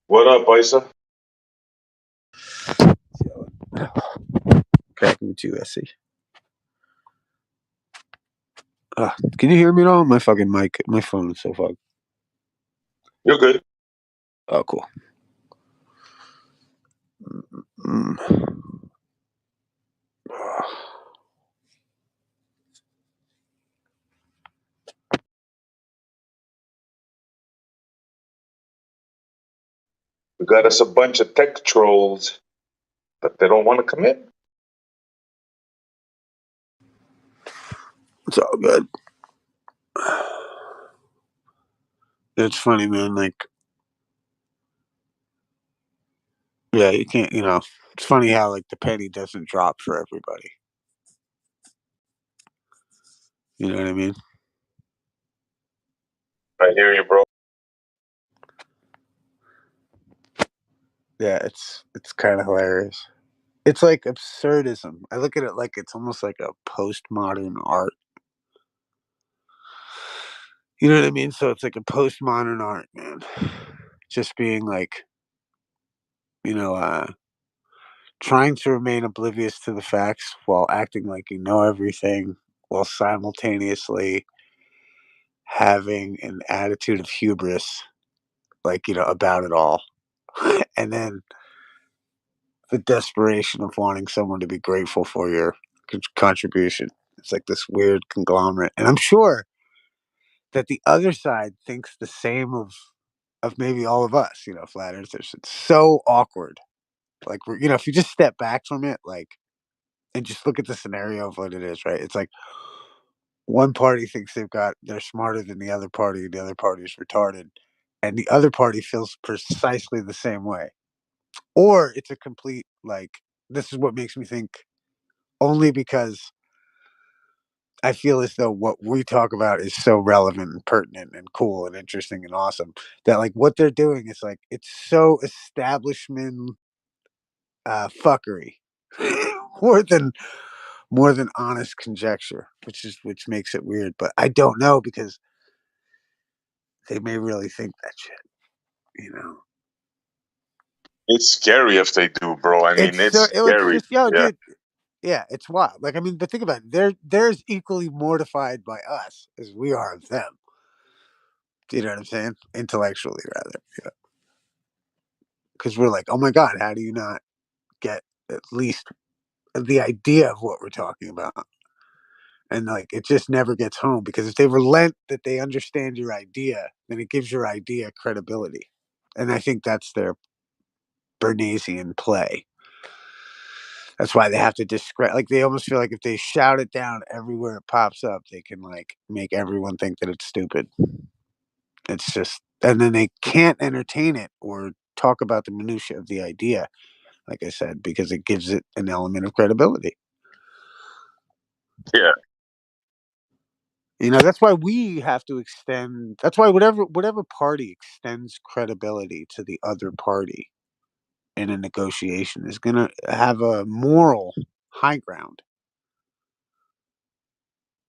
What up, Isa? Cracking with you, SC. Can you hear me at all? My fucking mic, my phone is so fucked. You're good. Oh, cool. We got us a bunch of tech trolls, but they don't want to come in. It's all good. It's funny, man. Like, yeah, you can't, it's funny how, like, the penny doesn't drop for everybody. You know what I mean? I hear you, bro. Yeah, it's kind of hilarious. It's like absurdism. I look at it like it's almost like a postmodern art. You know what I mean? So it's like a postmodern art, man. Just being like, trying to remain oblivious to the facts while acting like you know everything, while simultaneously having an attitude of hubris, like, about it all. And then the desperation of wanting someone to be grateful for your contribution. It's like this weird conglomerate. And I'm sure that the other side thinks the same of maybe all of us, flat earthers. It's so awkward. Like, if you just step back from it, like, and just look at the scenario of what it is, right? It's like one party thinks they're smarter than the other party, and the other party is retarded, and the other party feels precisely the same way. Or it's a complete, like, this is what makes me think, only because I feel as though what we talk about is so relevant and pertinent and cool and interesting and awesome that, like, what they're doing is like, it's so establishment fuckery more than honest conjecture, which makes it weird. But I don't know, because they may really think that shit. It's scary if they do, bro. I mean, it's scary. It's just, dude. Yeah, it's wild. Like, I mean, but think about it. They're as equally mortified by us as we are of them. Do you know what I'm saying? Intellectually, rather. Yeah. Because we're like, oh my God, how do you not get at least the idea of what we're talking about? And, like, it just never gets home, because if they relent that they understand your idea, then it gives your idea credibility. And I think that's their Bernaysian play. That's why they have to discredit. Like, they almost feel like if they shout it down everywhere it pops up, they can, like, make everyone think that it's stupid. It's just, and then they can't entertain it or talk about the minutia of the idea, like I said, because it gives it an element of credibility. Yeah. That's why we have to extend. That's why whatever party extends credibility to the other party in a negotiation is going to have a moral high ground.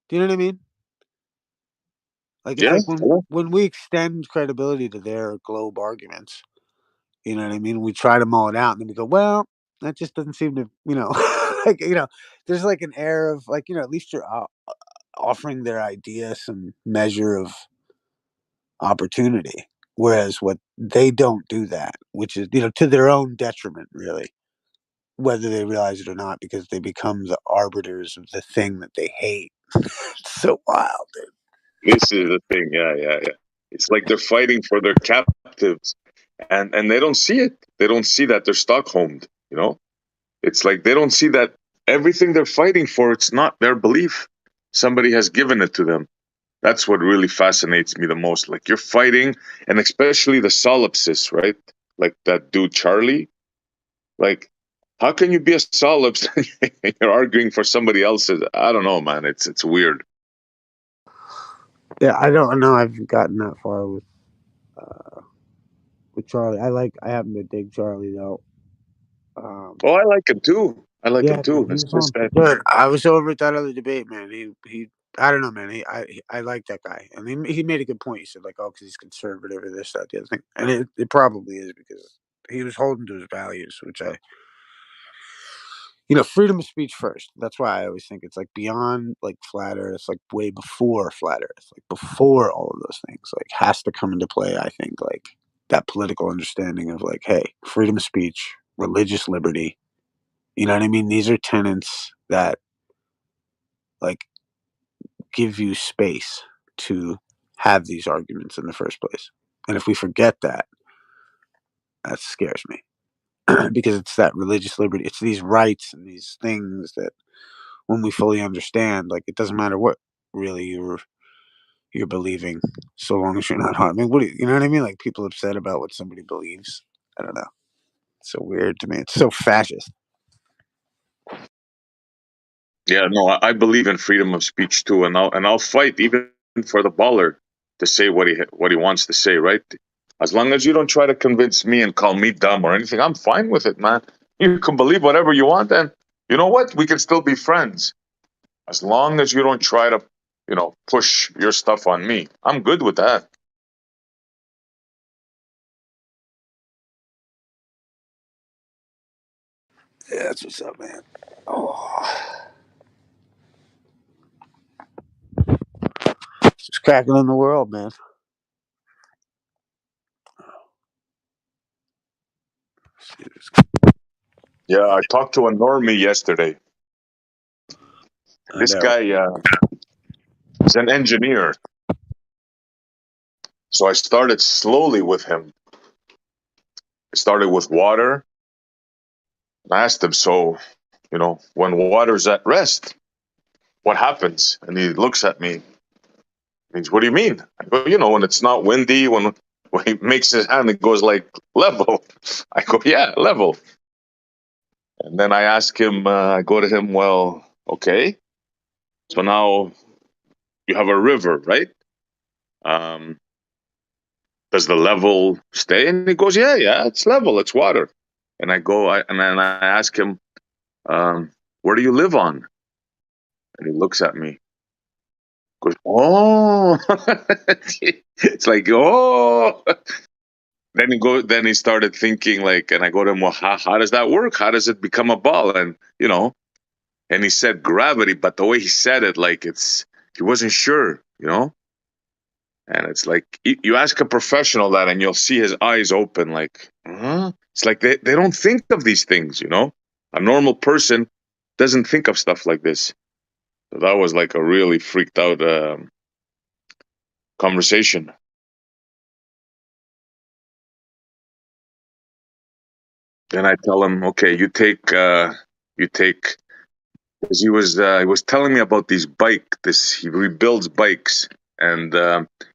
Do you know what I mean? Like, it's like when we extend credibility to their globe arguments, you know what I mean? We try to mull it out, and then we go, well, that just doesn't seem to, like, there's like an air of, like, at least you're offering their idea some measure of opportunity. Whereas what they don't do that, which is, to their own detriment, really, whether they realize it or not, because they become the arbiters of the thing that they hate. It's so wild, dude. This is the thing. Yeah. It's like they're fighting for their captives, and they don't see it. They don't see that they're Stockholmed. It's like they don't see that everything they're fighting for, it's not their belief. Somebody has given it to them. That's what really fascinates me the most. Like, you're fighting, and especially the solipsists, right? Like that dude Charlie. Like, how can you be a solipsist and you're arguing for somebody else's? I don't know, man. It's weird. Yeah, I don't know. I haven't gotten that far with Charlie. I happen to dig Charlie, though. I like him too. I like him too. It's just that. Good. I was over at that other debate, man. He I don't know, man. I like that guy, and he made a good point. He said like, oh, because he's conservative or this, that, the other thing, and it probably is because he was holding to his values, which freedom of speech first. That's why I always think it's like beyond like flat Earth. It's like way before flat Earth, like before all of those things, like has to come into play. I think like that political understanding of like, hey, freedom of speech, religious liberty. You know what I mean? These are tenets that like give you space to have these arguments in the first place. And if we forget that, that scares me because it's that religious liberty. It's these rights and these things that when we fully understand, like it doesn't matter what really you're believing, so long as you're not harming. You know what I mean? Like people upset about what somebody believes. I don't know. It's so weird to me. It's so fascist. Yeah, no, I believe in freedom of speech too, and I'll fight even for the baller to say what he wants to say, right? As long as you don't try to convince me and call me dumb or anything, I'm fine with it, man. You can believe whatever you want, and you know what? We can still be friends as long as you don't try to, push your stuff on me. I'm good with that. Yeah, that's what's up, man. Oh, it's just cracking in the world, man. Yeah, I talked to a normie yesterday. I This know. guy is an engineer, so I started slowly with him. I started with water. I asked him, so when water's at rest, what happens? And he looks at me. He means, what do you mean? I go, when it's not windy, when he makes his hand, it goes like level. I go, yeah, level. And then I ask him, I go to him, well, okay. So now you have a river, right? Um, does the level stay? And he goes, yeah, it's level, it's water. And and then I ask him, where do you live on? And he looks at me, goes, oh, it's like, oh. Then he started thinking like, and I go to him, well, how does that work? How does it become a ball? And he said gravity, but the way he said it, like he wasn't sure. And it's like you ask a professional that, and you'll see his eyes open, like, huh? It's like they don't think of these things. A normal person doesn't think of stuff like this. So that was like a really freaked out conversation. Then I tell him, okay, you take, because he was telling me about these he rebuilds bikes, and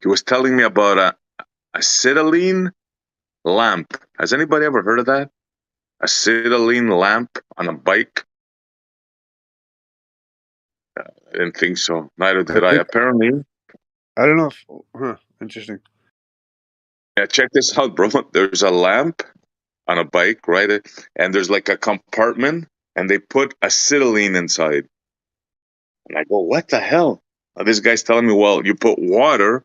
he was telling me about acetylene lamp. Has anybody ever heard of that? Acetylene lamp on a bike? I didn't think so. Neither I did I. think Apparently, I don't know if interesting. yeah. Check this out, bro. There's a lamp on a bike, right? And there's like a compartment, and they put acetylene inside. And I go, what the hell? This guy's telling me, well, you put water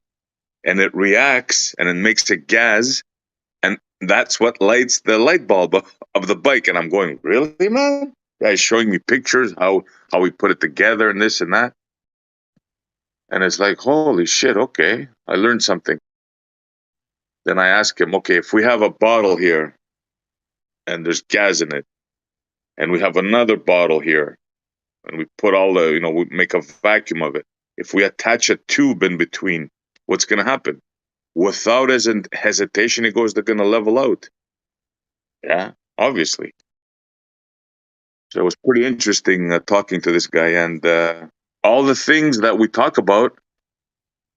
and it reacts and it makes a gas, and that's what lights the light bulb of the bike. And I'm going, really, man? Yeah, he's showing me pictures how we put it together and this and that. And it's like, holy shit, okay, I learned something. Then I ask him, okay, if we have a bottle here and there's gas in it, and we have another bottle here, and we put we make a vacuum of it. If we attach a tube in between, what's going to happen? Without hesitation, he goes, they're going to level out. Yeah, obviously. So it was pretty interesting talking to this guy, and all the things that we talk about.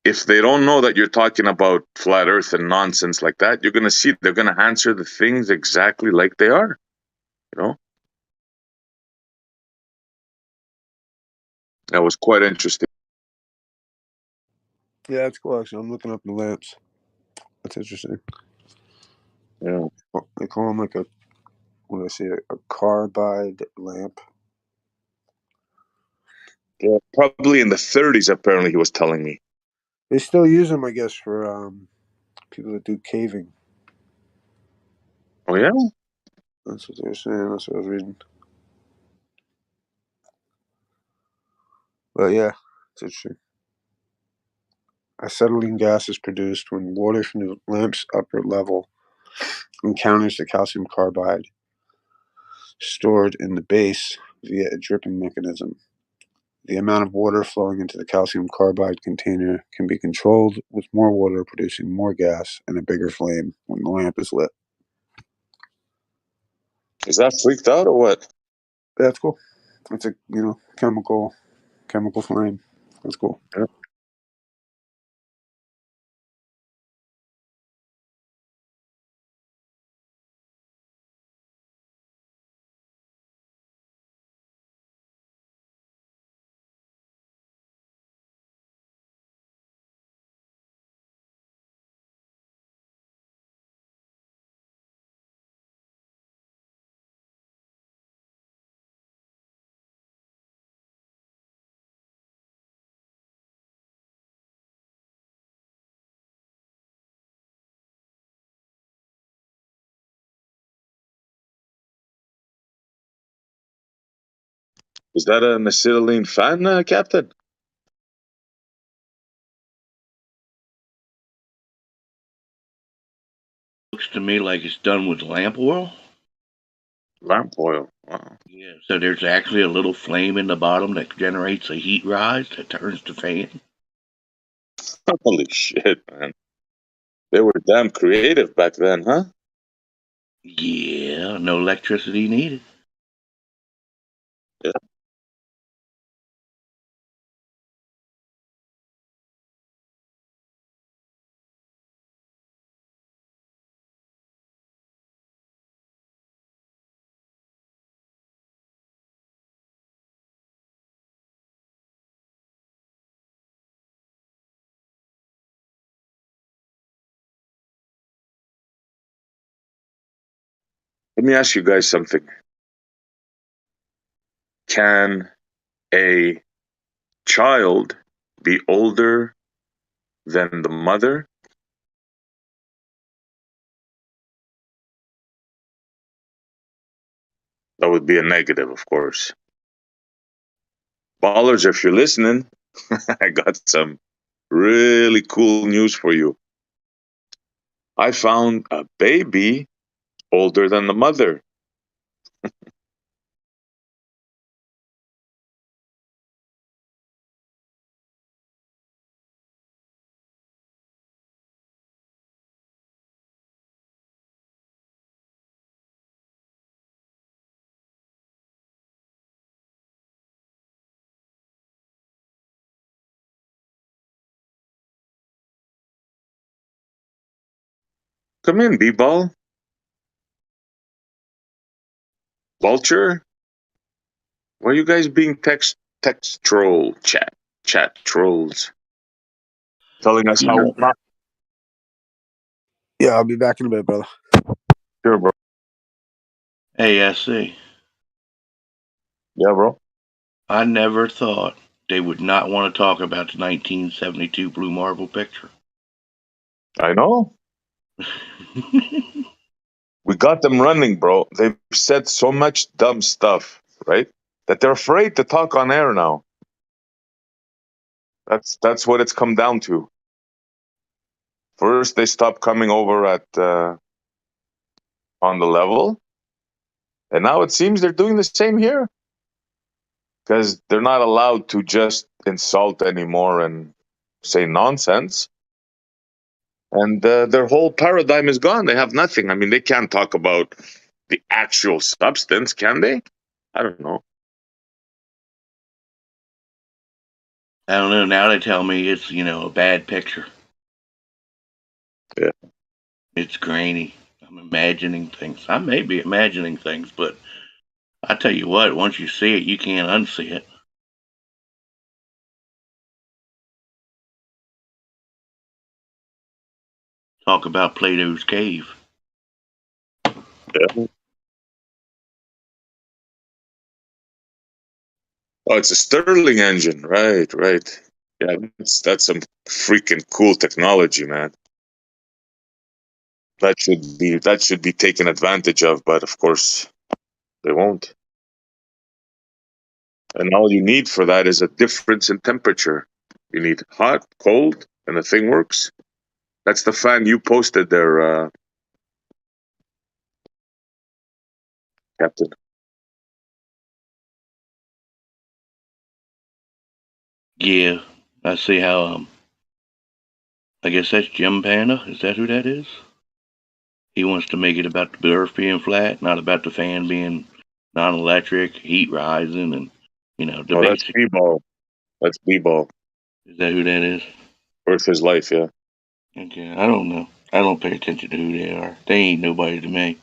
If they don't know that you're talking about flat Earth and nonsense like that, you're going to see they're going to answer the things exactly like they are. You know, that was quite interesting. Yeah, that's cool. Actually, I'm looking up the lamps. That's interesting. Yeah, They call them like what do I say? A carbide lamp. Yeah, probably in the 30s. Apparently, he was telling me. They still use them, I guess, for people that do caving. Oh yeah. That's what they were saying. That's what I was reading. But yeah, it's interesting. Acetylene gas is produced when water from the lamp's upper level encounters the calcium carbide stored in the base via a dripping mechanism. The amount of water flowing into the calcium carbide container can be controlled, with more water producing more gas and a bigger flame when the lamp is lit. Is that freaked out or what? That's cool. It's a chemical flame. That's cool. Yeah. Is that an acetylene fan, Captain? Looks to me like it's done with lamp oil. Lamp oil. Wow. Yeah, so there's actually a little flame in the bottom that generates a heat rise that turns the fan. Holy shit, man. They were damn creative back then, huh? Yeah, no electricity needed. Yeah. Let me ask you guys something. Can a child be older than the mother? That would be a negative, of course. Ballers, if you're listening, I got some really cool news for you. I found a baby older than the mother. Come in, B-ball. Vulture? Why are you guys being text troll chat trolls? Telling us how not Yeah, I'll be back in a bit, brother. sure, bro. ASC. Yeah, bro. I never thought they would not want to talk about the 1972 Blue Marble picture. I know. We got them running, bro. They've said so much dumb stuff, right? That they're afraid to talk on air now. That's what it's come down to. First, they stopped coming over at on the level, and now it seems they're doing the same here because they're not allowed to just insult anymore and say nonsense. And their whole paradigm is gone. They have nothing. I mean, they can't talk about the actual substance, can they? I don't know. I don't know. Now they tell me it's, a bad picture. Yeah. It's grainy. I'm imagining things. I may be imagining things, but I tell you what, once you see it, you can't unsee it. Talk about Plato's cave. Yeah. Oh, it's a Stirling engine, right? Yeah, that's some freaking cool technology, man. That should be taken advantage of, but of course they won't. And all you need for that is a difference in temperature. You need hot, cold, and the thing works. That's the fan you posted there, Captain. Yeah, I see how. I guess that's Jim Panda. Is that who that is? He wants to make it about the Earth being flat, not about the fan being non-electric, heat rising, and the Oh, that's basic. B-ball. That's B-ball. Is that who that is? Earth is life, yeah. Okay, I don't know. I don't pay attention to who they are. They ain't nobody to me.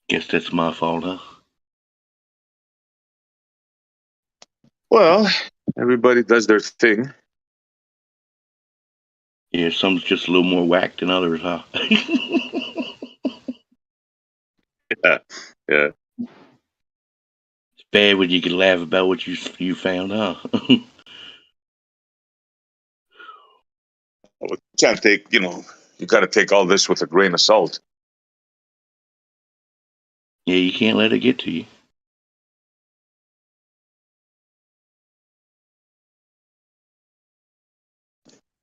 Guess that's my fault, huh? Well, everybody does their thing. Yeah, some's just a little more whack than others, huh? Yeah, yeah. It's bad when you can laugh about what you found, huh? Well, you can't take, you got to take all this with a grain of salt. Yeah, you can't let it get to you.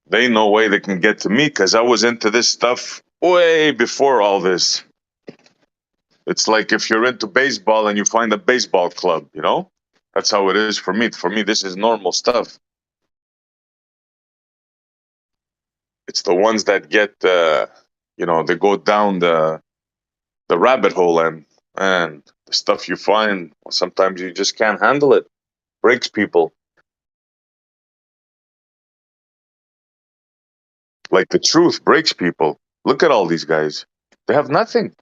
There ain't no way they can get to me because I was into this stuff way before all this. It's like if you're into baseball and you find a baseball club, That's how it is for me. For me, this is normal stuff. It's the ones that get, they go down the rabbit hole and the stuff you find, sometimes you just can't handle it. Breaks people. Like the truth breaks people. Look at all these guys. They have nothing.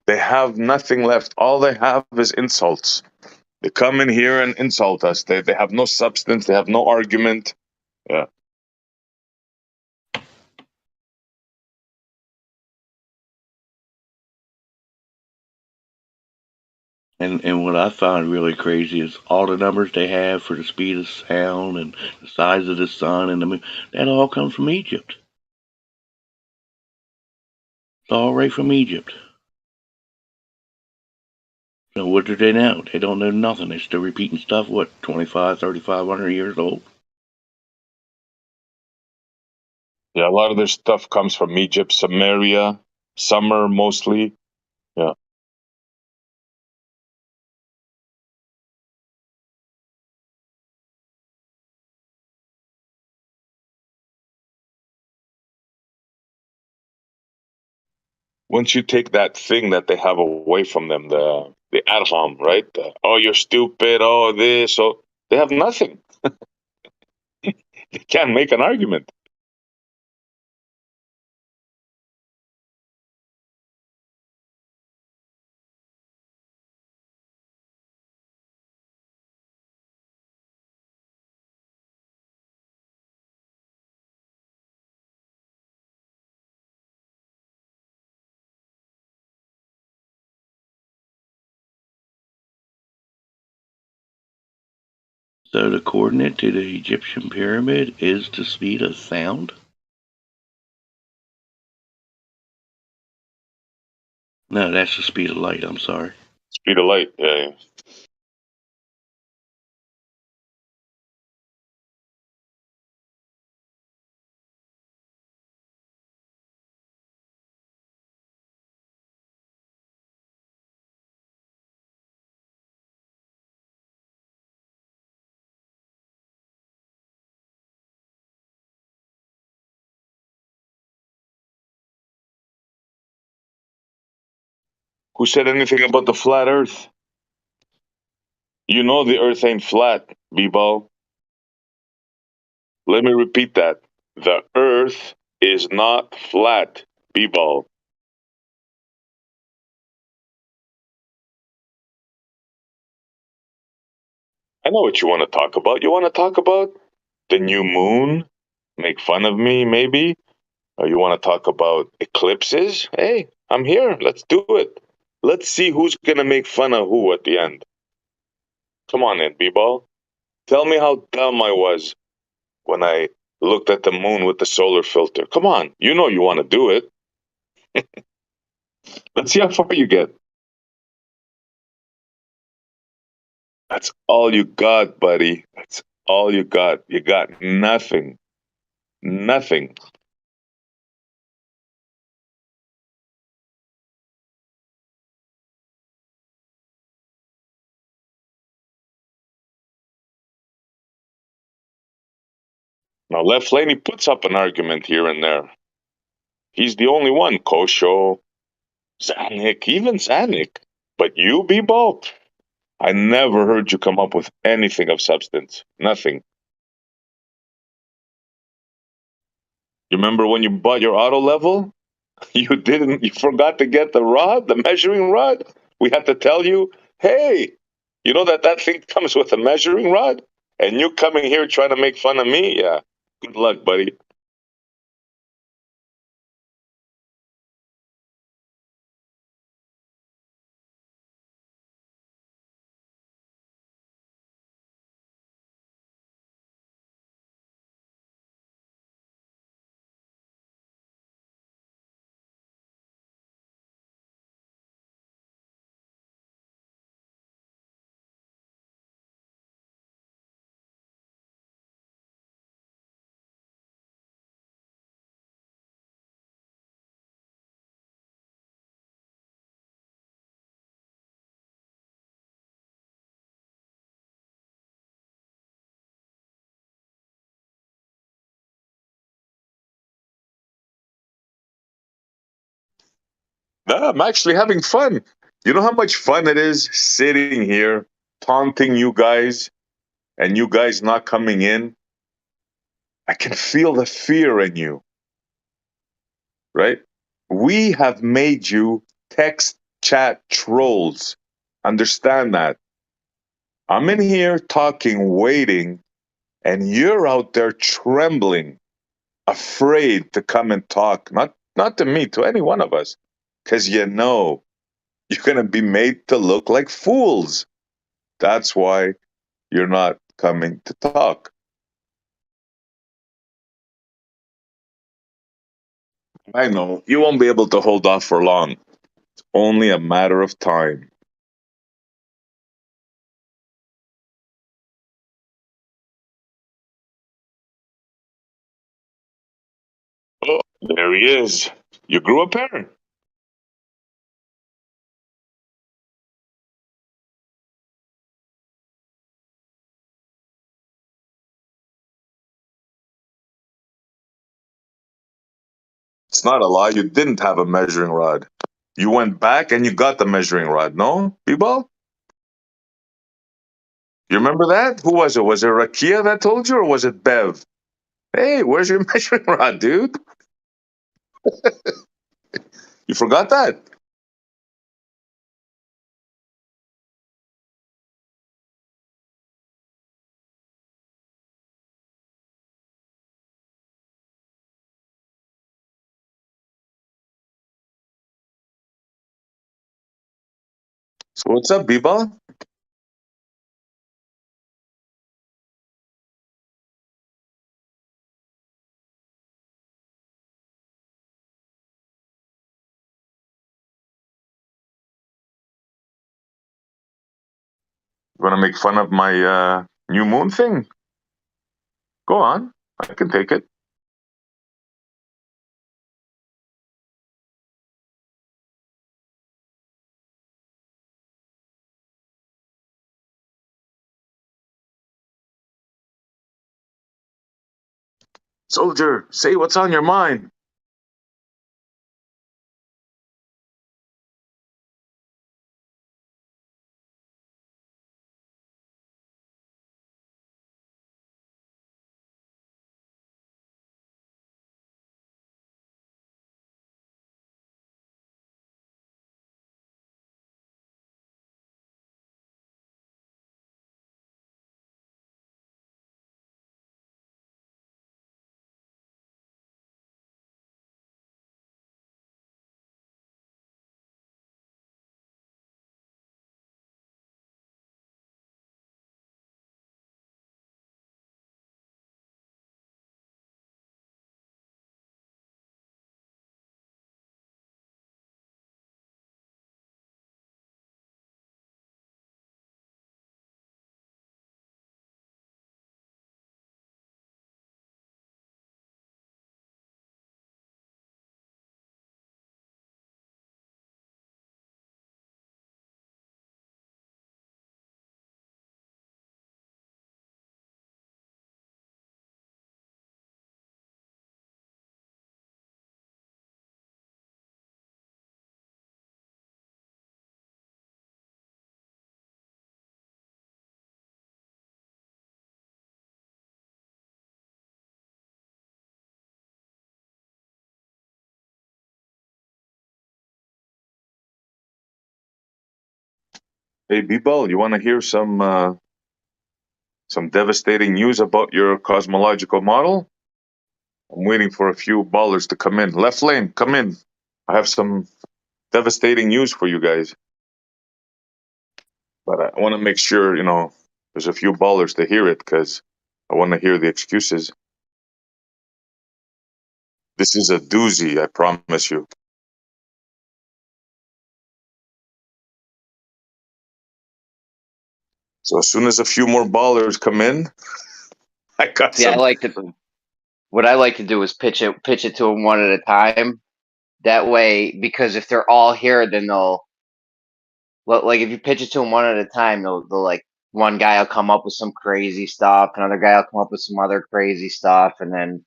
They have nothing left. All they have is insults. They come in here and insult us. They have no substance. They have no argument. Yeah. And what I find really crazy is all the numbers they have for the speed of sound and the size of the sun and the moon. That all comes from Egypt. It's all right from Egypt. So what do they know? They don't know nothing. They're still repeating stuff, what, 25, 3,500 years old? Yeah, a lot of their stuff comes from Egypt, Samaria, Summer mostly. Yeah. Once you take that thing that they have away from them, the adham, right? Oh, you're stupid. Oh, this. Oh, they have nothing. They can't make an argument. So the coordinate to the Egyptian pyramid is the speed of sound? No, that's the speed of light. I'm sorry. Speed of light. Yeah, yeah. Who said anything about the flat Earth? You know the Earth ain't flat, B-ball. Let me repeat that. The Earth is not flat, B-ball. I know what you want to talk about. You want to talk about the new moon? Make fun of me, maybe? Or you want to talk about eclipses? Hey, I'm here. Let's do it. Let's see who's gonna make fun of who at the end. Come on in, B-ball. Tell me how dumb I was when I looked at the moon with the solar filter. Come on, you know you want to do it. Let's see how far you get. That's all you got, buddy. That's all you got. You got nothing. Nothing. Now, Left Laney puts up an argument here and there. He's the only one, Kosho, Zanik, even Zanik. But you, B-ball, I never heard you come up with anything of substance. Nothing. You remember when you bought your auto level? You forgot to get the rod, the measuring rod? We had to tell you, hey, you know that thing comes with a measuring rod? And you coming here trying to make fun of me? Yeah. Good luck, buddy. Nah, I'm actually having fun. You know how much fun it is sitting here taunting you guys and you guys not coming in? I can feel the fear in you, right? We have made you text chat trolls. Understand that. I'm in here talking, waiting, and you're out there trembling, afraid to come and talk. Not to me, to any one of us. Because you know you're gonna be made to look like fools. That's why you're not coming to talk. I know you won't be able to hold off for long. Only a matter of time. Oh, there he is. You grew a pair. It's not a lie. You didn't have a measuring rod. You went back and you got the measuring rod. No, B-ball? You remember that? Who was it? Was it Rakia that told you, or was it Bev? Hey, where's your measuring rod, dude? You forgot that? So what's up, B-ball? You want to make fun of my new moon thing? Go on. I can take it. Soldier, say what's on your mind. Hey, B-Ball, you want to hear some devastating news about your cosmological model? I'm waiting for a few ballers to come in. Left lane, come in. I have some devastating news for you guys. But I want to make sure, there's a few ballers to hear it because I want to hear the excuses. This is a doozy, I promise you. So as soon as a few more ballers come in, I got See, some. what I like to do is pitch it to them one at a time. That way, because if they're all here, then like if you pitch it to them one at a time, they'll like one guy will come up with some crazy stuff, another guy will come up with some other crazy stuff, and then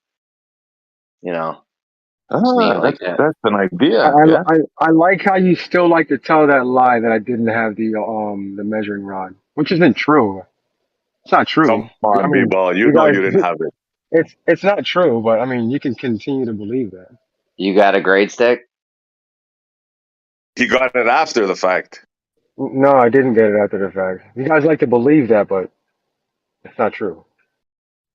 it's neat like that. That's an idea. I, Yeah. I like how you still like to tell that lie that I didn't have the measuring rod, which isn't true. It's not true. Come on, I mean, B-Ball. You you know guys, you didn't have it. it's not true, but I mean, you can continue to believe that. You got a grade stick? He got it after the fact. No, I didn't get it after the fact. You guys like to believe that, but it's not true.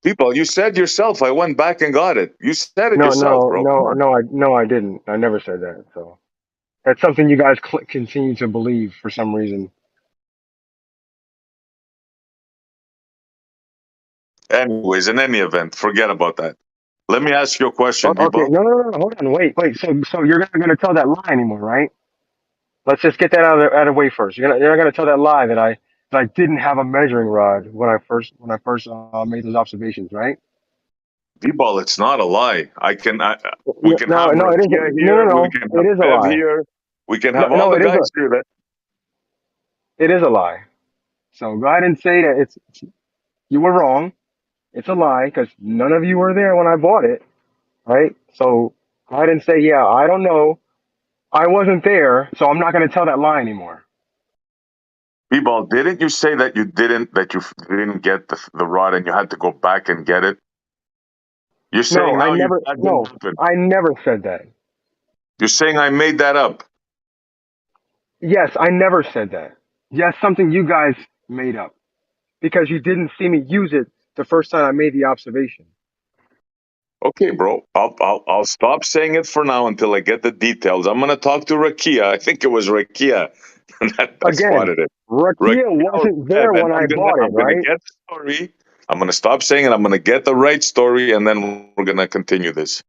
People, you said yourself, I went back and got it. You said it yourself, bro. I didn't. I never said that. So that's something you guys continue to believe for some reason. Anyways, in any event, forget about that. Let me ask you a question, Okay, B-Ball. no, hold on, wait. So you're not gonna tell that lie anymore, right? Let's just get that out of the way first. You're not gonna tell that lie that I didn't have a measuring rod when I first made those observations, right? B-Ball, it's not a lie. We can have No, it Rakia isn't. here. No, We can it have is a Bev lie. here. We can No, have all the it is guys here. it is a lie. So go ahead and say that you were wrong. It's a lie because none of you were there when I bought it, right? So go ahead and say, yeah, I don't know. I wasn't there, so I'm not going to tell that lie anymore. B-Ball, didn't you say that you didn't get the rod and you had to go back and get it? You're saying now that didn't happen. I never said that. You're saying I made that up. Yes, I never said that. Yes, something you guys made up because you didn't see me use it the first time I made the observation. Okay, bro. I'll stop saying it for now until I get the details. I'm gonna talk to Rakia. I think it was Rakia that Again, spotted it. Rakia wasn't there when I bought it, I'm gonna right? get the story. I'm gonna stop saying it. I'm gonna get the right story, and then we're gonna continue this.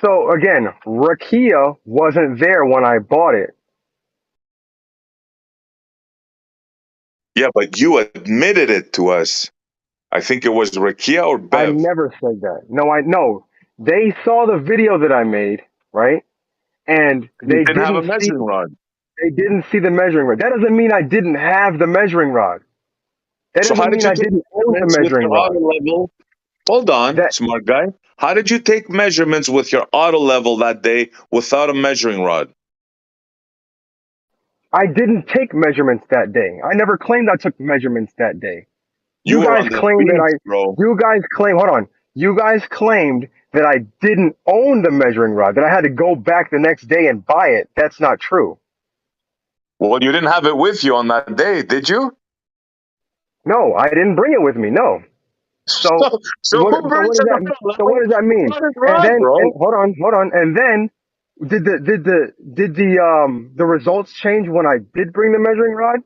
So again, Rakia wasn't there when I bought it. Yeah, but you admitted it to us. I think it was Rakia or I Bev. never said that. No. They saw the video that I made, right? And You didn't have a measuring rod. they didn't see the measuring rod. That doesn't mean I didn't have the measuring rod. That So how doesn't did mean you I take didn't own the measurements with measuring your rod. auto level? Hold on, That smart guy. How did you take measurements with your auto level that day without a measuring rod? I didn't take measurements that day. I never claimed I took measurements that day. You You were guys on the claimed beach, that bro. you guys claim, hold on. You guys claimed that I didn't own the measuring rod, that I had to go back the next day and buy it. That's not true. Well, you didn't have it with you on that day, did you? No, I didn't bring it with me. No. So, so What? who So what brings does an that? auto So what level does that mean? without his And rod, then, and bro? hold on. And then, did the results change when I did bring the measuring rod?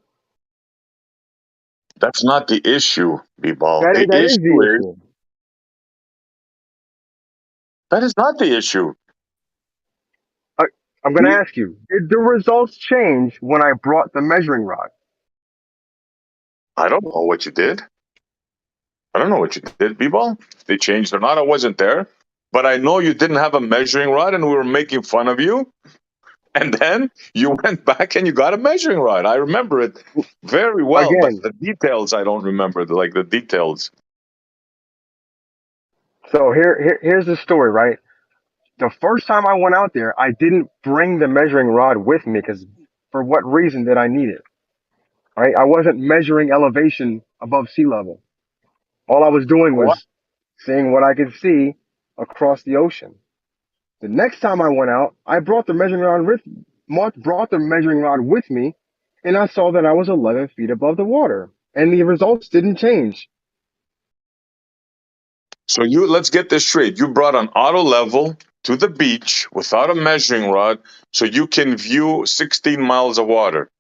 That's not the issue, B-Ball. The That is issue the is issue. that is not the issue. I, I'm going to ask you: did the results change when I brought the measuring rod? I don't know what you did. I don't know what you did, B-Ball. If they changed or not, I wasn't there. But I know you didn't have a measuring rod and we were making fun of you. And then you went back and you got a measuring rod. I remember it very well, but Again, the details I don't remember, like the details. so here's the story, right? The first time I went out there, I didn't bring the measuring rod with me because for what reason did I need it? Right? I wasn't measuring elevation above sea level. All I was doing What? was seeing what I could see across the ocean. The next time I went out, I brought the measuring rod with me, and I saw that I was 11 feet above the water, and the results didn't change. So let's get this straight. You brought an auto level to the beach without a measuring rod so you can view 16 miles of water.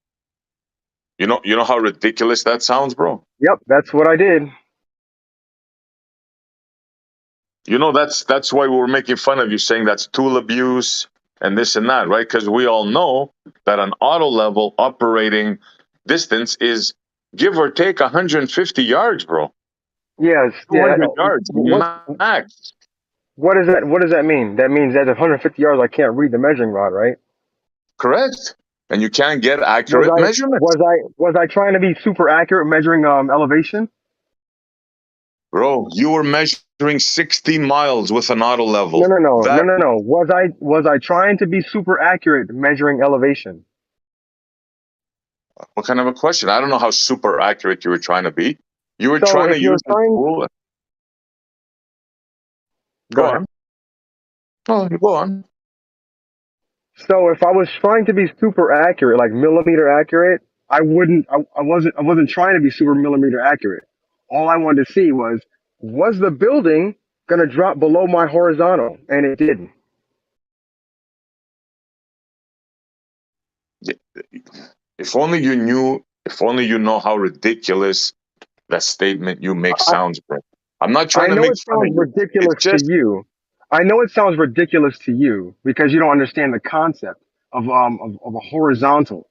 You know how ridiculous that sounds, bro? Yep, that's what I did. You know that's why we were making fun of you, saying that's tool abuse and this and that, right? Because we all know that an auto level operating distance is give or take 150 yards, bro. Yes, yeah. 200 yards max. What is that? What does that mean? That means that at 150 yards, I can't read the measuring rod, right? Correct. And you can't get Was accurate I measurements. was I trying to be super accurate measuring elevation? Bro, you were measuring 16 miles with an auto No, level. no, no, no, That no, no. Was I trying to be super accurate measuring elevation? what kind of a question? I don't know how super accurate you were trying to be. You were So trying to if you're use the trying, tool. go Go ahead. on. Oh, you go on. So if I was trying to be super accurate, like millimeter accurate, I wasn't trying to be super millimeter accurate. All I wanted to see was the building gonna drop below my horizontal, and it didn't. If only you knew, if only you know how ridiculous that statement you make I, sounds, bro. I'm not I trying to know make it fun of sounds you. It's ridiculous to just, you. I know it sounds ridiculous to you because you don't understand the concept of a horizontal,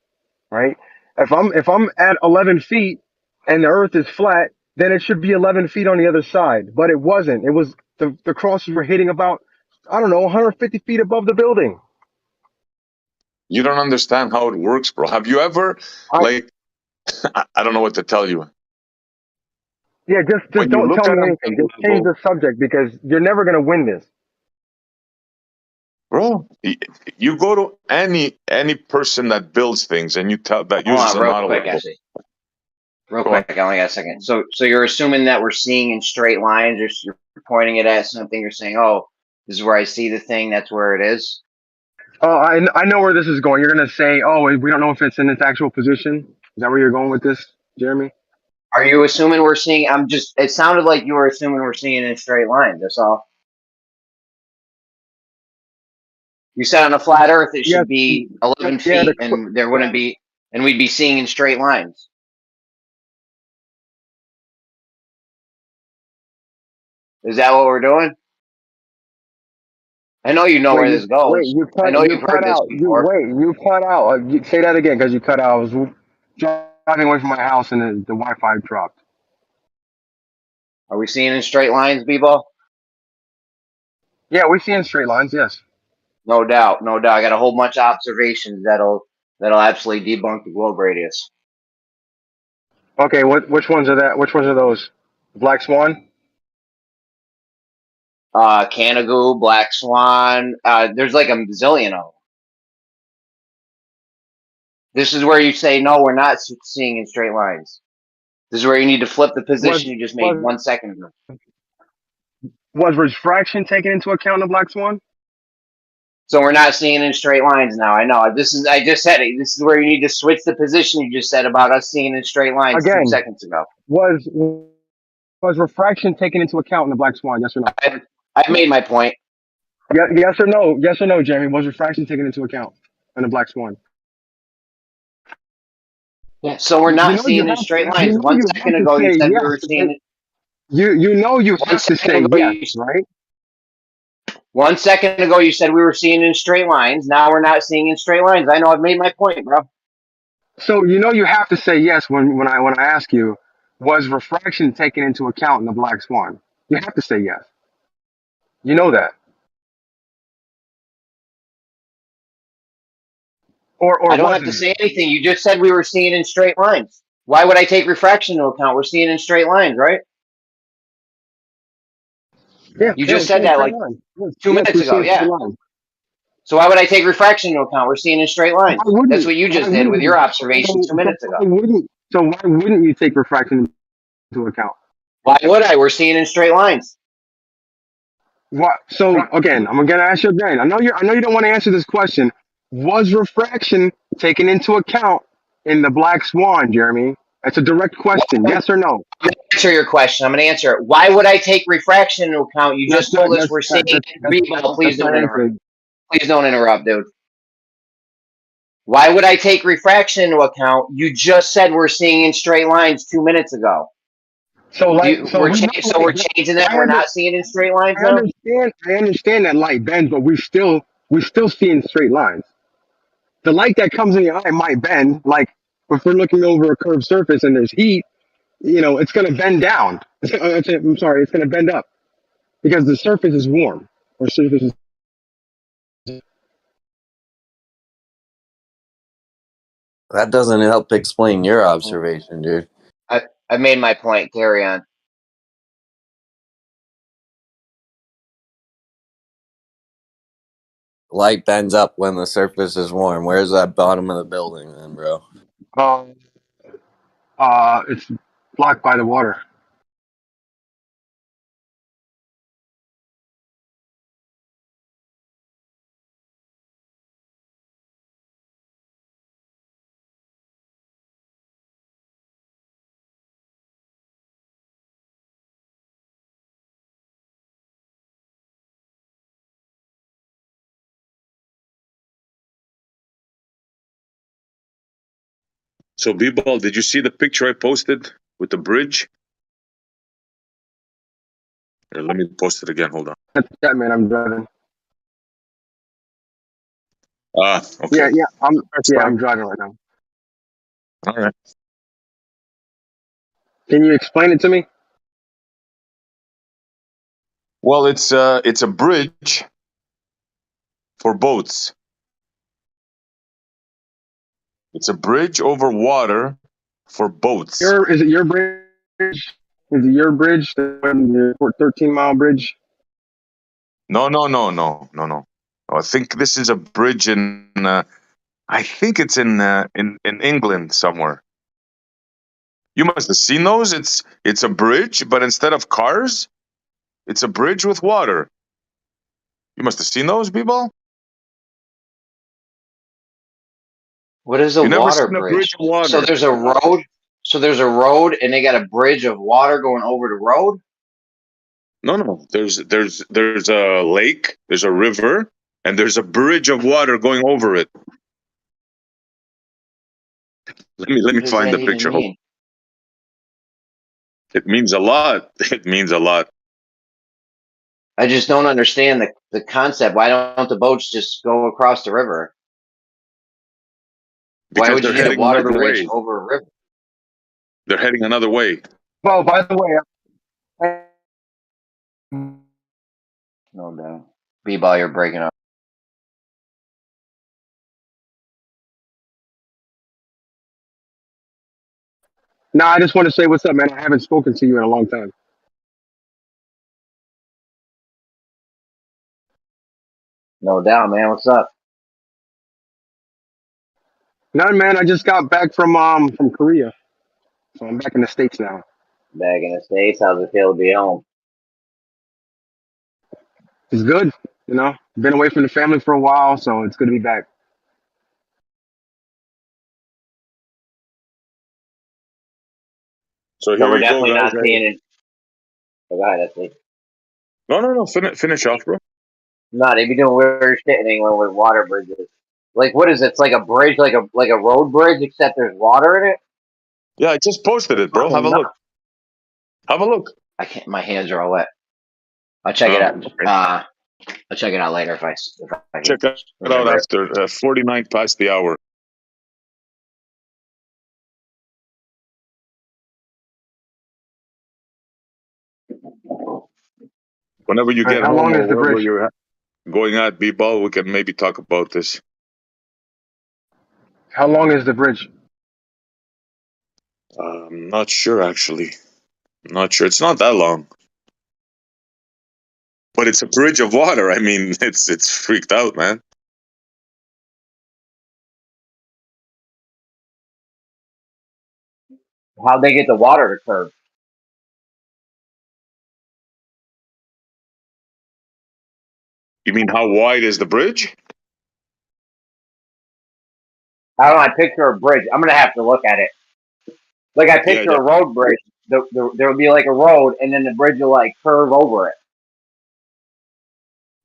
right? If I'm at 11 feet and the Earth is flat, then it should be 11 feet on the other side. But it wasn't. It was the crosses were hitting about, I don't know, 150 feet above the building. you don't understand how it works, bro. Have you ever, I like, I don't know what to tell you. Yeah, just When you don't look tell at me an anything. auto Just change level, the subject because you're never gonna win this. bro, you go to any person that builds things and you tell that Hold uses on, an real auto quick, level. Ashley. Real Go on. quick, I only got a second. So you're assuming that we're seeing in straight lines, or you're pointing it at something. You're saying, "Oh, this is where I see the thing. That's where it is." Oh, I know where this is going. You're gonna say, oh, we don't know if it's in its actual position. Is that where you're going with this, Jeremy? Are you assuming we're seeing? I'm just. It sounded like you were assuming we're seeing in straight lines. That's all. You said on a flat Earth it Yes. should be 11 Yeah. feet, and there wouldn't be, and we'd be seeing in straight lines. Is that what we're doing? I know you know Wait, where this goes. I know you you've cut heard this out. before. You cut out. Say that again because you cut out. I was driving away from my house and the Wi-Fi dropped. Are we seeing in straight lines, Bebo? Yeah, we see in straight lines. Yes. No doubt, no doubt. I got a whole bunch of observations that'll absolutely debunk the globe radius. Okay. Which ones are that? Which ones are those? Black Swan. Canagoo, Black Swan. There's like a zillion of them. This is where you say no, we're not seeing in straight lines. This is where you need to flip the Was position you just made was 1 second ago. was refraction taken into account in the Black Swan? So we're not seeing in straight lines now. I know. This is. I just said it. This is where you need to switch the position you just said about us seeing in straight lines two Again, seconds ago. was was refraction taken into account in the Black Swan? Yes or no? I made my point. Yeah, yes or no? Yes or no, Jeremy? Was refraction taken into account in the Black Swan? Yeah. So we're You not know you seeing in have straight you lines. know One you have second to ago you say said we yes. were seeing it. You know you One have to second say ago yes, you. right? 1 second ago you said we were seeing in straight lines. Now we're not seeing in straight lines. I know. I've made my point, bro. So you know you have to say yes when I ask you, was refraction taken into account in the Black Swan? You have to say yes. You know that, or I don't have to wasn't it? say anything. You just said we were seeing in straight lines. Why would I take refraction into account? We're seeing in straight lines, right? Yeah, You yeah, just we're said seeing that straight like lines. Yes, two yes, minutes we're ago. seeing straight Yeah. lines. So why would I take refraction into account? We're seeing in straight Why lines. That's wouldn't? what you Why just did with wouldn't your you? observation 2 minutes ago. Why wouldn't you take refraction into account? Why would I? We're seeing in straight lines. What? So again, I'm gonna ask you again. I know you don't want to answer this question. Was refraction taken into account in the black swan, Jeremy? That's a direct question. Yes or no? Answer your question. I'm going to answer it. Why would I take refraction into account? You That's just not told us that's we're that, seeing that, that's B-ball. Please that's don't not interrupt. answering. Please don't interrupt, dude. Why would I take refraction into account? You just said we're seeing in straight lines 2 minutes ago. So we know We're light. changing that. I We're under, not seeing in straight lines I now. understand. I understand that light bends, but we still see in straight lines. The light that comes in your eye might bend. Like if we're looking over a curved surface and there's heat, it's going to bend down. I'm sorry, it's going to bend up because the surface is warm or surface is. That doesn't help explain your observation, dude. I made my point. Carry on. Light bends up when the surface is warm. Where's that bottom of the building then, bro? Um, it's blocked by the water. So, B-Ball, did you see the picture I posted with the bridge? Here, let me post it again. Hold on. That's that, man. I'm driving. Ah, okay. Next I'm time. driving right now. All right. Can you explain it to me? Well, it's a bridge for boats. It's a bridge over water for boats. Is it your bridge? Is it your bridge? The 13-mile bridge? No, no, no, no, no, no. I think this is a bridge in. I think it's in England somewhere. You must have seen those. It's a bridge, but instead of cars, it's a bridge with water. You must have seen those, B-Ball. What is a You never water seen a bridge bridge? of So water? there's a road. So there's a road, and they got a bridge of water going over the road. No, no. There's a lake, there's a river, and there's a bridge of water going over it. Let me What does find that the even picture. Hold mean? on. It means a lot. It means a lot I just don't understand the concept. Why don't the boats just go across the river? Why because would they're you need a heading water another bridge way. over a river? They're heading another way. Well, by the way, No doubt. B-ball, you're breaking up. no, I just want to say what's up, man. I haven't spoken to you in a long time. No doubt, man. What's up? None, man. I just got back from Korea, so I'm back in the States now. Back in the States, how's it feel to be home? It's good, Been away from the family for a while, so it's good to be back. So So here we're you go, definitely guys. not seeing it. Oh, go ahead, that's No, no, no. Finish off, bro. No, they be doing weird shit in England with water bridges. Like, what is it? It's like a bridge, like a road bridge, except there's water in it. Yeah, I just posted It's it, bro. Have a fucking nuts. look. Have a look. I can't. My hands are all wet. I'll check it out. Okay. I'll check it out later if I can Check it out remember it. after 49 past the hour. Whenever you All right, get how home long or is the wherever bridge? you're going at, B-Ball, we can maybe talk about this. How long is the bridge? I'm not sure, actually. I'm not sure. It's not that long. But it's a bridge of water. I mean, it's freaked out, man. How'd they get the water to curve? You mean how wide is the bridge? I don't know. I picture a bridge. I'm gonna have to look at it. Like I Yeah, picture yeah, a road bridge. There would be like a road, and then the bridge will like curve over it.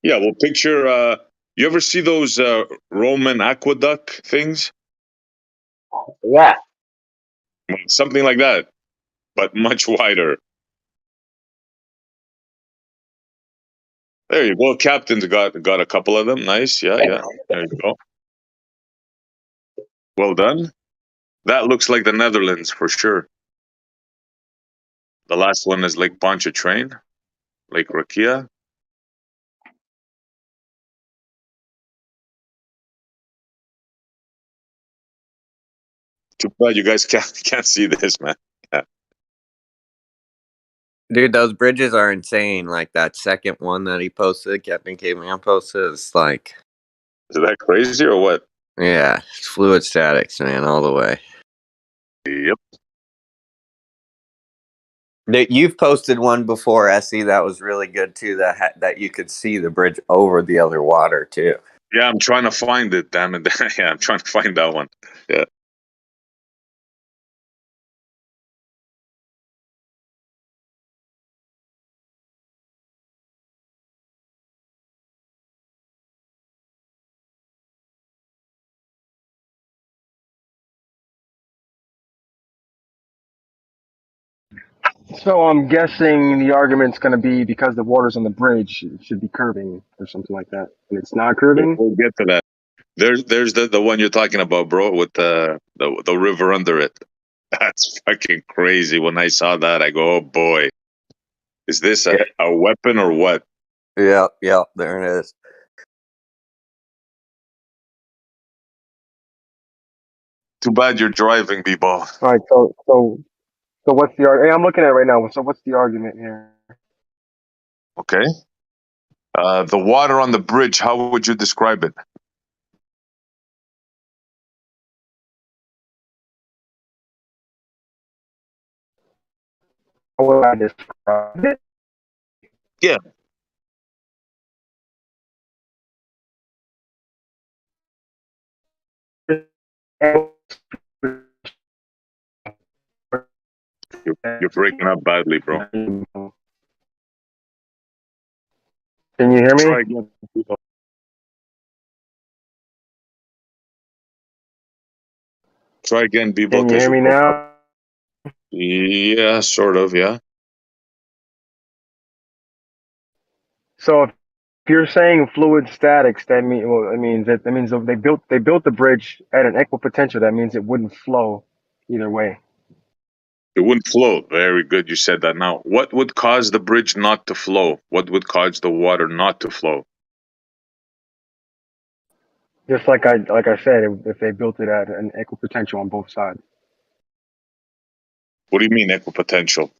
yeah. Well, picture. You ever see those Roman aqueduct things? Yeah. Well, something like that, but much wider. There you go. Captain's got a couple of them. Nice. Yeah, yeah. There you go. Well done. That looks like the Netherlands for sure. The last one is Lake Pontchartrain, Lake Rakia. Too bad you guys can't see this, man. Yeah. Dude, those bridges are insane. Like that second one that he posted, Captain Caveman posted, it's like, Is that crazy or what? yeah, it's fluid statics, man, all the way. Yep. You've posted one before, Essie, that was really good too. That you could see the bridge over the other water too. Yeah, I'm trying to find it. Damn it. Yeah, I'm trying to find that one. Yeah. So I'm guessing the argument's going to be because the water's on the bridge, it should be curving or something like that, and it's not curving. We'll get to that. There's the one you're talking about, bro, with the river under it. That's fucking crazy. When I saw that, I go, oh boy, is this a weapon or what? Yeah, there it is. Too bad you're driving, B-ball. All right, so what's the argument? Hey, I'm looking at it right now. So what's the argument here? Okay. The water on the bridge, how would you describe it? How would I describe it? Yeah. You're breaking up badly, bro. Can you hear Try me? again. B-ball. Try again, B-ball, Can you because hear you me broke up. now? Yeah, sort of, yeah. So if you're saying fluid statics, that means they built the bridge at an equipotential. That means it wouldn't flow either way. It wouldn't flow. Very good. You said that. Now, what would cause the bridge not to flow? What would cause the water not to flow? Just like I said, if they built it at an equipotential on both sides. What do you mean equipotential?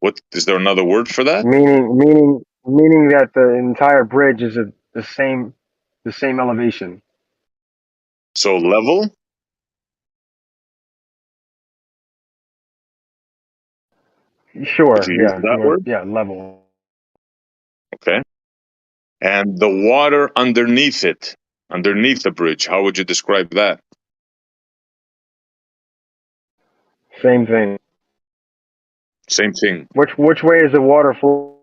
What is there another word for that? Meaning that the entire bridge is the same elevation. So level? Would Sure, you use that word? yeah, level. Okay. And the water underneath it, underneath the bridge, how would you describe that? Same thing. Same thing. Which way is the water flowing?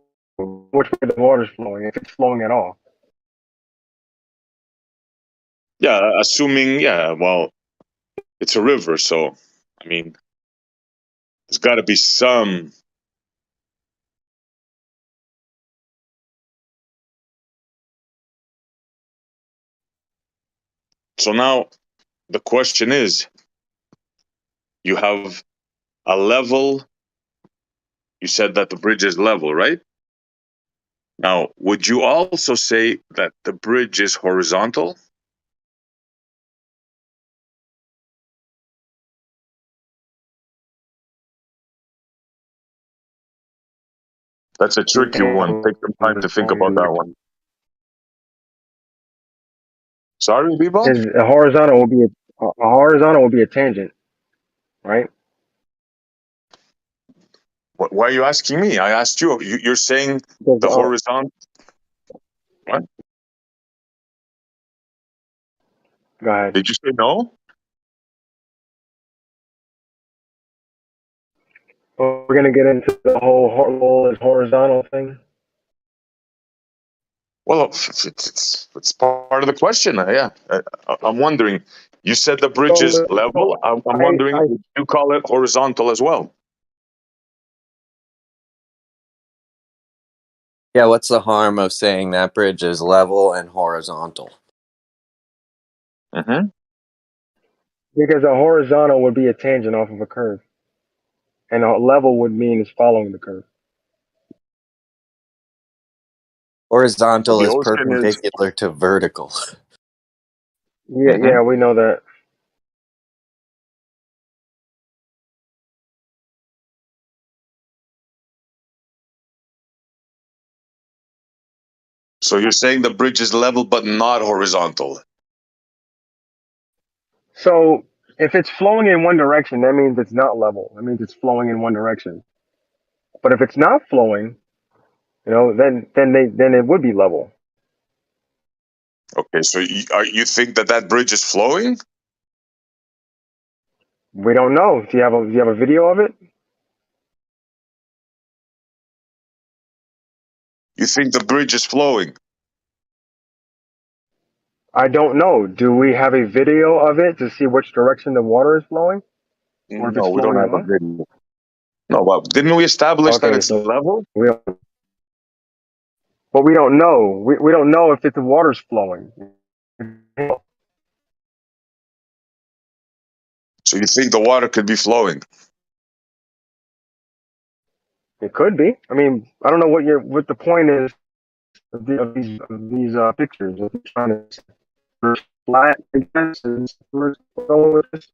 Which way the water's flowing? If it's flowing at all. Yeah, assuming, yeah, well, it's a river, so, I mean, there's got to be some. So now the question is, you have a level, you said that the bridge is level, right? Now, would you also say that the bridge is horizontal? That's a tricky one. Take some time to think about that one. Sorry, Bebo? Is a horizontal will be a tangent, right? Why are you asking me? I asked you. You're saying Because the horizontal. What? go ahead. Did you say no? We're gonna get into the whole horizontal thing. Well, it's part of the question. Yeah, I'm wondering. You said the bridge is level. I'm wondering, would you call it horizontal as well? Yeah, what's the harm of saying that bridge is level and horizontal? Mm-hmm. Because a horizontal would be a tangent off of a curve, and a level would mean it's following the curve. Horizontal The is ocean is. perpendicular to vertical. Yeah, Mm-hmm. yeah, we know that. So you're saying the bridge is level but not horizontal? So if it's flowing in one direction, that means it's not level. That means it's flowing in one direction. But if it's not flowing, then it would be level. Okay, so you think that bridge is flowing? We don't know. Do you have a video of it? You think the bridge is flowing? I don't know. Do we have a video of it to see which direction the water is flowing, or if it's No, we don't flowing or have a not? video. No, well, didn't we establish that Okay, it's so level? but we don't know. We don't know if the water's flowing. So you think the water could be flowing? It could be. I mean, I don't know what the point is of these pictures. If you're trying to flat, I guess, is where it's going with this.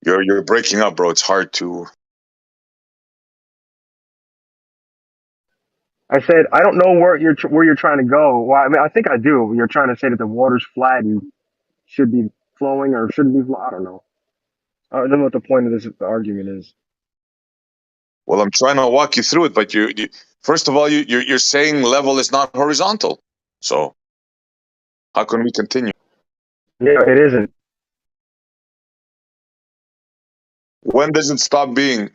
You're breaking up, bro. It's hard to. I said I don't know where you're trying to go. Well, I mean, I think I do. You're trying to say that the water's flat and should be flowing or shouldn't be. I don't know. I don't know what the point of this argument is. Well, I'm trying to walk you through it, but you first of all, you're saying level is not horizontal. So how can we continue? Yeah, it isn't. When does it stop being?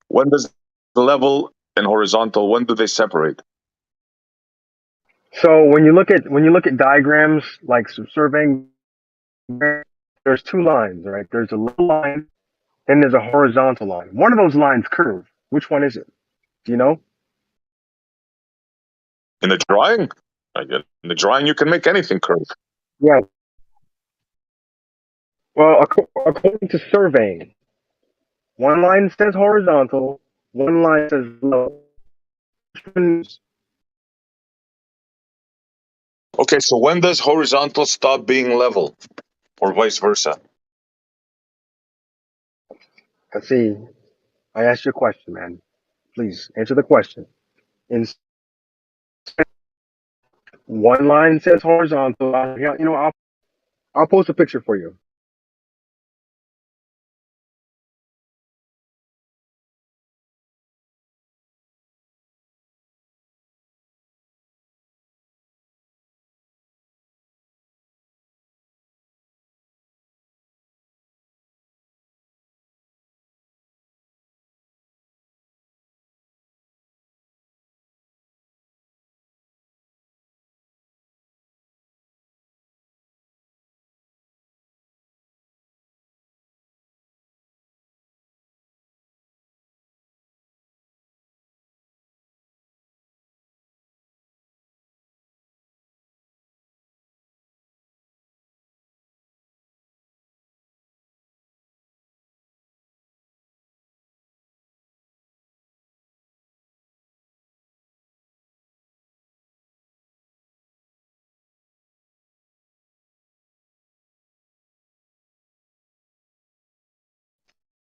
When does the level and horizontal? When do they separate? So when you look at diagrams like surveying, there's two lines, right? There's a level line, then there's a horizontal line. One of those lines curve. Which one is it? Do you know? In the drawing, I get in the drawing you can make anything curve. Yeah. Well, according to surveying, one line says horizontal, one line says level. Okay, so when does horizontal stop being level, or vice versa? I see. I asked you a question, man. Please answer the question. In one line says horizontal. I'll post a picture for you.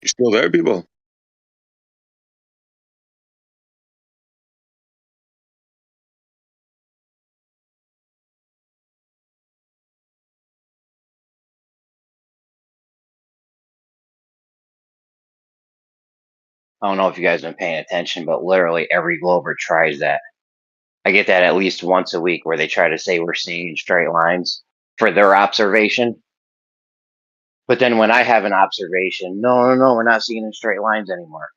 You still there, people? I don't know if you guys have been paying attention, but literally every Glober tries that. I get that at least once a week where they try to say we're seeing straight lines for their observation. But then when I have an observation, no, we're not seeing in straight lines anymore.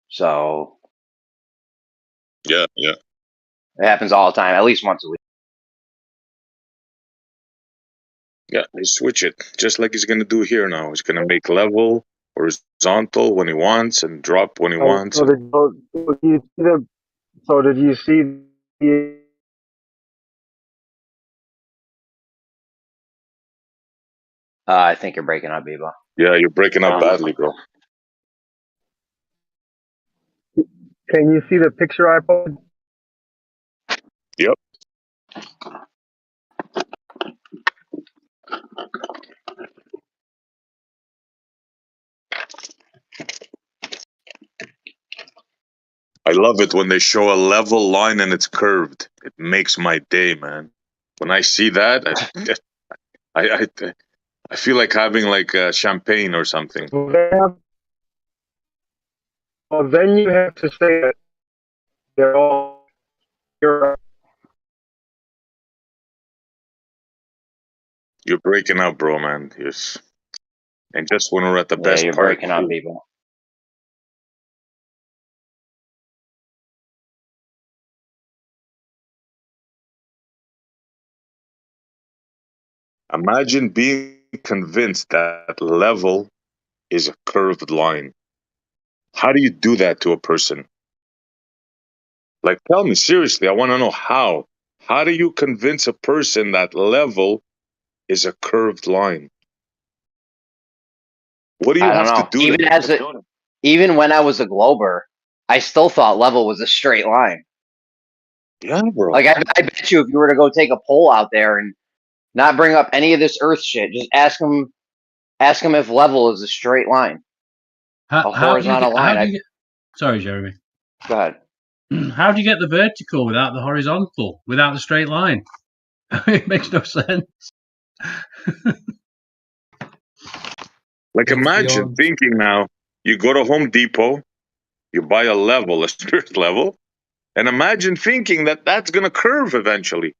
So Yeah. it happens all the time, at least once a week. Yeah, he switch it just like he's gonna do here now. He's gonna make level, horizontal when he wants, and drop when he wants. So did you see the? I think you're breaking up, Bebo. Yeah, you're breaking up badly, bro. Can you see the picture I posted? Yep. I love it when they show a level line and it's curved. It makes my day, man. When I see that, I feel like having like champagne or something. Well, then you have to say that they're all here. You're breaking up, bro, man. Yes. And just when we're at the Yeah, best you're part, breaking up, too. Bebo. Imagine being convinced that level is a curved line. How do you do that to a person? Like, tell me seriously. I want to know how. How do you convince a person that level is a curved line? What do you I don't have to know. do to Even when I was a Glober, I still thought level was a straight line. Yeah, bro. Like I bet you, if you were to go take a poll out there and not bring up any of this Earth shit, just ask them if level is a straight line, a horizontal line. Sorry, Jeremy. Go ahead. How do you get the vertical without the horizontal, without the straight line? It makes no sense. Like, imagine thinking now, you go to Home Depot, you buy a level, a spirit level, and imagine thinking that that's going to curve eventually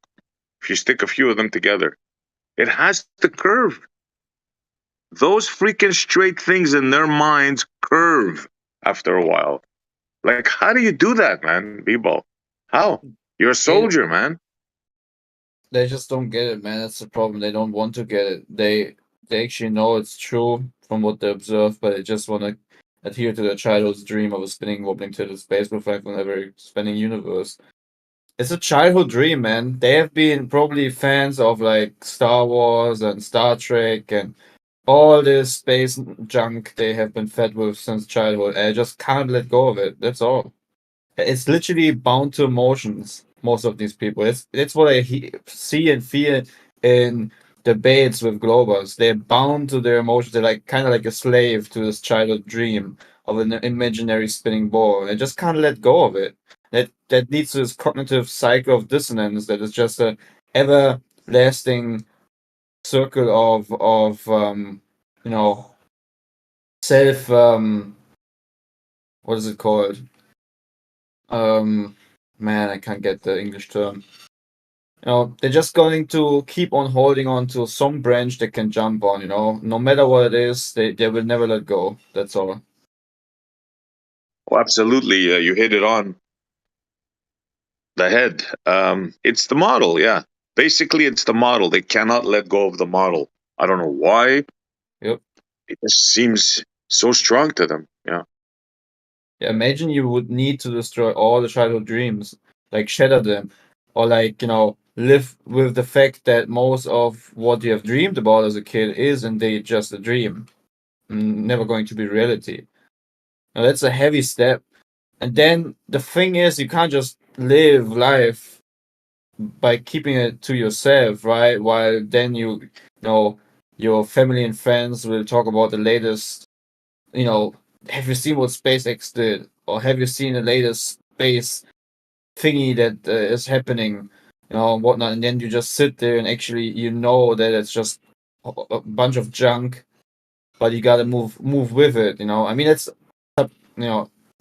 if you stick a few of them together. It has to curve. Those freaking straight things in their minds curve after a while. Like, how do you do that, man, Bebo? How? You're a soldier, man. They just don't get it, man. That's the problem. They don't want to get it. They actually know it's true from what they observe, but they just want to adhere to their childhood's dream of a spinning, wobbling tilted space reflect on every spinning universe. It's a childhood dream, man. They have been probably fans of like Star Wars and Star Trek and all this space junk they have been fed with since childhood, and I just can't let go of it. That's all. It's literally bound to emotions. Most of these people. It's what I see and feel in debates with Globers. They're bound to their emotions. They're like kind of like a slave to this childhood dream of an imaginary spinning ball. They just can't let go of it. That leads to this cognitive cycle of dissonance that is just a everlasting circle of self what is it called? Man, I can't get the English term. They're just going to keep on holding on to some branch they can jump on, no matter what it is, they will never let go. That's all. Well, absolutely. You hit it on the head. It's the model, yeah. Basically, it's the model. They cannot let go of the model. I don't know why. Yep. It just seems so strong to them. Yeah. Yeah, imagine you would need to destroy all the childhood dreams, like shatter them, or like, live with the fact that most of what you have dreamed about as a kid is indeed just a dream, never going to be reality. Now, that's a heavy step. And then the thing is, you can't just live life by keeping it to yourself, right? While then your family and friends will talk about the latest, have you seen what SpaceX did? Or have you seen the latest space thingy that is happening, whatnot? And then you just sit there and actually, that it's just a bunch of junk, but you gotta move with it, I mean, it's,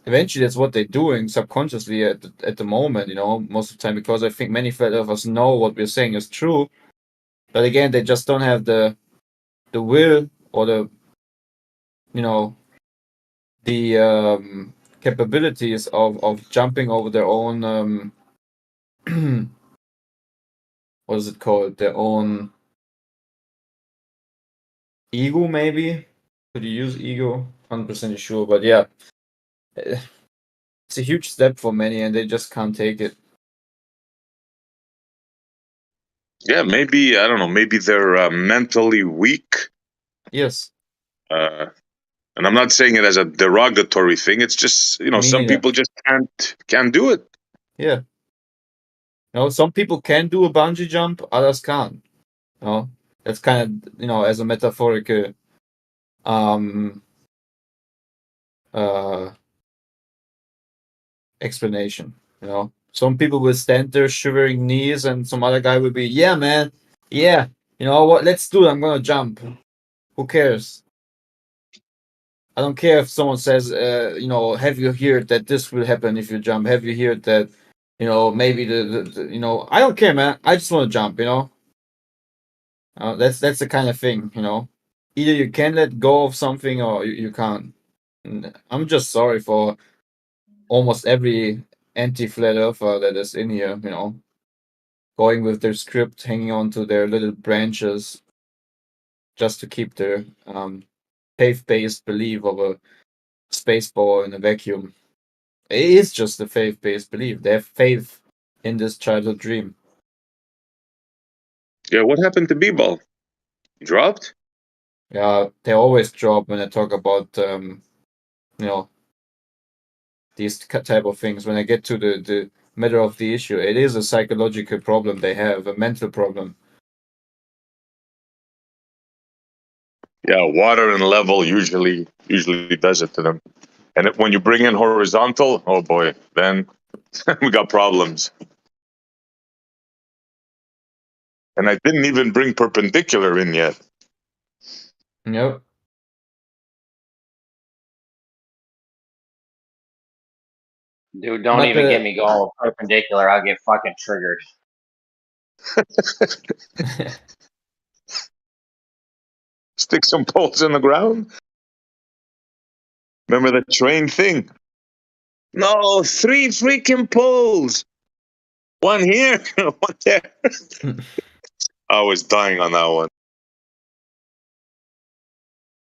eventually that's what they're doing subconsciously at the moment, most of the time, because I think many flat earthers know what we're saying is true, but again, they just don't have the will or the capabilities of jumping over their own what is it called? Their own ego, maybe? Could you use ego? 100% sure, but yeah. It's a huge step for many and they just can't take it. Yeah, maybe, I don't know, maybe they're mentally weak. Yes. And I'm not saying it as a derogatory thing. It's just, Me some neither. people just can't do it. Yeah. Some people can do a bungee jump, others can't. That's kind of, as a metaphorical explanation. Some people will stand there shivering knees, and some other guy will be, yeah, man, yeah, you know what? Let's do it. I'm gonna jump. Who cares? I don't care if someone says, have you heard that this will happen if you jump? Have you heard that, maybe I don't care, man. I just want to jump. That's the kind of thing. Either you can let go of something or you can't. And I'm just sorry for almost every anti-flat earther that is in here. Going with their script, hanging on to their little branches, just to keep their faith-based belief of a space ball in a vacuum. It is just a faith-based belief. They have faith in this childhood dream. Yeah, what happened to B-ball? Dropped? Yeah, they always drop when I talk about these type of things. When I get to the matter of the issue, it is a psychological problem they have, a mental problem. Yeah, water and level usually does it to them. And when you bring in horizontal, oh boy, then we got problems. And I didn't even bring perpendicular in yet. Yep. Dude, don't But even get me going with perpendicular. I'll get fucking triggered. Stick some poles in the ground. Remember the train thing? No, 3 freaking poles. One here, one there. I was dying on that one.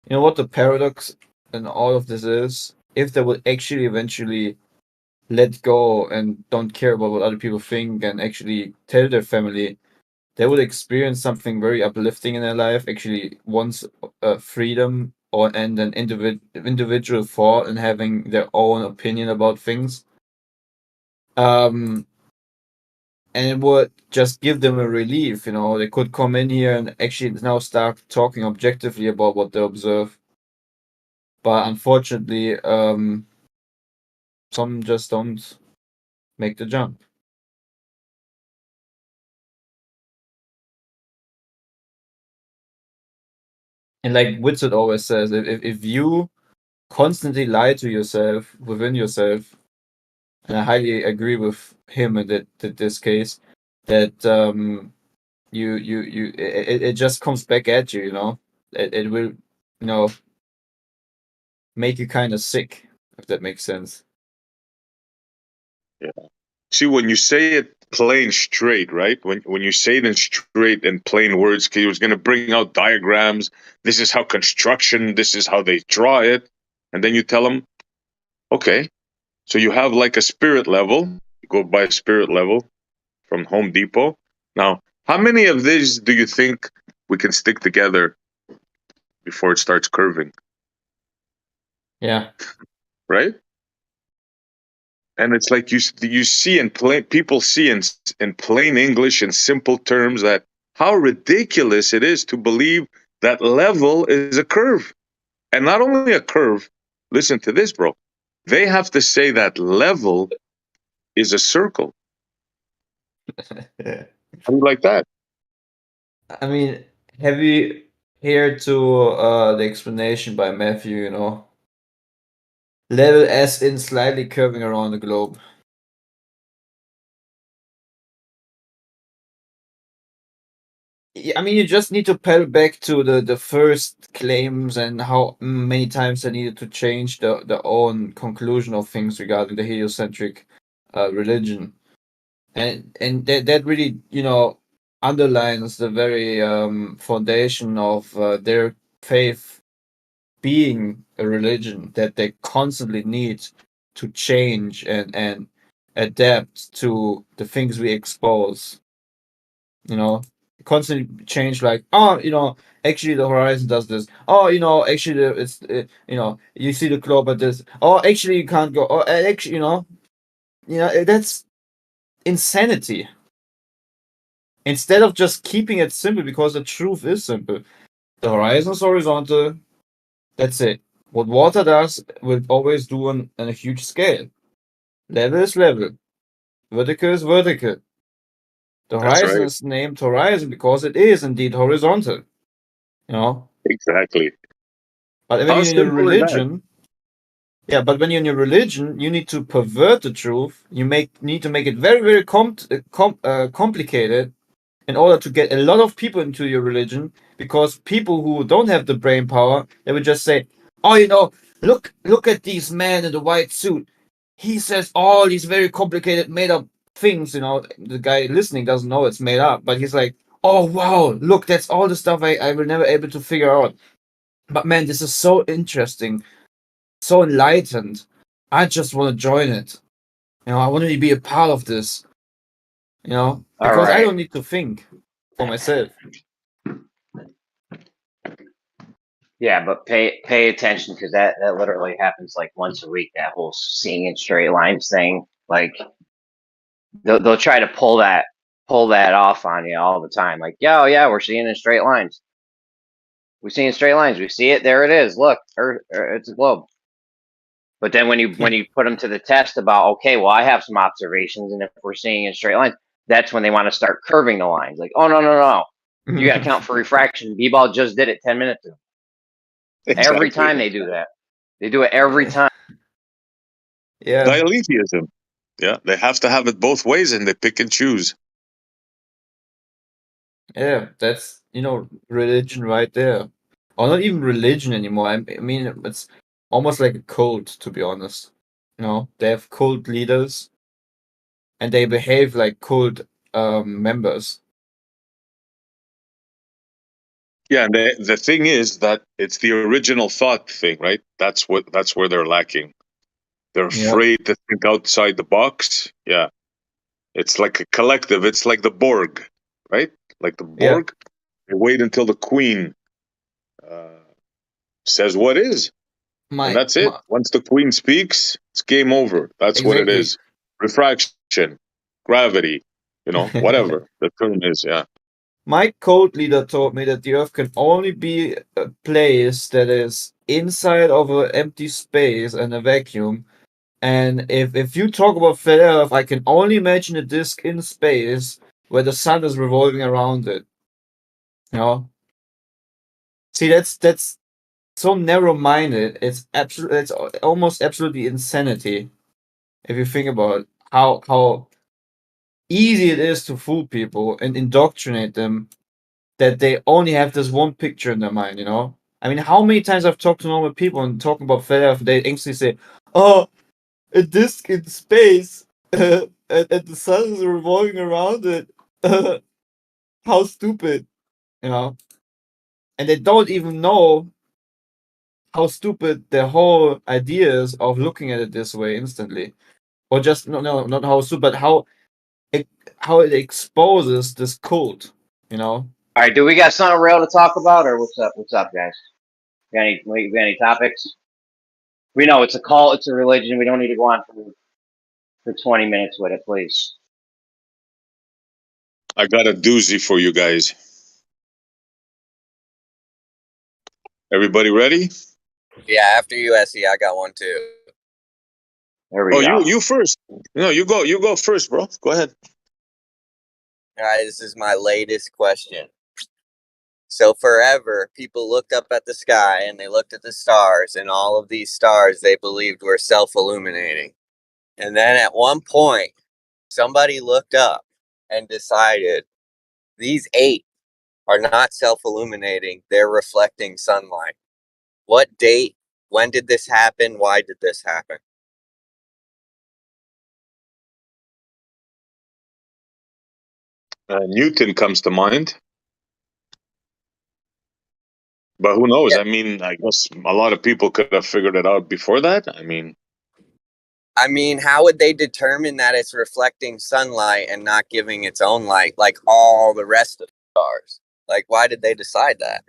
You know what the paradox in all of this is? If they would actually eventually let go and don't care about what other people think and actually tell their family, they would experience something very uplifting in their life, actually once freedom and an individual thought and having their own opinion about things. And it would just give them a relief, they could come in here and actually now start talking objectively about what they observe. But unfortunately, some just don't make the jump. And like Witsit always says, if you constantly lie to yourself within yourself, and I highly agree with him in this case, that it just comes back at you, it will make you kind of sick, if that makes sense. Yeah. See, when you say it plain straight, right? When you say it in straight and plain words, he was going to bring out diagrams. This is how construction. This is how they draw it, and then you tell them, okay, so you have like a spirit level. You go by spirit level from Home Depot. Now, how many of these do you think we can stick together before it starts curving? Yeah. Right? And it's like you see in plain, people see in plain English in simple terms that how ridiculous it is to believe that level is a curve. And not only a curve, listen to this, bro. They have to say that level is a circle. How do you like that? I mean, have you heard to the explanation by Matthew, level as in slightly curving around the globe? I mean, you just need to pedal back to the first claims and how many times they needed to change their own conclusion of things regarding the heliocentric religion, and that really, you know, underlines the very foundation of their faith being a religion that they constantly need to change and adapt to the things we expose. You know, constantly change, like, oh, you know, actually the horizon does this. Oh, you know, actually it's you know, you see the globe at this. Oh, actually you can't go. Oh, actually, you know, that's insanity. Instead of just keeping it simple, because the truth is simple. The horizon is horizontal. That's it. What water does will always do on a huge scale. Level is level. Vertical is vertical. The That's horizon right. is named horizon because it is indeed horizontal. You know? Exactly. But when How you're in a simple is that? religion, yeah, but when you're in your religion, you need to pervert the truth. You need to make it very, very complicated in order to get a lot of people into your religion. Because people who don't have the brain power, they would just say, "Oh, you know, look at these men in the white suit. He says all these very complicated, made up things." You know, the guy listening doesn't know it's made up, but he's like, "Oh wow, look, that's all the stuff I will never able to figure out." But man, this is so interesting, so enlightened. I just want to join it. You know, I want to be a part of this. You know, All because I right. don't need to think for myself. Yeah, but pay attention, because that literally happens like once a week. That whole seeing in straight lines thing. Like they'll try to pull that off on you all the time. Like, yeah, oh, yeah, we're seeing in straight lines. We see in straight lines. We see it. There it is. Look, it's a globe. But then when you put them to the test about, okay, well, I have some observations, and if we're seeing in straight lines, that's when they want to start curving the lines. Like, oh, no, you got to count for refraction. B-ball just did it 10 minutes ago. Every Exactly. time they do that, they do it every time. Yeah, Dialetheism. Yeah, they have to have it both ways, and they pick and choose. yeah, that's, you know, religion right there. Or not even religion anymore. I mean, it's almost like a cult, to be honest. You know, they have cult leaders and they behave like cult members. Yeah, and the thing is that it's the original thought thing, right? That's where they're lacking. They're Yeah, afraid to think outside the box. Yeah, it's like a collective. It's like the Borg, right? Like the yeah. Borg. They wait until the Queen uh, says what is, and My, that's it. my Once the Queen speaks, it's game over. That's what it exactly. is. Refraction, gravity, whatever the term is. Yeah. My cult leader told me that the Earth can only be a place that is inside of an empty space and a vacuum. And if you talk about flat Earth, I can only imagine a disk in space where the sun is revolving around it. You know? See, that's so narrow-minded. It's almost absolutely insanity if you think about how easy it is to fool people and indoctrinate them, that they only have this one picture in their mind, you know? I mean, how many times I've talked to normal people and talking about flat Earth, they instantly say, "Oh, a disk in space, and the sun is revolving around it. How stupid," you know? And they don't even know how stupid their whole ideas of looking at it this way instantly, or just no, not how stupid, but it, how it exposes this cult, you know? All right, do we got something real to talk about, or what's up? What's up, guys? Got any topics? We know it's a cult, it's a religion. We don't need to go on for 20 minutes with it, please. I got a doozy for you guys. Everybody ready? Yeah, after you, Essie, I got one too. There we Oh, go. you first. No, you go first, bro. Go ahead. All right, this is my latest question. So forever, people looked up at the sky and they looked at the stars, and all of these stars they believed were self-illuminating. And then at one point, somebody looked up and decided these 8 are not self-illuminating. They're reflecting sunlight. What date? When did this happen? Why did this happen? Newton comes to mind. But who knows? Yeah. I mean, I guess a lot of people could have figured it out before that. I mean, how would they determine that it's reflecting sunlight and not giving its own light like all the rest of the stars? Like, why did they decide that?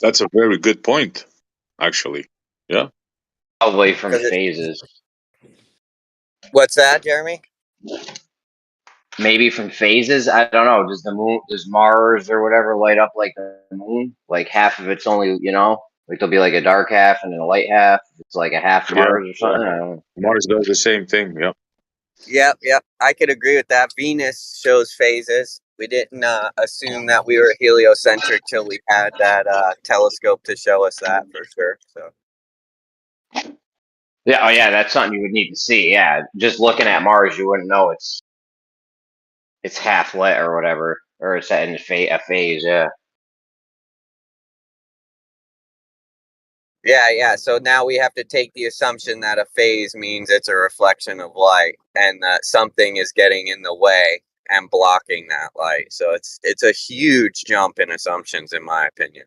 that's a very good point, actually. Yeah. Probably from 'Cause phases. What's that, Jeremy? Maybe from phases. I don't know. Does Mars or whatever light up like the moon? Like half of it's only, like there'll be like a dark half and then a light half. It's like a half Yeah. Mars or something. I don't know. Mars does the same thing. Yeah. Yep. I could agree with that. Venus shows phases. We didn't assume that we were heliocentric till we had that telescope to show us that for sure. So. Yeah, oh yeah, that's something you would need to see. Yeah, just looking at Mars, you wouldn't know it's half lit or whatever, or it's in a phase. Yeah. Yeah. So now we have to take the assumption that a phase means it's a reflection of light, and that something is getting in the way and blocking that light. So it's a huge jump in assumptions, in my opinion.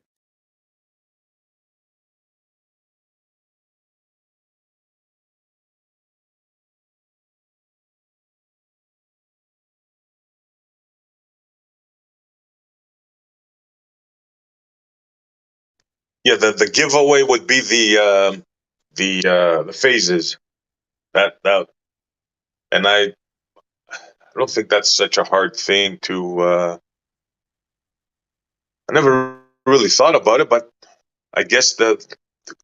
Yeah. The giveaway would be the phases. That, and I don't think that's such a hard thing to. I never really thought about it, but I guess that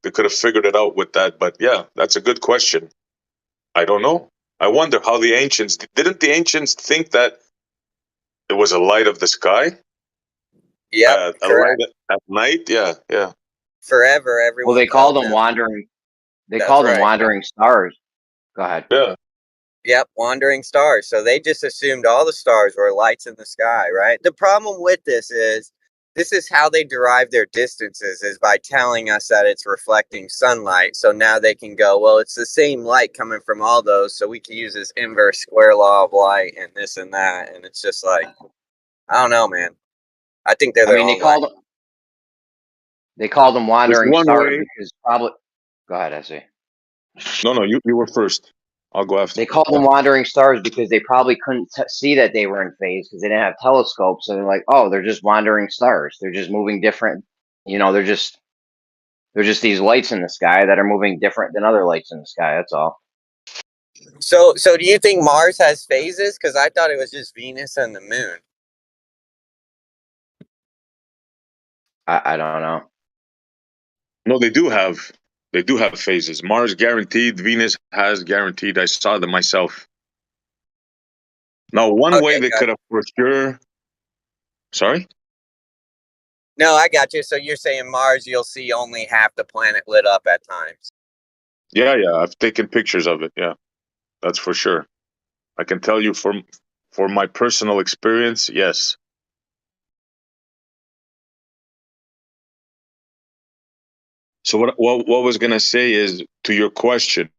they could have figured it out with that. But yeah, that's a good question. I don't know. I wonder how the ancients didn't the ancients think that it was a light of the sky, Yep, a correct. light at night. Yeah. Forever, Well, everyone they called called them them. wandering. They That's called them right. wandering stars. Go ahead. Yeah. Yep, wandering stars. So they just assumed all the stars were lights in the sky, right? The problem with this is how they derive their distances is by telling us that it's reflecting sunlight. So now they can go, well, it's the same light coming from all those, so we can use this inverse square law of light and this and that. And it's just like, I don't know, man. I think they're I their mean, own way. they called them There's wandering one stars way. because probably. Go ahead, I see. No, you were first. I'll go after. They called them wandering stars because they probably couldn't see that they were in phase because they didn't have telescopes. So they're like, oh, they're just wandering stars. They're just moving different. They're just these lights in the sky that are moving different than other lights in the sky. That's all. So do you think Mars has phases? Because I thought it was just Venus and the moon. I don't know. No, they do have phases. Mars guaranteed. Venus has guaranteed. I saw them myself. Now, one way Okay, they got could have for sure. Sorry. No, I got you. So you're saying Mars, you'll see only half the planet lit up at times. Yeah. I've taken pictures of it. Yeah, that's for sure. I can tell you for my personal experience. Yes. So what was gonna say is to your question.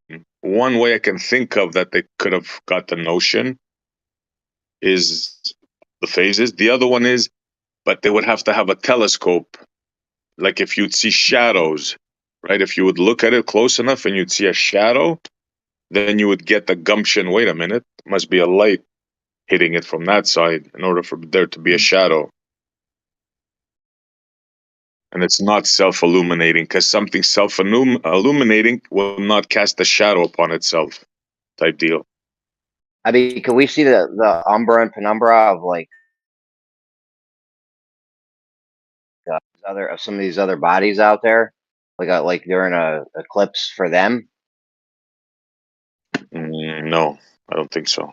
One way I can think of that they could have got the notion is the phases. The other one is, but they would have to have a telescope. Like if you'd see shadows, right? If you would look at it close enough and you'd see a shadow, then you would get the gumption. Wait a minute, must be a light hitting it from that side in order for there to be a shadow. And it's not self-illuminating because something self-illuminating will not cast a shadow upon itself, type deal. I mean, can we see the umbra and penumbra of like some of these other bodies out there, like during a eclipse for them? No, I don't think so.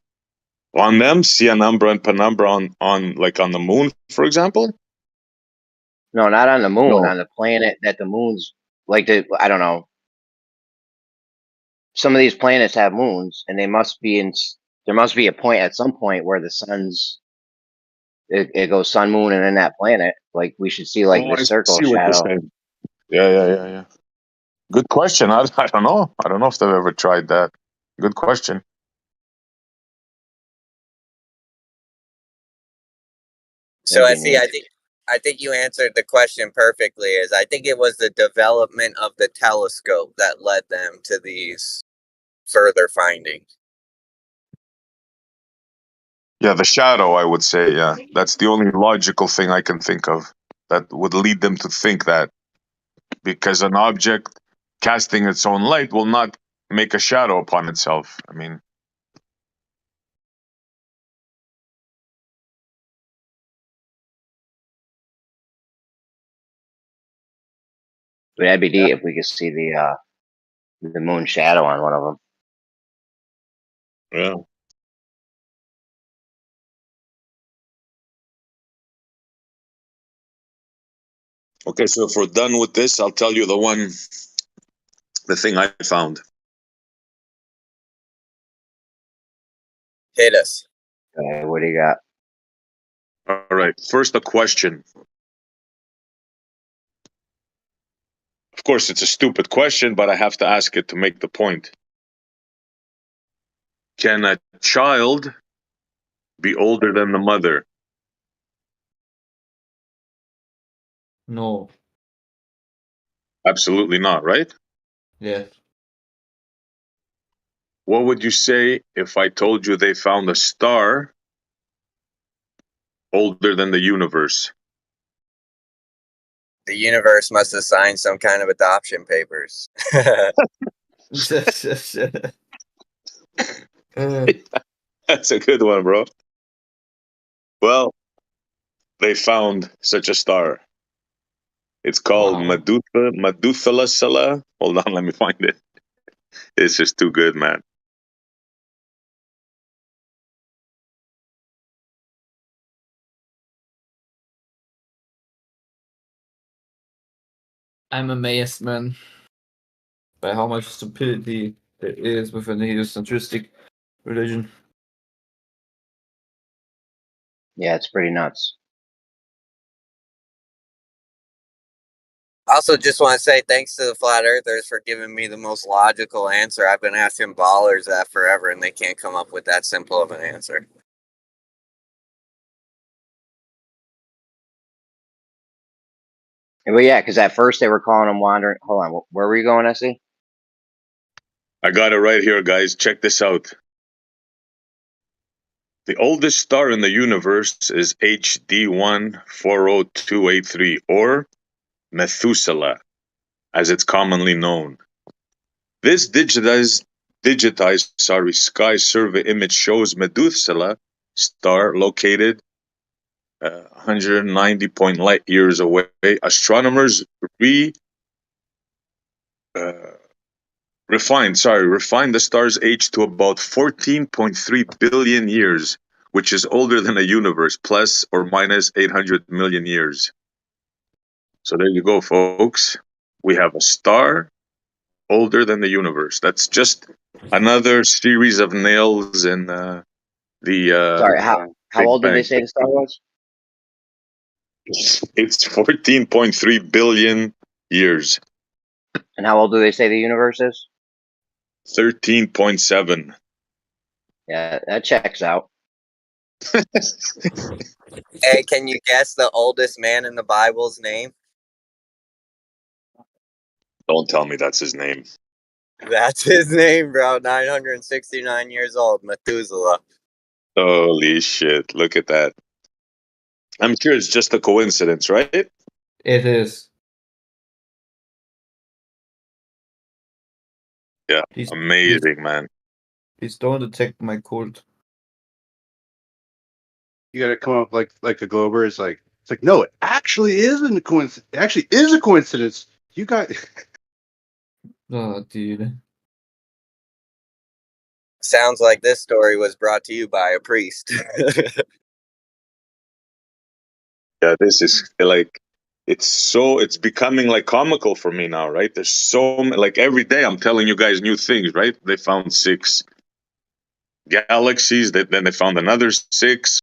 On them, see an umbra and penumbra on like on the moon, for example. No, not on the moon. No. On the planet that the moon's like. I don't know. Some of these planets have moons, and they must be in. There must be a point at some point where the sun's it goes sun, moon, and then that planet. Like we should see like Oh, this I circle see what you're shadow. saying. Yeah. Good question. I don't know. I don't know if they've ever tried that. Good question. So That'd be I neat. think you answered the question perfectly. Is I think it was the development of the telescope that led them to these further findings. Yeah, the shadow, I would say. Yeah, that's the only logical thing I can think of that would lead them to think that, because an object casting its own light will not make a shadow upon itself. I mean, But that'd be neat if we could see the moon shadow on one of them. yeah. Okay, so if we're done with this, I'll tell you the thing I found. Hit us. Okay, what do you got? All right, first a question. Of course, it's a stupid question, but I have to ask it to make the point. Can a child be older than the mother? No. Absolutely not, right? Yeah. What would you say if I told you they found a star older than the universe? The universe must have signed some kind of adoption papers. That's a good one, bro. Well, they found such a star. It's called Wow. Methuselah. Hold on, let me find it. It's just too good, man. I'm amazed, man, by how much stupidity there is within the heliocentristic religion. Yeah, it's pretty nuts. Also, just want to say thanks to the flat earthers for giving me the most logical answer. I've been asking ballers that forever, and they can't come up with that simple of an answer. Well, yeah, because at first they were calling them wandering. Hold on, where were you going, Essie? I got it right here, guys. Check this out. The oldest star in the universe is HD 140283, or Methuselah, as it's commonly known. This digitized sky survey image shows Methuselah star located 190 light years away. Astronomers refined the star's age to about 14.3 billion years, which is older than a universe, plus or minus 800 million years. So there you go, folks. We have a star older than the universe. That's just another series of nails in the Sorry, how Big old did they Bang. say the star was? It's 14.3 billion years. And how old do they say the universe is? 13.7. Yeah, that checks out. Hey, can you guess the oldest man in the Bible's name? Don't tell me that's his name. That's his name, bro. 969 years old, Methuselah. Holy shit. Look at that. I'm sure it's just a coincidence, right? It is. Yeah. Please, Amazing, man. please don't detect my cult. You got to come up like the Glober is like. It's like, no, it actually isn't a coincidence. It actually is a coincidence. You got. Oh, dude. Sounds like this story was brought to you by a priest. Yeah, this is like, it's becoming like comical for me now, right? There's like every day I'm telling you guys new things, right? They found 6 galaxies, then they found another 6.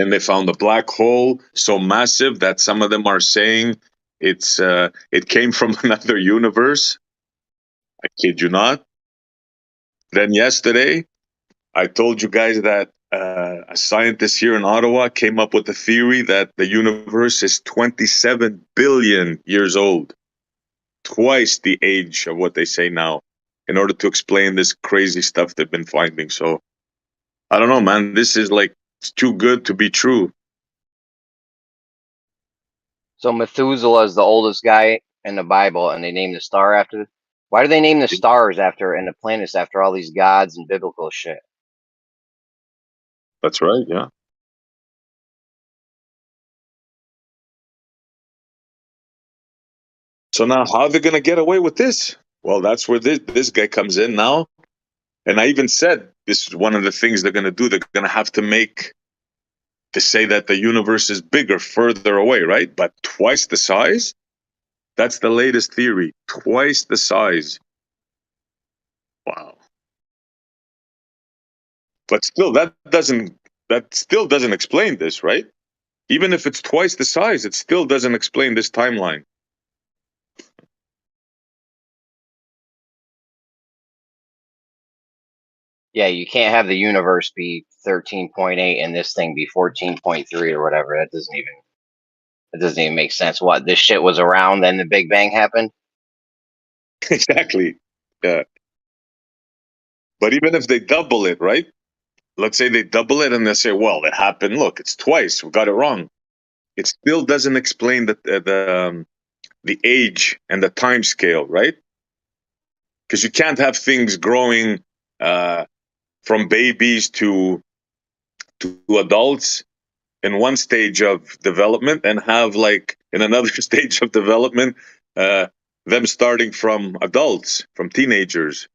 And they found a black hole so massive that some of them are saying it came from another universe. I kid you not. Then yesterday, I told you guys that a scientist here in Ottawa came up with the theory that the universe is 27 billion years old, twice the age of what they say now, in order to explain this crazy stuff they've been finding. So I don't know, man. This is like, it's too good to be true. So Methuselah is the oldest guy in the Bible, and they named the star after. Why do they name the stars after and the planets after all these gods and biblical shit? That's right, yeah. So now, how are they going to get away with this? Well, that's where this guy comes in now. And I even said this is one of the things they're going to do. They're going to have to say that the universe is bigger, further away, right? But twice the size? That's the latest theory. Twice the size. Wow. But still, that still doesn't explain this, right? Even if it's twice the size, it still doesn't explain this timeline. Yeah, you can't have the universe be 13.8 and this thing be 14.3 or whatever. That doesn't even make sense. What, this shit was around, then the Big Bang happened? Exactly. Yeah. But even if they double it, right? Let's say they double it and they say, well, it happened. Look, it's twice. We got it wrong. It still doesn't explain the age and the time scale, right? Because you can't have things growing from babies to adults in one stage of development and have like in another stage of development them starting from adults, from teenagers,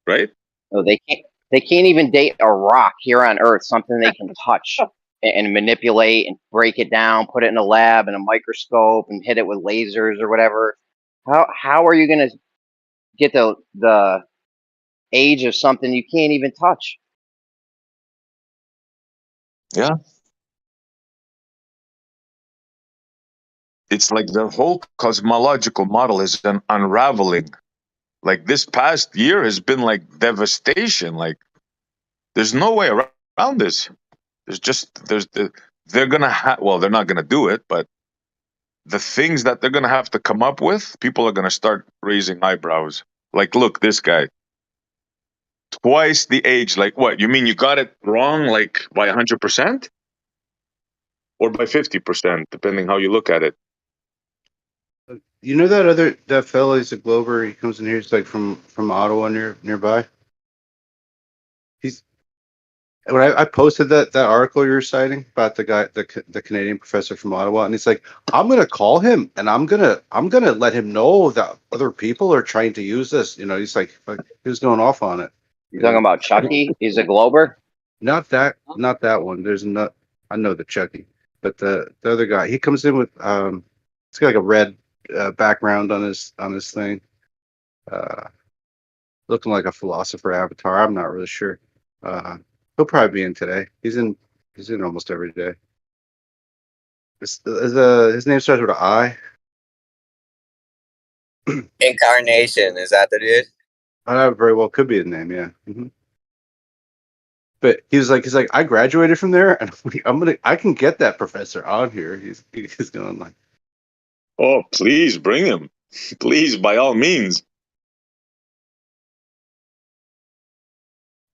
right? No, they can't. They can't even date a rock here on Earth, something they can touch and manipulate and break it down, put it in a lab and a microscope and hit it with lasers or whatever. How are you going to get the age of something you can't even touch? Yeah. It's like the whole cosmological model is an unraveling. Like this past year has been like devastation. Like there's no way around this. They're gonna have, well, they're not gonna do it, but the things that they're gonna have to come up with, people are gonna start raising eyebrows. Like, look, this guy, twice the age. Like, what? You mean you got it wrong, like by 100% or by 50%, depending how you look at it? You know that fella, he's a Glober. He comes in here. He's like from Ottawa nearby. He's when I posted that article you were citing about the guy, the Canadian professor from Ottawa, and he's like, I'm gonna call him and I'm gonna let him know that other people are trying to use this. You know, he's like he was going off on it. You talking about Chucky? He's a Glober? Not that one. There's not. I know the Chucky, but the other guy. He comes in with it's got like a red background on his thing, looking like a philosopher avatar. I'm not really sure. He'll probably be in today. He's in almost every day. His name starts with an I. Incarnation, is that the dude? Very well could be his name. Yeah. Mm-hmm. But he's like, I graduated from there, and I can get that professor on here. He's going like, Oh, please bring him. Please, by all means.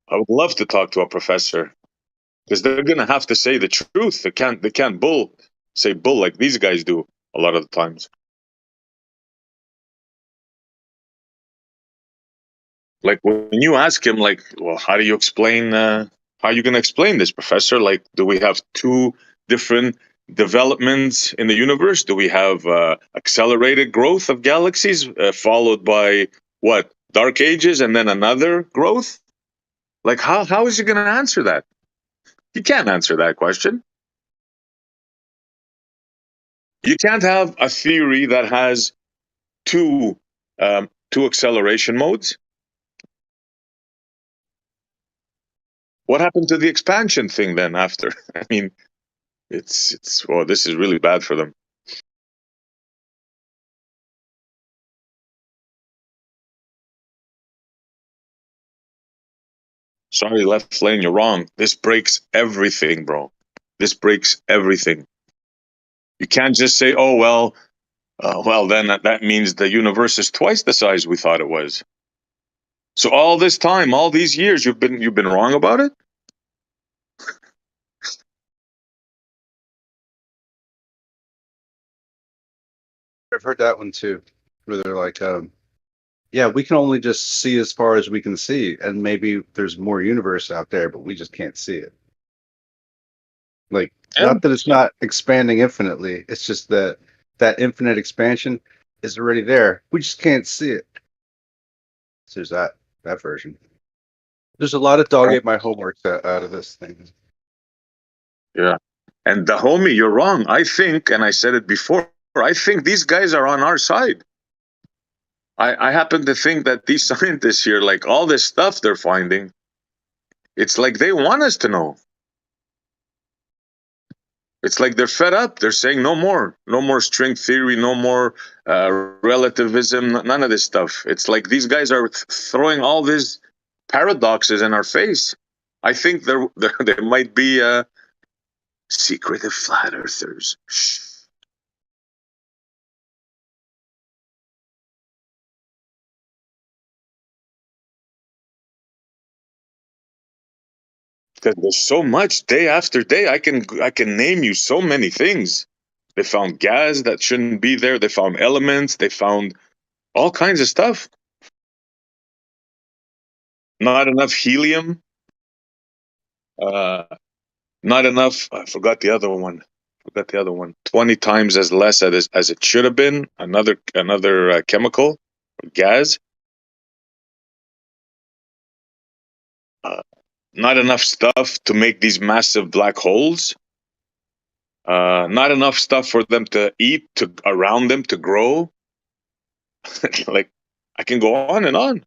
I would love to talk to a professor because they're gonna have to say the truth. They can't say bull like these guys do a lot of the times. Like when you ask him, like, well, how do you explain? How are you gonna explain this, professor? Like, do we have two different developments in the universe? Do we have accelerated growth of galaxies followed by what, dark ages, and then another growth? Like, how is he going to answer that? He can't answer that question. You can't have a theory that has two acceleration modes. What happened to the expansion thing then after? I mean, It's well, this is really bad for them. Sorry, left lane, you're wrong. This breaks everything, bro. This breaks everything. You can't just say, "Oh well, then that means the universe is twice the size we thought it was." So all this time, all these years, you've been wrong about it. I've heard that one too, where they're like, yeah, we can only just see as far as we can see, and maybe there's more universe out there, but we just can't see it. Like, Yeah. not that it's not expanding infinitely, it's just that that infinite expansion is already there. We just can't see it. So there's that version. There's a lot of dog ate my homework out of this thing. Yeah. And the homie, you're wrong. I think, and I said it before, I think these guys are on our side. I happen to think that these scientists here, like all this stuff they're finding, it's like they want us to know. It's like they're fed up. They're saying no more string theory, no more relativism, none of this stuff. It's like these guys are throwing all these paradoxes in our face. I think there might be secretive flat earthers. Shh. Because there's so much day after day. I can name you so many things. They found gas that shouldn't be there. They found elements. They found all kinds of stuff. Not enough helium. Not enough. I forgot the other one. 20 times as less as it should have been. Another chemical, gas. Uh, Not enough stuff to make these massive black holes. Not enough stuff for them to eat, to around them to grow. Like, I can go on and on.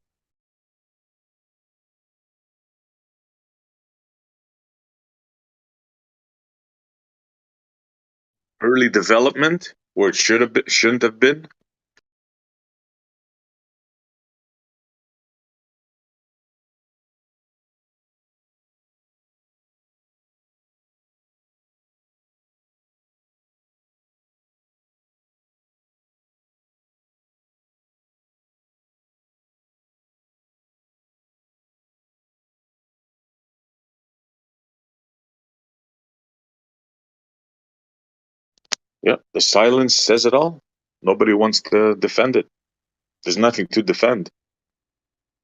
Early development where it shouldn't have been. Yeah, the silence says it all. Nobody wants to defend it. There's nothing to defend.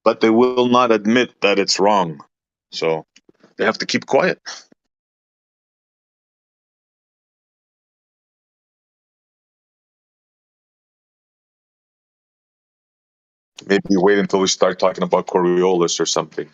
But they will not admit that it's wrong. So they have to keep quiet. Maybe wait until we start talking about Coriolis or something.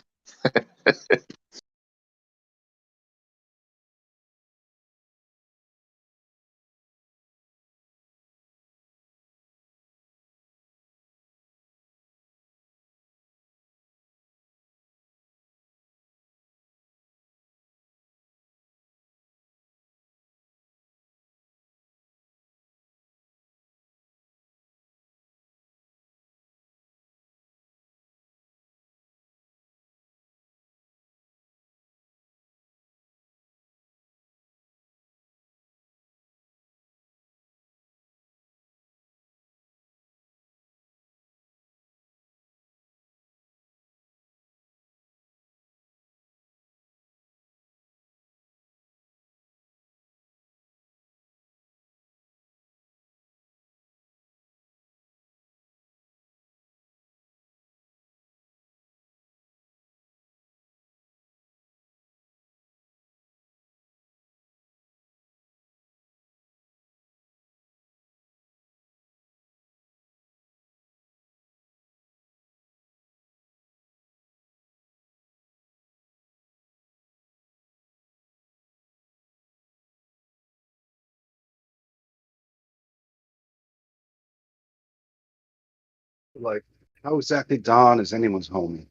Like, how exactly Don is anyone's homie?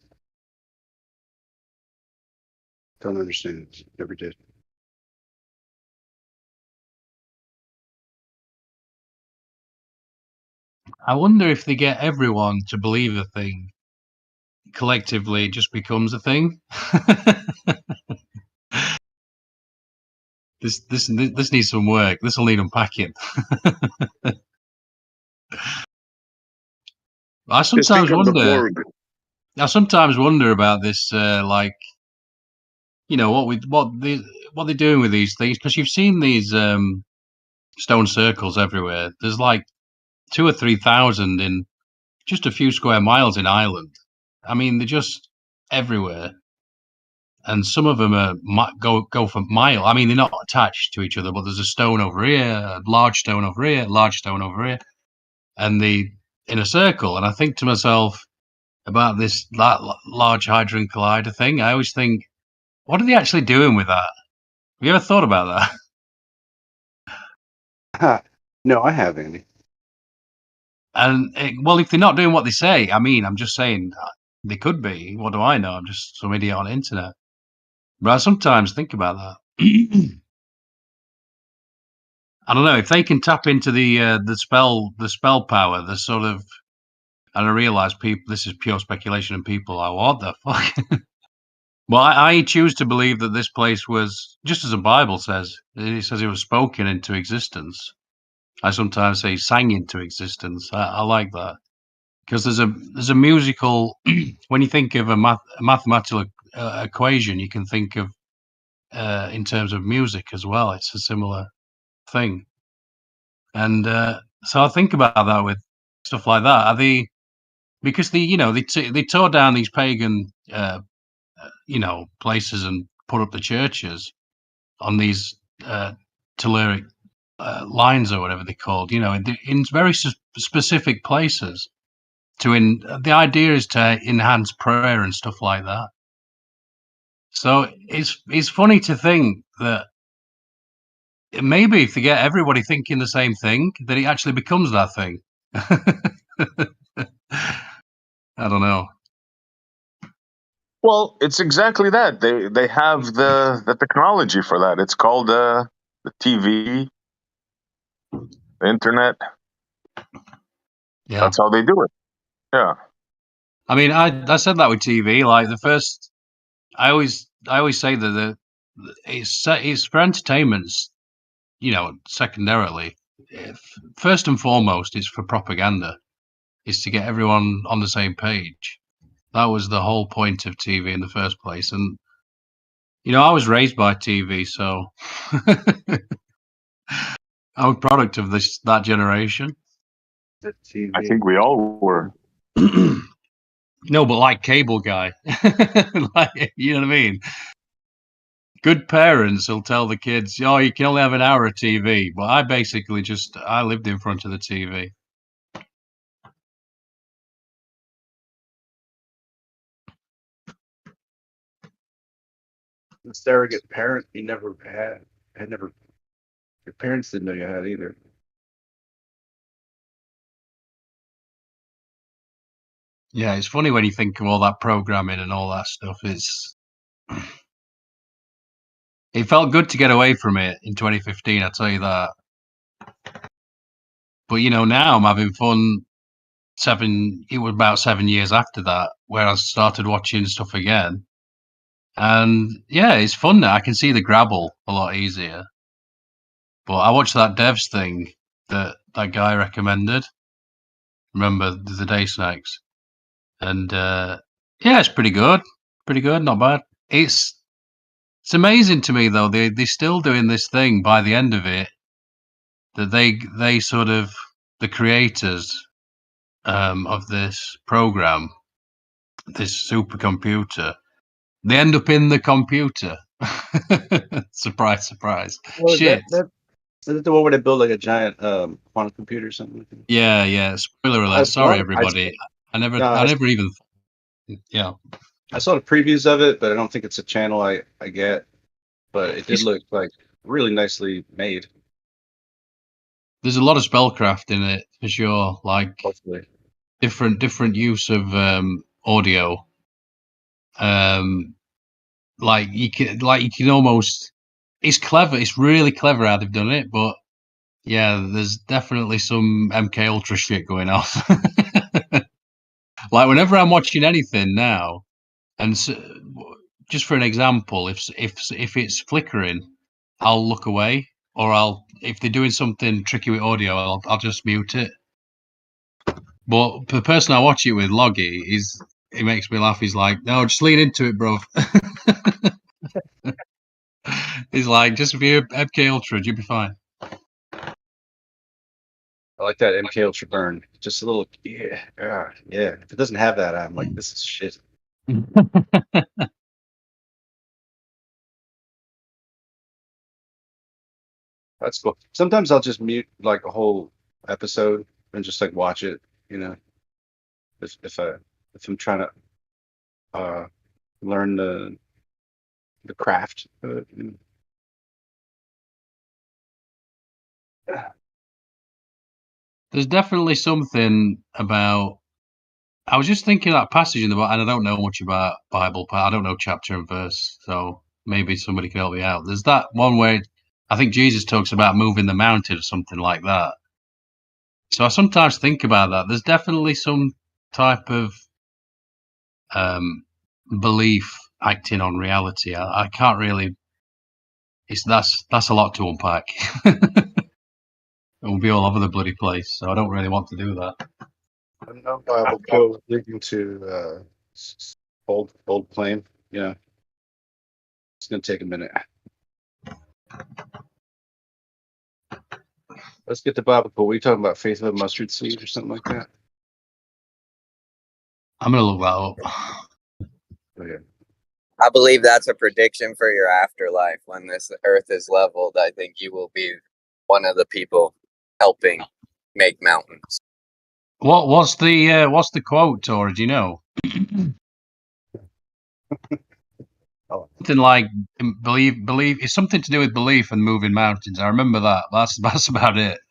Don't understand. Never did. I wonder if they get everyone to believe a thing. Collectively, it just becomes a thing. This needs some work. This will need unpacking. I Just sometimes think of the wonder. Borg. I sometimes wonder about this, like, you know, what they're doing with these things, because you've seen these stone circles everywhere. There's like 2,000 or 3,000 in just a few square miles in Ireland. I mean, they're just everywhere, and some of them are go for mile. I mean, they're not attached to each other, but there's a stone over here, a large stone over here, a large stone over here, and they in a circle. And I think to myself about this large hadron collider thing. I always think, what are they actually doing with that? Have you ever thought about that? No, I haven't. And well, if they're not doing what they say, I mean, I'm just saying they could be. What do I know? I'm just some idiot on the internet. But I sometimes think about that. I don't know if they can tap into the spell power. The sort of, and I realize people. This is pure speculation, and people are what the fuck. Well, I choose to believe that this place was just as the Bible says. It says it was spoken into existence. I sometimes say sang into existence. I like that because there's a musical. When you think of a mathematical equation, you can think of in terms of music as well. It's a similar thing, and so I think about that with stuff like that. Are they because they tore down these pagan places and put up the churches on these telluric lines or whatever they're called, in very specific places. The idea is to enhance prayer and stuff like that. So it's funny to think that maybe if they get everybody thinking the same thing, that it actually becomes that thing. I don't know. Well, it's exactly that. They have the technology for that. It's called the TV, the internet. Yeah. That's how they do it. Yeah. I mean, I said that with TV. Like the first, I always say that it's for entertainment. Secondarily, first and foremost, it's for propaganda. Is to get everyone on the same page. That was the whole point of TV in the first place. And I was raised by TV, so I'm a product of that generation. The TV. I think we all were. No, but like cable guy, like, you know what I mean? Good parents will tell the kids, "Oh, you can only have an hour of TV." But I basically I lived in front of the TV. The surrogate parent you never had never. Your parents didn't know you had either. Yeah, it's funny when you think of all that programming and all that stuff. It felt good to get away from it in 2015. I'll tell you that. But now I'm having fun. It was about 7 years after that where I started watching stuff again, and yeah, it's fun now. I can see the grabble a lot easier. But I watched that Devs thing that guy recommended. Remember the day snacks, and yeah, it's pretty good, not bad. It's amazing to me though. They're still doing this thing by the end of it that they sort of the creators of this program, this supercomputer, they end up in the computer. Surprise, surprise. Well, Shit. Is it the one where they build like a giant quantum computer or something? Yeah. Spoiler alert. Sorry, everybody. I never even. Yeah. I saw the previews of it, but I don't think it's a channel I get. But it did look like really nicely made. There's a lot of spellcraft in it for sure. Like Hopefully. different use of audio. Like you can almost. It's clever. It's really clever how they've done it, but Yeah, there's definitely some MK Ultra shit going on. Like whenever I'm watching anything now, and just for an example, if it's flickering, I'll look away, or if they're doing something tricky with audio, I'll just mute it. But the person I watch it with, Loggy, he makes me laugh. He's like, "No, just lean into it, bro." He's like, "Just view MK Ultra, you'll be fine." I like that MK Ultra burn. Just a little, yeah. If it doesn't have that, I'm like, this is shit. That's cool. Sometimes I'll just mute like a whole episode and just like watch it. You know, if I'm trying to learn the craft of it. You know. There's definitely something about. I was just thinking that passage in the Bible, and I don't know much about Bible, but I don't know chapter and verse, so maybe somebody can help me out. There's that one where I think Jesus talks about moving the mountain or something like that. So I sometimes think about that. There's definitely some type of belief acting on reality. I can't really. That's a lot to unpack. It will be all over the bloody place, so I don't really want to do that. I'm no Bible quote leading to bold claim. Yeah, it's gonna take a minute. Let's get the Bible quote. What are you talking about? Faith of a mustard seed or something like that? I'm gonna look that up. Okay. I believe that's a prediction for your afterlife. When this earth is leveled, I think you will be one of the people helping make mountains. What's the quote, or do you know? Something like believe. It's something to do with belief and moving mountains. I remember that. That's about it.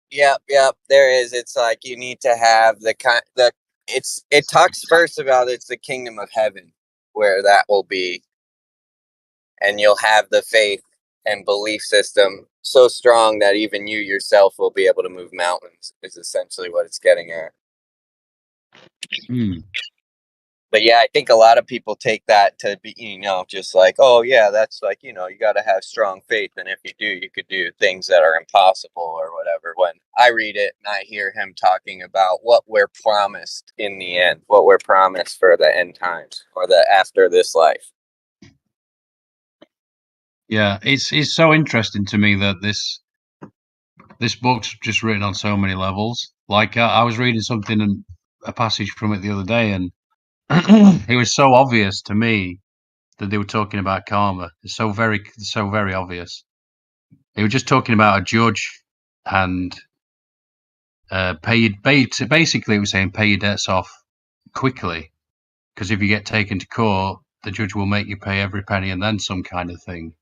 Yep. There is. It's like you need to have it talks first about it's the kingdom of heaven where that will be, and you'll have the faith and belief system so strong that even you yourself will be able to move mountains. Is essentially what it's getting at. But yeah, I think a lot of people take that to be, just like, oh yeah, that's like, you got to have strong faith, and if you do, you could do things that are impossible or whatever. When I read it and I hear him talking about what we're promised in the end, what we're promised for the end times or the after this life. Yeah, it's so interesting to me that this book's just written on so many levels. Like I was reading something and a passage from it the other day, and it was so obvious to me that they were talking about karma. It's so very obvious. They were just talking about a judge and basically it was saying pay your debts off quickly, because if you get taken to court, the judge will make you pay every penny and then some kind of thing.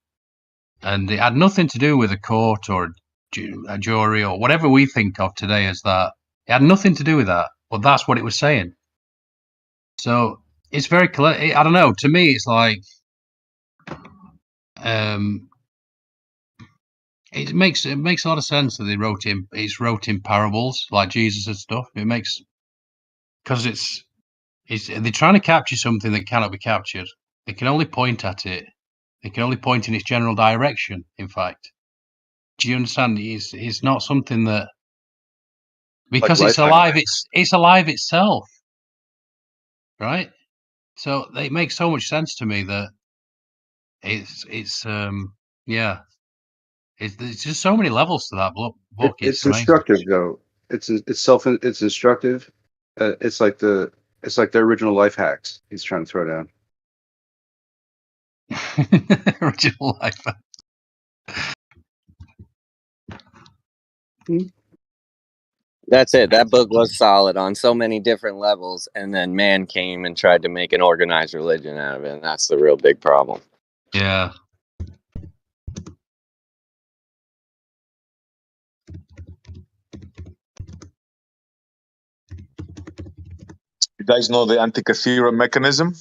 And it had nothing to do with a court or a jury or whatever we think of today as that. It had nothing to do with that, but that's what it was saying. So it's very clear. I don't know. To me, it's like it makes a lot of sense that it's wrote in parables like Jesus and stuff. It makes, because they're trying to capture something that cannot be captured. They can only point at it. They can only point in its general direction. In fact, do you understand? It's not something that, because Like it's alive. It's alive itself, right? So it makes so much sense to me that yeah. There's just so many levels to that book. It's It's amazing. instructive though. It's instructive. It's like the original life hacks he's trying to throw down. Original life. That's it. That book was solid on so many different levels, and then man came and tried to make an organized religion out of it, and that's the real big problem. Yeah. You guys know the Antikythera mechanism?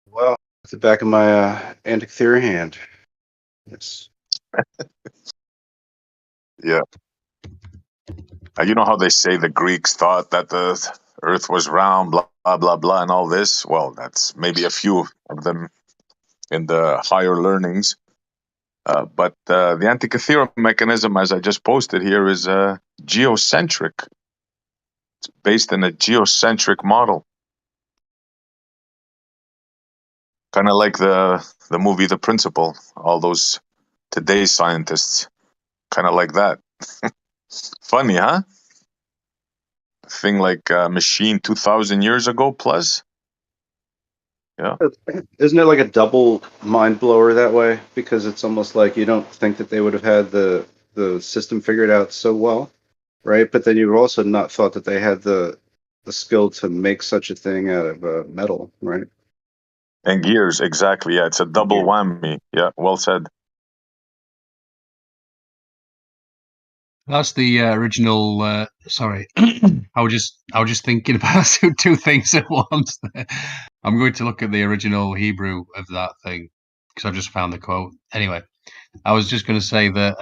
Well, at the back of my Antikythera hand. Yes. Yeah. You know how they say the Greeks thought that the Earth was round, blah blah blah blah, and all this. Well, that's maybe a few of them in the higher learnings. But the Antikythera mechanism, as I just posted here, is geocentric. It's based in a geocentric model, kind of like the movie The Principle. All those today's scientists, kind of like that. Funny, huh? Thing like machine 2,000 years ago plus. Yeah. Isn't it like a double mind blower that way? Because it's almost like you don't think that they would have had the system figured out so well, right? But then you also not thought that they had the skill to make such a thing out of metal, right? And gears, exactly. Yeah, it's a double Gears. whammy. Yeah, well said. That's the original. Sorry, I was just thinking about two things at once. I'm going to look at the original Hebrew of that thing because I just found the quote. Anyway, I was just going to say that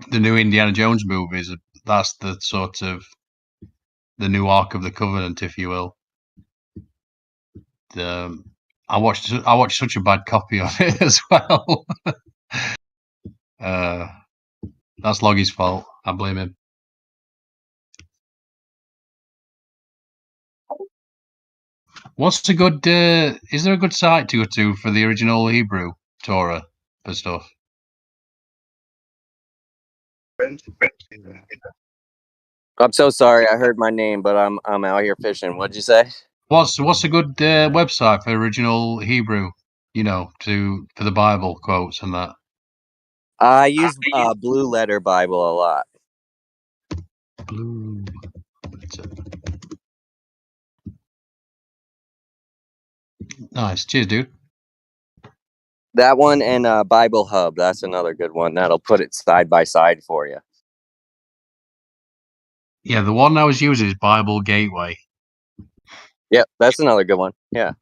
the new Indiana Jones movies, that's the sort of the new Ark of the Covenant, if you will. I watched such a bad copy of it as well. That's Loggy's fault. I blame him. What's a good? Is there a good site to go to for the original Hebrew Torah for stuff? I'm so sorry. I heard my name, but I'm out here fishing. What'd you say? What's a good website for original Hebrew? You know, for the Bible quotes and that. I use Blue Letter Bible a lot. Blue. Nice. Cheers, dude. That one and Bible Hub. That's another good one. That'll put it side by side for you. Yeah, the one I was using is Bible Gateway. Yep, that's another good one. Yeah.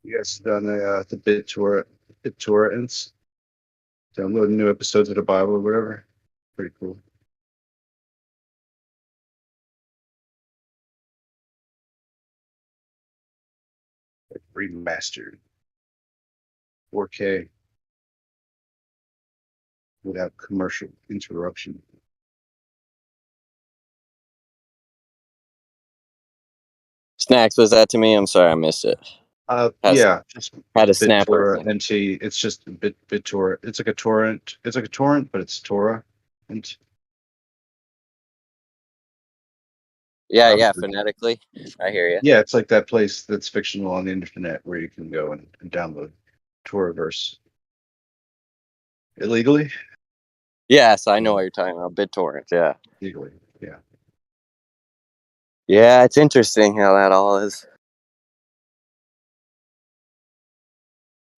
You guys done the BitTorrents, downloading new episodes of the Bible or whatever. Pretty cool. Like remastered 4K without commercial interruption. Snacks, was that to me? I'm sorry, I missed it. Yeah, just Had a snapper. BitTorrent NT. It's just BitTorrent. It's like a torrent. It's like a torrent, but it's Torah. And Yeah, phonetically. I hear you. yeah, it's like that place that's fictional on the internet where you can go and download Torah verse illegally. Yes, I know what you're talking about. BitTorrent, yeah. Legally, yeah. Yeah, it's interesting how that all is.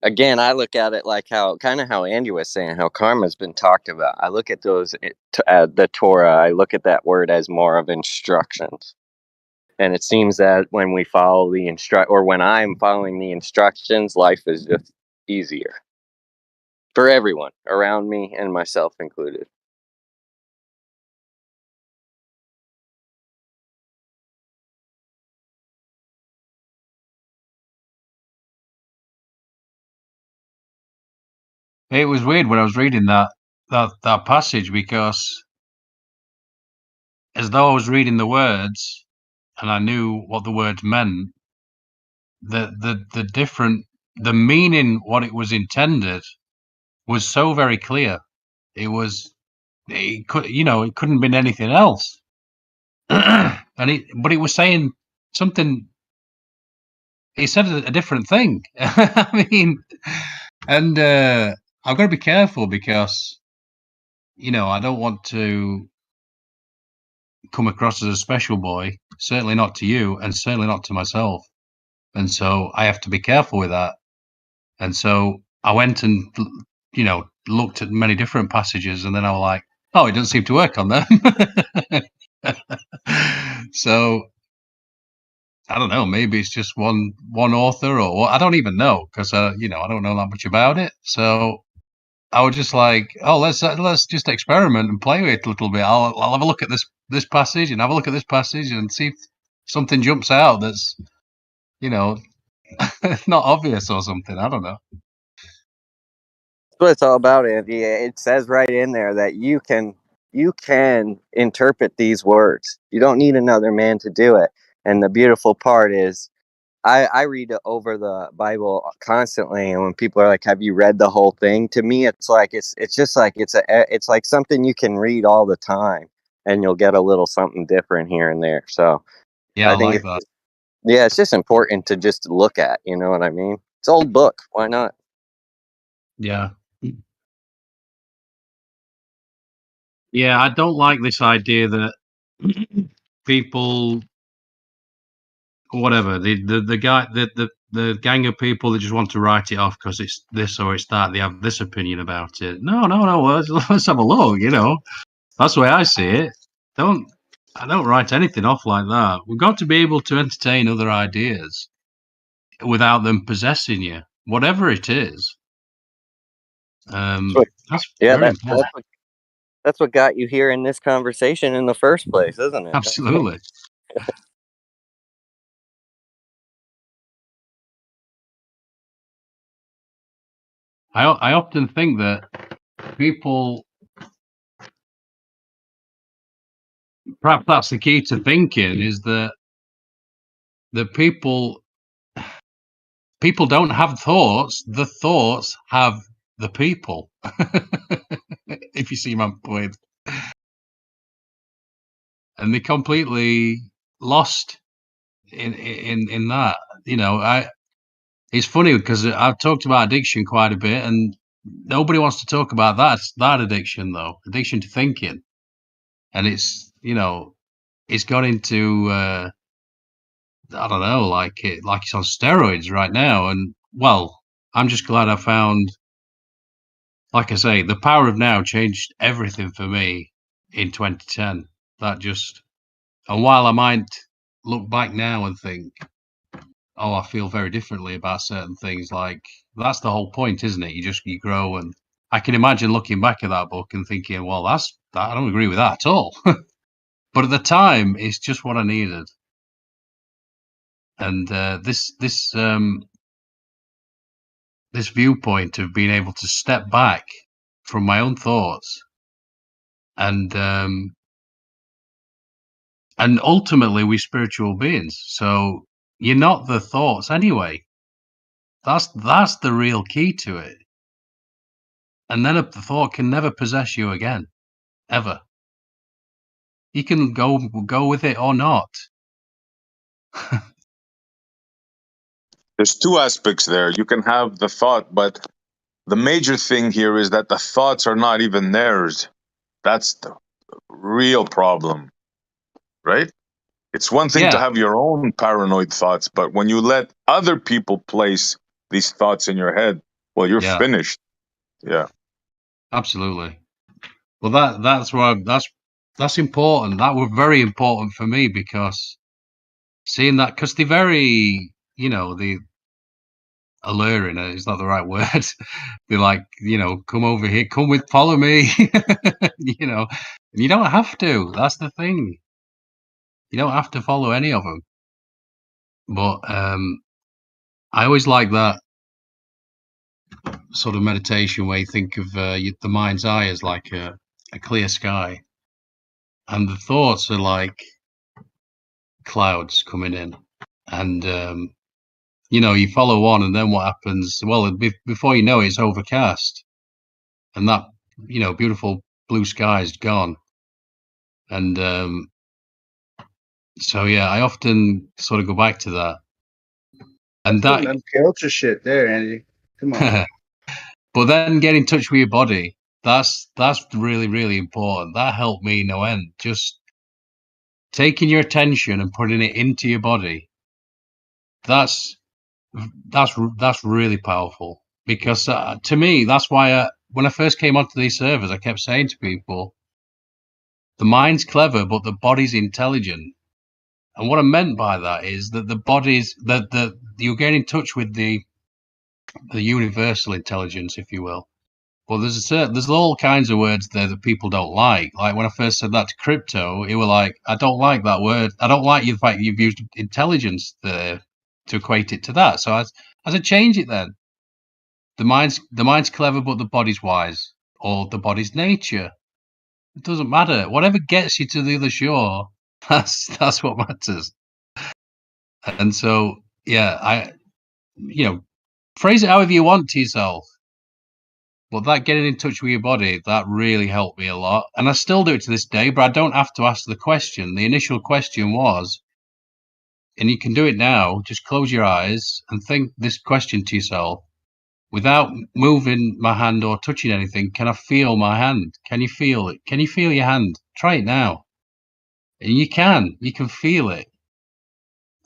Again, I look at it like how Andy was saying, how karma's been talked about. I look at those, the Torah, I look at that word as more of instructions. And it seems that when we follow when I'm following the instructions, life is just easier for everyone around me and myself included. It was weird when I was reading that passage, because as though I was reading the words and I knew what the words meant, the meaning, what it was intended, was so very clear. It couldn't have been anything else. But it was saying something. It said a different thing. I mean, and I've got to be careful, because I don't want to come across as a special boy, certainly not to you, and certainly not to myself. And so I have to be careful with that. And so I went and, looked at many different passages, and then I was like, oh, it doesn't seem to work on them. So I don't know, maybe it's just one author, or I don't even know, because I don't know that much about it. So I was just like, oh, let's just experiment and play with it a little bit. I'll have a look at this passage and have a look at this passage and see if something jumps out that's not obvious or something. I don't know. That's what it's all about, Andy. It says right in there that you can interpret these words. You don't need another man to do it. And the beautiful part is, I read over the Bible constantly, and when people are like, "Have you read the whole thing?" To me, it's like it's just like it's like something you can read all the time, and you'll get a little something different here and there. So Yeah, I think like that. yeah, it's just important to just look at. You know what I mean? It's an old book. Why not? Yeah. Yeah, I don't like this idea that people, whatever, the gang of people that just want to write it off because it's this or it's that, they have this opinion about it. No, let's have a look. That's the way I see it. I don't write anything off like that. We've got to be able to entertain other ideas without them possessing you, whatever it is. That's very important. That's what got you here in this conversation in the first place, isn't it? Absolutely. I often think that people, perhaps that's the key to thinking, is that the people don't have thoughts. The thoughts have the people. If you see my point. And they're completely lost in that. It's funny because I've talked about addiction quite a bit, and nobody wants to talk about that addiction, though. Addiction to thinking. And it's got into I don't know, like it's on steroids right now. And well, I'm just glad I found, like I say, the power of now changed everything for me in 2010. And while I might look back now and think, oh, I feel very differently about certain things, like that's the whole point, isn't it? You grow, and I can imagine looking back at that book and thinking, well, I don't agree with that at all. But at the time, it's just what I needed. And this viewpoint of being able to step back from my own thoughts and ultimately we're spiritual beings, so you're not the thoughts anyway. That's the real key to it. And then the thought can never possess you again, ever. You can go with it or not. There's two aspects there. You can have the thought, but the major thing here is that the thoughts are not even theirs. That's the real problem, right? It's one thing to Yeah, have your own paranoid thoughts, but when you let other people place these thoughts in your head, well, you're yeah, finished. Yeah. absolutely. Well, that's why that's important. That was very important for me because seeing that, because they're very, the alluring is not the right word. They're like, come over here, follow me, and you don't have to. That's the thing. You don't have to follow any of them. But I always like that sort of meditation where you think of the mind's eye as like a clear sky, and the thoughts are like clouds coming in, and you follow on, and then what happens? Well, before you know it, it's overcast, and that beautiful blue sky is gone, and so yeah, I often sort of go back to that, and Some MKUltra shit there, Andy. Come on. but then get in touch with your body. That's really, really important. That helped me no end. Just taking your attention and putting it into your body. That's really powerful because to me, that's why when I first came onto these servers, I kept saying to people, the mind's clever, but the body's intelligent. And what I meant by that is that the body's that you get in touch with the universal intelligence, if you will. Well, there's all kinds of words there that people don't like. Like when I first said that to crypto, it were like, I don't like that word. I don't like the fact you've used intelligence there to equate it to that. So I said, change it then. The mind's clever, but the body's wise, or the body's nature. It doesn't matter. Whatever gets you to the other shore, that's what matters. And so, yeah, phrase it however you want to yourself. But that getting in touch with your body, that really helped me a lot. And I still do it to this day, but I don't have to ask the question. The initial question was, and you can do it now, just close your eyes and think this question to yourself. Without moving my hand or touching anything, can I feel my hand? Can you feel it? Can you feel your hand? Try it now. And you can feel it.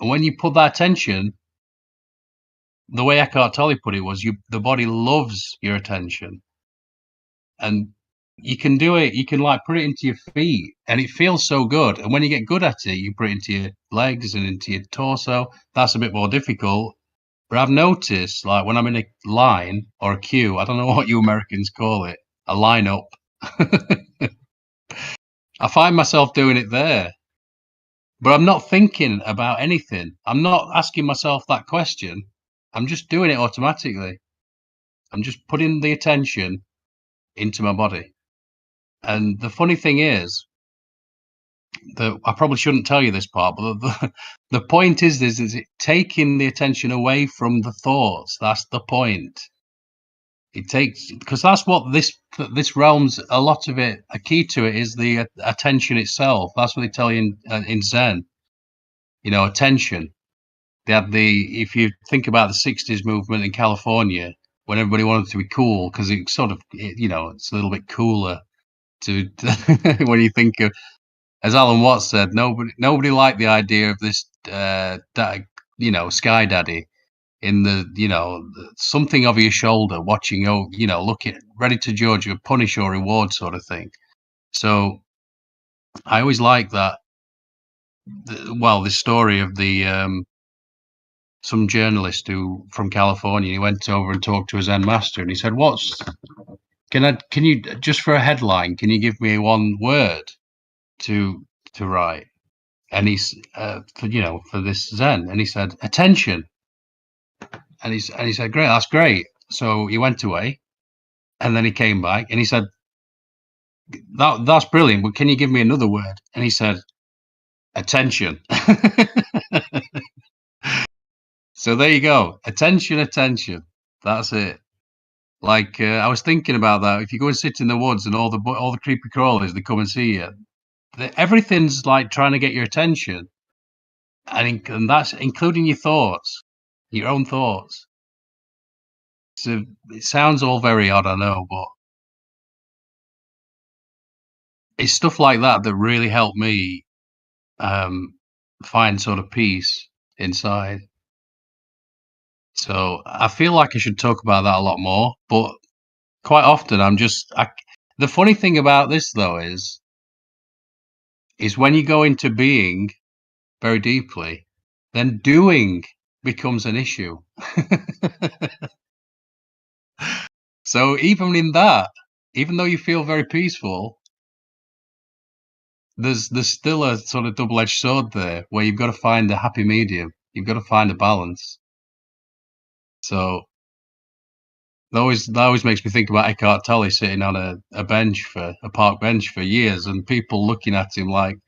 And when you put that attention, the way Eckhart Tolle put it was the body loves your attention. And you can do it, you can like put it into your feet and it feels so good. And when you get good at it, you put it into your legs and into your torso. That's a bit more difficult. But I've noticed, like when I'm in a line or a queue, I don't know what you Americans call it, a lineup. I find myself doing it there, but I'm not thinking about anything. I'm not asking myself that question. I'm just doing it automatically. I'm just putting the attention into my body. And the funny thing is that I probably shouldn't tell you this part, but the point is it taking the attention away from the thoughts. That's the point. It takes, because that's what this realm's, a lot of it, a key to it is the attention itself. That's what they tell you in Zen. Attention. They had if you think about the 60s movement in California, when everybody wanted to be cool, because it sort of, it's a little bit cooler to when you think of, as Alan Watts said, nobody liked the idea of this, Sky Daddy in something over your shoulder, watching, looking, ready to judge or punish or reward sort of thing. So I always like that. The story of the some journalist from California, he went over and talked to his Zen master, and he said, can you just for a headline, can you give me one word to write? And he's for this Zen, and he said attention, and he said great, that's great. So he went away, and then he came back, and he said that's brilliant, but can you give me another word? And he said attention. So there you go. Attention, attention. That's it. Like I was thinking about that. If you go and sit in the woods and all the creepy crawlies, they come and see you. Everything's like trying to get your attention, and that's including your thoughts, your own thoughts. So it sounds all very odd, I know, but it's stuff like that that really helped me find sort of peace inside. So I feel like I should talk about that a lot more, but quite often the funny thing about this though is when you go into being very deeply, then doing becomes an issue. So even in that, even though you feel very peaceful, there's still a sort of double-edged sword there where you've got to find a happy medium. You've got to find a balance. So that always makes me think about Eckhart Tolle sitting on a park bench for years, and people looking at him like,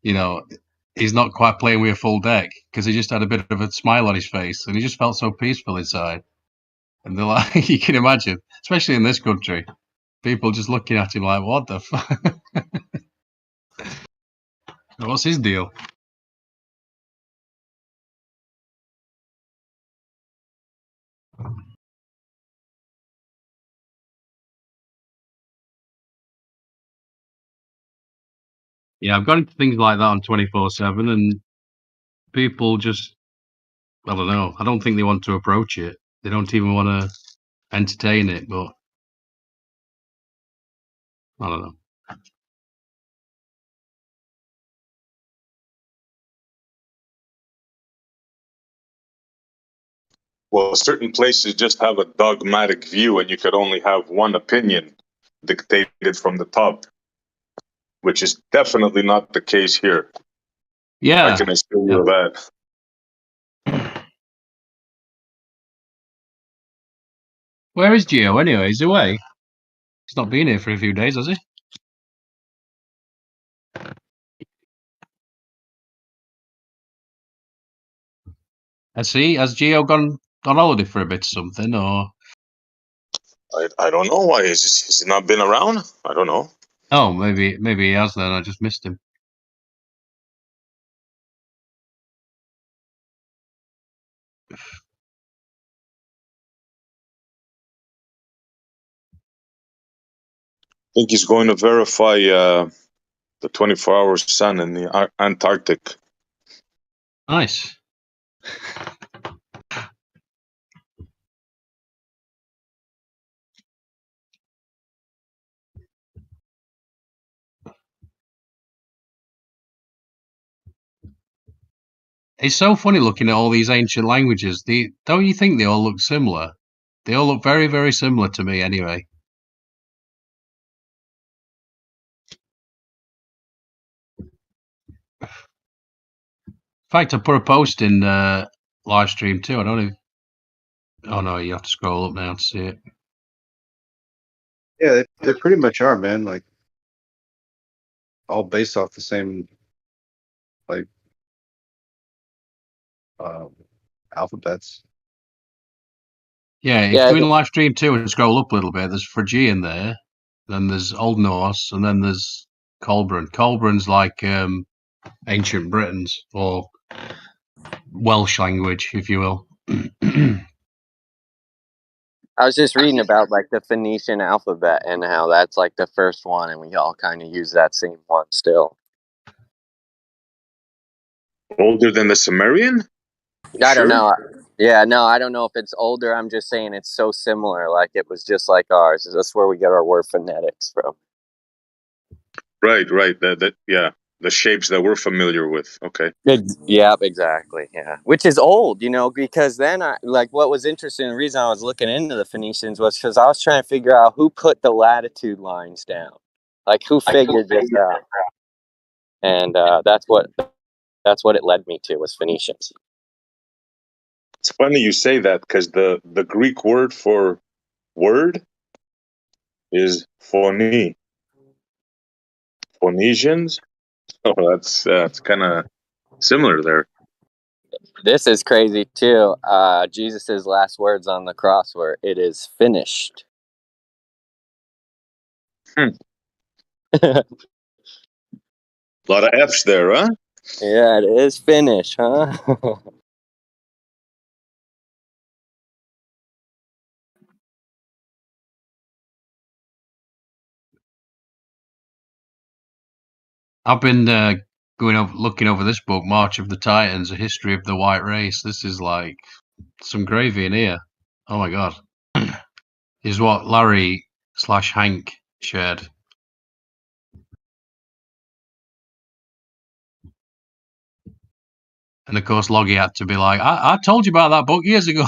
he's not quite playing with a full deck because he just had a bit of a smile on his face and he just felt so peaceful inside. And they're like, you can imagine, especially in this country, people just looking at him like, what the fuck? What's his deal? Yeah, I've got into things like that on 24/7, and people just, I don't know. I don't think they want to approach it. They don't even want to entertain it, but I don't know. Well, certain places just have a dogmatic view, and you could only have one opinion dictated from the top, which is definitely not the case here. Yeah. I can assure you of that. Where is Gio anyway? He's away. He's not been here for a few days, has he? Has Gio gone on holiday for a bit or something, or? I don't know why. Has he not been around? I don't know. Oh, maybe he has then. I just missed him. I think he's going to verify the 24-hour sun in the Antarctic. Nice. It's so funny looking at all these ancient languages. Don't you think they all look similar? They all look very, very similar to me anyway. In fact, I put a post in Livestream too. I don't know. Oh no, you have to scroll up now to see it. Yeah, they pretty much are, man. Like all based off the same, like, alphabets. Yeah, if Yeah, you go in Livestream too and scroll up a little bit, there's Phrygian there. Then there's Old Norse, and then there's Colburn. Colburn's like ancient Britons or Welsh language, if you will. I was just reading about like the Phoenician alphabet and how that's like the first one, and we all kind of use that same one still. Older than the Sumerian? I don't Sure. know. Yeah, no, I don't know if it's older. I'm just saying it's so similar. Like it was just like ours. That's where we get our word phonetics from. Right. Yeah, the shapes that we're familiar with. Okay. Yeah, exactly. Yeah, which is old, because then what was interesting. The reason I was looking into the Phoenicians was because I was trying to figure out who put the latitude lines down, like who figured this out, and that's what it led me to was Phoenicians. It's funny you say that because the Greek word for word is phoni. Phoenicians. Oh, that's kind of similar there. This is crazy too. Jesus' last words on the cross were, "It is finished." A lot of F's there, huh? Yeah, it is finished, huh? I've been looking over this book, March of the Titans: A History of the White Race. This is like some gravy in here. Oh my god. Is what Larry / Hank shared. And of course, Loggy had to be like, I told you about that book years ago.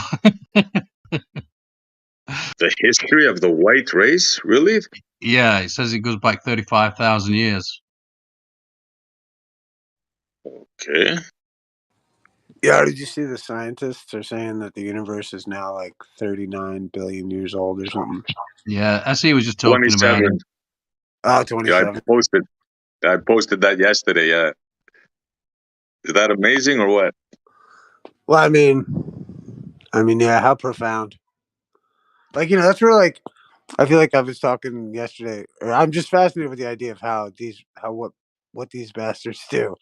The history of the white race, really? Yeah, it says it goes back 35,000 years. Okay. Yeah, did you see the scientists are saying that the universe is now like 39 billion years old or something? Yeah, SE was just talking about 27. it. Oh, Yeah, 27. I posted that yesterday. Yeah. Is that amazing or what? Well, I mean, yeah, how profound. Like, that's where, like, I feel like I was talking yesterday, or I'm just fascinated with the idea of what these bastards do.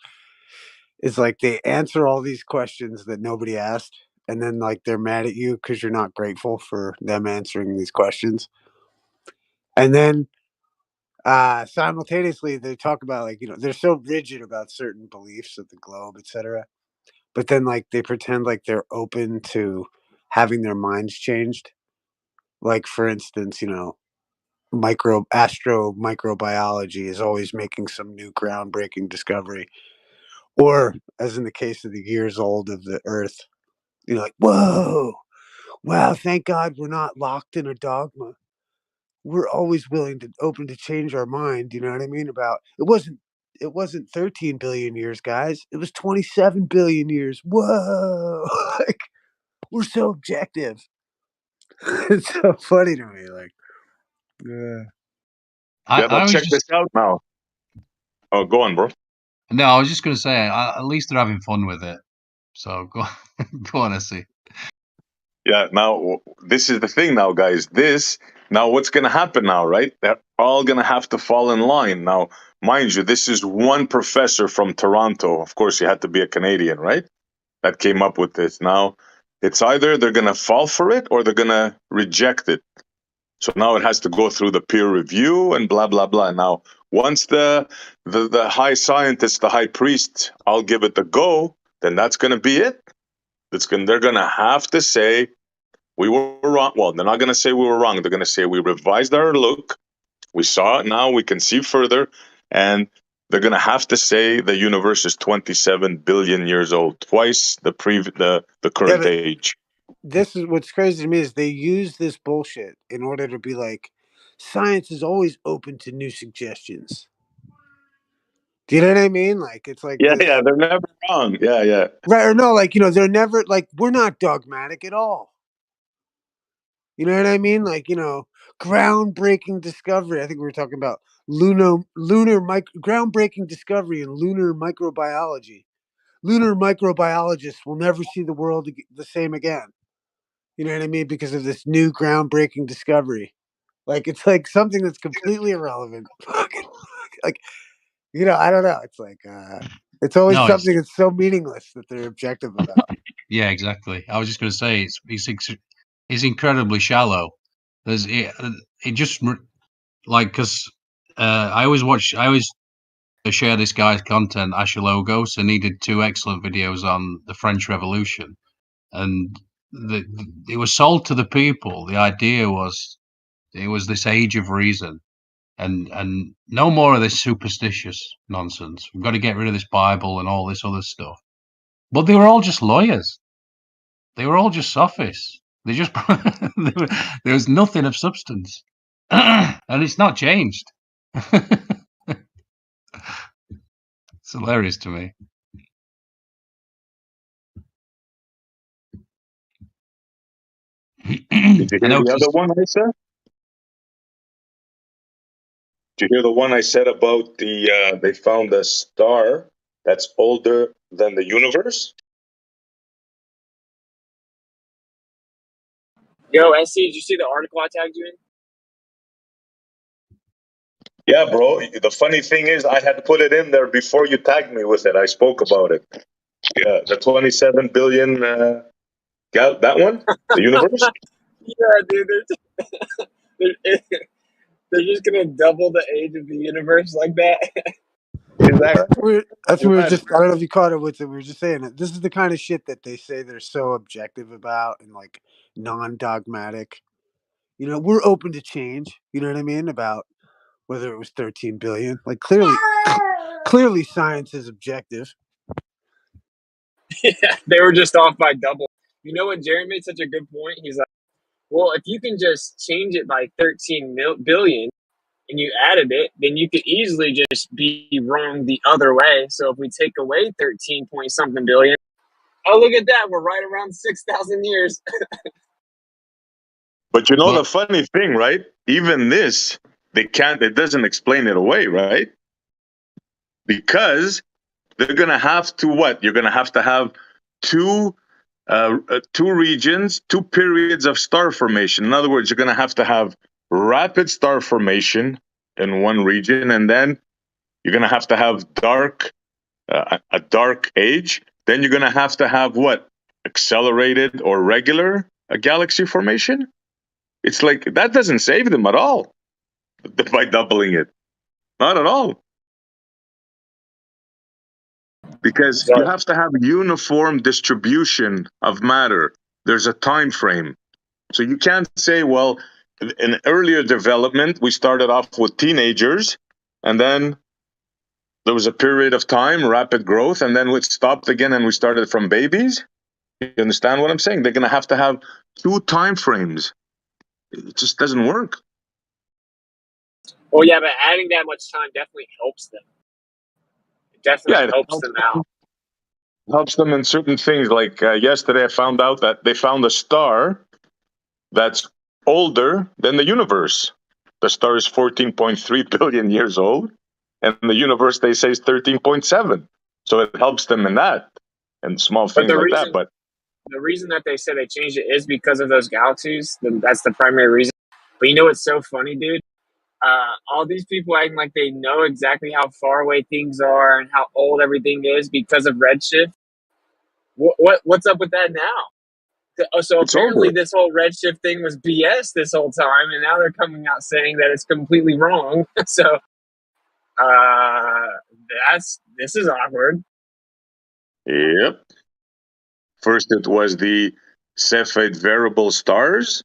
It's like they answer all these questions that nobody asked, and then like they're mad at you because you're not grateful for them answering these questions. And then simultaneously they talk about, like, they're so rigid about certain beliefs of the globe, etc. But then, like, they pretend like they're open to having their minds changed. Like, for instance, microbiology is always making some new groundbreaking discovery. Or, as in the case of the years old of the Earth, like, whoa, wow, thank God we're not locked in a dogma. We're always open to change our mind. You know what I mean? About it wasn't 13 billion years, guys. It was 27 billion years. Whoa, like, we're so objective. It's so funny to me. Like, yeah. Yeah, I but was check this just out now. Oh, go on, bro. no, I was just going to say, at least they're having fun with it. So go, go on, SE. Yeah, now this is the thing now, guys. Now what's going to happen now, right? They're all going to have to fall in line. Now, mind you, this is one professor from Toronto. Of course, he had to be a Canadian, right? That came up with this. Now, it's either they're going to fall for it or they're going to reject it. So now it has to go through the peer review and blah blah blah. Now, once the high scientist, the high priest, I'll give it the go, then that's going to be it. They're going to have to say we were wrong. Well, they're not going to say we were wrong. They're going to say we revised our look. We saw it now. We can see further, and they're going to have to say the universe is 27 billion years old, twice the current age. This is what's crazy to me is they use this bullshit in order to be like, science is always open to new suggestions. Do you know what I mean? Like, it's like Yeah, this. yeah, they're never wrong. Yeah, yeah. Right, or no, like, they're never, like, we're not dogmatic at all. You know what I mean? Like, groundbreaking discovery. I think we were talking about groundbreaking discovery in lunar microbiology. Lunar microbiologists will never see the world the same again. You know what I mean? Because of this new groundbreaking discovery. Like, it's like something that's completely irrelevant. Like, I don't know. It's like, it's always No, something that's so meaningless that they're objective about. yeah, exactly. I was just going to say it's incredibly shallow. It just like because I always share this guy's content, Asher Logos, and he did 2 excellent videos on the French Revolution, and it was sold to the people. The idea was it was this age of reason, and no more of this superstitious nonsense. We've got to get rid of this Bible and all this other stuff. But they were all just lawyers. They were all just sophists. They just there was nothing of substance, and it's not changed. It's hilarious to me. Did you I hear know the other one I said? Did you hear the one I said about they found a star that's older than the universe? Yo, SC, did you see the article I tagged you in? Yeah, bro. The funny thing is, I had put it in there before you tagged me with it. I spoke about it. Yeah, the 27 billion. That one, the universe. Yeah, dude. They're, they're just gonna double the age of the universe like that. Exactly. That's what we were just. I don't know if you caught it with it. We were just saying it. This is the kind of shit that they say they're so objective about and like non-dogmatic. You know, we're open to change. You know what I mean about whether it was 13 billion. Like clearly, science is objective. Yeah, they were just off by double. You know what? Jerry made such a good point. He's like, well, if you can just change it by 13 billion and you added it, then you could easily just be wrong the other way. So if we take away 13 point something billion, oh, look at that. We're right around 6,000 years. But you know the funny thing, right? Even this, they can't. It doesn't explain it away, right? Because they're gonna have to what? You're gonna have to have two regions, two periods of star formation. In other words, you're gonna have to have rapid star formation in one region, and then you're gonna have to have a dark age. Then you're gonna have to have what? Accelerated or regular galaxy formation. It's like that doesn't save them at all by doubling it. Not at all. Because you have to have uniform distribution of matter. There's a time frame. So you can't say, well, in earlier development, we started off with teenagers, and then there was a period of time, rapid growth, and then we stopped again and we started from babies. You understand what I'm saying? They're going to have two time frames. It just doesn't work. Well, yeah, but adding that much time definitely helps them. It definitely helps them out. Helps them in certain things. Like yesterday, I found out that they found a star that's older than the universe. The star is 14.3 billion years old, and the universe, they say, is 13.7. So it helps them in that and small things like that. But the reason that they said they changed it is because of those galaxies. That's the primary reason. But you know what's so funny, dude? All these people acting like they know exactly how far away things are and how old everything is because of redshift. What's up with that now? So apparently this whole redshift thing was BS this whole time, and now they're coming out saying that it's completely wrong. So this is awkward. Yep. First it was the Cepheid variable stars,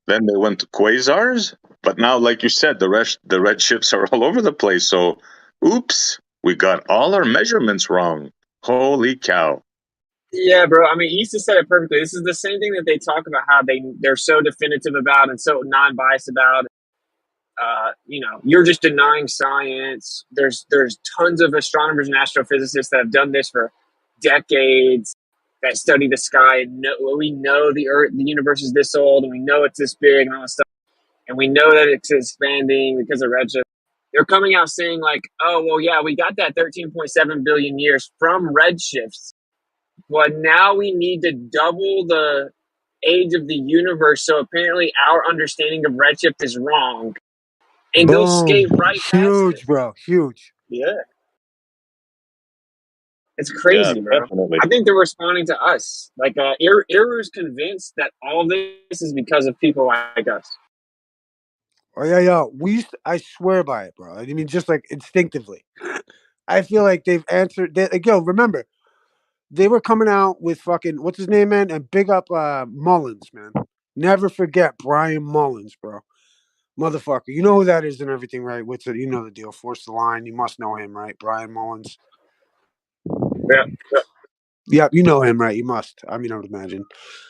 then they went to quasars, but now, like you said, the redshifts are all over the place. So, oops, we got all our measurements wrong. Holy cow! Yeah, bro. I mean, Issa said it perfectly. This is the same thing that they talk about how they're so definitive about and so non-biased about. You know, you're just denying science. There's tons of astronomers and astrophysicists that have done this for decades, that study the sky and we know the Earth, the universe is this old, and we know it's this big and all this stuff, and we know that it's expanding because of redshift. They're coming out saying like, oh, well, yeah, we got that 13.7 billion years from redshifts, but now we need to double the age of the universe. So apparently our understanding of redshift is wrong. And they'll skate right past huge, it. Bro. Huge. Yeah. It's crazy, bro. Definitely. I think they're responding to us. Like, Iru's convinced that all of this is because of people like us. Oh, yeah. I swear by it, bro. I mean, just like instinctively. I feel like they've answered. Remember, they were coming out with fucking, what's his name, man? And big up Mullins, man. Never forget Brian Mullins, bro. Motherfucker. You know who that is and everything, right? What's it? You know the deal. Force the line. You must know him, right? Brian Mullins. Yeah. Yep, you know him, right? You must. I mean, I would imagine.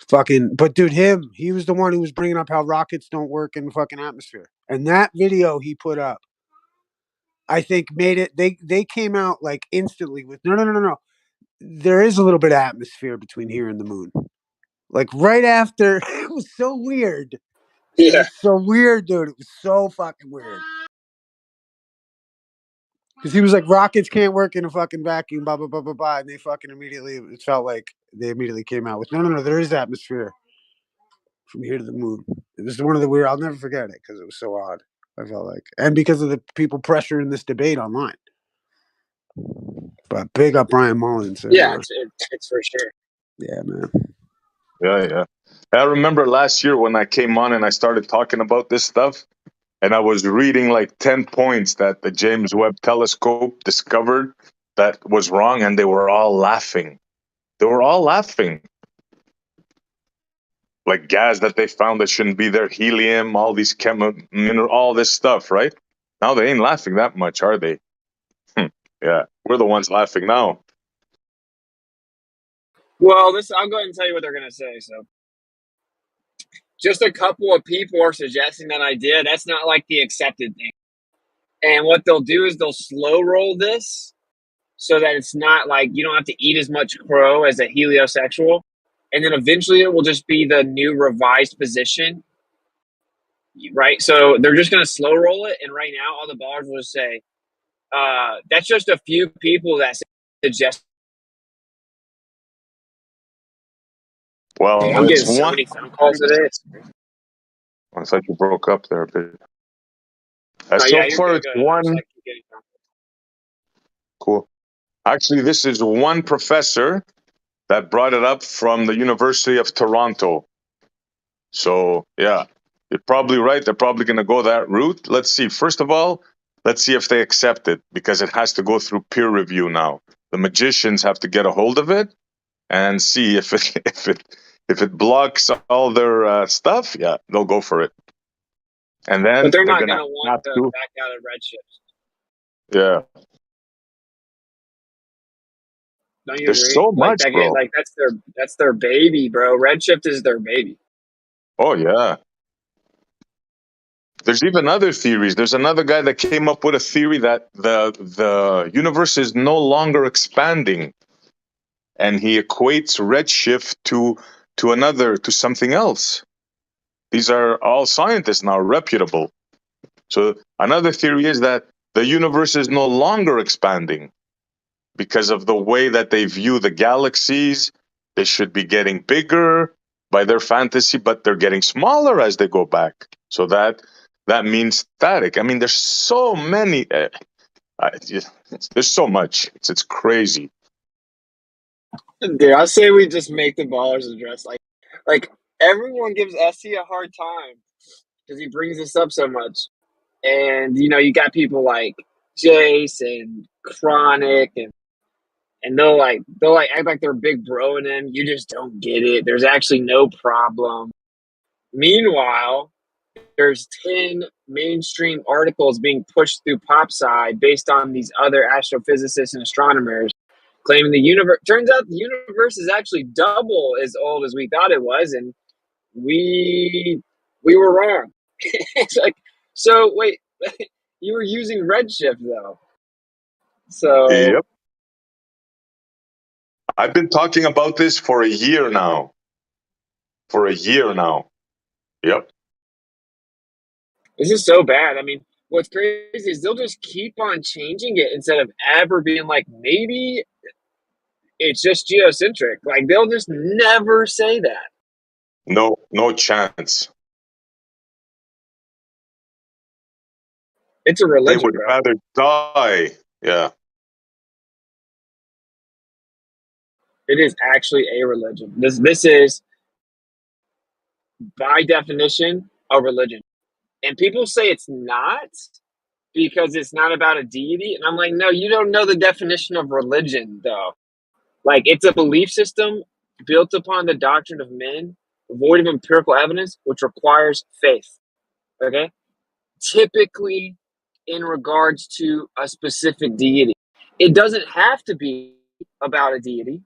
But dude, he was the one who was bringing up how rockets don't work in the fucking atmosphere. And that video he put up, I think made it, they came out like instantly with, no. There is a little bit of atmosphere between here and the moon. Like right after, it was so weird. Yeah. It was so weird, dude. It was so fucking weird. Because he was like, rockets can't work in a fucking vacuum, blah, blah, blah, blah, blah. And they fucking immediately, it felt like they immediately came out with, no, there is atmosphere. from here to the moon. It was one of the weird. I'll never forget it because it was so odd. I felt like, and because of the people pressuring this debate online. But big up Brian Mullins. Yeah, it's for sure. Yeah, man. Yeah. I remember last year when I came on and I started talking about this stuff, and I was reading like 10 points that the James Webb Telescope discovered that was wrong, and they were all laughing. They were all laughing. Like gas that they found that shouldn't be there, helium, all these all this stuff, right? Now they ain't laughing that much, are they? Yeah, we're the ones laughing now. Well, I'll go ahead and tell you what they're going to say. So, just a couple of people are suggesting that idea. That's not like the accepted thing. And what they'll do is they'll slow roll this so that it's not like you don't have to eat as much crow as a heliosexual. And then eventually it will just be the new revised position. Right? So they're just going to slow roll it. And right now, all the ballers will say, that's just a few people that suggest. Well, I'm it's getting so one. many phone calls today. I thought you broke up there a bit. Oh, So yeah, you're far, good. it's Go ahead. one. Cool. Actually, this is one professor that brought it up from the University of Toronto. So, yeah, you're probably right. They're probably going to go that route. Let's see. It let's see if they accept it, because it has to go through peer review now. The magicians have to get a hold of it and see if it blocks all their stuff. Yeah, they'll go for it. And then But they're not going going to to want to back out of Redshifts. Yeah. Don't you There's agree? so much, bro. Like that's their baby, bro. Redshift is their baby. Oh yeah. There's even other theories. There's another guy that came up with a theory that the universe is no longer expanding, and he equates redshift to something else. These are all scientists now, reputable. So another theory is that the universe is no longer expanding because of the way that they view the galaxies. They should be getting bigger by their fantasy, but they're getting smaller as they go back. So that means static. I mean, there's so many. There's so much. It's crazy. Dude, I say we just make the ballers address like everyone gives SC a hard time because he brings this up so much. And you got people like Jace and Chronic and they'll act like they're big bro in him. You just don't get it. There's actually no problem. Meanwhile, there's 10 mainstream articles being pushed through PopSci based on these other astrophysicists and astronomers claiming the universe. Turns out the universe is actually double as old as we thought it was, and we were wrong. It's like, so wait, you were using redshift though. So Yep. I've been talking about this for a year now. Yep. this is so bad. I mean, what's crazy is they'll just keep on changing it instead of ever being like, maybe it's just geocentric. Like they'll just never say that. No chance. It's a religion, They would bro. rather die. Yeah. It is actually a religion. This is by definition a religion. And people say it's not because it's not about a deity. And I'm like, no, you don't know the definition of religion, though. Like, it's a belief system built upon the doctrine of men, void of empirical evidence, which requires faith. Okay? Typically, in regards to a specific deity, it doesn't have to be about a deity.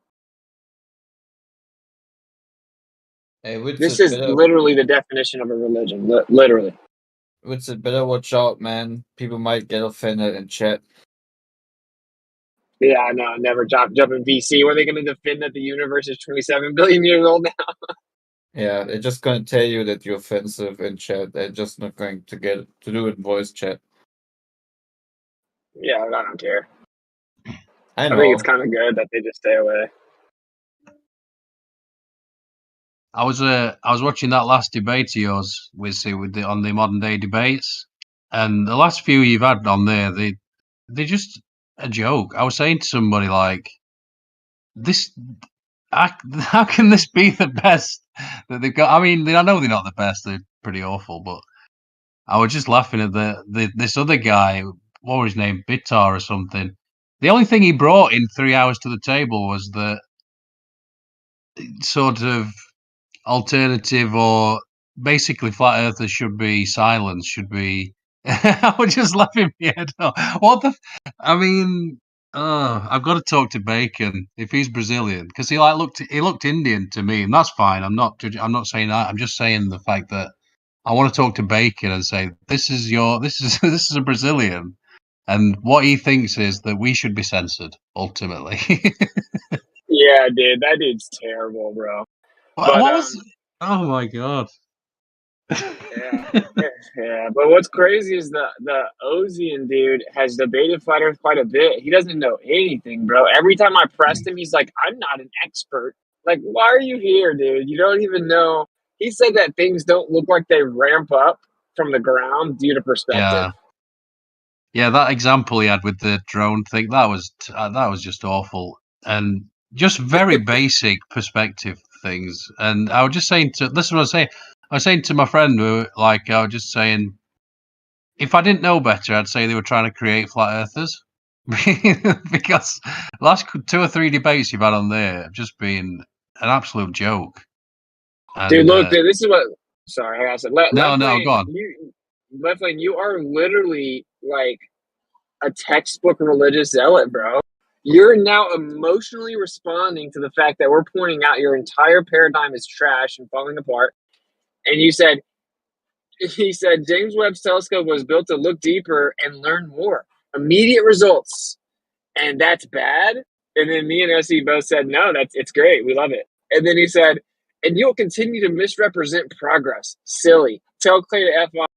Hey, This is literally the definition of a religion. Literally. Witsit, better watch out, man. People might get offended in chat. Yeah, I know. Never jump in VC. Were they going to defend that the universe is 27 billion years old now? Yeah, they're just going to tell you that you're offensive in chat. They're just not going to get to do it in voice chat. Yeah, I don't care. I I know. think it's kind of good that they just stay away. I was watching that last debate of yours on the modern day debates, and the last few you've had on there, they're just a joke. I was saying to somebody like, this, how can this be the best that they've got? I mean, I know they're not the best; they're pretty awful. But I was just laughing at this other guy. What was his name? Bitar or something. The only thing he brought in 3 hours to the table was the sort of alternative, or basically flat earthers should be silenced, should be. I was just laughing my head off. What the? I mean, I've got to talk to Bacon if he's Brazilian, because he looked Indian to me, and that's fine. I'm not saying that. I'm just saying the fact that I want to talk to Bacon and say this is this is a Brazilian, and what he thinks is that we should be censored ultimately. Yeah, dude, that dude's terrible, bro. What But was? Oh my god. yeah, yeah. But what's crazy is the Ozian dude has debated flat Earth quite a bit. He doesn't know anything, bro. Every time I pressed him, he's like, "I'm not an expert." Like, why are you here, dude? You don't even know. He said that things don't look like they ramp up from the ground due to perspective. Yeah. Yeah, that example he had with the drone thing, that was just awful, and just very basic perspective things. And I was just saying this is what I was saying. I was saying to my friend, I was just saying, if I didn't know better, I'd say they were trying to create flat earthers, because last 2 or 3 debates you've had on there have just been an absolute joke. Dude, And look, dude, this is what. Sorry, I said no, go on. Left lane, you are literally like a textbook religious zealot, bro. You're now emotionally responding to the fact that we're pointing out your entire paradigm is trash and falling apart. And he said, James Webb's telescope was built to look deeper and learn more. Immediate results. And that's bad. And then me and SE both said, no, it's great. We love it. And then he said, and you'll continue to misrepresent progress. Silly. Tell Clay to F off.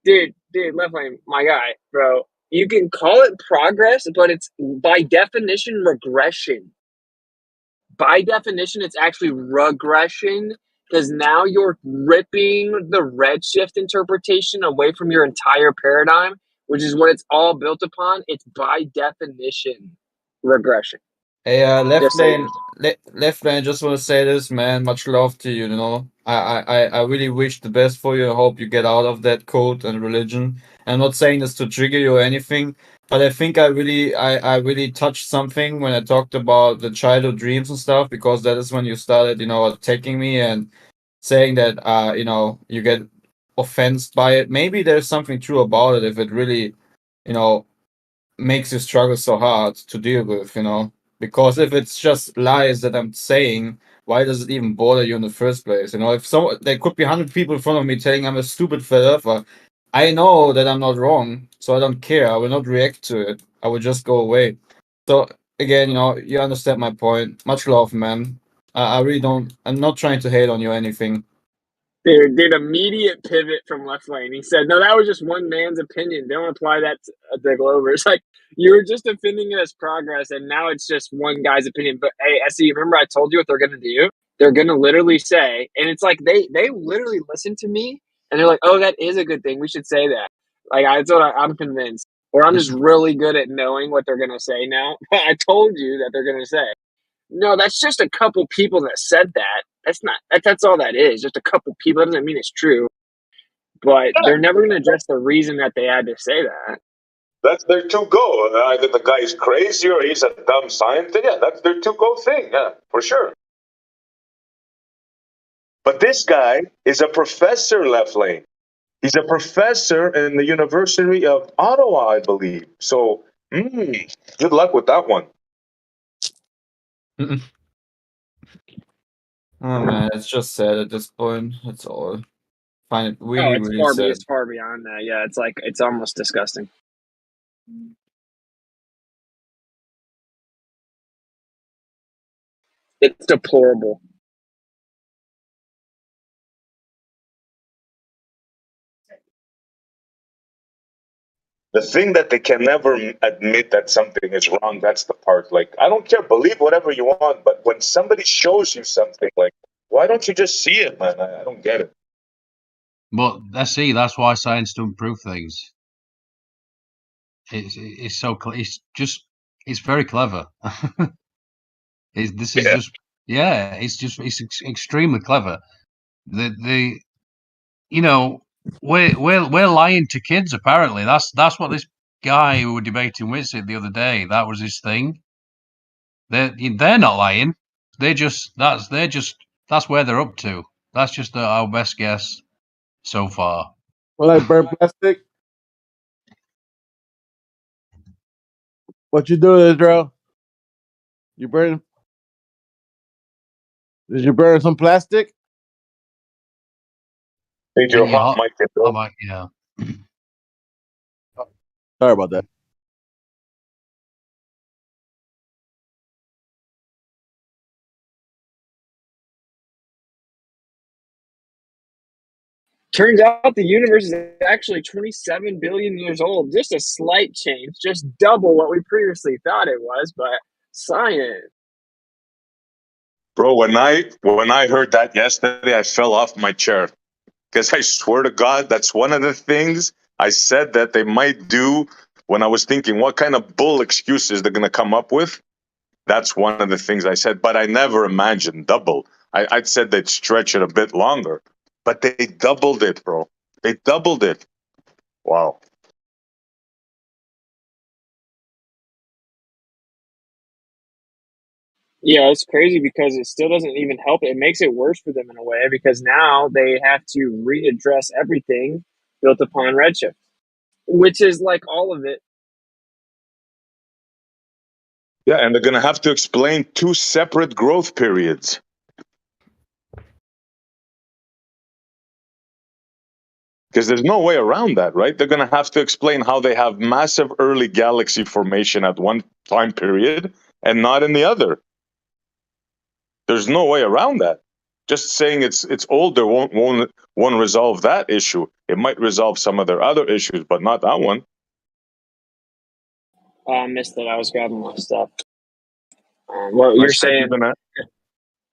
Dude, left lane, my guy, bro. You can call it progress, but it's by definition regression. By definition, it's actually regression, because now you're ripping the redshift interpretation away from your entire paradigm, which is what it's all built upon. It's by definition regression. Hey, Just so you know. left lane. Just want to say this, man. Much love to you. You know, I really wish the best for you. I hope you get out of that cult and religion. I'm not saying this to trigger you or anything, but I think I really touched something when I talked about the childhood dreams and stuff, because that is when you started, attacking me and saying that, you get offensed by it. Maybe there's something true about it if it really, you know, makes you struggle so hard to deal with, because if it's just lies that I'm saying, why does it even bother you in the first place? If there could be 100 people in front of me telling I'm a stupid flat earther, I know that I'm not wrong, so I don't care. I will not react to it. I will just go away. So again, you understand my point. Much love, man. I really don't. I'm not trying to hate on you or anything. Dude, immediate pivot from left lane. He said, no, that was just one man's opinion. Don't apply that to Glover. It's like, you were just defending it as progress, and now it's just one guy's opinion. But hey, SE, remember I told you what they're going to do? They're going to literally say, and it's like they literally listen to me, and they're like, oh, that is a good thing. We should say that. Like, I'm convinced. Or I'm just really good at knowing what they're going to say now. I told you that they're going to say. No, that's just a couple people that said that. That's all that is. Just a couple people. That doesn't mean it's true. But they're never going to address the reason that they had to say that. That's their to-go. Either the guy's crazy or he's a dumb scientist. Yeah, that's their to-go thing. Yeah, for sure. But this guy is a professor, left lane. He's a professor in the University of Ottawa, I believe. So, good luck with that one. Oh man, it's just sad at this point. That's all. Find it really, It's really sad. It's far beyond that. Yeah, it's like it's almost disgusting. It's deplorable. The thing that they can never admit that something is wrong, that's the part. Like, I don't care, believe whatever you want, but when somebody shows you something, like, Why don't you just see it, man? I don't get it. But let's see. That's why science doesn't prove things. It's so it's very clever. This is Yeah. just it's extremely clever. The you know we're lying to kids apparently. That's what this guy who were debating with said the other day. That was his thing. They're not lying. That's where they're up to. That's just our best guess so far. Well, like burn plastic. What you doing, Israel? You burning? Did you burn some plastic? Need your hot mic, bro. Yeah. Sorry about that. Turns out the universe is actually 27 billion years old. Just a slight change, just double what we previously thought it was, but science. Bro, when I heard that yesterday, I fell off my chair. Because I swear to God, that's one of the things I said that they might do when I was thinking what kind of bull excuses they're going to come up with. That's one of the things I said, but I never imagined double. I'd said they'd stretch it a bit longer, but they doubled it, bro. They doubled it. Wow. Yeah, it's crazy because it still doesn't even help. It makes it worse for them in a way because now they have to readdress everything built upon Redshift, which is like all of it. Yeah, and they're going to have to explain two separate growth periods. Because there's no way around that, right? They're going to have to explain how they have massive early galaxy formation at one time period and not in the other. There's no way around that. Just saying it's older won't resolve that issue. It might resolve some of their other issues, but not that one. Oh, I missed it. I was grabbing my stuff. Well, you're saying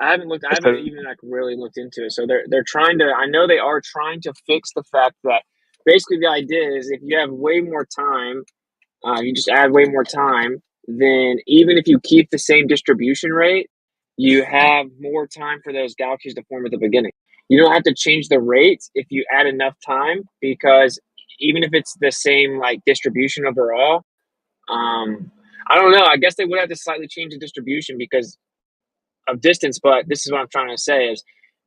I haven't looked. I haven't even like really looked into it. So they're trying to. I know they are trying to fix the fact that basically the idea is if you have way more time, you just add way more time. Then even if you keep the same distribution rate, you have more time for those galaxies to form at the beginning. You don't have to change the rates if you add enough time because even if it's the same like distribution overall, I don't know. I guess they would have to slightly change the distribution because of distance, but this is what I'm trying to say is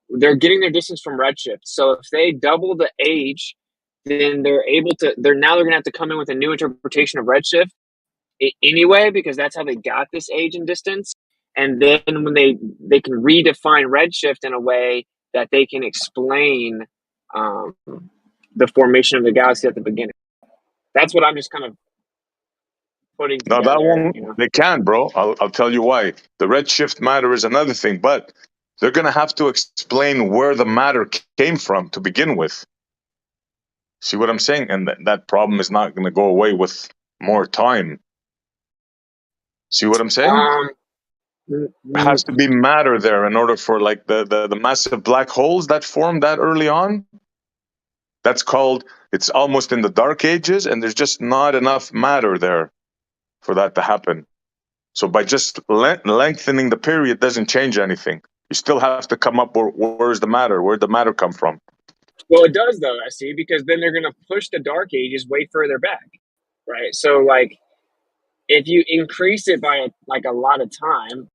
they're getting their distance from Redshift. So if they double the age, then they're gonna have to come in with a new interpretation of Redshift anyway, because that's how they got this age and distance. And then when they can redefine Redshift in a way that they can explain the formation of the galaxy at the beginning. That's what I'm just kind of putting together. No, that one they can, bro. I'll tell you why. The redshift matter is another thing, but they're gonna have to explain where the matter came from to begin with. See what I'm saying? And that problem is not gonna go away with more time. See what I'm saying? There has to be matter there in order for like the massive black holes that formed that early on. That's called, it's almost in the dark ages, and there's just not enough matter there for that to happen. So by just lengthening the period doesn't change anything. You still have to come up where's the matter? Where'd the matter come from? Well, it does though, I see, because then they're going to push the dark ages way further back, right? So like if you increase it by like a lot of time,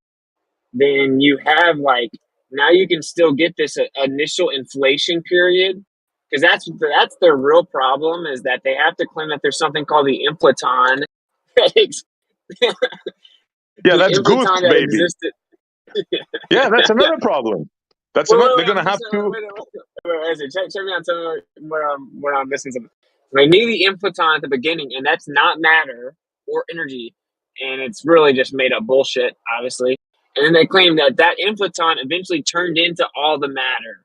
then you have like now you can still get this initial inflation period because that's their real problem is that they have to claim that there's something called the inflaton. Yeah, that's goose, baby. Existed. Yeah, that's another problem. That's they're gonna have to. Check me out. Tell me where I'm missing something. They need the inflaton at the beginning, and that's not matter or energy, and it's really just made up bullshit, obviously. And then they claim that inflaton eventually turned into all the matter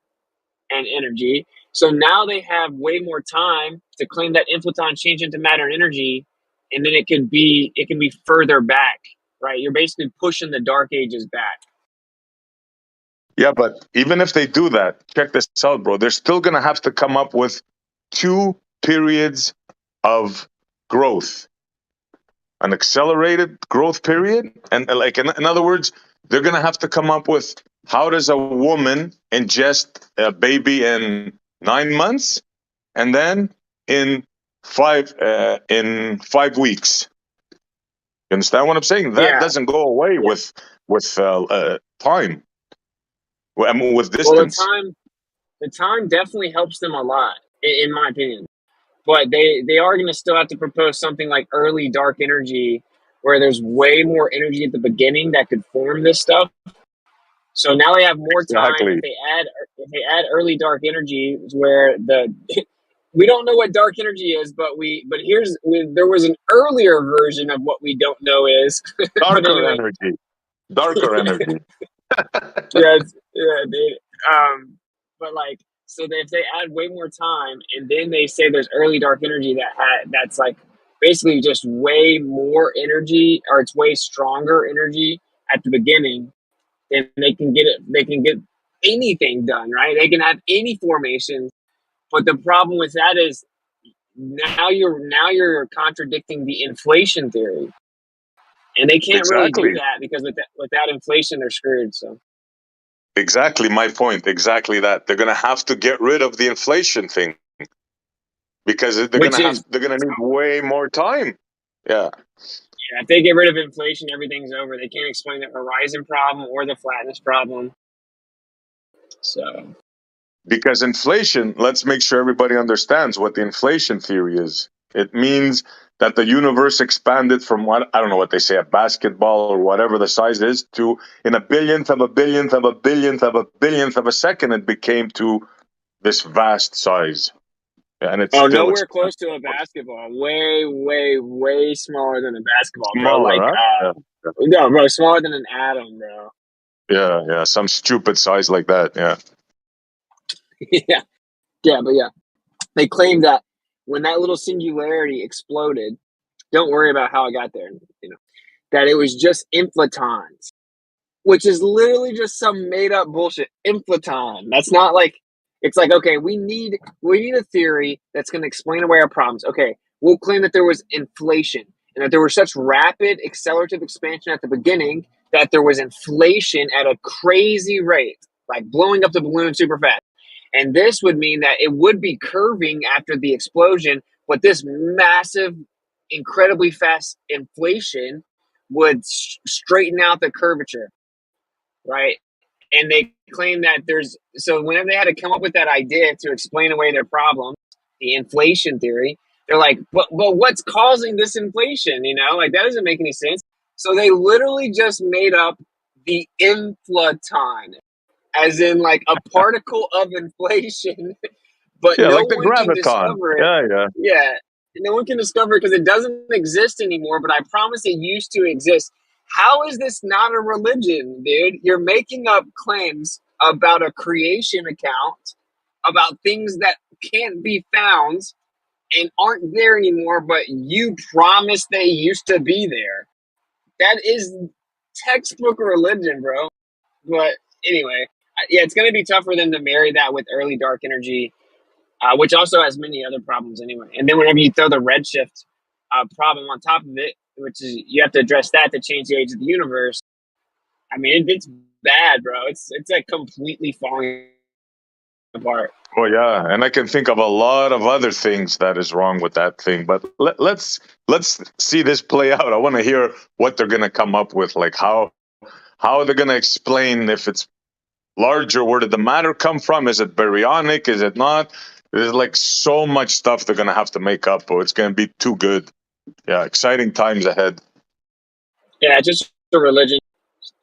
and energy. So now they have way more time to claim that inflaton changed into matter and energy, and then it can be further back, right? You're basically pushing the dark ages back. Yeah, but even if they do that, check this out, bro. They're still gonna have to come up with 2 periods of growth, an accelerated growth period, and like in other words, they're gonna have to come up with how does a woman ingest a baby in 9 months, and then in 5 weeks. You understand what I'm saying? That Yeah. doesn't go away with time. I mean, with Well, distance. the time definitely helps them a lot, in my opinion. But they are going to still have to propose something like early dark energy, where there's way more energy at the beginning that could form this stuff. So now they have more time. Exactly. If they add early dark energy, where the we don't know what dark energy is, but there was an earlier version of what we don't know is. But Darker anyway, energy. Darker energy. yeah, dude. But like, so if they add way more time, and then they say there's early dark energy that's like basically just way more energy, or it's way stronger energy at the beginning, then they can get it. They can get anything done, right? They can have any formation. But the problem with that is now you're contradicting the inflation theory, and they can't really do Exactly. that because without inflation they're screwed. So. Exactly my point. Exactly that. They're gonna have to get rid of the inflation thing because Which is, they're gonna need way more time. Yeah. yeah, if they get rid of inflation, everything's over. They can't explain the horizon problem or the flatness problem. So Because inflation, let's make sure everybody understands what the inflation theory is. It means that the universe expanded from what, I don't know what they say, a basketball or whatever the size is, to in a billionth of a billionth of a billionth of a billionth of a second, it became to this vast size. And it's oh, still nowhere expanding. close to a basketball. Way, way, way smaller than a basketball, bro. Smaller, Like huh? Yeah. no, bro, smaller than an atom, bro. Yeah, some stupid size like that. Yeah. Yeah, yeah, but yeah, they claim that when that little singularity exploded, don't worry about how it got there. That it was just inflatons, which is literally just some made up bullshit. Inflaton. That's not like, it's like, okay, we need a theory that's going to explain away our problems. Okay, we'll claim that there was inflation and that there was such rapid accelerative expansion at the beginning that there was inflation at a crazy rate, like blowing up the balloon super fast. And this would mean that it would be curving after the explosion, but this massive, incredibly fast inflation would straighten out the curvature, right? And they claim that so whenever they had to come up with that idea to explain away their problem, the inflation theory, they're like, but what's causing this inflation? Like that doesn't make any sense. So they literally just made up the inflaton, as in like a particle of inflation, but Yeah, no like the one can graviton. discover it. Yeah. Yeah, no one can discover it because it doesn't exist anymore. But I promise it used to exist. How is this not a religion, dude? You're making up claims about a creation account, about things that can't be found and aren't there anymore, but you promise they used to be there. That is textbook religion, bro. But anyway, yeah, it's going to be tough for them to marry that with early dark energy, which also has many other problems anyway. And then whenever you throw the redshift problem on top of it, which is you have to address that to change the age of the universe. I mean, it's bad, bro. It's like completely falling apart. Oh yeah, and I can think of a lot of other things that is wrong with that thing. But let's see this play out. I want to hear what they're gonna come up with, like how they're gonna explain if it's larger. Where did the matter come from? Is it baryonic? Is it not? There's like so much stuff they're gonna have to make up. Oh, it's gonna be too good. Yeah, exciting times ahead. Yeah, just a religion.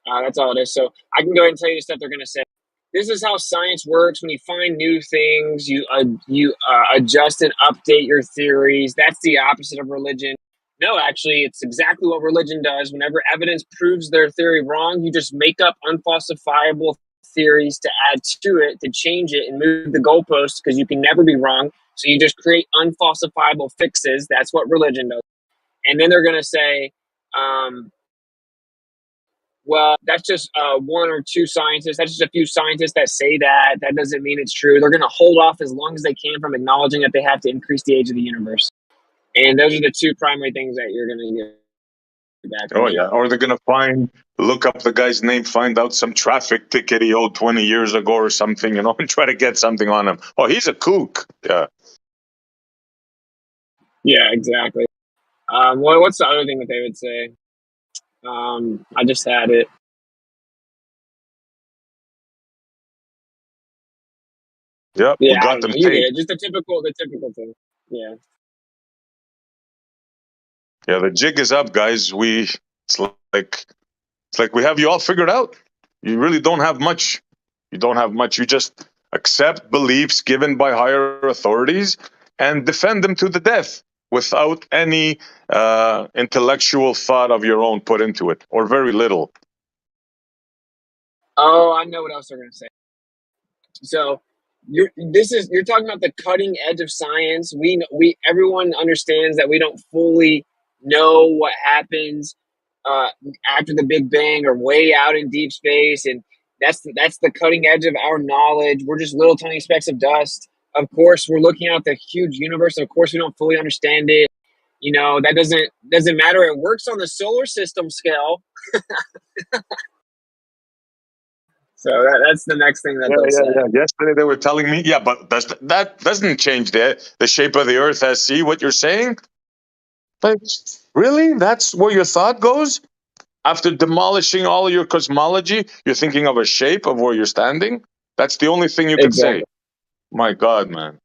That's all it is. So I can go ahead and tell you the stuff they're going to say. This is how science works. When you find new things, you adjust and update your theories. That's the opposite of religion. No, actually, it's exactly what religion does. Whenever evidence proves their theory wrong, you just make up unfalsifiable theories to add to it, to change it and move the goalposts because you can never be wrong. So you just create unfalsifiable fixes. That's what religion does. And then they're going to say, well, that's just one or two scientists. That's just a few scientists that say that. That doesn't mean it's true. They're going to hold off as long as they can from acknowledging that they have to increase the age of the universe. And those are the two primary things that you're going to get back from Oh them. yeah, or they're gonna look up the guy's name, find out some traffic ticket he owed 20 years ago or something, and try to get something on him. Oh, he's a kook. Yeah. Yeah, exactly. What's the other thing that they would say? I just had it. Yeah, we Yeah, I got don't know. them You get taped. it. Just the typical thing. Yeah. Yeah, the jig is up, guys. It's like we have you all figured out. You really don't have much. You don't have much. You just accept beliefs given by higher authorities and defend them to the death without any intellectual thought of your own put into it, or very little. Oh, I know what else they're going to say. So you're talking about the cutting edge of science. Everyone understands that we don't fully know what happens after the Big Bang or way out in deep space, and that's the cutting edge of our knowledge. We're just little tiny specks of dust. Of course, we're looking out the huge universe. Of course, we don't fully understand it. That doesn't matter. It works on the solar system scale. So that's the next thing that they'll say. Yeah. Yesterday they were telling me, yeah, but that doesn't change the shape of the Earth as see what you're saying? Like, really? That's where your thought goes? After demolishing all your cosmology, you're thinking of a shape of where you're standing? That's the only thing you could say. Exactly. My God, man.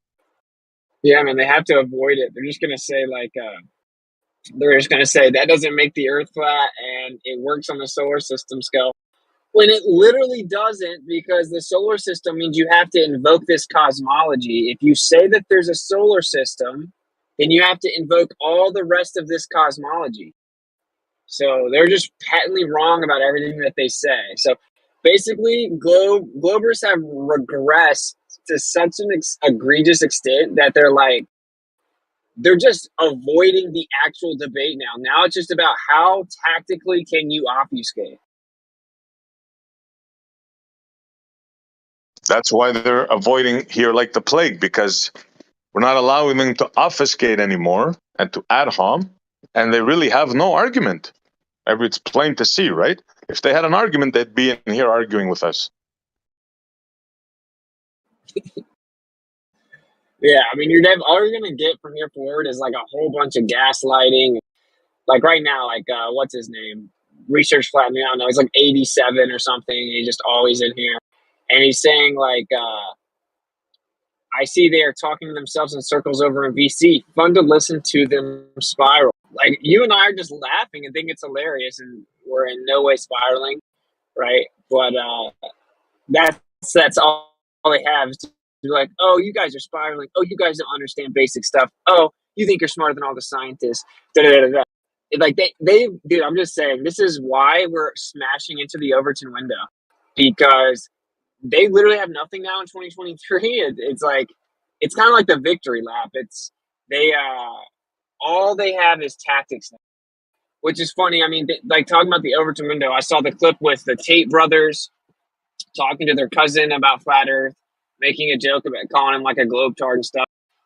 Yeah, man, they have to avoid it. They're just gonna say they're just gonna say that doesn't make the Earth flat and it works on the solar system scale. When it literally doesn't, because the solar system means you have to invoke this cosmology. If you say that there's a solar system, then you have to invoke all the rest of this cosmology. So they're just patently wrong about everything that they say. So basically, Globers have regressed to such an egregious extent that they're just avoiding the actual debate now. Now it's just about how tactically can you obfuscate. That's why they're avoiding here like the plague, because we're not allowing them to obfuscate anymore and to ad hom, and they really have no argument. It's plain to see, right? If they had an argument, they'd be in here arguing with us. Yeah, I mean, all you're gonna get from here forward is like a whole bunch of gaslighting. Like right now, what's his name? Research Flat Me. I don't know. He's like 87 or something. He's just always in here, and he's saying I see they are talking to themselves in circles over in VC. Fun to listen to them spiral. Like you and I are just laughing and think it's hilarious, and we're in no way spiraling, right? But that's all they have. They're like, oh, you guys are spiraling. Oh, you guys don't understand basic stuff. Oh, you think you're smarter than all the scientists. Da da da da. Like dude. I'm just saying, this is why we're smashing into the Overton window, because they literally have nothing now in 2023. It's like it's kind of like the victory lap. It's they all they have is tactics now, which is funny. I mean, like talking about the Overton window, I saw the clip with the Tate brothers talking to their cousin about flat Earth, making a joke about calling him like a globetard and stuff.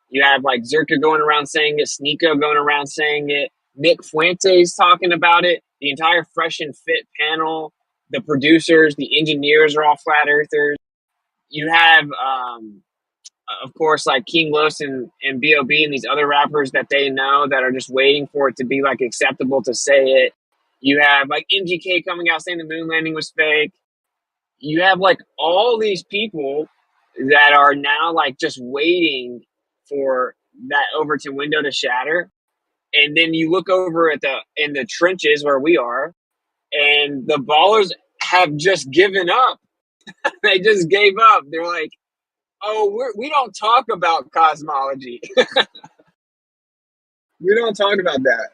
You have like Zerka going around saying it, Sneeko going around saying it, Nick Fuentes talking about it. The entire Fresh and Fit panel, the producers, the engineers are all flat earthers. You have, of course, like King Los and B.O.B. and these other rappers that they know that are just waiting for it to be like acceptable to say it. You have like MGK coming out saying the moon landing was fake. You have like all these people that are now like just waiting for that Overton window to shatter. And then you look over at in the trenches where we are, and the ballers have just given up. They just gave up. They're like, oh, we don't talk about cosmology. We don't talk about that.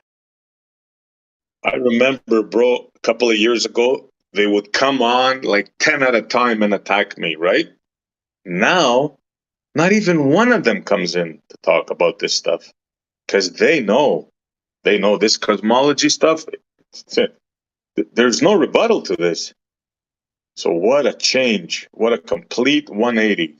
I remember, bro, a couple of years ago, they would come on like 10 at a time and attack me, right? Now, not even one of them comes in to talk about this stuff because they know this cosmology stuff. There's no rebuttal to this. So what a change. What a complete 180.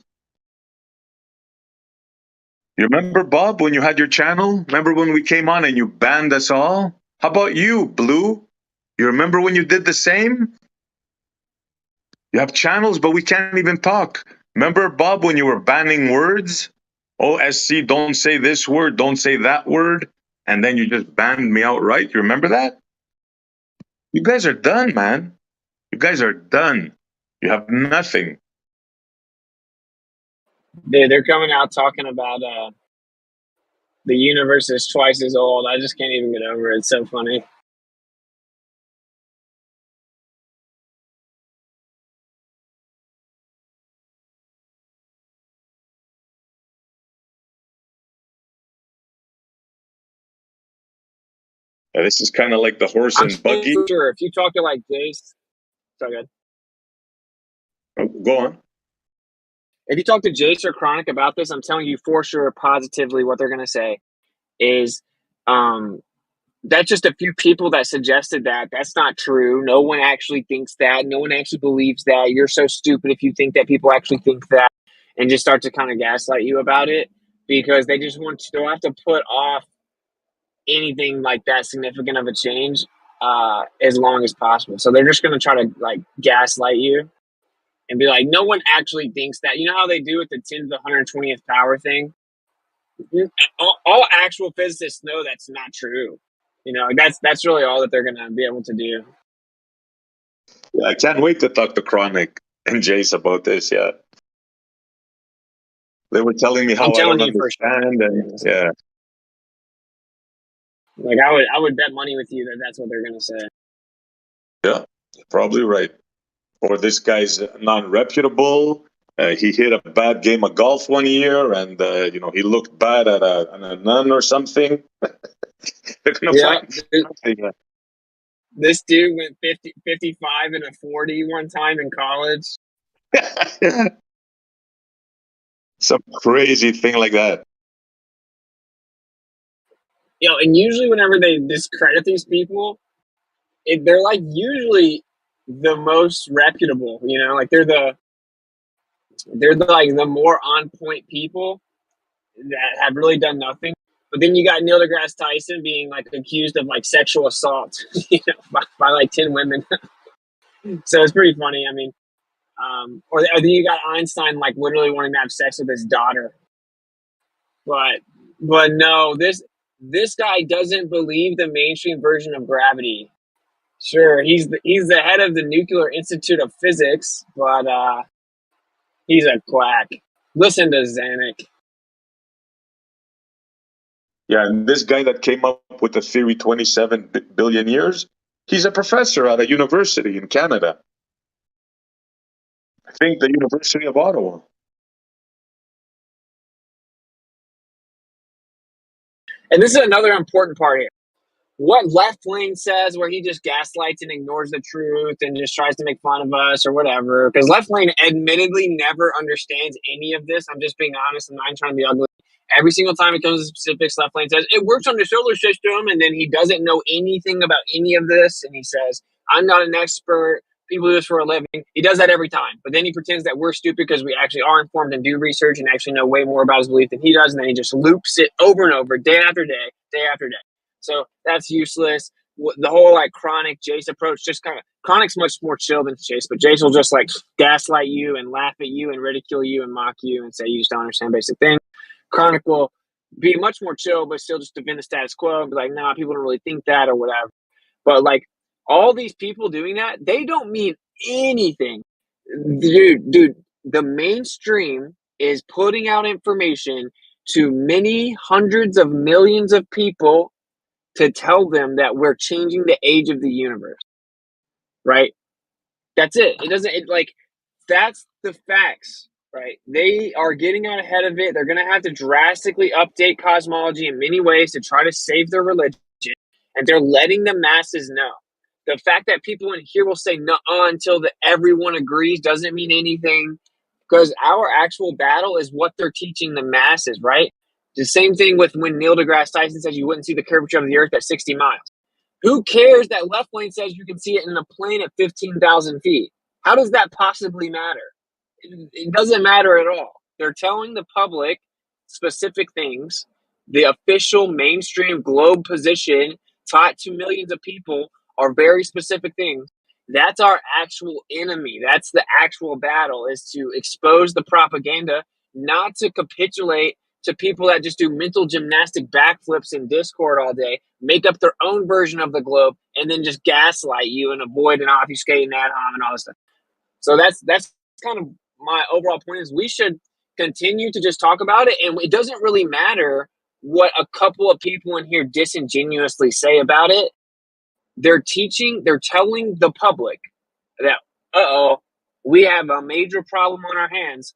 You remember, Bob, when you had your channel? Remember when we came on and you banned us all? How about you, Blue? You remember when you did the same? You have channels, but we can't even talk. Remember, Bob, when you were banning words? OSC, don't say this word, don't say that word. And then you just banned me outright. You remember that? You guys are done, man. You guys are done. You have nothing. They're coming out talking about the universe is twice as old. I just can't even get over it. It's so funny. This is kind of like the horse I'm and buggy. sure if you talk to like Jace, so good. Oh, go on. If you talk to Jace or Chronic about this, I'm telling you for sure, positively, what they're gonna say is, that's just a few people that suggested that. That's not true. No one actually thinks that. No one actually believes that. You're so stupid if you think that people actually think that, and just start to kind of gaslight you about it because they just want to. They'll have to put off anything like that significant of a change as long as possible. So they're just going to try to like gaslight you and be like, no one actually thinks that. You know how they do with the 10 to the 120th power thing? All actual physicists know that's not true. You know, that's really all that they're going to be able to do. Yeah, I can't wait to talk to Chronic and Jace about this. Yeah. They were telling me how I'm I don't telling you for sure. understand. And yeah. Like I would bet money with you that that's what they're going to say. Yeah, probably right. Or this guy's non-reputable. He hit a bad game of golf one year, and he looked bad at a nun or something. They're gonna Yeah, find something. this dude went 55 and a 40 one time in college. Some crazy thing like that. You know, and usually whenever they discredit these people, they're like usually the most reputable. You know, like they're like the more on point people that have really done nothing. But then you got Neil deGrasse Tyson being like accused of like sexual assault, by like 10 women. So it's pretty funny. I mean, or then you got Einstein like literally wanting to have sex with his daughter. But no, this guy doesn't believe the mainstream version of gravity. Sure, he's the head of the Nuclear Institute of Physics, but he's a quack. Listen to Zanuck. Yeah, and this guy that came up with the theory 27 billion years, he's a professor at a university in Canada. I think the University of Ottawa. And this is another important part here. What Left Lane says, where he just gaslights and ignores the truth and just tries to make fun of us or whatever, because Left Lane admittedly never understands any of this. I'm just being honest. I'm not trying to be ugly. Every single time it comes to specifics, Left Lane says, it works on the solar system, and then he doesn't know anything about any of this, and he says, I'm not an expert. People do this for a living. He does that every time. But then he pretends that we're stupid because we actually are informed and do research and actually know way more about his belief than he does, and then he just loops it over and over, day after day, day after day. So that's useless. The whole like Chronic Jace approach, just kind of Chronic's much more chill than Jace, but Jace will just like gaslight you and laugh at you and ridicule you and mock you and say you just don't understand basic things. Chronic will be much more chill, but still just defend the status quo and be like, nah, people don't really think that or whatever. But like all these people doing that, they don't mean anything. Dude, the mainstream is putting out information to many hundreds of millions of people to tell them that we're changing the age of the universe, right? That's it. That's the facts, right? They are getting out ahead of it. They're going to have to drastically update cosmology in many ways to try to save their religion, and they're letting the masses know. The fact that people in here will say no until everyone agrees doesn't mean anything, because our actual battle is what they're teaching the masses, right? The same thing with when Neil deGrasse Tyson says you wouldn't see the curvature of the Earth at 60 miles. Who cares that left lane says you can see it in a plane at 15,000 feet? How does that possibly matter? It doesn't matter at all. They're telling the public specific things. The official mainstream globe position taught to millions of people are very specific things. That's our actual enemy. That's the actual battle, is to expose the propaganda, not to capitulate to people that just do mental gymnastic backflips in Discord all day, make up their own version of the globe, and then just gaslight you and avoid and obfuscate and ad hom and all this stuff. So that's kind of my overall point, is we should continue to just talk about it, and it doesn't really matter what a couple of people in here disingenuously say about it. They're telling the public that, we have a major problem on our hands.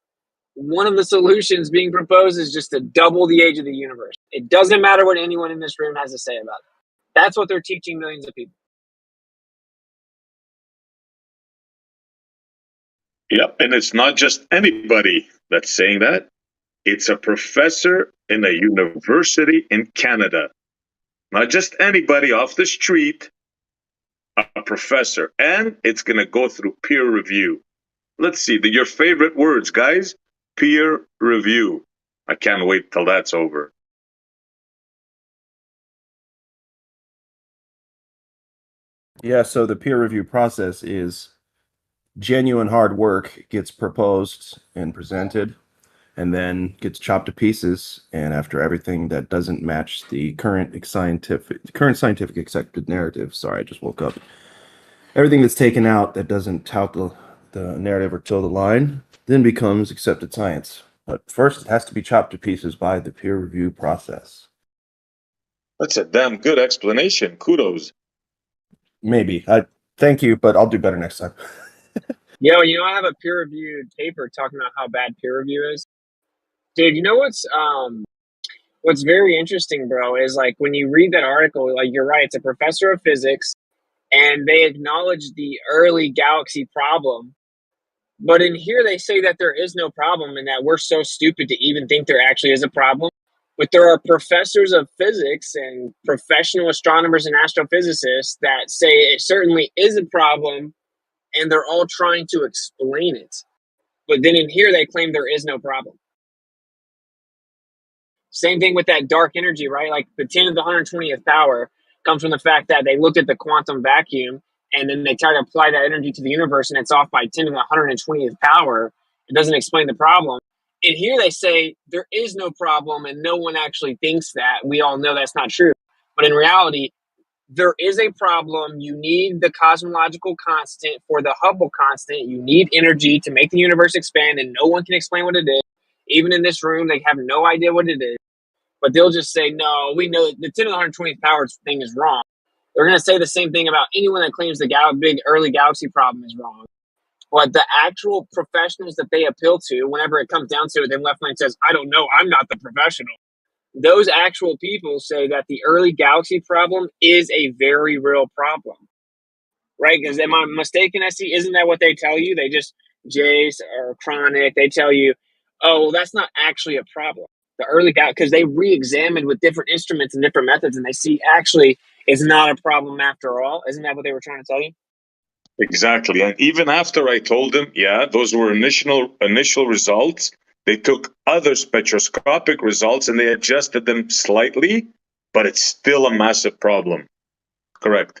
One of the solutions being proposed is just to double the age of the universe. It doesn't matter what anyone in this room has to say about it. That's what they're teaching millions of people. Yep, and it's not just anybody that's saying that. It's a professor in a university in Canada. Not just anybody off the street, a professor. And it's going to go through peer review. Let's see, your favorite words, guys. Peer review. I can't wait till that's over. Yeah, so the peer review process is genuine hard work gets proposed and presented and then gets chopped to pieces, and after everything that doesn't match the current scientific accepted narrative, sorry, I just woke up, everything that's taken out that doesn't tout the narrative or toe the line then becomes accepted science. But first it has to be chopped to pieces by the peer review process. That's a damn good explanation. Kudos. Maybe. Thank you, but I'll do better next time. Yeah, I have a peer-reviewed paper talking about how bad peer review is. Dude, you know what's very interesting, bro, is like when you read that article, like you're right, it's a professor of physics, and they acknowledge the early galaxy problem. But in here, they say that there is no problem and that we're so stupid to even think there actually is a problem. But there are professors of physics and professional astronomers and astrophysicists that say it certainly is a problem, and they're all trying to explain it. But then in here, they claim there is no problem. Same thing with that dark energy, right? Like the 10 to the 120th power comes from the fact that they looked at the quantum vacuum and then they try to apply that energy to the universe and it's off by 10 to the 120th power. It doesn't explain the problem. And here they say there is no problem and no one actually thinks that. We all know that's not true. But in reality, there is a problem. You need the cosmological constant for the Hubble constant. You need energy to make the universe expand, and no one can explain what it is. Even in this room, they have no idea what it is. But they'll just say, no, we know the 10 to the 120th power thing is wrong. They're going to say the same thing about anyone that claims the big early galaxy problem is wrong. But the actual professionals that they appeal to, whenever it comes down to it, then left lane says, I don't know, I'm not the professional. Those actual people say that the early galaxy problem is a very real problem. Right? Because am I mistaken, SC? Isn't that what they tell you? They just, Jace or Chronic, they tell you, oh, well, that's not actually a problem. The early guy, because they re-examined with different instruments and different methods, and they see actually it's not a problem after all. Isn't that what they were trying to tell you? Exactly. And even after I told them, yeah, those were initial results, they took other spectroscopic results and they adjusted them slightly, but it's still a massive problem. Correct.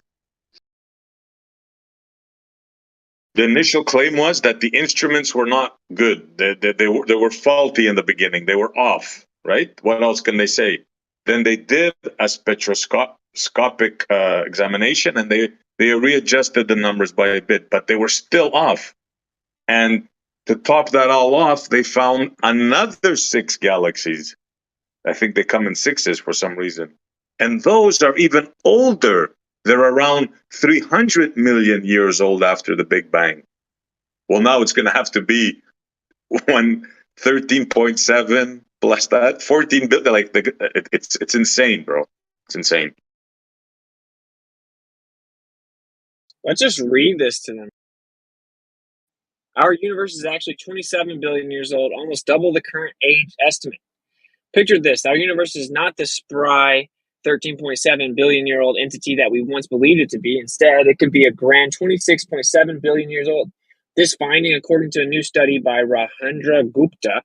The initial claim was that the instruments were not good. They were faulty in the beginning. They were off, right? What else can they say? Then they did a spectroscopic examination and they readjusted the numbers by a bit, but they were still off. And to top that all off, they found another 6 galaxies. I think they come in sixes for some reason. And those are even older. They're around 300 million years old after the Big Bang. Well, now it's going to have to be 13.7 plus that 14 billion. Like it's insane, bro. It's insane. Let's just read this to them. Our universe is actually 27 billion years old, almost double the current age estimate. Picture this. Our universe is not the spry, 13.7 billion year old entity that we once believed it to be. Instead, it could be a grand 26.7 billion years old. This finding, according to a new study by Rahendra Gupta,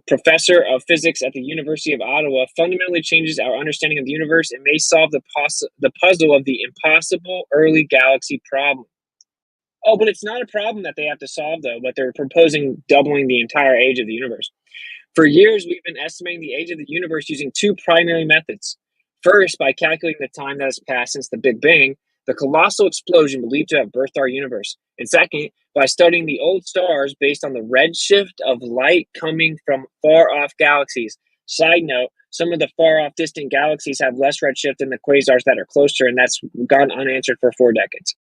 professor of physics at the University of Ottawa, fundamentally changes our understanding of the universe and may solve the puzzle of the impossible early galaxy problem. Oh, but it's not a problem that they have to solve, though, but they're proposing doubling the entire age of the universe. For years, we've been estimating the age of the universe using two primary methods. First, by calculating the time that has passed since the Big Bang, the colossal explosion believed to have birthed our universe. And second, by studying the old stars based on the redshift of light coming from far-off galaxies. Side note, some of the far-off distant galaxies have less redshift than the quasars that are closer, and that's gone unanswered for 4 decades.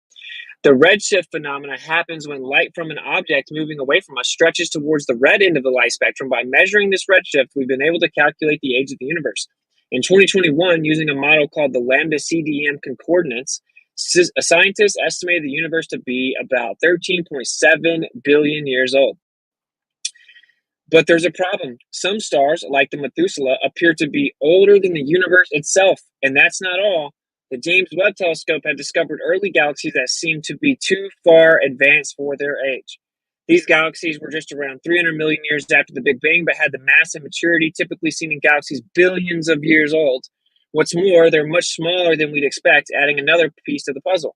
The redshift phenomena happens when light from an object moving away from us stretches towards the red end of the light spectrum. By measuring this redshift, we've been able to calculate the age of the universe. In 2021, using a model called the Lambda CDM concordance, scientists estimated the universe to be about 13.7 billion years old. But there's a problem. Some stars, like the Methuselah, appear to be older than the universe itself. And that's not all. The James Webb Telescope had discovered early galaxies that seemed to be too far advanced for their age. These galaxies were just around 300 million years after the Big Bang, but had the mass and maturity typically seen in galaxies billions of years old. What's more, they're much smaller than we'd expect, adding another piece to the puzzle.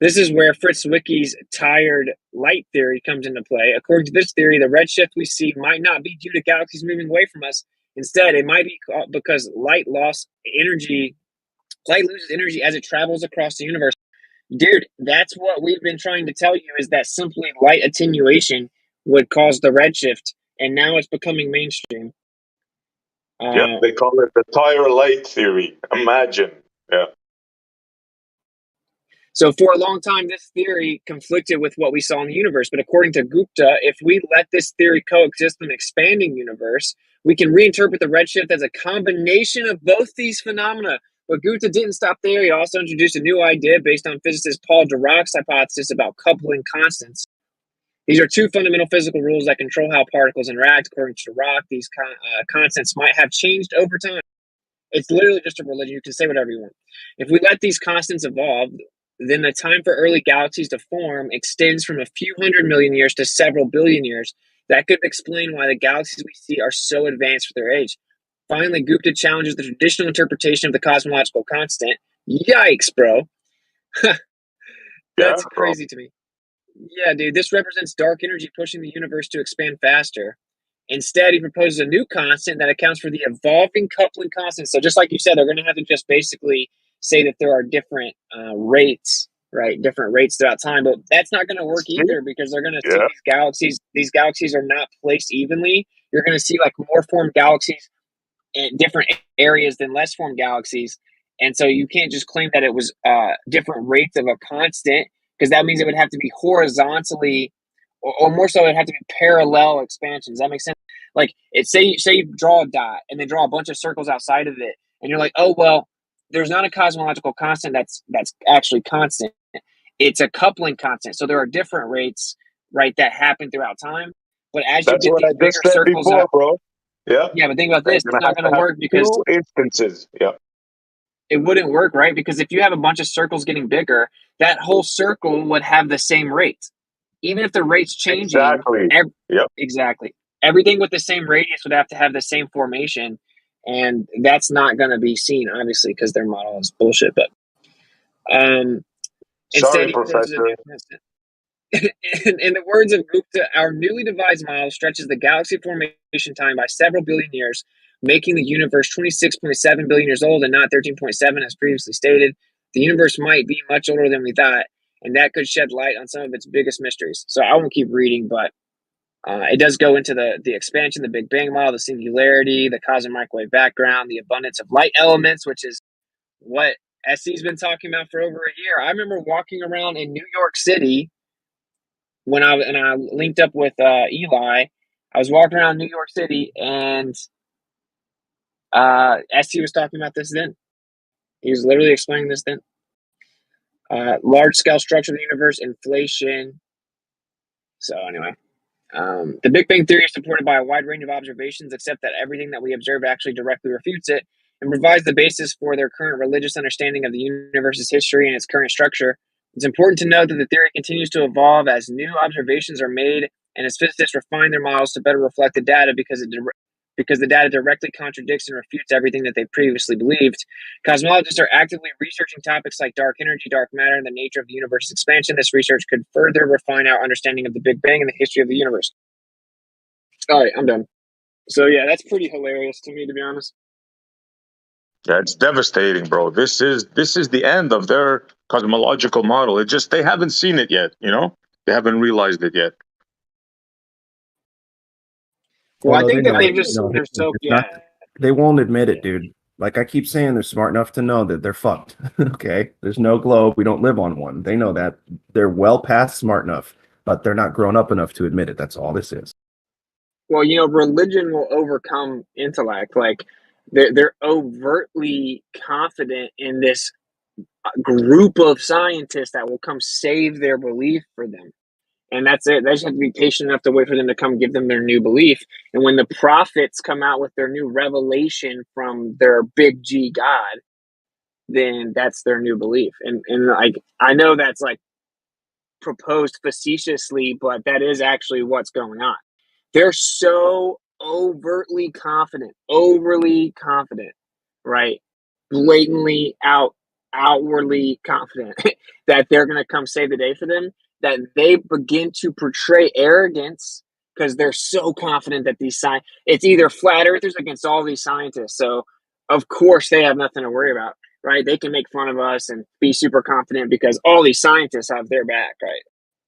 This is where Fritz Zwicky's tired light theory comes into play. According to this theory, the redshift we see might not be due to galaxies moving away from us. Instead, it might be because light loses energy as it travels across the universe. Dude, that's what we've been trying to tell you, is that simply light attenuation would cause the redshift, and now it's becoming mainstream. Yeah, they call it the tire light theory. Imagine. Yeah. So for a long time, this theory conflicted with what we saw in the universe. But according to Gupta, if we let this theory coexist in an expanding universe, we can reinterpret the redshift as a combination of both these phenomena. But Gupta didn't stop there. He also introduced a new idea based on physicist Paul Dirac's hypothesis about coupling constants. These are two fundamental physical rules that control how particles interact. According to Dirac, these constants might have changed over time. It's literally just a religion. You can say whatever you want. If we let these constants evolve, then the time for early galaxies to form extends from a few 100 million years to several billion years. That could explain why the galaxies we see are so advanced for their age. Finally, Gupta challenges the traditional interpretation of the cosmological constant. Yikes, bro. That's crazy to me. Yeah, dude, this represents dark energy pushing the universe to expand faster. Instead, he proposes a new constant that accounts for the evolving coupling constant. So just like you said, they're going to have to just basically say that there are different rates, right? Different rates throughout time. But that's not going to work either, because they're going to see these galaxies. These galaxies are not placed evenly. You're going to see like more formed galaxies in different areas than less formed galaxies. And so you can't just claim that it was different rates of a constant, because that means it would have to be horizontally, or more so, it'd have to be parallel expansions. That makes sense. Like, say you draw a dot and then draw a bunch of circles outside of it, and you're like, oh well, there's not a cosmological constant that's actually constant. It's a coupling constant. So there are different rates, right, that happen throughout time. But as you get these bigger circles out, bro. Yeah. Yeah, but think about this. It's not going to work because two instances. Yeah. It wouldn't work, right? Because if you have a bunch of circles getting bigger, that whole circle would have the same rate. Even if the rate's changing. Exactly. Exactly. Everything with the same radius would have to have the same formation. And that's not going to be seen, obviously, because their model is bullshit. But sorry, Professor. In the words of Gupta, our newly devised model stretches the galaxy formation time by several billion years, making the universe 26.7 billion years old and not 13.7 as previously stated. The universe might be much older than we thought, and that could shed light on some of its biggest mysteries. So I won't keep reading, but it does go into the expansion, the Big Bang model, the singularity, the cosmic microwave background, the abundance of light elements, which is what SC's been talking about for over a year. I remember walking around in New York City when I linked up with Eli. I was walking around New York City, and SC was talking about this then. He was literally explaining this then. Large-scale structure of the universe, inflation. So anyway, the Big Bang Theory is supported by a wide range of observations, except that everything that we observe actually directly refutes it. and provides the basis for their current religious understanding of the universe's history and its current structure. It's important to note that the theory continues to evolve as new observations are made and as physicists refine their models to better reflect the data because the data directly contradicts and refutes everything that they previously believed. Cosmologists are actively researching topics like dark energy, dark matter, and the nature of the universe's expansion. This research could further refine our understanding of the Big Bang and the history of the universe. All right, I'm done. So yeah, that's pretty hilarious to me, to be honest. Yeah, it's devastating, bro. This is the end of their cosmological model. It just they haven't seen it yet, you know? They haven't realized it yet. Well, I Although think they that know, they've just they're it's so not, they won't admit it, dude. Like I keep saying, they're smart enough to know that they're fucked. Okay, there's no globe. We don't live on one. They know that. They're well past smart enough, but they're not grown up enough to admit it. That's all this is. Well, religion will overcome intellect. Like they're overtly confident in this group of scientists that will come save their belief for them. And that's it. They just have to be patient enough to wait for them to come give them their new belief. And when the prophets come out with their new revelation from their big G God, then that's their new belief. And like I know that's like proposed facetiously, but that is actually what's going on. They're so overtly confident, overly confident, right? Blatantly outwardly confident that they're going to come save the day for them, that they begin to portray arrogance because they're so confident that it's either flat earthers against all these scientists. So of course they have nothing to worry about, right? They can make fun of us and be super confident because all these scientists have their back, right?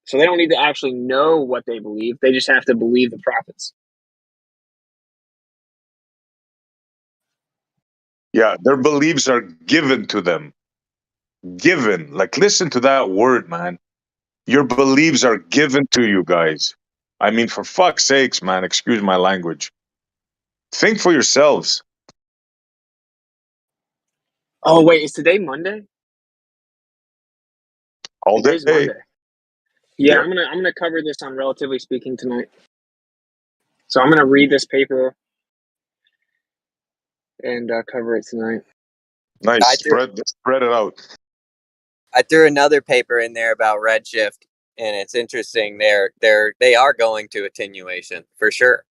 So they don't need to actually know what they believe. They just have to believe the prophets. Yeah, their beliefs are given to them. Given. Like, listen to that word, man. Your beliefs are given to you guys. I mean, for fuck's sakes, man, excuse my language. Think for yourselves. Oh wait, is today Monday? All Today's day. Monday. Yeah, Yep. I'm gonna cover this on Relatively Speaking tonight. So I'm gonna read this paper and cover it tonight. Nice. I threw Spread it out. I threw another paper in there about redshift, and it's interesting. They are going to attenuation for sure.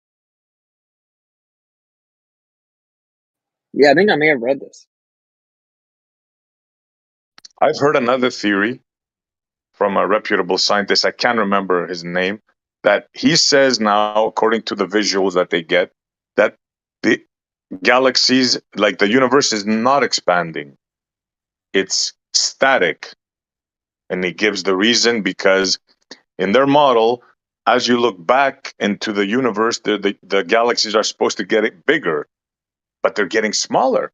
Yeah, I think I may have read this. I've heard another theory from a reputable scientist. I can't remember his name. That he says now, according to the visuals that they get, that the galaxies, like the universe, is not expanding. It's static. And he gives the reason because in their model, as you look back into the universe, the galaxies are supposed to get bigger, but they're getting smaller.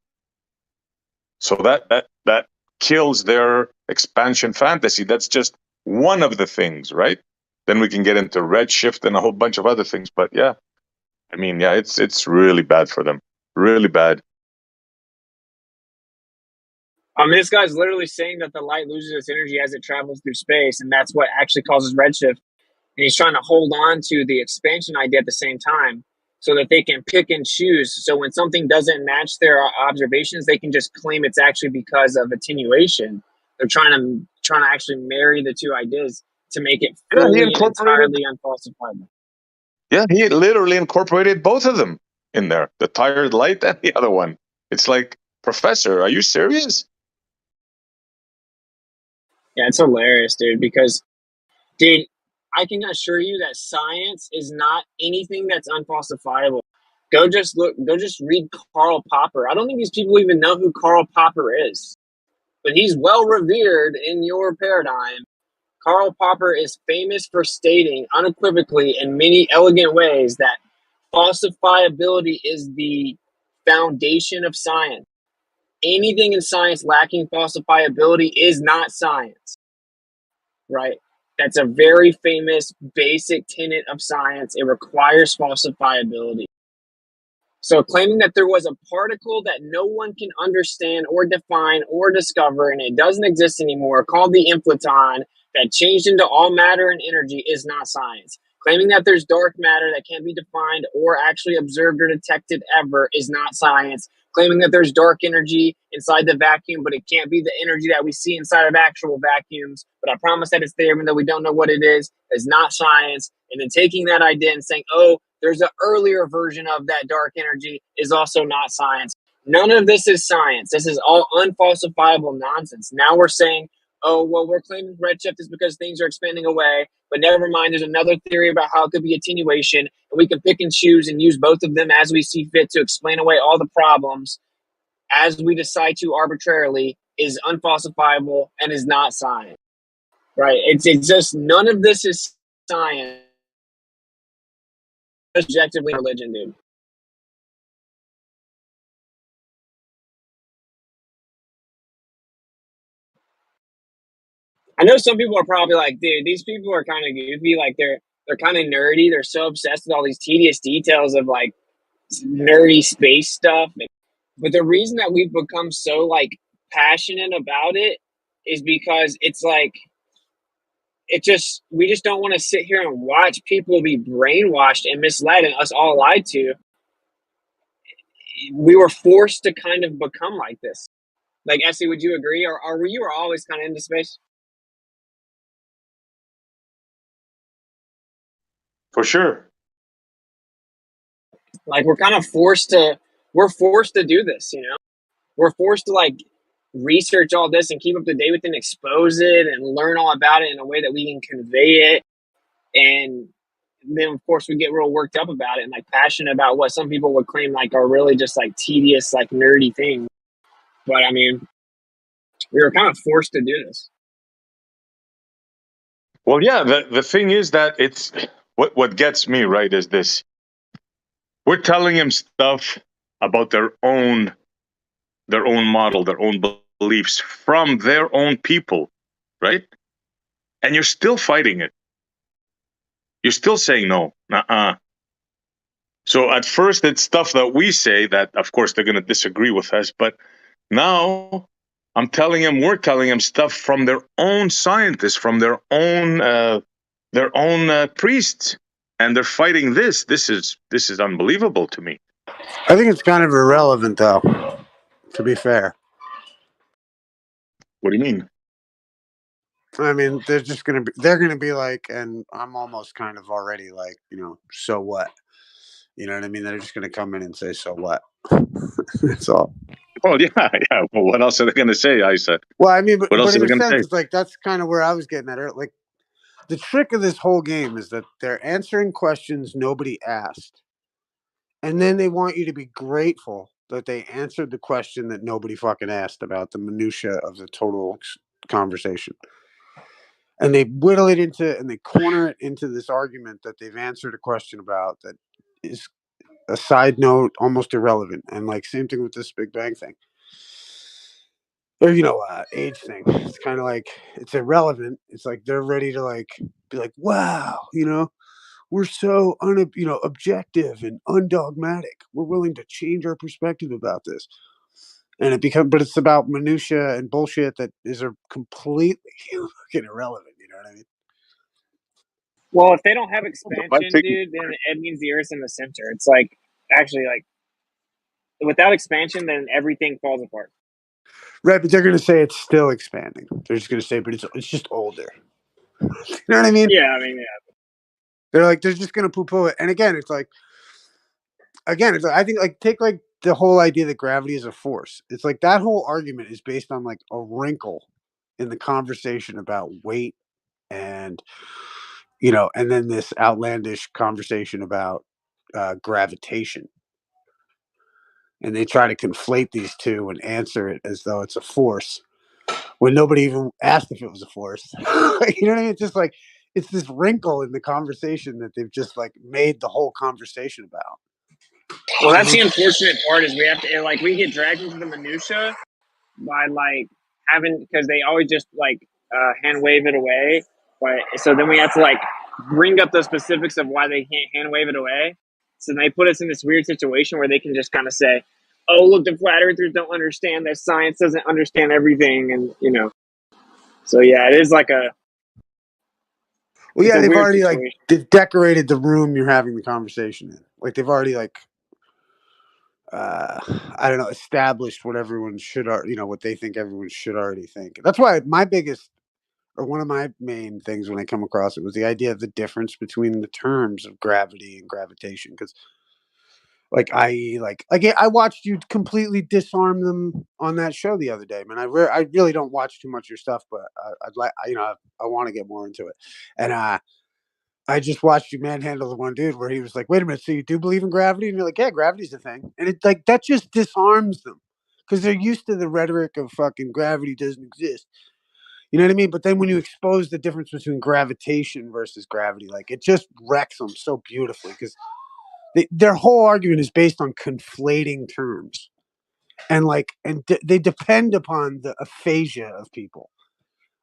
So that kills their expansion fantasy. That's just one of the things, right? Then we can get into redshift and a whole bunch of other things. But yeah, I mean, yeah, it's really bad for them. Really bad. I mean, this guy's literally saying that the light loses its energy as it travels through space, and that's what actually causes redshift. And he's trying to hold on to the expansion idea at the same time so that they can pick and choose. So when something doesn't match their observations, they can just claim it's actually because of attenuation. They're trying to actually marry the two ideas to make it Yeah, he fully and incorporated. entirely unfalsifiable. Yeah, he literally incorporated both of them in there. The tired light and the other one. It's like, Professor, are you serious? Yeah, it's hilarious, dude, because, dude, I can assure you that science is not anything that's unfalsifiable. Go just read Karl Popper. I don't think these people even know who Karl Popper is, but he's well revered in your paradigm. Karl Popper is famous for stating unequivocally in many elegant ways that falsifiability is the foundation of science. Anything in science lacking falsifiability is not science, right? That's a very famous basic tenet of science. It requires falsifiability. So claiming that there was a particle that no one can understand or define or discover and it doesn't exist anymore, called the inflaton, that changed into all matter and energy is not science. Claiming that there's dark matter that can't be defined or actually observed or detected ever is not science. claiming that there's dark energy inside the vacuum, but it can't be the energy that we see inside of actual vacuums. But I promise that it's there, even though we don't know what it is. It's not science. And then taking that idea and saying, oh, there's an earlier version of that dark energy is also not science. None of this is science. This is all unfalsifiable nonsense. Now we're saying, oh, well, we're claiming redshift is because things are expanding away. But never mind, there's another theory about how it could be attenuation. And we can pick and choose and use both of them as we see fit to explain away all the problems as we decide to arbitrarily is unfalsifiable and is not science. Right? It's just none of this is science. It's objectively religion, dude. I know some people are probably like, dude, these people are kind of goofy. Like they're kind of nerdy. They're so obsessed with all these tedious details of like nerdy space stuff. But the reason that we've become so like passionate about it is because it's like we just don't want to sit here and watch people be brainwashed and misled and us all lied to. We were forced to kind of become like this. Like, Essie, would you agree? Or were you always kind of into space? For sure. Like we're forced to do this, you know? We're forced to like research all this and keep up to date with it and expose it and learn all about it in a way that we can convey it. And then of course we get real worked up about it and like passionate about what some people would claim like are really just like tedious, like nerdy things. But I mean, we were kind of forced to do this. Well, yeah, the thing is that it's what gets me right is this. We're telling him stuff about their own model, their own beliefs from their own people, right? And you're still fighting it. You're still saying no. So at first it's stuff that we say that, of course, they're going to disagree with us. But now we're telling them stuff from their own scientists, from their own priests, and they're fighting this. This is unbelievable to me. I think it's kind of irrelevant, though. To be fair. What do you mean? I mean, they're gonna be like, and I'm almost kind of already like, so what? You know what I mean? They're just gonna come in and say, so what? That's all. Well, yeah. Well, what else are they gonna say, Isa? Well, I mean, but what else are in they a gonna sense, say? it's like that's kind of where I was getting at. Like, the trick of this whole game is that they're answering questions nobody asked, and then they want you to be grateful that they answered the question that nobody fucking asked about the minutia of the total conversation. And they whittle it into, and they corner it into this argument that they've answered a question about that is a side note, almost irrelevant. And like, same thing with this Big Bang thing. Or, age thing. It's kind of like, it's irrelevant. It's like, they're ready to like, be like, wow, we're so, objective and undogmatic. We're willing to change our perspective about this. And but it's about minutia and bullshit that is completely fucking irrelevant. You know what I mean? Well, if they don't have expansion, dude, then it means the Earth's in the center. It's like, actually, like, without expansion, then everything falls apart. Right, but they're going to say it's still expanding. They're just going to say, but it's just older. You know what I mean? Yeah, I mean, yeah. They're just going to poo-poo it. And again, it's like, I think, like, take, like, the whole idea that gravity is a force. It's like that whole argument is based on, like, a wrinkle in the conversation about weight and, and then this outlandish conversation about gravitation. And they try to conflate these two and answer it as though it's a force when nobody even asked if it was a force. You know what I mean? It's just like, it's this wrinkle in the conversation that they've just like made the whole conversation about. Well, that's the unfortunate part is we have to, like, we get dragged into the minutia by like because they always just like hand wave it away. But so then we have to like bring up the specifics of why they can't hand wave it away. So they put us in this weird situation where they can just kind of say, "Oh, look, the flat earthers don't understand that science doesn't understand everything," and So yeah, it is like a. Well, yeah, they've already situation. Like they've decorated the room you're having the conversation in. Like they've already like I don't know, established what everyone should, what they think everyone should already think. That's why my biggest, or one of my main things when I come across it was the idea of the difference between the terms of gravity and gravitation. Because, like, I watched you completely disarm them on that show the other day, man. I really don't watch too much of your stuff, but I'd like, I want to get more into it. And I just watched you manhandle the one dude where he was like, "Wait a minute, so you do believe in gravity?" And you're like, "Yeah, gravity's a thing." And it's like that just disarms them because they're used to the rhetoric of fucking gravity doesn't exist. You know what I mean? But then when you expose the difference between gravitation versus gravity, like it just wrecks them so beautifully because their whole argument is based on conflating terms, and they depend upon the aphasia of people.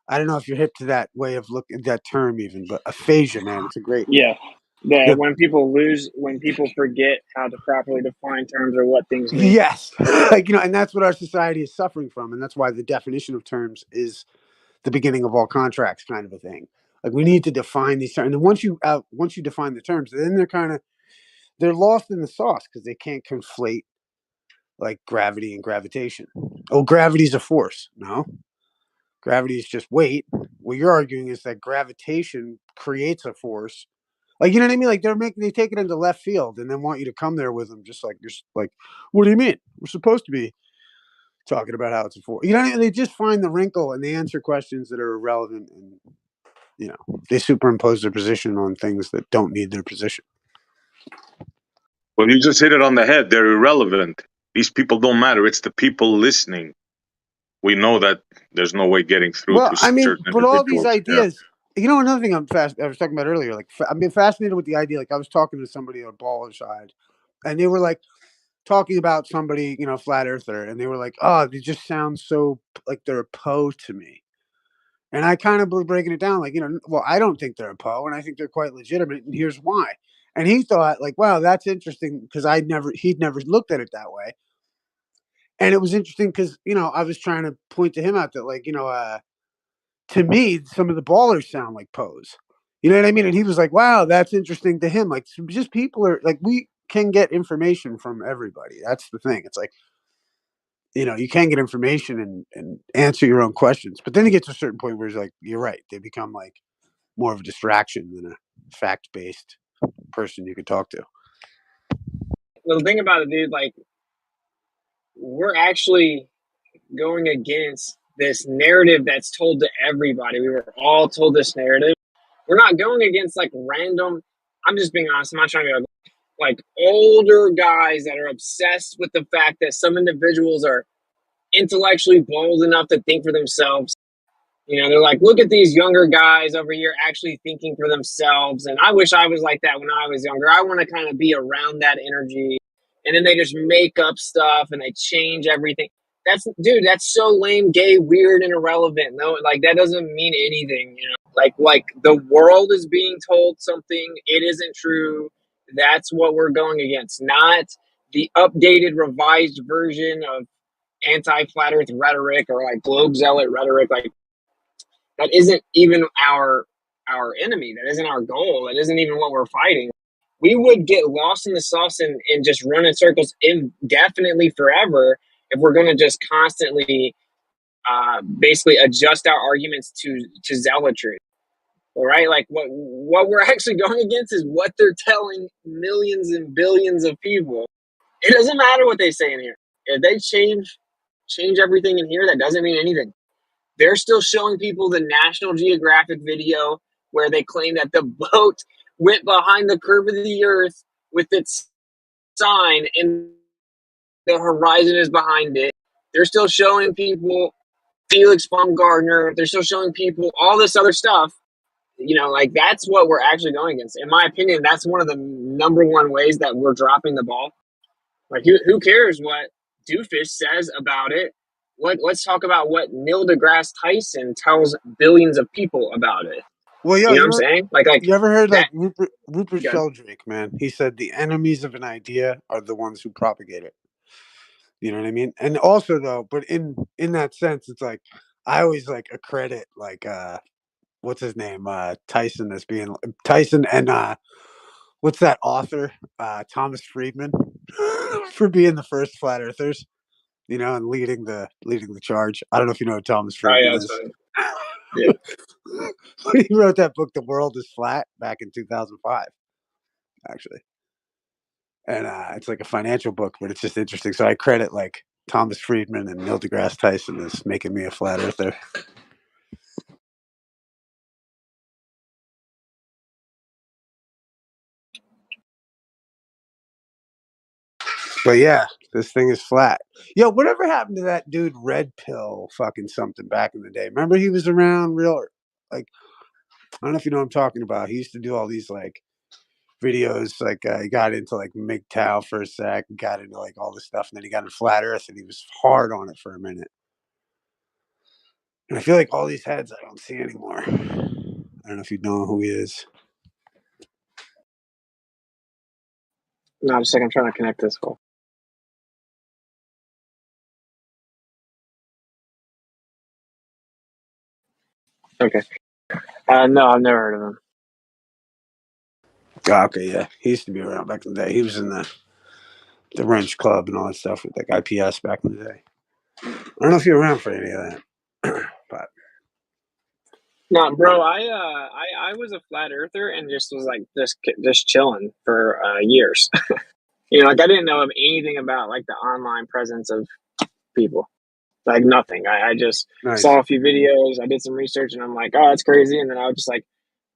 I don't know if you're hip to that way of looking that term, even, but aphasia, man, it's a great. Yeah. That when people forget how to properly define terms or what things mean. Yes, and that's what our society is suffering from, and that's why the definition of terms is the beginning of all contracts, kind of a thing. Like we need to define these terms, and then once you define the terms, then they're lost in the sauce because they can't conflate like gravity and gravitation. Oh, gravity's a force. No, gravity is just weight. What you're arguing is that gravitation creates a force. Like, you know what I mean? Like they take it into left field and then want you to come there with them, just like you're like, what do you mean? We're supposed to be talking about how it's a force. You know what I mean? They just find the wrinkle and they answer questions that are irrelevant, and they superimpose their position on things that don't need their position. Well, you just hit it on the head. They're irrelevant. These people don't matter. It's the people listening. We know that there's no way getting through Well, to I mean, certain but all these individuals. Yeah. ideas, another thing I was talking about earlier, like I've been fascinated with the idea. Like I was talking to somebody on baller side, and they were like talking about somebody, flat earther, and they were like, "Oh, they just sound so like they're a Poe to me." And I kind of was breaking it down, like, well, I don't think they're a Poe, and I think they're quite legitimate, and here's why. And he thought, like, wow, that's interesting because he'd never looked at it that way. And it was interesting because, I was trying to point to him out that, like, to me, some of the ballers sound like Poes. You know what I mean? And he was like, wow, that's interesting to him. Like, just people are like, we can get information from everybody. That's the thing. It's like, you can get information and answer your own questions. But then it gets to a certain point where it's like, you're right. They become like more of a distraction than a fact based person you could talk to. Well, the thing about it, dude, like, we're actually going against this narrative that's told to everybody. We were all told this narrative. We're not going against like random. I'm just being honest. I'm not trying to be like older guys that are obsessed with the fact that some individuals are intellectually bold enough to think for themselves. They're like, look at these younger guys over here actually thinking for themselves. And I wish I was like that when I was younger. I want to kind of be around that energy. And then they just make up stuff and they change everything. That's so lame, gay, weird, and irrelevant. No, like that doesn't mean anything. Like the world is being told something, it isn't true. That's what we're going against, not the updated, revised version of anti-flat Earth rhetoric or like globe zealot rhetoric. Like that isn't even our enemy. That isn't our goal. That isn't even what we're fighting. We would get lost in the sauce and just run in circles indefinitely forever if we're going to just constantly basically adjust our arguments to zealotry. All right, like what we're actually going against is what they're telling millions and billions of people. It doesn't matter what they say in here. If they change everything in here, that doesn't mean anything. They're still showing people the National Geographic video where they claim that the boat went behind the curve of the earth with its sign and the horizon is behind it. They're still showing people Felix Baumgartner. They're still showing people all this other stuff. Like that's what we're actually going against. In my opinion, that's one of the number one ways that we're dropping the ball. Like who cares what Doofus says about it? Let's talk about what Neil deGrasse Tyson tells billions of people about it. Well, you know what I'm saying? Like you ever heard that, like Rupert Sheldrake, man? He said the enemies of an idea are the ones who propagate it. You know what I mean? And also though, but in that sense, it's like I always like accredit like what's his name? Tyson as being Tyson and what's that author? Thomas Friedman. for being the first flat earthers, you know, and leading the charge. I don't know if you know who Thomas Oh Friedman yeah, that's is. funny. Yeah. He wrote that book, The World is Flat, back in 2005, actually. And it's like a financial book, but it's just interesting. So I credit like Thomas Friedman and Neil deGrasse Tyson as making me a flat earther. But yeah, this thing is flat. Yo, whatever happened to that dude Red Pill fucking something back in the day? Remember he was around real like, I don't know if you know what I'm talking about. He used to do all these like videos, like he got into like MGTOW for a sec, got into like all this stuff, and then he got into flat earth and he was hard on it for a minute. And I feel like all these heads I don't see anymore. I don't know if you know who he is. No, just a second. I'm trying to connect this call. Okay. No, I've never heard of him. Oh, okay, yeah. He used to be around back in the day. He was in the wrench club and all that stuff with like IPS back in the day. I don't know if you're around for any of that. But No, bro, I was a flat earther and just was like just chilling for years. You know, like I didn't know of anything about like the online presence of people. Like nothing. I just nice. saw a few videos. I did some research, and I'm like, oh, that's crazy. And then I would just like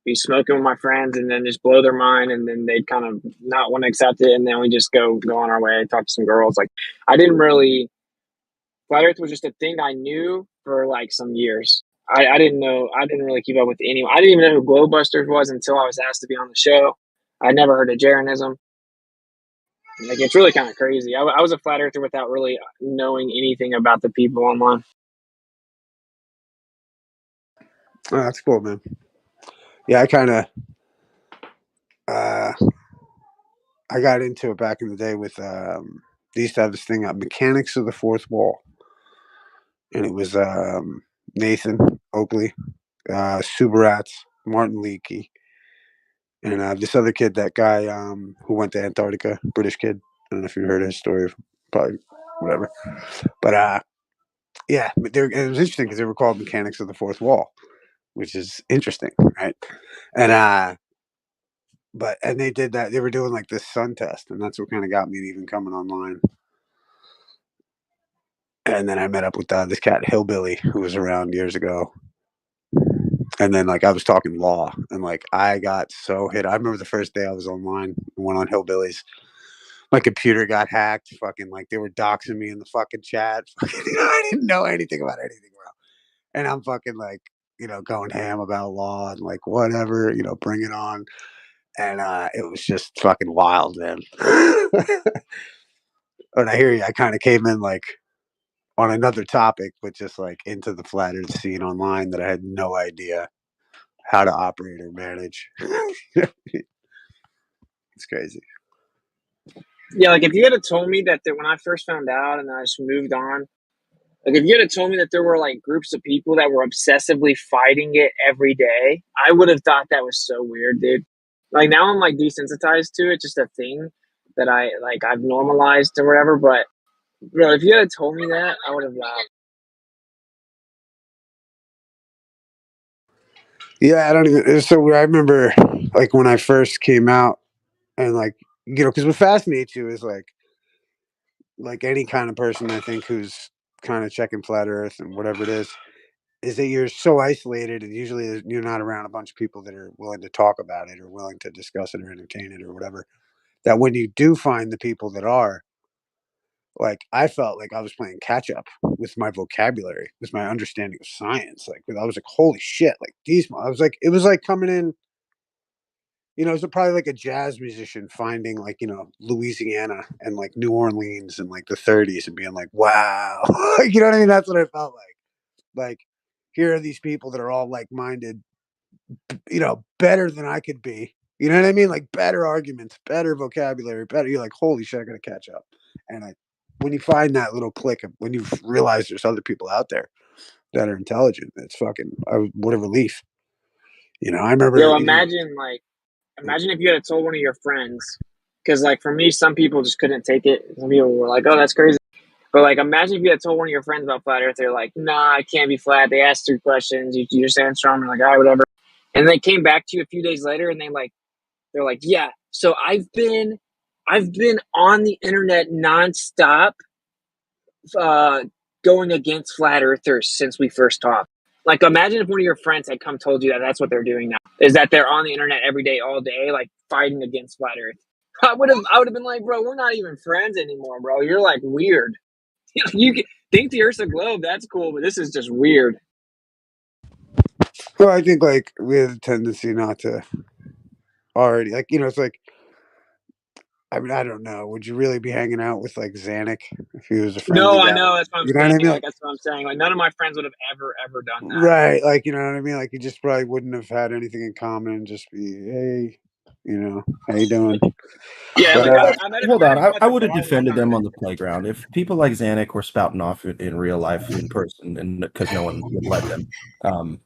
be smoking with my friends, and then just blow their mind, and then they'd kind of not want to accept it, and then we just go on our way. Talk to some girls. Like I didn't really. Flat Earth was just a thing I knew for like some years. I didn't know. I didn't really keep up with anyone. I didn't even know who Glowbusters was until I was asked to be on the show. I never heard of Jeranism. Like it's really kind of crazy. I was a flat earther without really knowing anything about the people online. Oh, that's cool, man. Yeah, I kind of I got into it back in the day with they used to have this thing Mechanics of the Fourth Wall, and it was Nathan Oakley, Subarats, Martin Leakey, and this other kid, that guy who went to Antarctica, British kid. I don't know if you heard his story, probably whatever. But yeah, it was interesting because they were called Mechanics of the Fourth Wall, which is interesting, right? And and they did that. They were doing like this sun test, and that's what kind of got me to even coming online. And then I met up with this cat Hillbilly who was around years ago. And then like I was talking law, and like I got so hit. I remember the first day I was online and went on Hillbillies. My computer got hacked. Fucking like they were doxing me in the fucking chat. I didn't know anything about anything, bro. And I'm fucking like, going ham about law and like whatever, bring it on. And it was just fucking wild, man. But I hear you. I kind of came in like on another topic, but just like into the flat earth scene online that I had no idea how to operate or manage. It's crazy. Yeah, like if you had told me that when I first found out and I just moved on, like if you had told me that there were like groups of people that were obsessively fighting it every day, I would have thought that was so weird, dude. Like now I'm like desensitized to it, just a thing that I've normalized or whatever. But bro, if you had told me that, I would have laughed. Yeah, I don't even. So I remember, like when I first came out, and like because what fascinates you is like any kind of person I think who's kind of checking flat Earth and whatever it is that you're so isolated, and usually you're not around a bunch of people that are willing to talk about it or willing to discuss it or entertain it or whatever. That when you do find the people that are, like I felt like I was playing catch up with my vocabulary, with my understanding of science. Like I was like, holy shit! Like I was like, it was like coming in. It's probably like a jazz musician finding like, Louisiana and like New Orleans in like the 30s and being like, wow. You know what I mean? That's what I felt like. Like, here are these people that are all like minded, better than I could be. You know what I mean? Like better arguments, better vocabulary, better. You're like, holy shit, I gotta catch up. And when you find that little click, when you realize there's other people out there that are intelligent, it's fucking what a relief. I remember Yo, imagine if you had told one of your friends Because like for me, some people just couldn't take it. Some people were like, "Oh, that's crazy." But like, imagine if you had told one of your friends about flat Earth, they're like, "Nah, it can't be flat." They asked 3 questions, you just answer them, and like, "All right, whatever." And they came back to you a few days later, and they're like, "Yeah, so I've been on the internet nonstop, going against flat earthers since we first talked." Like, imagine if one of your friends had come told you that that's what they're doing now, is that they're on the internet every day, all day, like fighting against flat Earth. I would have been like, bro, we're not even friends anymore, bro. You're like weird. You think the Earth's a globe, that's cool, but this is just weird. Well, I think like we have a tendency not to already like it's like I mean I don't know. Would you really be hanging out with like Xanac if he was a friend No, of I that? know, that's what I'm You know what saying. I mean? Like that's what I'm saying. Like none of my friends would have ever done that. Right, like you know what I mean. Like you just probably wouldn't have had anything in common. And just be hey, how you doing? Yeah, But like I met a Hold friend on, of him at I the would have bar one defended them time. on the playground if people like Xanac were spouting off in real life in person, and because no one would let them.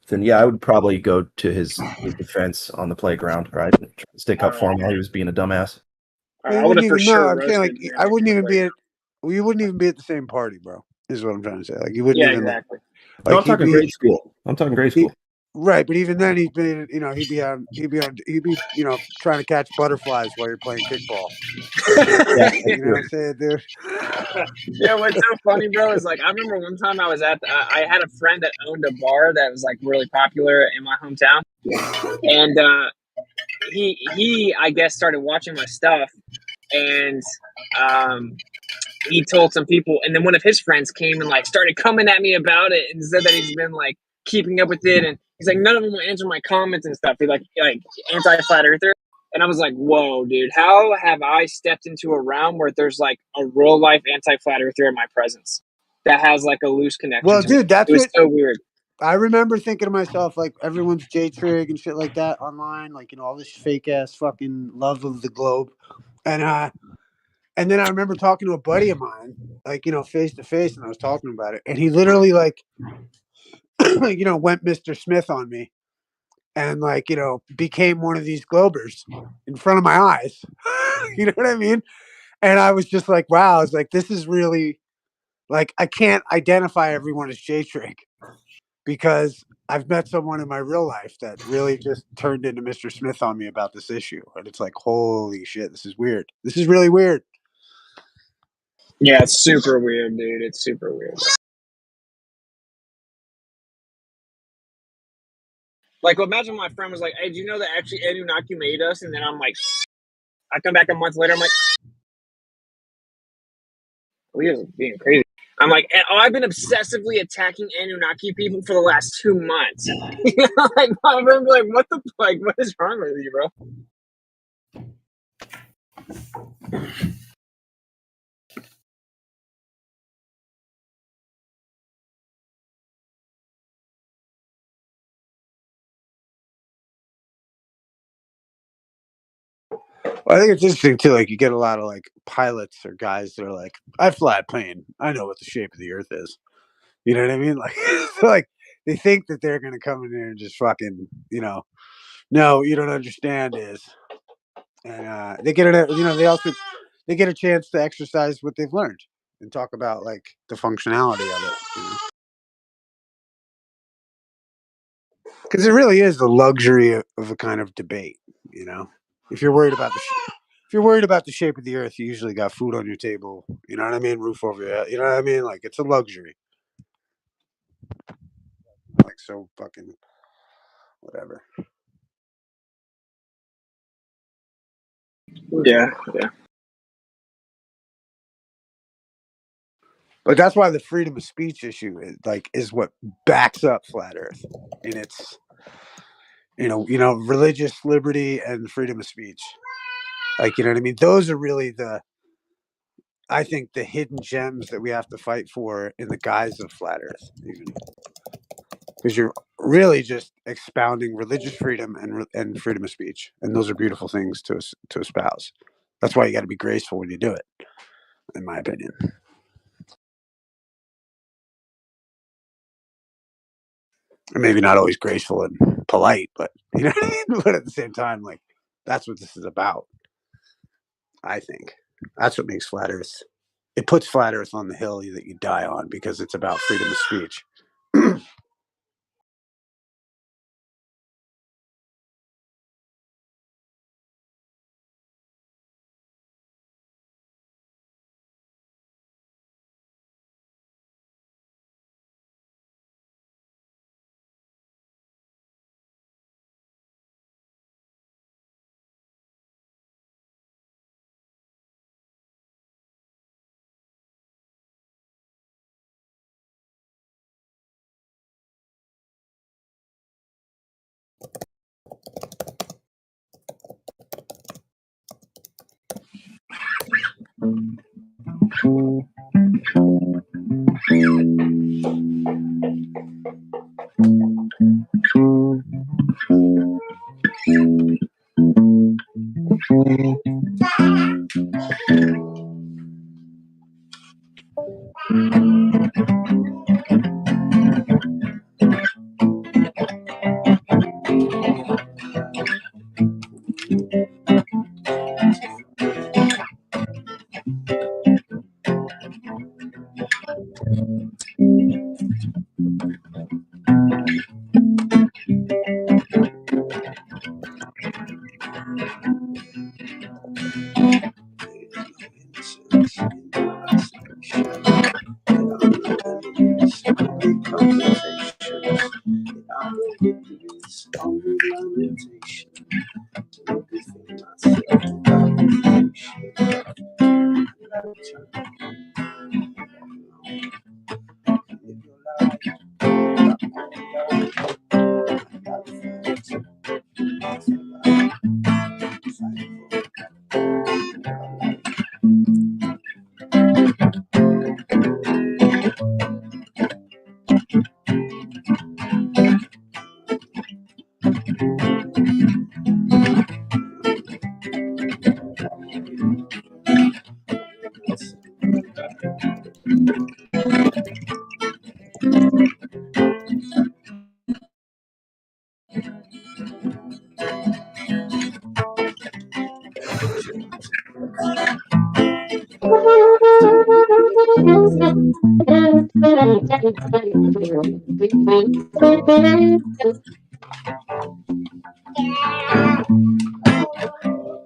Then yeah, I would probably go to his defense on the playground, right? Stick All up for right. him while he was being a dumbass. All well, right. you I would wouldn't have for even know. sure I'm saying like roasted I Xanax wouldn't on the even be playground. at. Well, you wouldn't even be at the same party, bro. Is what I'm trying to say. Like you wouldn't Yeah, even exactly. No, like I'm talking grade school. I'm talking grade school. Right, but even then he'd be trying to catch butterflies while you're playing kickball. Yeah, You know what I'm saying, dude? Yeah, what's so funny, bro, is like I remember one time I was I had a friend that owned a bar that was like really popular in my hometown, and he I guess started watching my stuff, and he told some people, and then one of his friends came and like started coming at me about it and said that he's been like keeping up with it, and he's like none of them will answer my comments and stuff. He's like anti flat earther. And I was like, whoa, dude, how have I stepped into a realm where there's like a real life anti flat earther in my presence that has like a loose connection Well, to me? dude, that's It was what so weird. I remember thinking to myself, like everyone's J Trig and shit like that online, like all this fake ass fucking love of the globe. And then I remember talking to a buddy of mine, like, face to face, and I was talking about it. And he literally like went Mr. Smith on me and like, became one of these globers in front of my eyes. You know what I mean? And I was just like, wow, I was like, this is really like I can't identify everyone as J Trig because I've met someone in my real life that really just turned into Mr. Smith on me about this issue. And it's like, holy shit, this is weird. This is really weird. Yeah, it's super weird, dude. It's super weird. Like, imagine my friend was like, hey, do you know that actually Anunnaki made us? And then I'm like, I come back a month later, I'm like, we are being crazy. I'm like, I've been obsessively attacking Anunnaki people for the last 2 months. Like, my friend be like, what is wrong with you, bro? Well, I think it's interesting too. Like you get a lot of like pilots or guys that are like, I fly a plane. I know what the shape of the earth is. You know what I mean? Like, so like they think that they're going to come in there and just fucking, no, you don't understand is. And they get it, they get a chance to exercise what they've learned and talk about like the functionality of it. Because it really is the luxury of a kind of debate. If you're worried about if you're worried about the shape of the earth, you usually got food on your table. You know what I mean? Roof over your head. You know what I mean? Like it's a luxury. Like so fucking whatever. Yeah. But that's why the freedom of speech issue is what backs up flat Earth in its religious liberty and freedom of speech. Like you know what I mean? Those are really I think the hidden gems that we have to fight for in the guise of flat Earth, even because you're really just expounding religious freedom and freedom of speech, and those are beautiful things to espouse. That's why you got to be graceful when you do it, in my opinion. And maybe not always graceful and polite, but you know what I mean. But at the same time, like that's what this is about. I think that's what makes flat Earth. It puts flat Earth on the hill that you die on because it's about freedom of speech.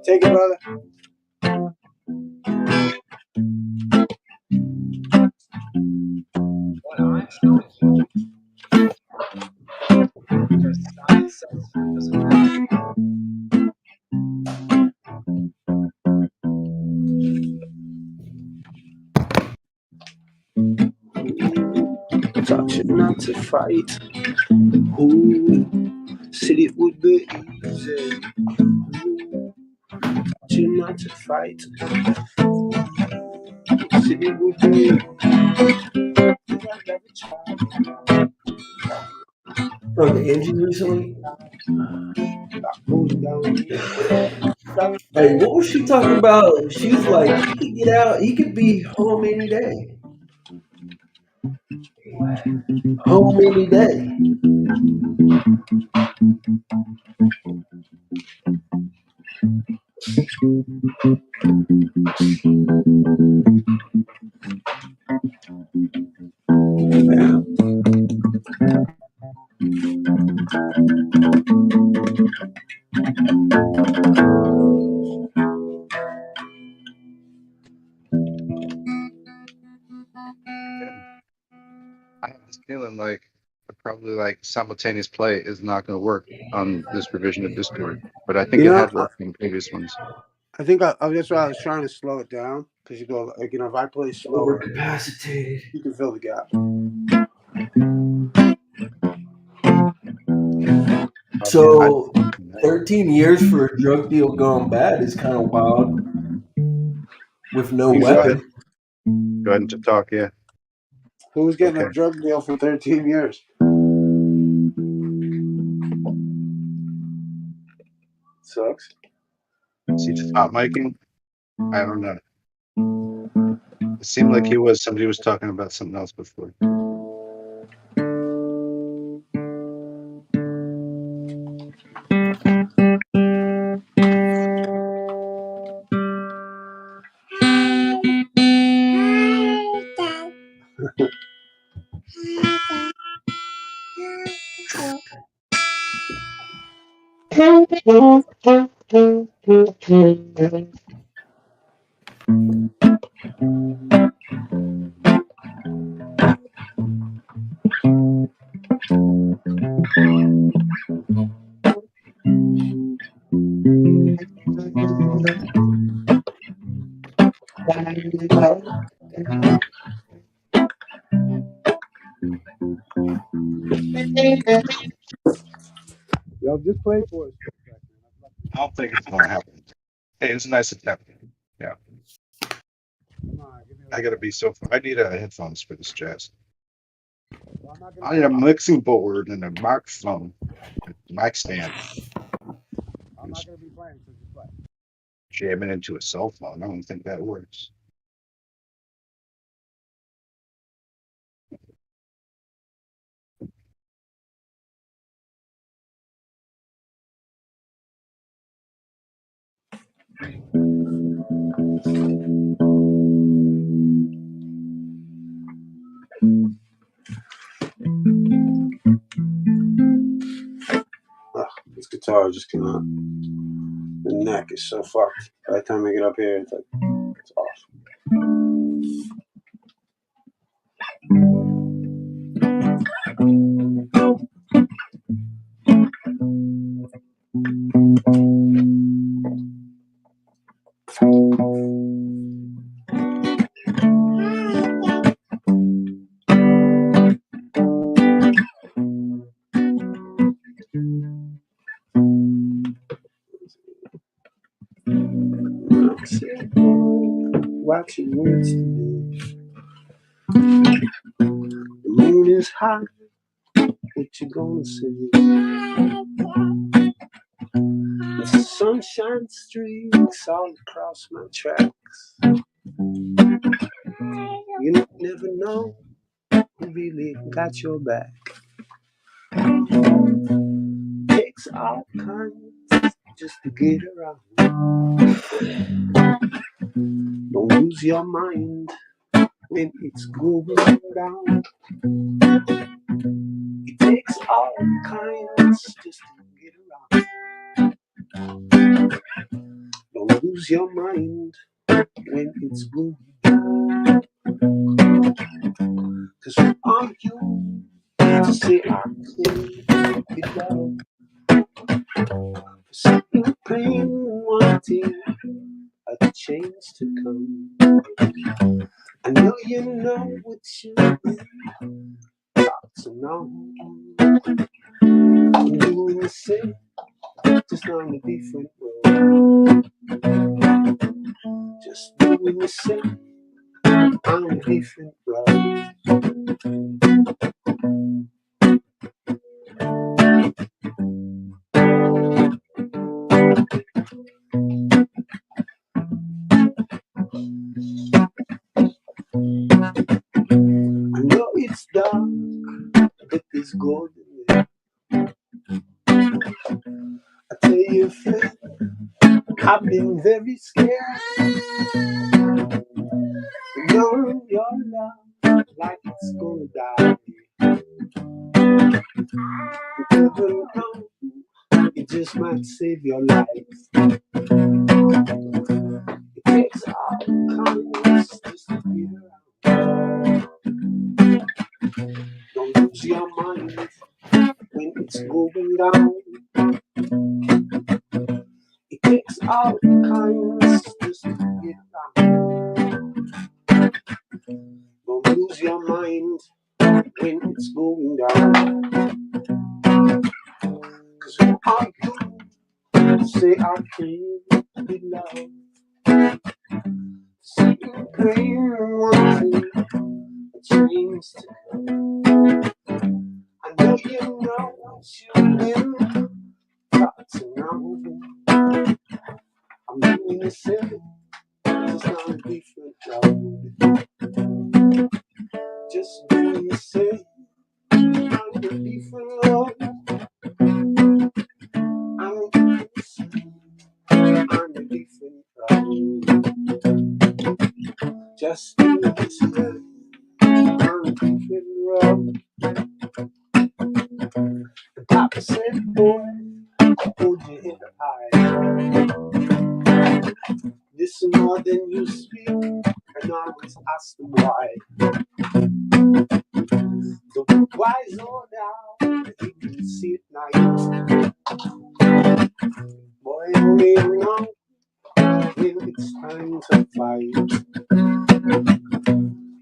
Take it, brother. What Einstein said. Because science says it doesn't matter. Taught you not to fight. Who said it would be easy? Who taught you not to fight? Said it would be. Broke the engine recently. Hey, what was she talking about? She was like, he could get out. He could be home any day. Home any day. I have this feeling like probably like simultaneous play is not going to work on this revision of Discord, but I think You it know, had worked in previous ones. I think that's why I was trying to slow it down because you go like if I play slower, Overcapacitated. you can fill the gap. So 13 years for a drug deal gone bad is kind of wild. With no weapon. Go ahead and talk, yeah. Who's getting a drug deal for 13 years? Sucks. Is he just hot miking? I don't know. It seemed like somebody was talking about something else before. Yo, just play for us. I don't think it's going to happen. Hey, it's a nice attempt. Yeah. Come on, give me I gotta be so. I need headphones for this jazz. well, I'm not I need a mixing board and a microphone, mic stand. gonna be playing, so just play. Jamming into a cell phone. I don't think that works. This guitar just came out. The neck is so fucked. By the time I get up here, it's like it's off. Watch it moves today. The moon is high. What you gonna say? The sunshine streaks all across my tracks. You never know who really got your back. Takes all kinds just to get around. Don't lose your mind when it's going down. It takes all kinds just to get around. Don't lose your mind when it's going down. 'Cause who are you to say I can't be loved? Sitting praying, wanting a change to come. I know you know what you got to know. I'm doing the same, just on a different road. Just doing the same on a different road. I know it's dark, but there's gold in it. I tell you, friend, I've been very scared. Knowing your love like it's gonna die. You never know, it just might save your life. It takes all kinds just to get around. Don't lose your mind when it's going down. It takes all kinds just to get around. Don't lose your mind when it's going down. 'Cause who are you to say I can't be loved? Sitting praying, wanting a change to come. I know you know what you've been got to know. I'm doing the same, just on a different road. Just doing the same on a different road. I'm doing the same on a different road. Just doing the same on a different road. The papa said, boy, hold your head high. Listen more than you speak, and always ask them why. Don't be wise or now, you can see it night. Boy, only you know when it's time to fight.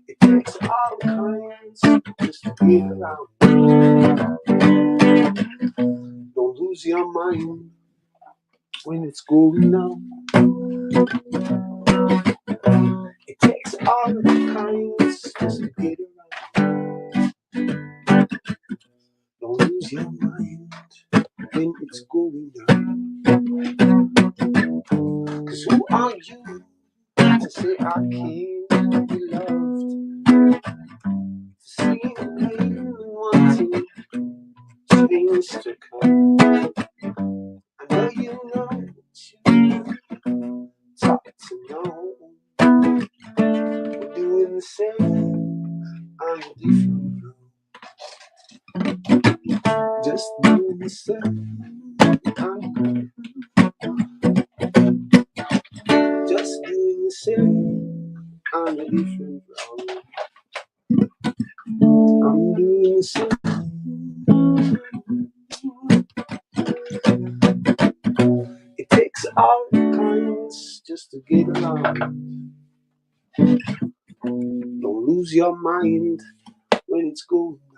It takes all kinds just to get around. Don't lose your mind when it's going down. It takes all kinds just to get around. Don't lose your mind when it's going down. 'Cause who are you to say I can't be loved? Seeing pain and wanting change to come. I know you know what you talk to know. We're doing the same on a different road. Just doing the same on just doing the same on a different road. I'm doing the same. It takes all kinds just to get along. Don't lose your mind when it's going down.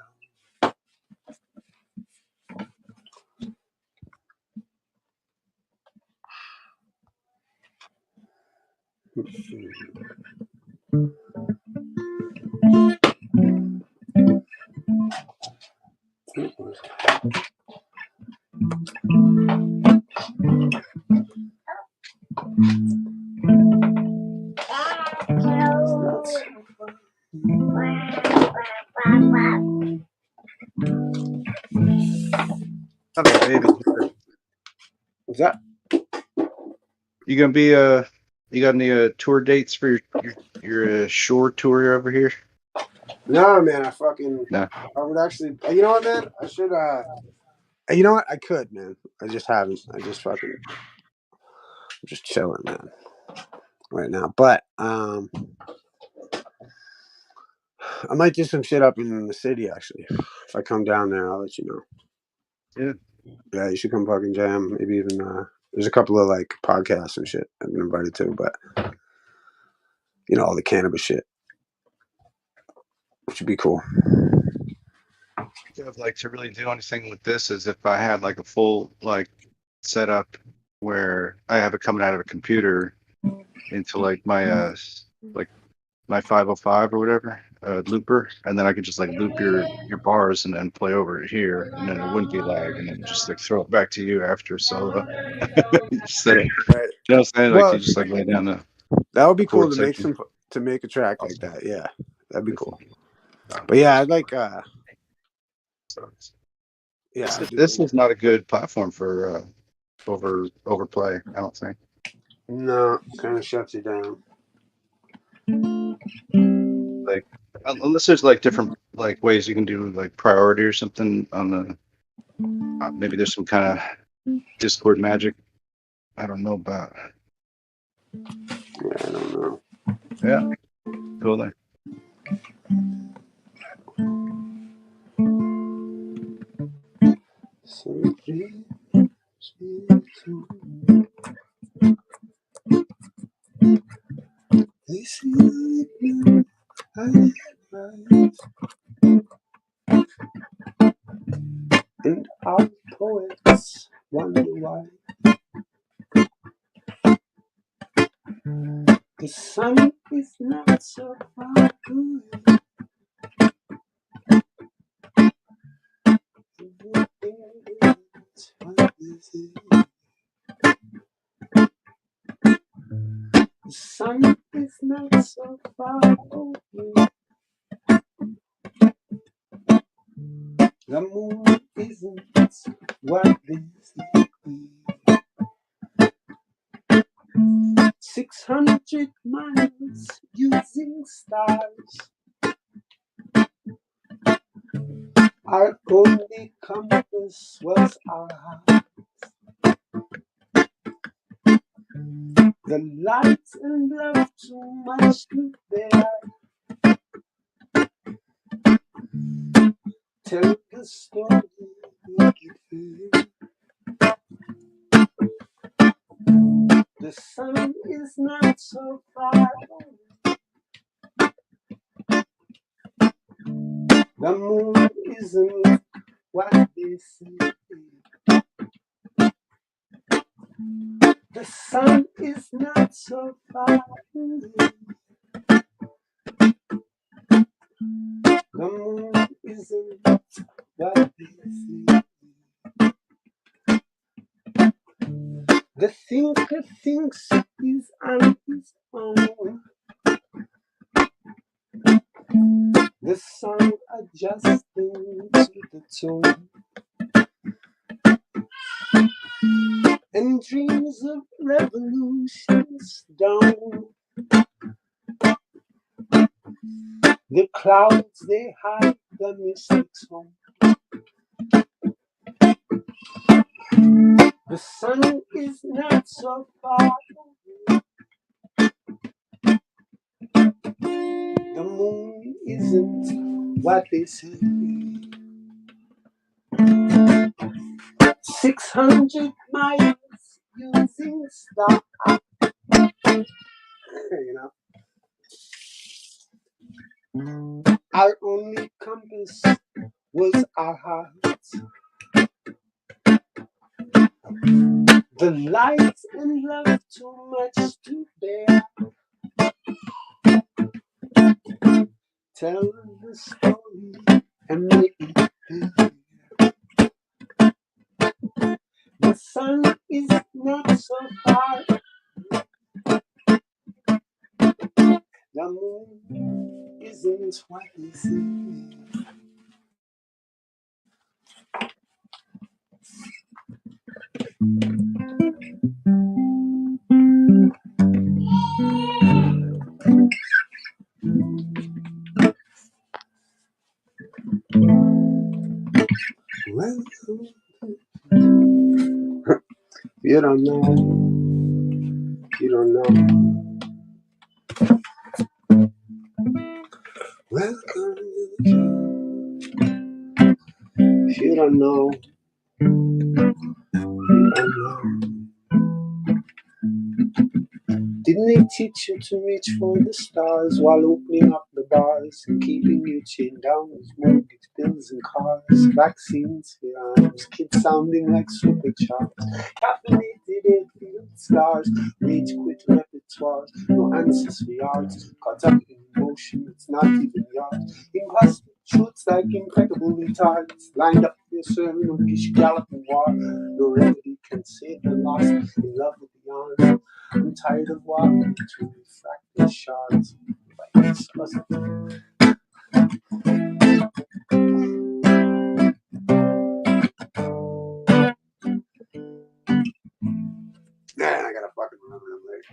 Not a baby. What's that? You gonna be you got any tour dates for your shore tour over here? No, man. I No. would actually. You know what, man? I should. You know what? I could, man. I just haven't. I'm just chilling, man, right now. But I might do some shit up in the city, actually. If I come down there, I'll let you know. Yeah. Yeah, you should come fucking jam. Maybe even there's a couple of like podcasts and shit I've been invited to, but you know, all the cannabis shit, which would be cool. I'd like to really do anything with this is if I had like a full like setup where I have it coming out of a computer into like my 505 or whatever looper, and then I could just like loop your bars and then play over it here, and then it wouldn't be lag, and then just like throw it back to you after solo. Instead of, Right. you know what I'm saying? Like Well, you just like lay down the that would be cool chord to make section. a track like Awesome. that. Yeah, that'd be cool. But yeah, I'd like yeah. This is not a good platform for overplay, I don't think. No, kind of shuts you down. Like unless there's like different like ways you can do like priority or something on the maybe there's some kind of Discord magic I don't know about. Yeah, I don't know. Yeah, cool there. And our poets wonder why the sun is not so far away. The sun is not so far away. The moon isn't what they say. 600 miles using stars. Our only compass was our heart. The lights and love too much to bear. Tell the story, make it fair. The sun is not so far away. The moon isn't what they say. The sun is not so far away. The moon isn't what they say. The thinker thinks he's on his own. The song adjusting to the tone. And dreams of revolutions down. The clouds they hide the mystic's home. The sun is not so far away. The moon isn't what they say. 600 miles using star. You know, our only compass was our hearts. The lights and love too much to bear. Tell the story and make it clear. The sun is not so far. The moon isn't what they say. Welcome. You don't know. You don't know. Welcome to the show. If you don't know, you don't know. Didn't they teach you to reach for the stars while opening up the bars and keeping you chained down with mortgage bills and cars, vaccines for your arms, kids sounding like supercharged, caffeinated airfield scars, rage quit repertoires, no answers for yards, caught up in emotion that's not even yours, impossible truths like impeccable retards, lined up for your sermon on Gish galloping war, no remedy can save the lost in love with the arms. I'm tired of walking through refracted shards. Man, I gotta fucking remember them later.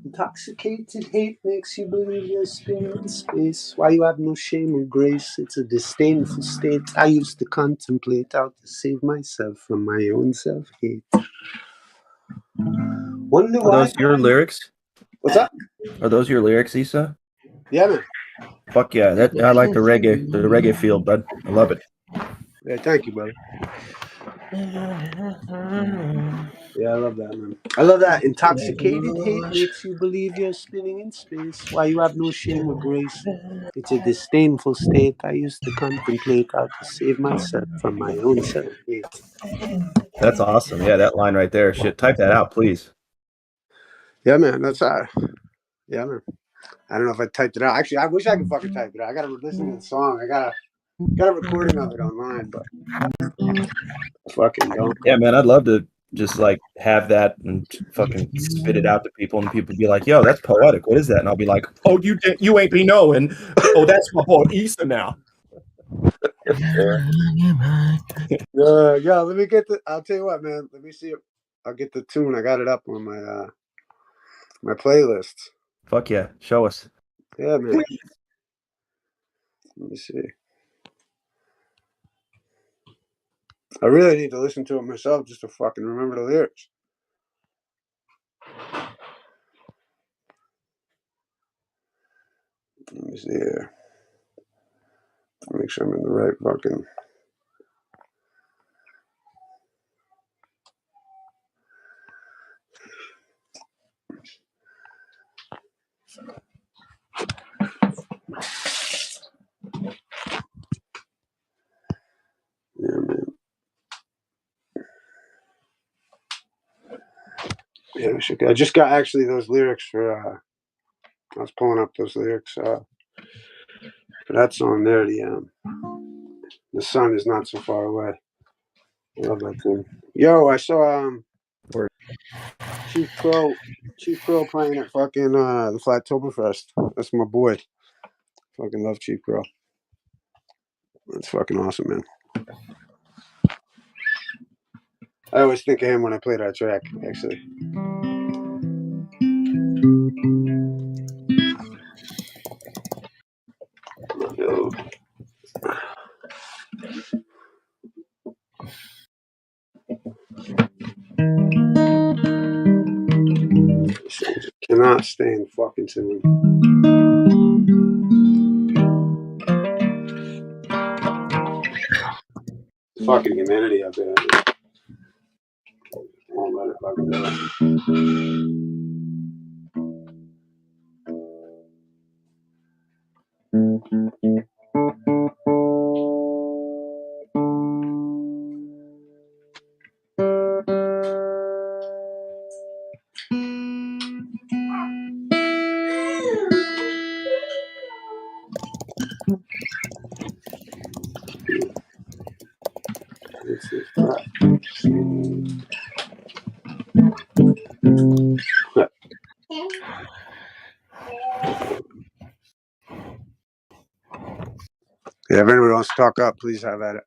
Intoxicated hate makes you believe you're spinning in space. Why you have no shame or grace? It's a disdainful state I used to contemplate how to save myself from my own self-hate. Wonder Are why. those your lyrics? What's up? Are those your lyrics, Issa? Yeah, man. Fuck yeah! That I like the reggae feel, bud. I love it. Yeah, thank you, brother. Yeah, I love that, man. I love that. Intoxicated hate makes you believe you're spinning in space. Why you have no shame or grace? It's a disdainful state I used to contemplate how to save myself from my own self-hate. That's awesome. Yeah, that line right there. Shit, type that out, please. Yeah, man. That's yeah, man. I don't know if I typed it out. Actually, I wish I could fucking type it out. I gotta listen to the song. I got a recording of it online, but fucking don't. Yeah, man, I'd love to just like have that and fucking spit it out to people, and people be like, "Yo, that's poetic. What is that?" And I'll be like, "Oh, you ain't be knowing. Oh, that's my boy Issa now." Yeah. Let me get the. I'll tell you what, man. Let me see if I'll get the tune. I got it up on my my playlist. Fuck yeah, show us. Yeah, man. Let me see. I really need to listen to it myself just to fucking remember the lyrics. Let me see here. Make sure I'm in the right fucking. Yeah, man. Yeah, I just got actually those lyrics for. I was pulling up those lyrics for that song there. The sun is not so far away. I love that tune. Yo, I saw Word. Chief Crow playing at fucking the Flattoberfest. That's my boy. Fucking love Chief Crow. That's fucking awesome, man. I always think of him when I play that track, actually. Yo. Cannot stand fucking tune. Fucking humanity out there. Won't let it fucking do it. This is crap. Yeah, if anyone wants to talk up, please have at it.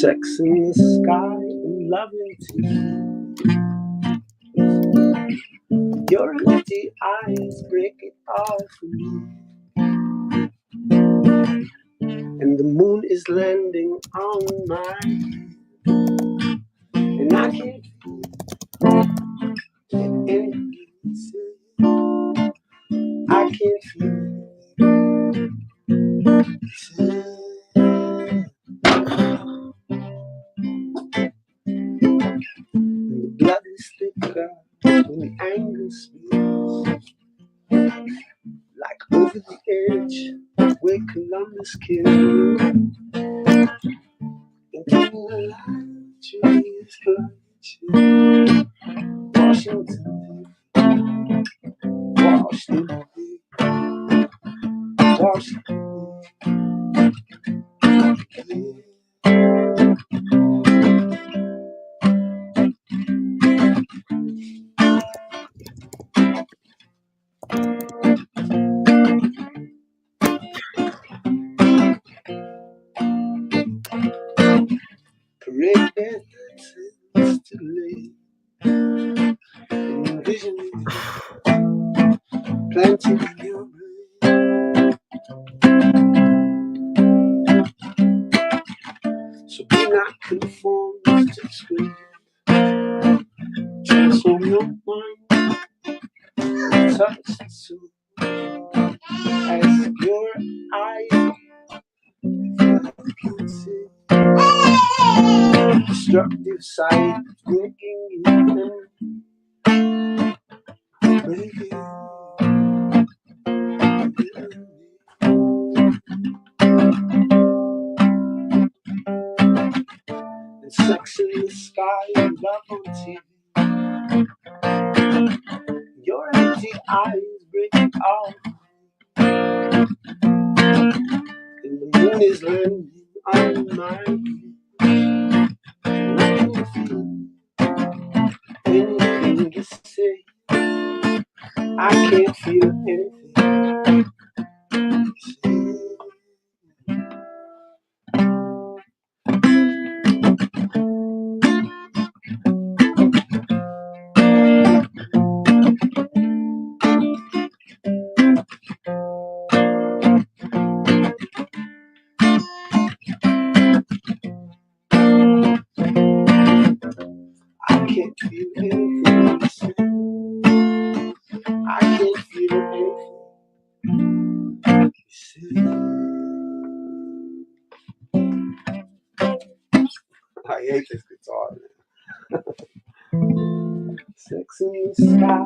Sex in the sky and loving tea. Your empty eyes break it all for me. And the moon is landing on mine. And I can't feel anything. I can't feel the blood is thicker when the anger speaks. Like over the edge where Columbus killed. Into the light trees clutching. Washington, Washington, Washington. Parade is too late. Envisioning planting in your brain. So be not conformed to the script. Transform your mind, touch the soul. As your eyes can see, destructive sight working in them. Breaking. And sex in the sky and love on TV. Your empty eyes break it all. And the moon is landing on mine. And I can feel I hate this guitar, man. Sex in the sky.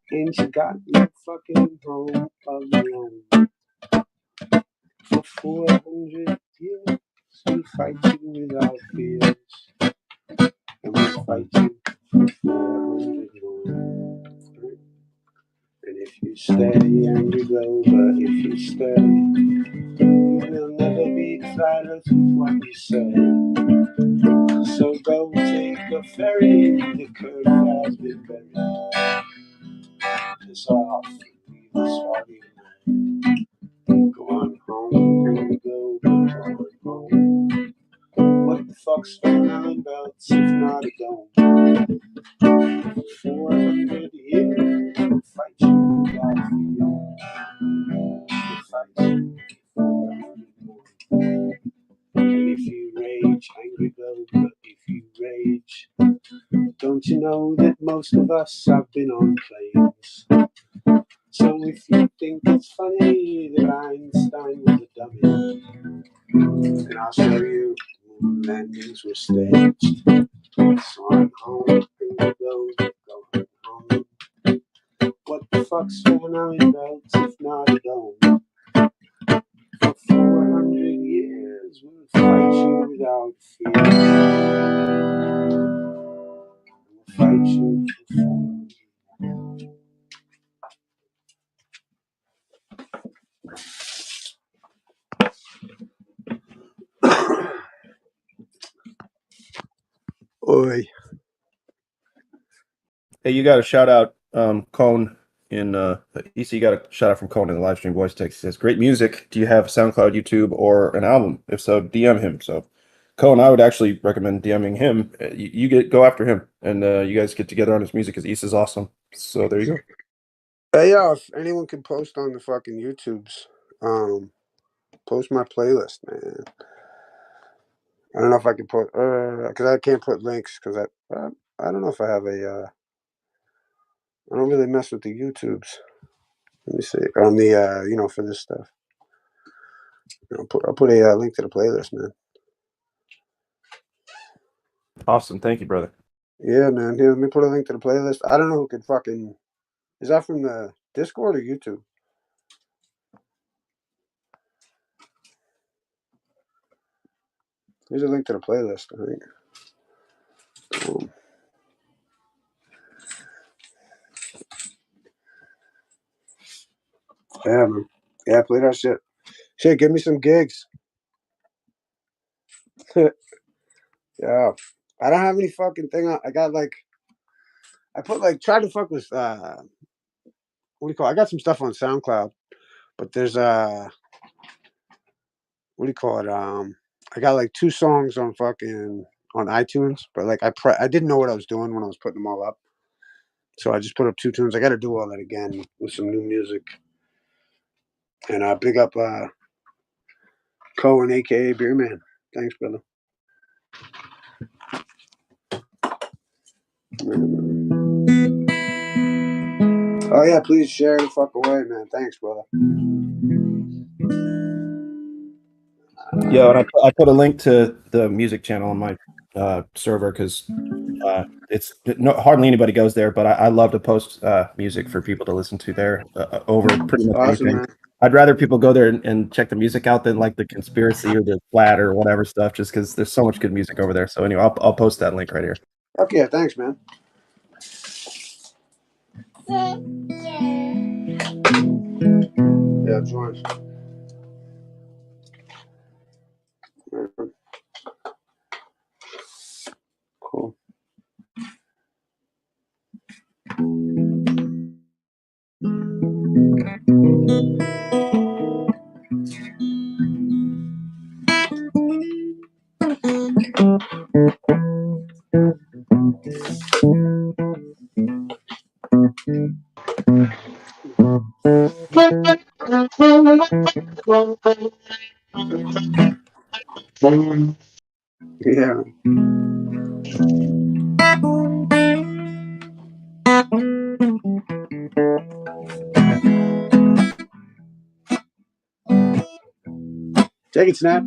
Ain't you got no fucking home of your own? For 400 years, we fight you without fears, and we fight you for 400 more. And if you stay, angry Grover, if you stay, you will never be flattered with what you say. So go take a ferry, the curtain has been buried. Piss off and leave us foggy night. Go on home, angry Grover, go on home. What the fuck's Van Allen belts if not a dome? 400 years, we'll fight you without fear. We'll fight you for 400 more. And if you rage, angry Grover, if you rage, don't you know that most of us have been on planes? So if you think it's funny that Einstein was a dummy, then I'll show you the moon landings were staged. So I'm home, angry Grover, going home. What the fuck's Van Allen belts if not a dome? For 400 years we'll fight you without fear. We'll fight you for 400 Oi. Hey, you got a shout out, Cone in EC got a shout out from Cone in the live stream voice text. He says, great music. Do you have SoundCloud, YouTube, or an album? If so, DM him. So Cone, I would actually recommend DMing him. You go after him, and you guys get together on his music because East is awesome. So there you go. Hey, if anyone can post on the fucking YouTubes, post my playlist, man. I don't know if I can put, because I can't put links, because I don't know if I have a, I don't really mess with the YouTubes. Let me see, on the, for this stuff. I'll put a link to the playlist, man. Awesome. Thank you, brother. Yeah, man. Here, let me put a link to the playlist. I don't know who could fucking, is that from the Discord or YouTube? Here's a link to the playlist, I think. Yeah, man. Yeah, play that shit. Shit, give me some gigs. Yeah. I don't have any fucking thing on. I got like, I put like, tried to fuck with, what do you call it? I got some stuff on SoundCloud, but there's, what do you call it? I got like 2 songs on fucking, on iTunes, but like I didn't know what I was doing when I was putting them all up. So I just put up 2 tunes. I got to do all that again with some new music. And big up Cohen, aka Beer Man. Thanks, brother. Oh yeah, please share the fuck away, man. Thanks, brother. Yeah, and I put a link to the music channel on my server because it's hardly anybody goes there, but I love to post music for people to listen to there over pretty much Awesome, anything. man. I'd rather people go there and check the music out than like the conspiracy or the flat or whatever stuff, just because there's so much good music over there. So anyway, I'll post that link right here. Okay, thanks, man. Yeah, join. Cool. Yeah. Take it, Snap.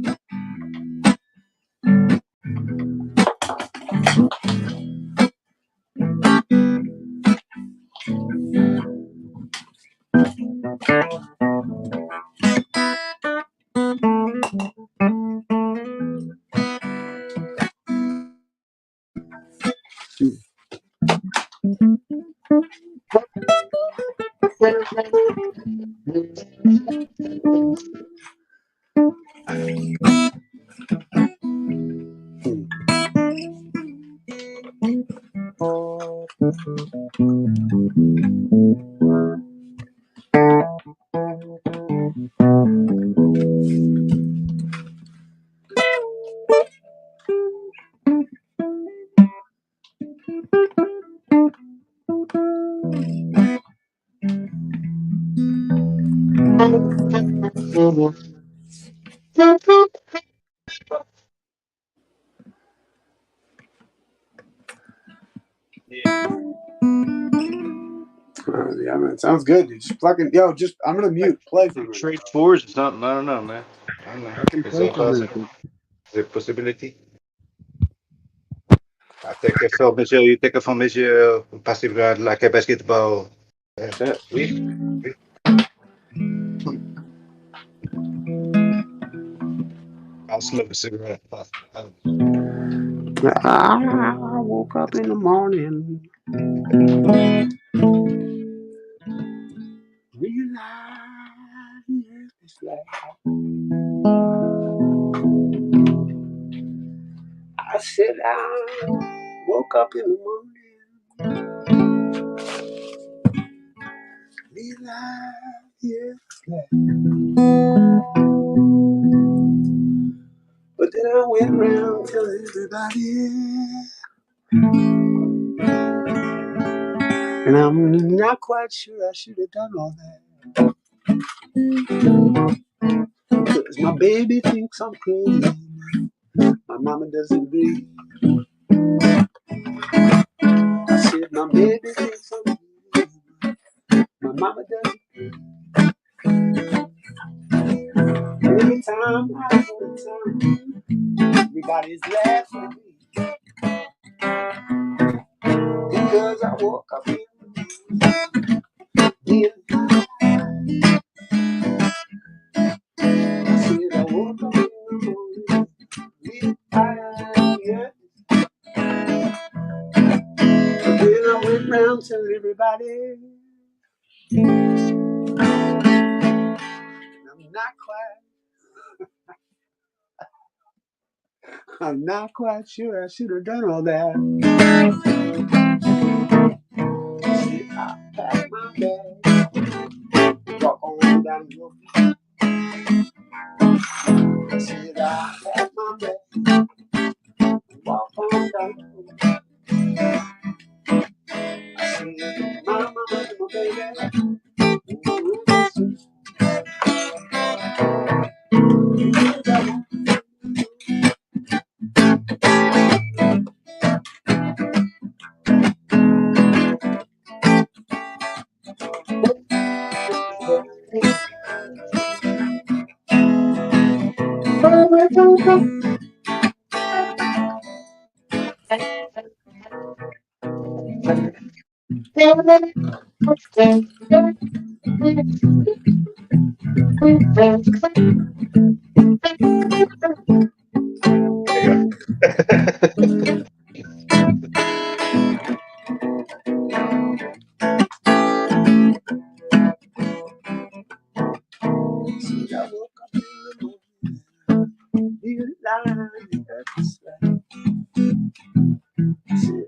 Yeah, man. Sounds good, dude. Just fucking, yo, just, I'm going to mute. Play for a minute. Trade fours or something. I don't know, man. I don't know. Fucking Is play that for a minute, dude. a possibility? Até só, mas eu tenho que mas eu passive lá que é basketball. Oui. I'll smoke a cigarette. I woke up in the morning. Realized it's like I said I woke up in the morning. Realized it's like. But then I went around telling everybody, and I'm not quite sure I should have done all that. 'Cause my baby thinks I'm crazy. My mama doesn't agree. I said my baby thinks I'm crazy. My mama doesn't agree. Every time I go to town, everybody's laughing at me. Because I woke up in the morning. I said I woke up in the morning. Yeah. But then I went round telling everybody, I'm not quite sure I should have done all that. See, I packed my bag, walk on down the road. I said I packed my bag, walk on down the road. I said, Mama, my baby.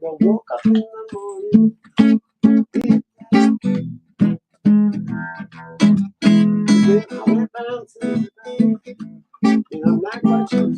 I woke up in the morning, then I went down to the bank, and I'm not quite sure.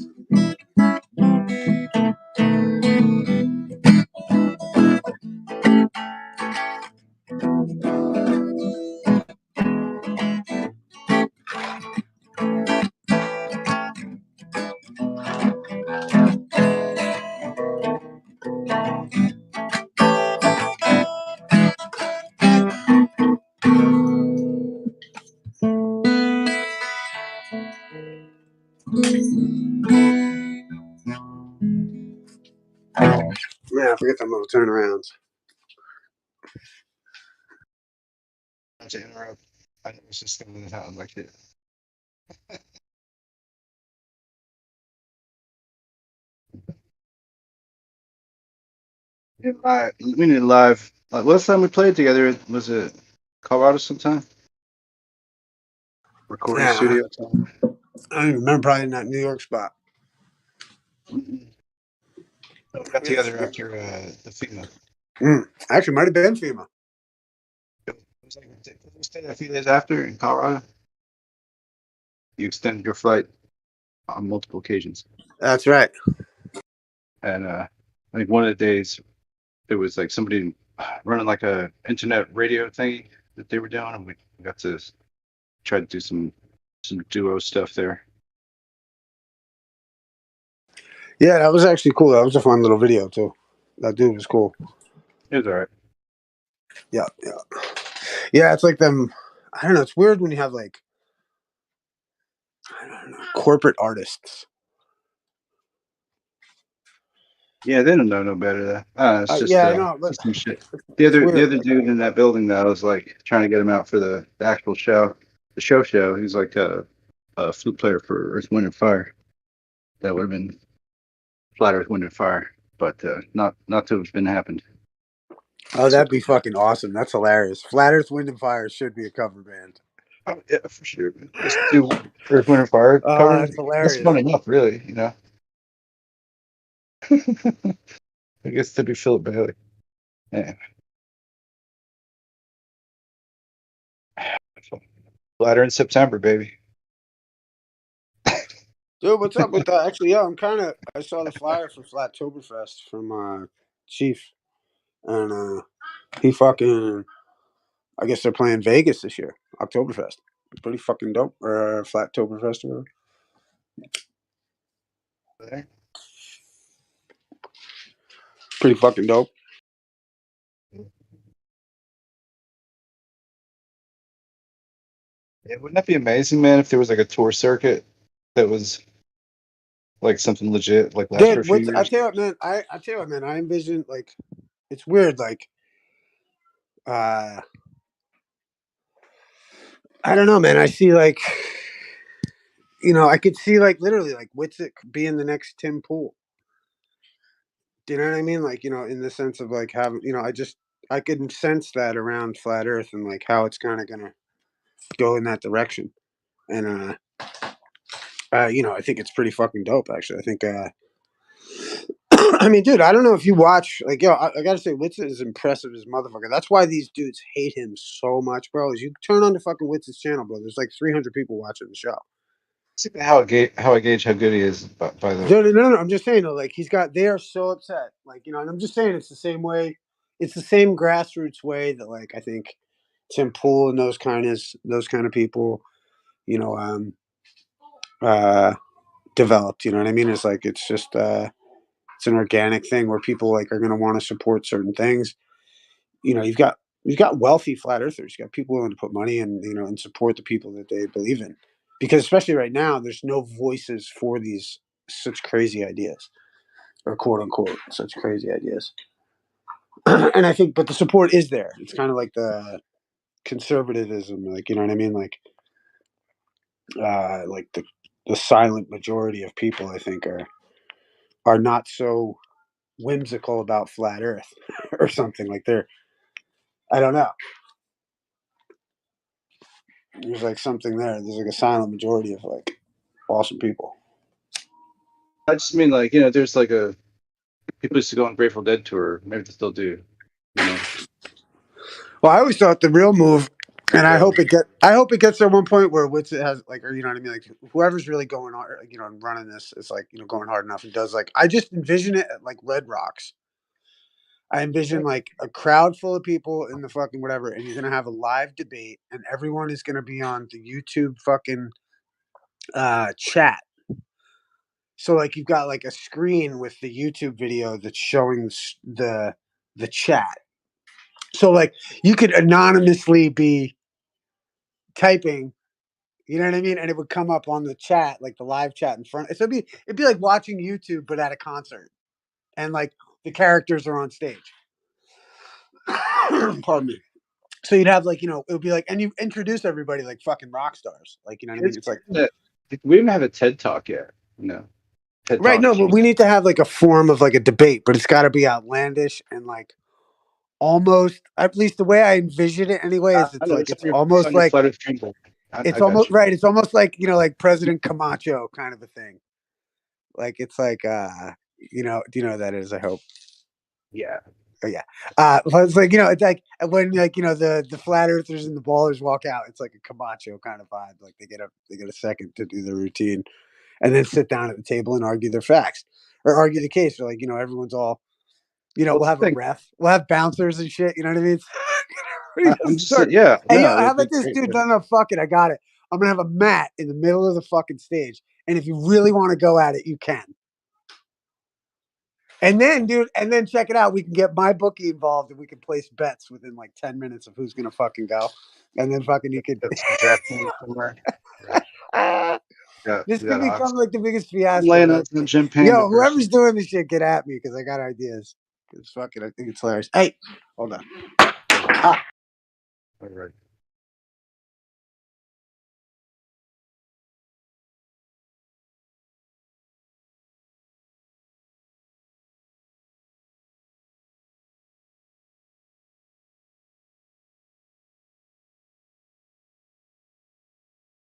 Yeah, forget them little turnarounds. Not to interrupt. I was just thinking how like it. Yeah, we need live. Like last time we played together, was it Colorado sometime? Recording Yeah, studio. I don't even remember, probably in that New York spot. We got together after the FEMA. Actually, might have been FEMA. It was like we stayed a few days after in Colorado. You extended your flight on multiple occasions, That's right. and I think one of the days it was like somebody running like a internet radio thing that they were doing, and we got to try to do some duo stuff there. Yeah, that was actually cool. That was a fun little video too. That dude was cool. It was all right. Yeah. It's like them. I don't know. It's weird when you have like, I don't know, corporate artists. Yeah, they don't know no better. It's just Yeah, I know, but just some shit. it's The weird. other dude in that building that I was like trying to get him out for the actual show, the show. He's like a flute player for Earth, Wind, and Fire. That would have been Flat Earth, Wind, and Fire, but not to have been happened. Oh, that'd be fucking awesome. That's hilarious. Flat Earth, Wind, and Fire should be a cover band. Oh, yeah, for sure. Just do Earth, Wind, and Fire Oh, covers. that's hilarious. That's fun enough, really. You know. I guess to be Philip Bailey. Yeah. Flatter in September, baby. Dude, what's up with that? Actually, yeah, I saw the flyer for Flattoberfest from Chief, and he fucking, I guess they're playing Vegas this year, Oktoberfest. Pretty fucking dope. Or Flattoberfest or There. pretty fucking dope. Yeah, wouldn't that be amazing, man, if there was like a tour circuit that was like something legit, like last for a Dude, few I years? tell you what, man, I tell you what, man, I envision like it's weird, like I don't know, man. I see like I could see like literally like Witzik being the next Tim Pool. Do you know what I mean? Like, in the sense of like having, I can sense that around Flat Earth and like how it's kind of gonna go in that direction. And I think it's pretty fucking dope. Actually, I think. I mean, dude, I don't know if you watch like I gotta say, Witsit is impressive as motherfucker. That's why these dudes hate him so much, bro. Is you turn on the fucking Witsit's channel, bro. There's like 300 people watching the show. See how I gauge how good he is by the. No. I'm just saying though, like they are so upset, like and I'm just saying it's the same way, it's the same grassroots way that like I think Tim Pool and those kind of people, developed. You know what I mean? It's like it's just it's an organic thing where people like are going to want to support certain things. You've got wealthy flat earthers. You got people willing to put money and support the people that they believe in, because especially right now, there's no voices for these such crazy ideas, or quote unquote such crazy ideas. And I think, but the support is there. It's kind of like the conservatism, like you know what I mean, like the silent majority of people, I think, are not so whimsical about flat Earth or something like they're. I don't know. There's like something there. There's like a silent majority of like awesome people. I just mean like there's like people used to go on Grateful Dead tour. Maybe they still do. Well, I always thought the real move, and I hope it gets to one point where Witsit has like, or you know what I mean, like whoever's really going on, and running this is like going hard enough and does like I just envision it at like Red Rocks. I envision like a crowd full of people in the fucking whatever, and you're gonna have a live debate, and everyone is gonna be on the YouTube fucking chat. So like you've got like a screen with the YouTube video that's showing the chat. So like you could anonymously be typing, you know what I mean, and it would come up on the chat, like the live chat in front. So it'd be like watching YouTube but at a concert, and like the characters are on stage. Pardon me. So you'd have like, you know, it would be like, and you introduce everybody like fucking rock stars. Like, you know what I mean? It's like, we didn't have a TED Talk yet. No. TED right. Talk. No, but we need to have like a form of like a debate, but it's got to be outlandish and like almost, at least the way I envision it anyway, is it's like, it's almost like, it's almost right. It's almost like, you know, like President Camacho kind of a thing. Like, it's like, you know, do you know what that is? I hope. Yeah. Oh yeah. But it's like, you know, it's like when like, you know, the flat earthers and the ballers walk out, it's like a Camacho kind of vibe. Like they get a second to do their routine and then sit down at the table and argue their facts or argue the case. Or like, you know, everyone's all, you know, we'll have a ref, we'll have bouncers and shit. You know what I mean? I'm just saying, yeah. Hey, No, how about this dude? No, fuck it. I got it. I'm gonna have a mat in the middle of the fucking stage. And if you really want to go at it, you can. And then, dude, and then check it out. We can get my bookie involved, and we can place bets within like 10 minutes of who's gonna fucking go. And then fucking you could draft somewhere. This could become like the biggest I'm fiasco. laying out the Jim Panda Yo, whoever's doing this shit, get at me because I got ideas. Because fucking, I think it's hilarious. Hey, hold on. All right.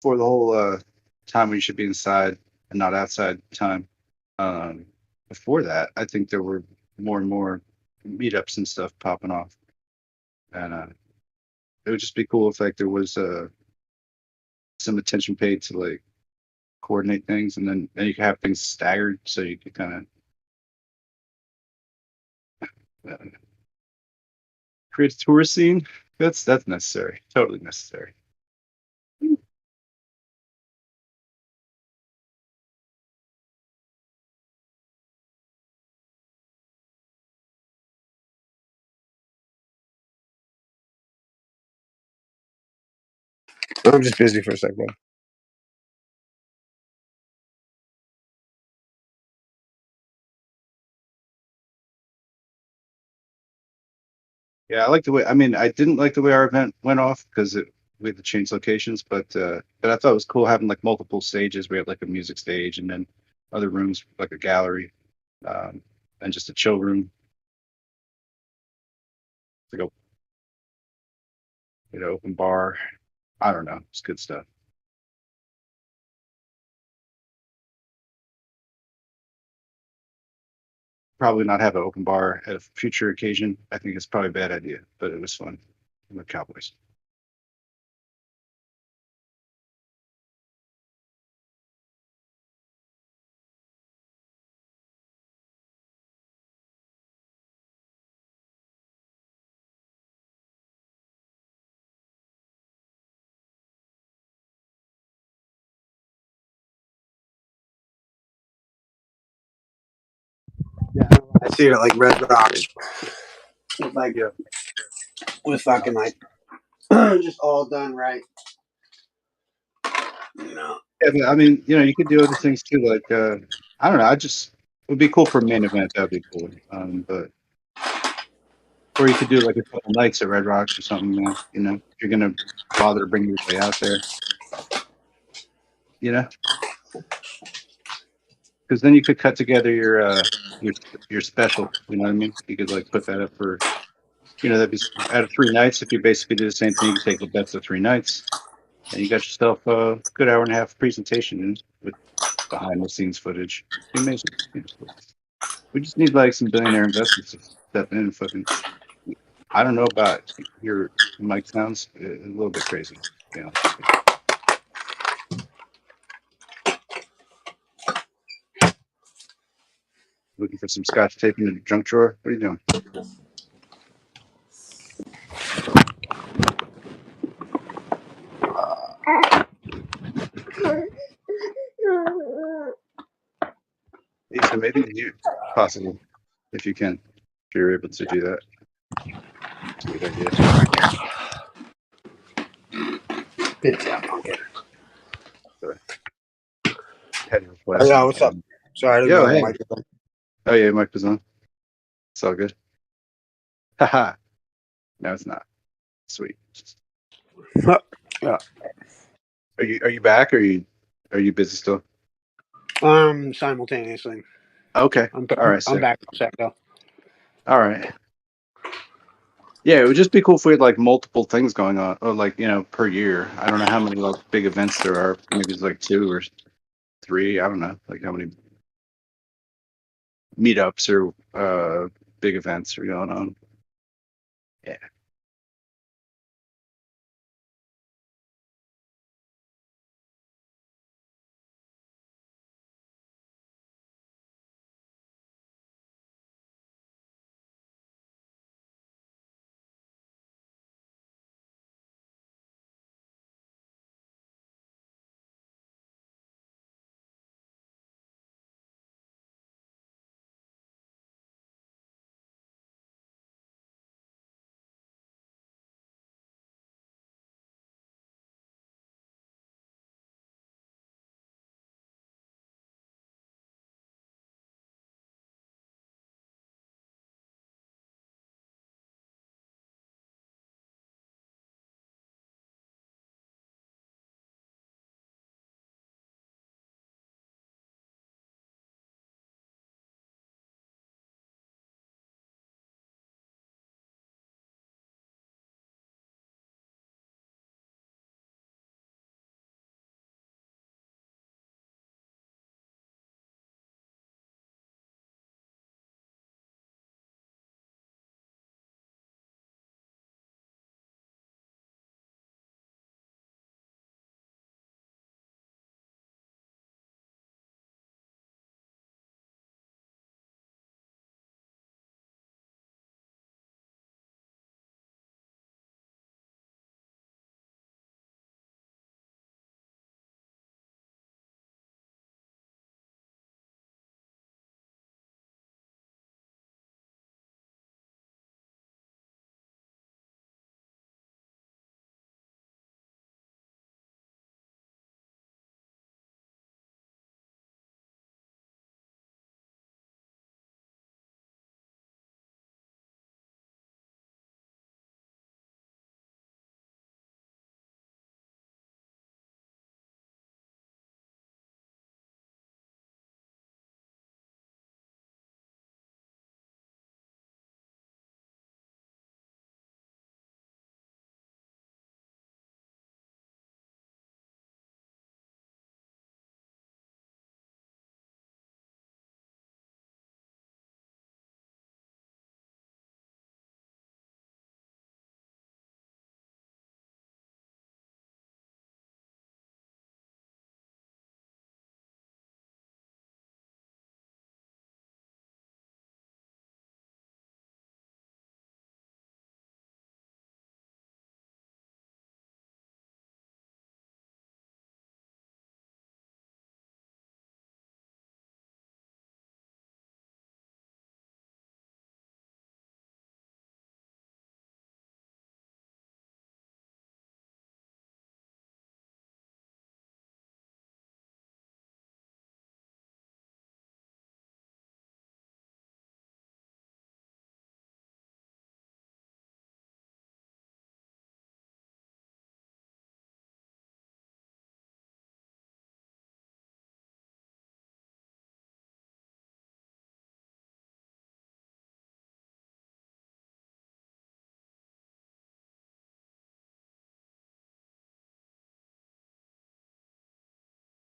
For the whole time we should be inside and not outside time. Before that, I think there were more and more meetups and stuff popping off, and it would just be cool if like there was some attention paid to like coordinate things, and then you could have things staggered so you could kind of create a tourist scene. That's necessary, totally necessary. I'm just busy for a second. Yeah, I like the way. I mean, I didn't like the way our event went off because we had to change locations, but I thought it was cool having like multiple stages. We had like a music stage and then other rooms like a gallery, and just a chill room. Like a, you know, open bar. I don't know. It's good stuff. Probably not have an open bar at a future occasion. I think it's probably a bad idea, but it was fun with Cowboys. Yeah, I see it at like Red Rocks. With like, with fucking like, just all done right. You know. Yeah, but, I mean, you know, you could do other things too. Like, I don't know. It would be cool for a main event. That'd be cool. But or you could do like a couple nights at Red Rocks or something. You know, if you're gonna bother to bring everybody out there. You know, because then you could cut together your special. You know what I mean? You could like put that up for, you know, that'd be out of 3 nights. If you basically do the same thing, you take the bets of 3 nights, and you got yourself a good hour and a half presentation with behind the scenes footage. It'd be amazing. We just need like some billionaire investors to step in and fucking. I don't know about your mic sounds a little bit crazy. To be honest with you. Looking for some scotch tape in the junk drawer. What are you doing? Lisa, maybe you possible if you can, if you're able to do that. It's a good idea. Sorry. Oh, yeah, what's up? Sorry, I didn't know hey. Mike was on. Oh yeah, Mike was on. It's all good. Haha. No, it's not. Sweet. Yeah. Are you back or are you busy still? Simultaneously. Okay. All right, I'm sick. back in a sec though. All right. Yeah, it would just be cool if we had like multiple things going on, or like, per year. I don't know how many like big events there are. Maybe it's like 2 or 3. I don't know, like how many meetups or big events are going on. Yeah.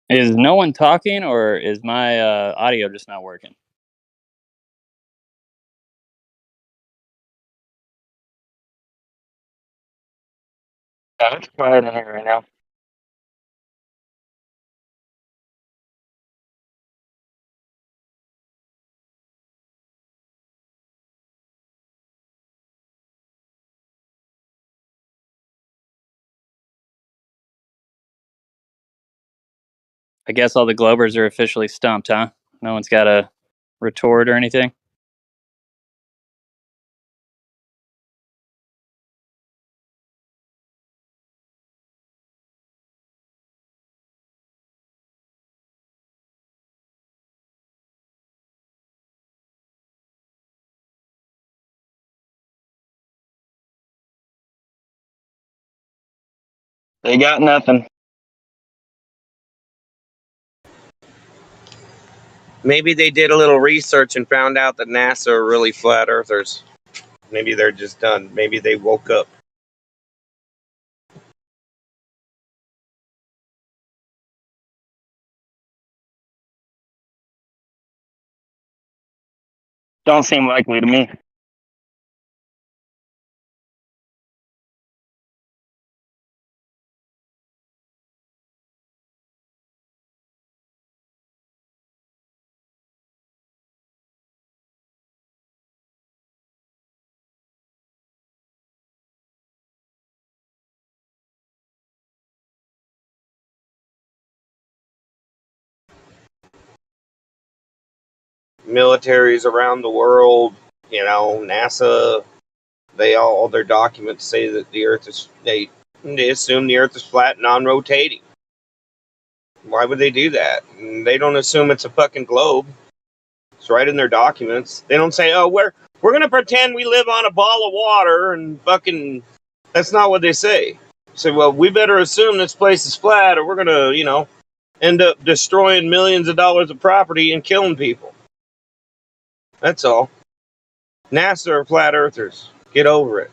Is no one talking, or is my audio just not working? It's quiet in here right now. I guess all the Globers are officially stumped, huh? No one's got a retort or anything? They got nothing. Maybe they did a little research and found out that NASA are really flat earthers. Maybe they're just done. Maybe they woke up. Don't seem likely to me. Militaries around the world, NASA, all their documents say that the Earth is, they assume the Earth is flat and non-rotating. Why would they do that? They don't assume it's a fucking globe. It's right in their documents. They don't say, "Oh, we're gonna pretend we live on a ball of water," and fucking. That's not what they say. Say, "Well, we better assume this place is flat, or we're gonna, end up destroying millions of dollars of property and killing people." That's all. NASA are flat earthers. Get over it.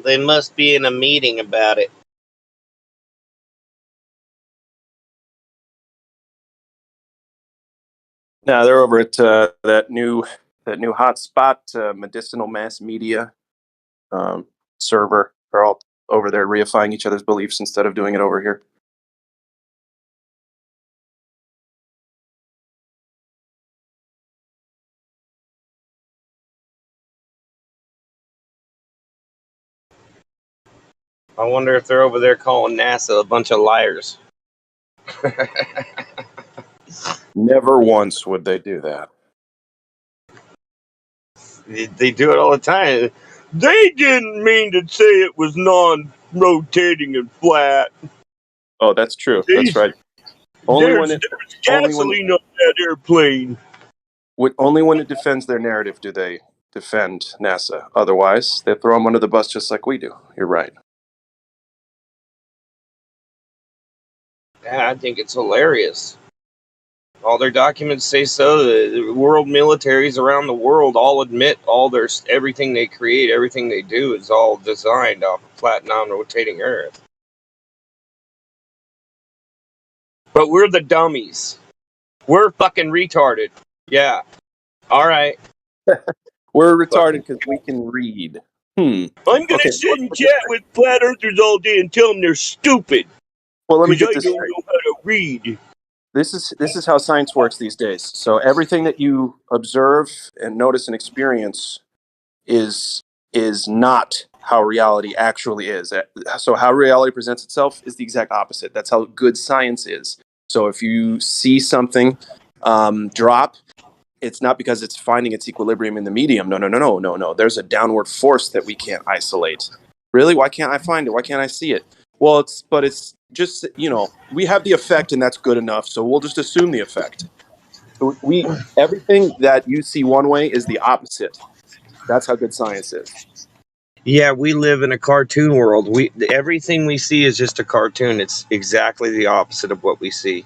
They must be in a meeting about it. Now they're over at that new hotspot, medicinal mass media server. They're all over there reifying each other's beliefs instead of doing it over here. I wonder if they're over there calling NASA a bunch of liars. Never once would they do that. They do it all the time. They didn't mean to say it was non-rotating and flat. Oh, that's true. That's right. Only There's gasoline on that airplane. Only when it defends their narrative do they defend NASA. Otherwise, they throw them under the bus just like we do. You're right. Yeah, I think it's hilarious. All their documents say so. The world militaries around the world all admit everything they create, everything they do is all designed off a flat, non-rotating Earth. But we're the dummies. We're fucking retarded. Yeah. All right. We're retarded because we can read. I'm gonna sit and chat with flat earthers all day and tell them they're stupid. Well, let me get this I don't straight. know how to read. This is how science works these days. So everything that you observe and notice and experience is not how reality actually is. So how reality presents itself is the exact opposite. That's how good science is. So if you see something drop, it's not because it's finding its equilibrium in the medium. No. There's a downward force that we can't isolate. Really? Why can't I find it? Why can't I see it? Well, it's just, we have the effect and that's good enough. So we'll just assume the effect. Everything that you see one way is the opposite. That's how good science is. Yeah, we live in a cartoon world. Everything we see is just a cartoon. It's exactly the opposite of what we see.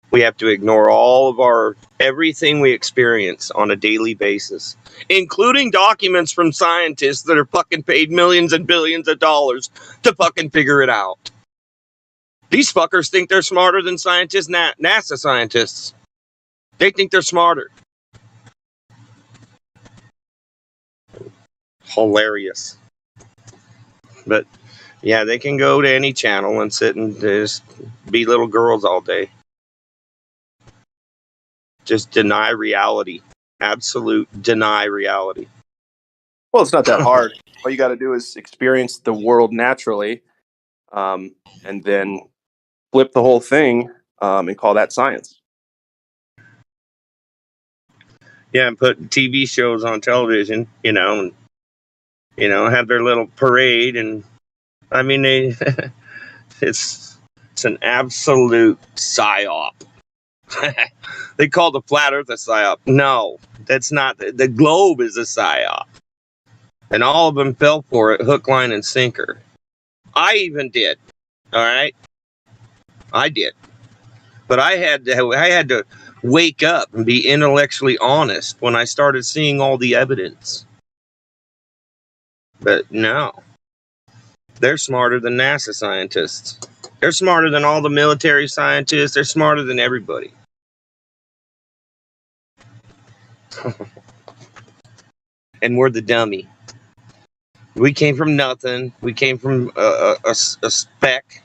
We have to ignore everything we experience on a daily basis, including documents from scientists that are fucking paid millions and billions of dollars to fucking figure it out. These fuckers think they're smarter than scientists, NASA scientists. They think they're smarter. Hilarious. But yeah, they can go to any channel and sit and just be little girls all day. Just deny reality. Absolute deny reality. Well, it's not that hard. All you got to do is experience the world naturally, and then flip the whole thing and call that science. Yeah, and put TV shows on television, and have their little parade, and I mean it's an absolute psyop. They call the flat earth a psyop. No, that's not. The globe is a psyop. And all of them fell for it, hook, line, and sinker. I even did. All right? I did. But I had to wake up and be intellectually honest when I started seeing all the evidence. But no. They're smarter than NASA scientists. They're smarter than all the military scientists. They're smarter than everybody. And we're the dummy. We came from nothing. We came from a speck.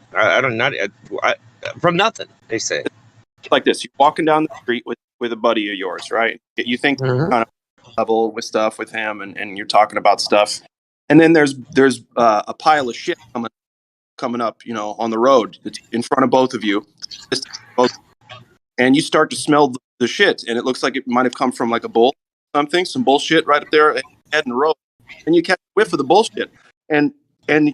From nothing, they say. Like this, you're walking down the street with a buddy of yours, right? You think kind of level with stuff with him, and you're talking about stuff. And then there's a pile of shit coming up, on the road. It's in front of both of you. And you start to smell the shit, and it looks like it might have come from like a bowl, some bullshit right up there head in the road. And you catch a whiff of the bullshit, and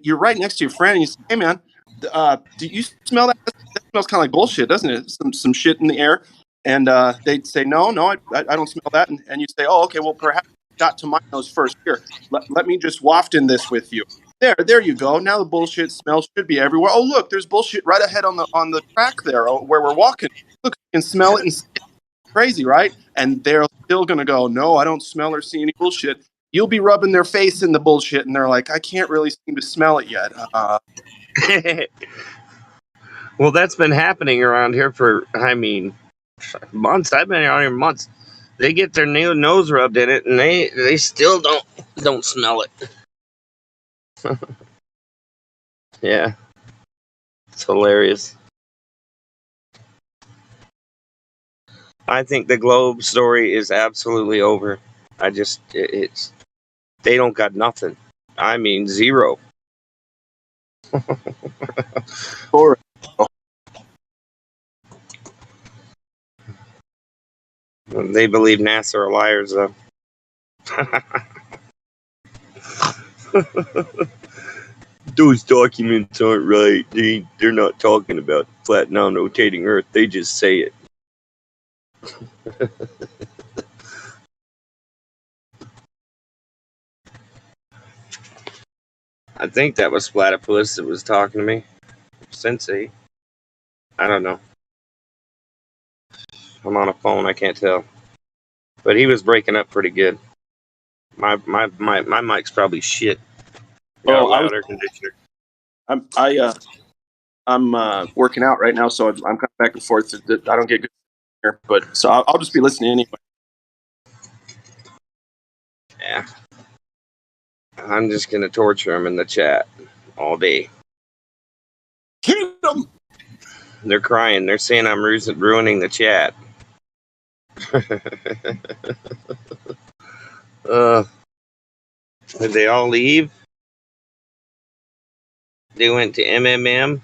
you're right next to your friend, and you say, "Hey man, do you smell that? That smells kind of like bullshit, doesn't it? Some shit in the air." And they'd say, "No, I don't smell that." And you say, "Oh, okay, well perhaps it got to my nose first. Here, let me just waft in this with you." There you go. Now the bullshit smell should be everywhere. Oh look, there's bullshit right ahead on the track there where we're walking. Look, you can smell it, and it's crazy, right? And they're still gonna go, "No, I don't smell or see any bullshit." You'll be rubbing their face in the bullshit, and they're like, "I can't really seem to smell it yet." Well, that's been happening around here for, months. I've been around here months. They get their nose rubbed in it, and they still don't smell it. Yeah, it's hilarious. I think the globe story is absolutely over. They don't got nothing. I mean, zero. They believe NASA are liars, though. Those documents aren't right. They're not talking about flat, non-rotating Earth. They just say it. I think that was Platypus that was talking to me. Sensei. I don't know. I'm on a phone. I can't tell. But he was breaking up pretty good. My mic's probably shit. Got a loud air conditioner. I'm working out right now, so I'm kind of back and forth. I don't get good here, but so I'll just be listening anyway. Yeah. I'm just gonna torture him in the chat all day. Kill them. They're crying. They're saying I'm ruining the chat. Did they all leave? They went to MMM.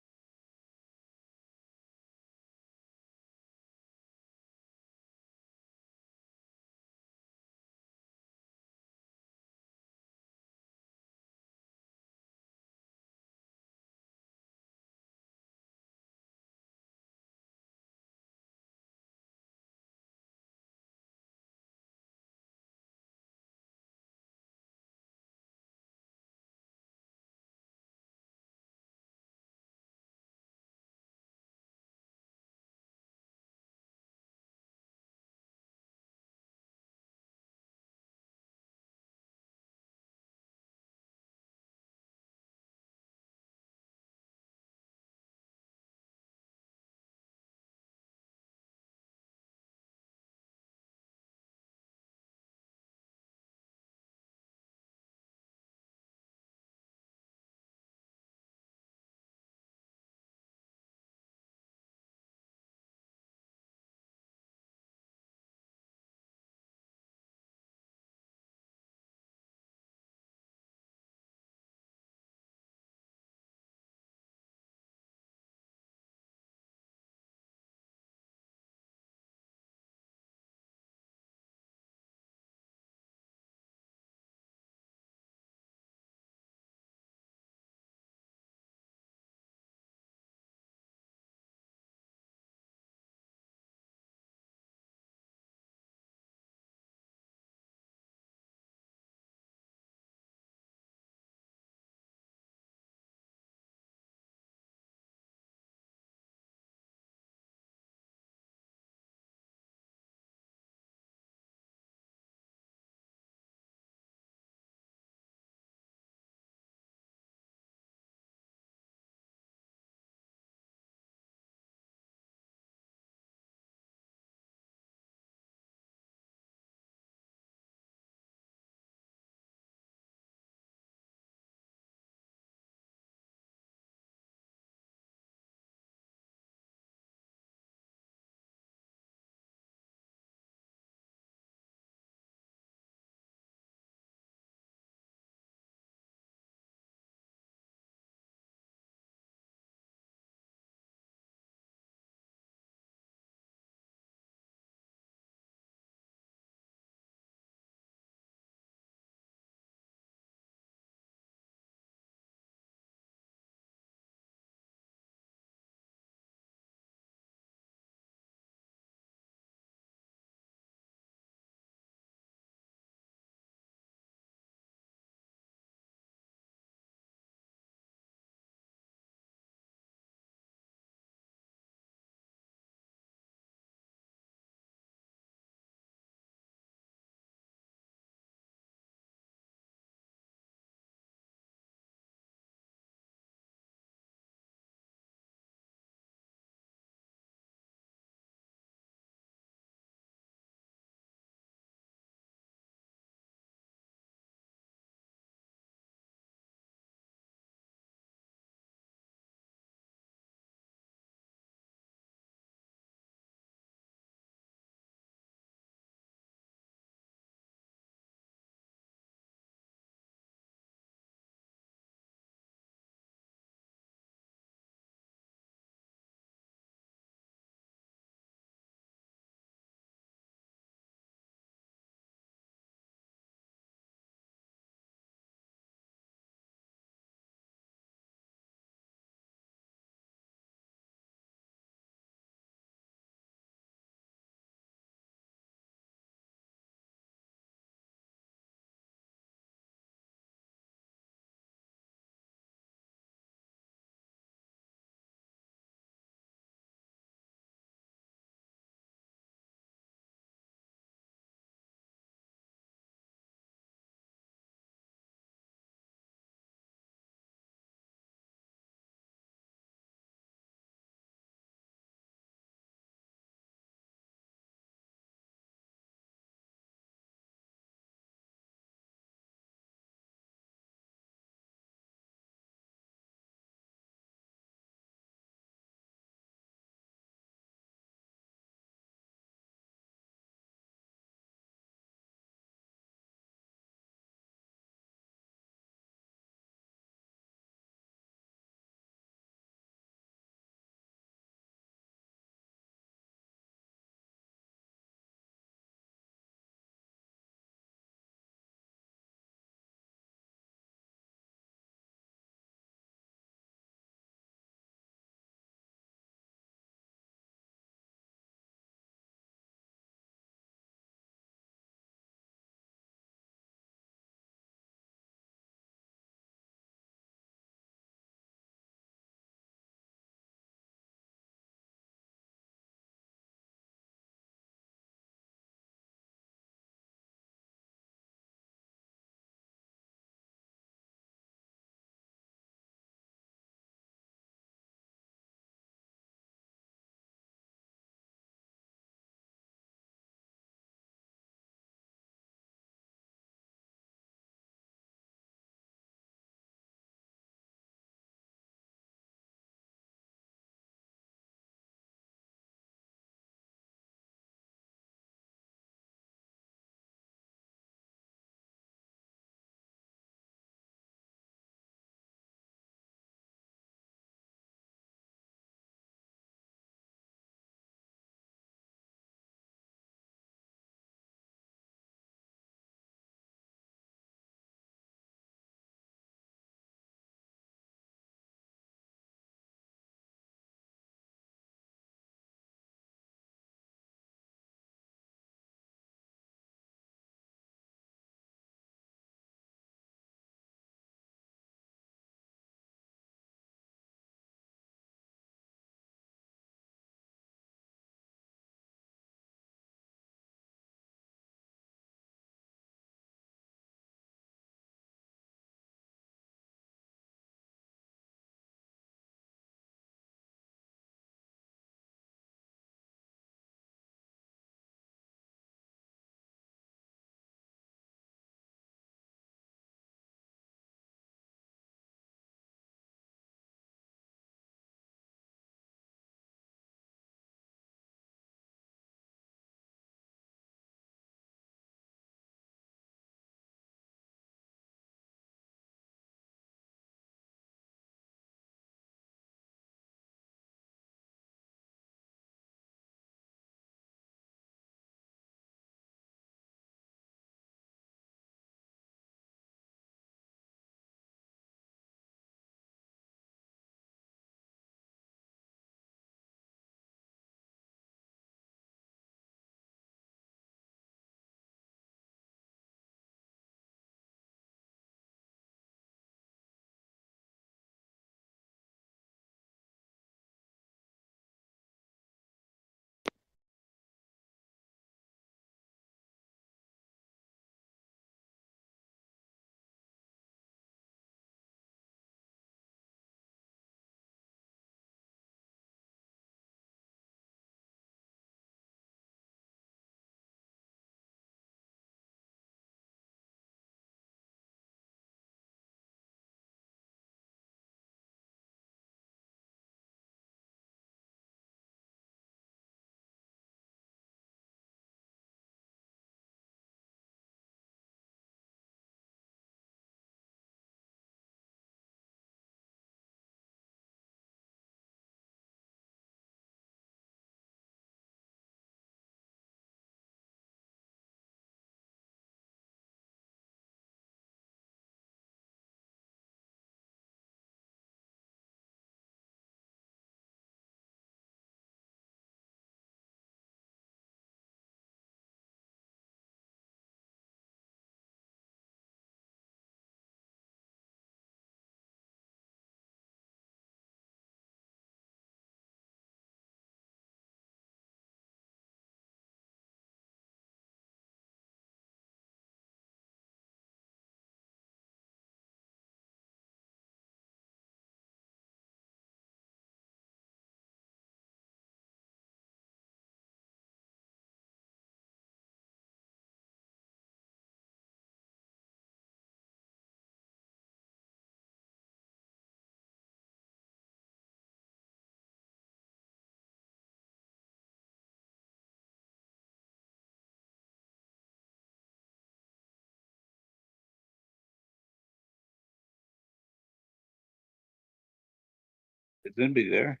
It's gonna be there.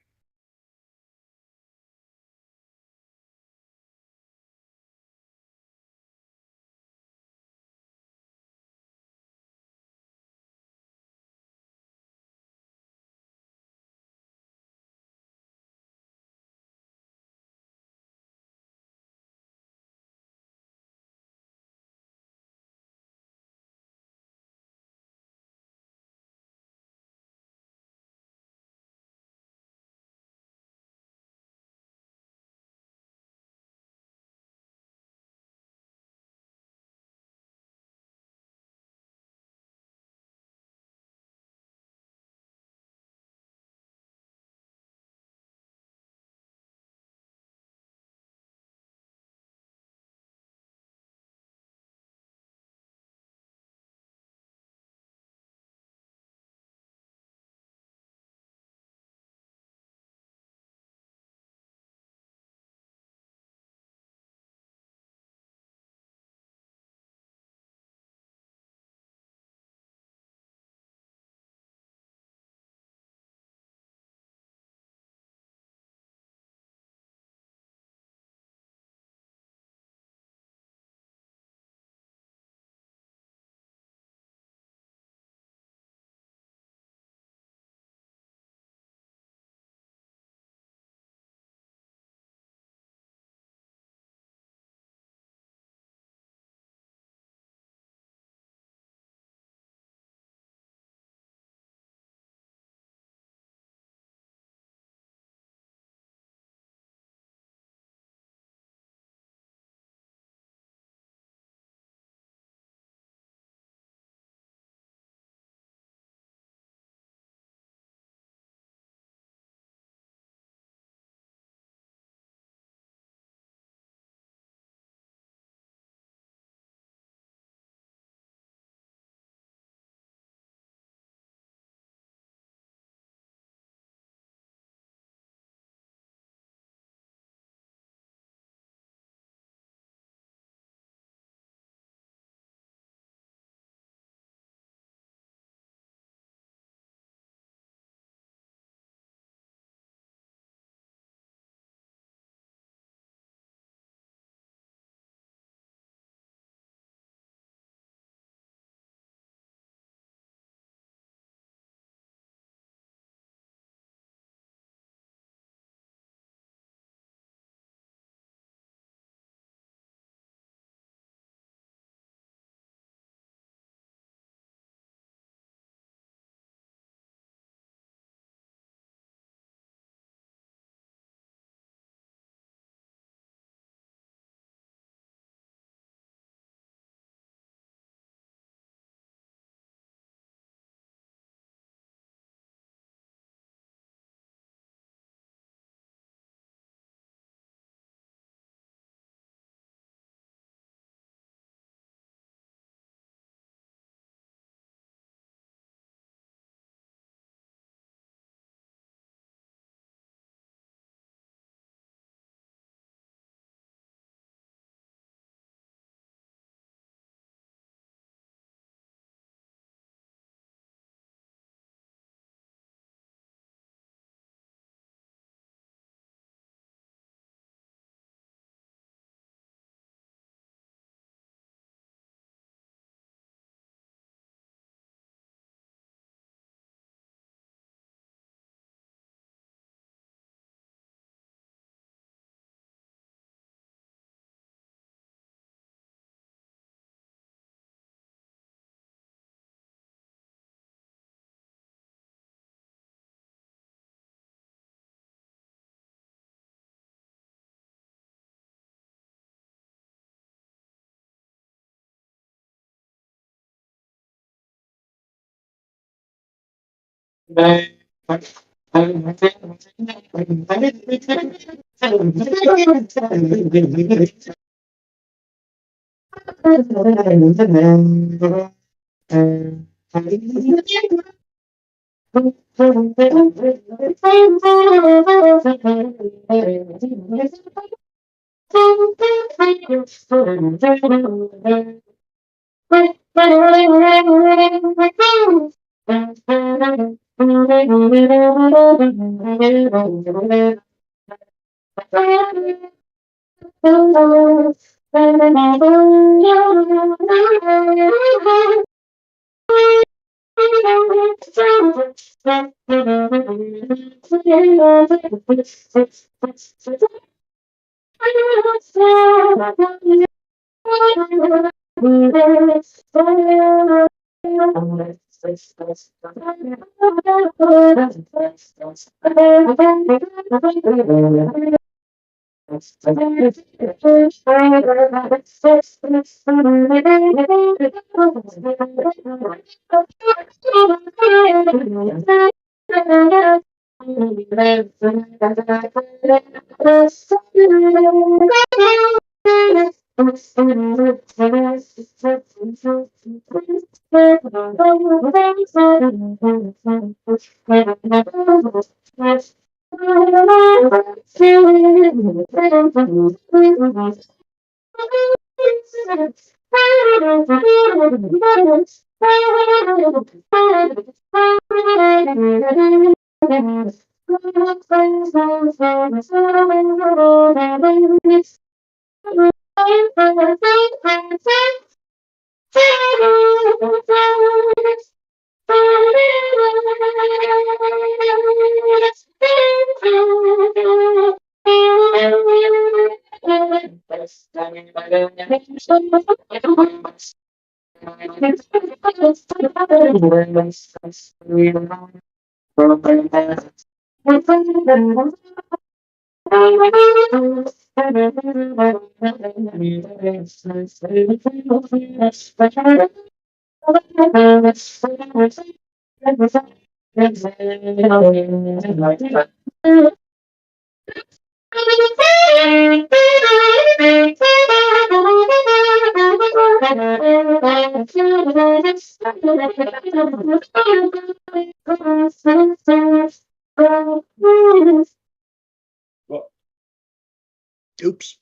Oops.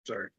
Sorry.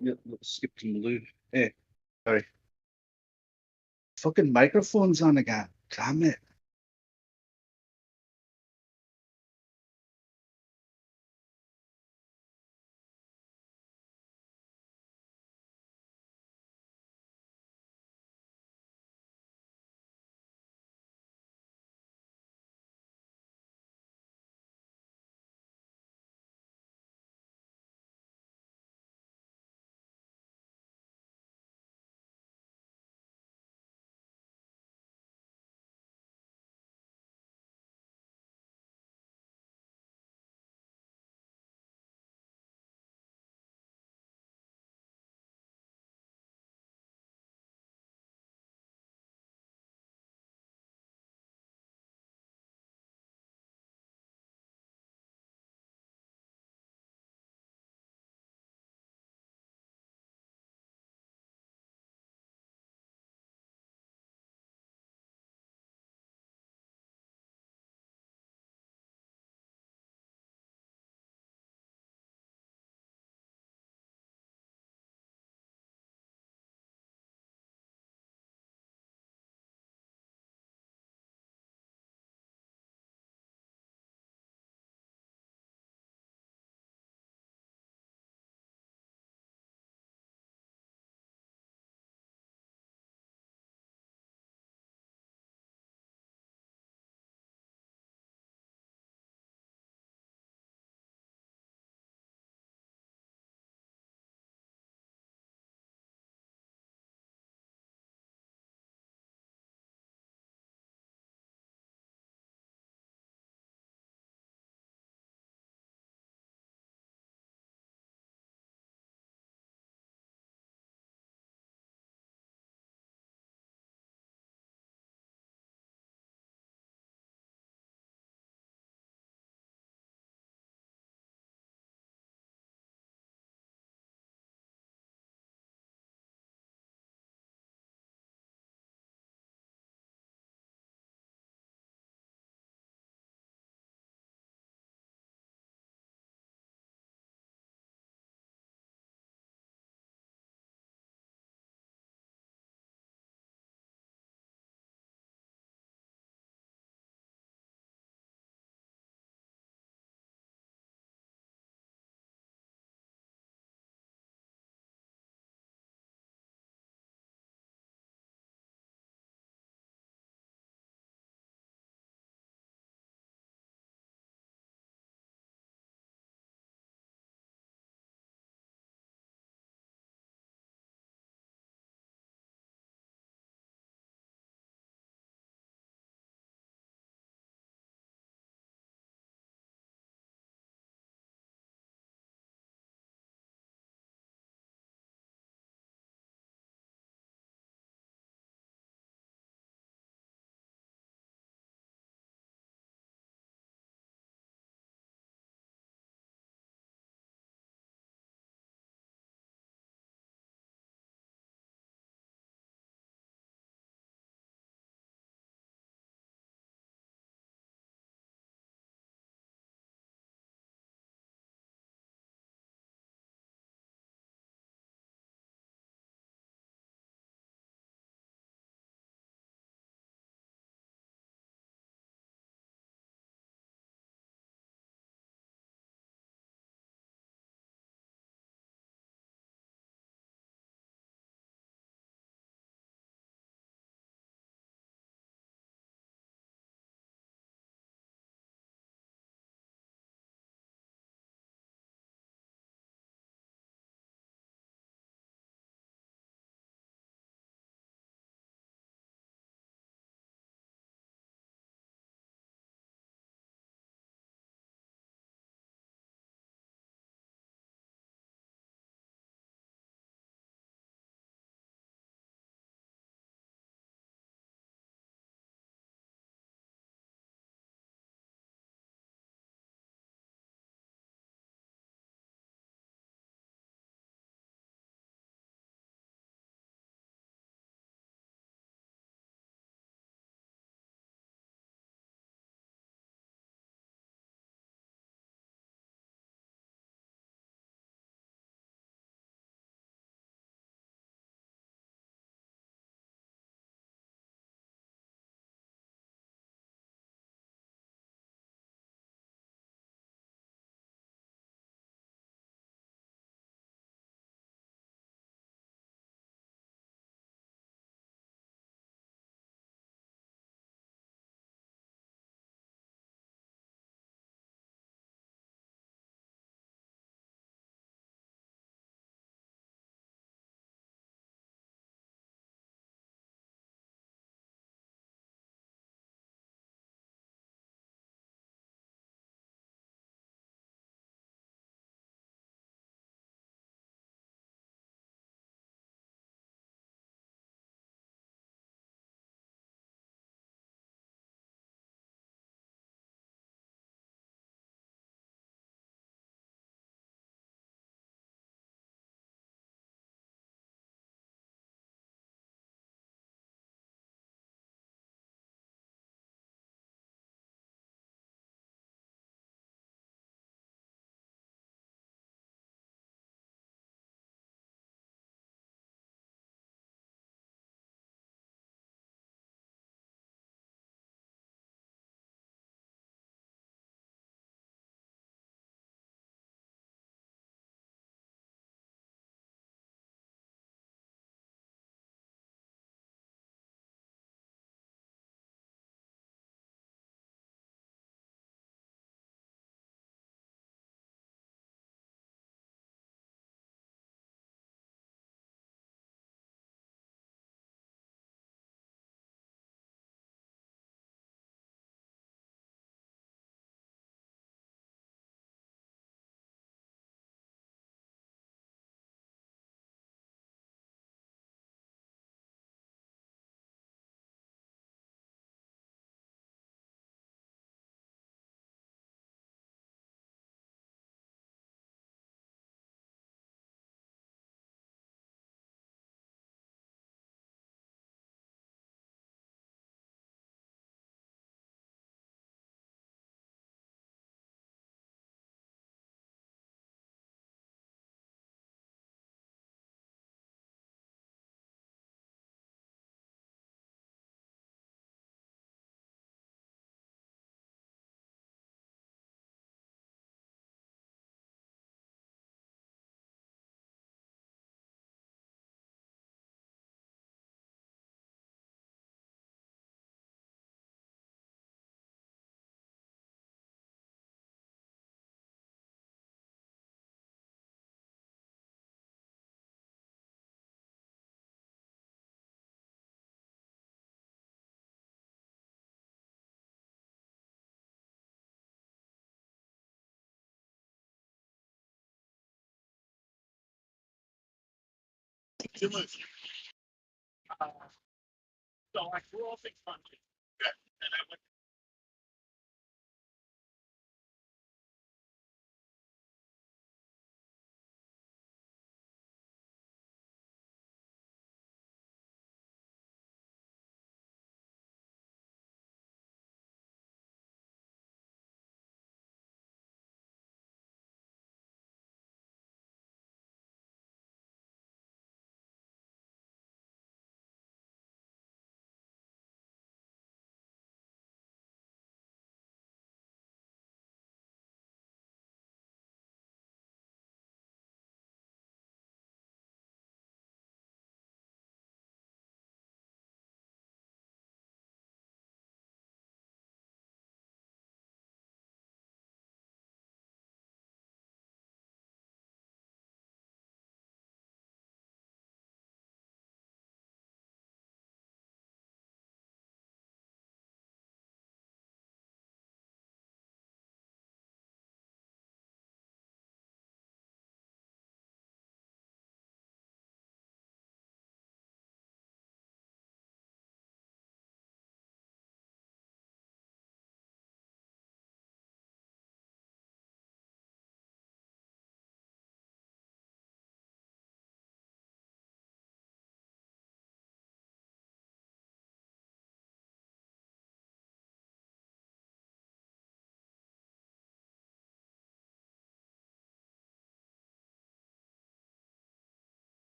Yeah, skip to Malou. Hey, sorry. Fucking microphone's on again. Damn it.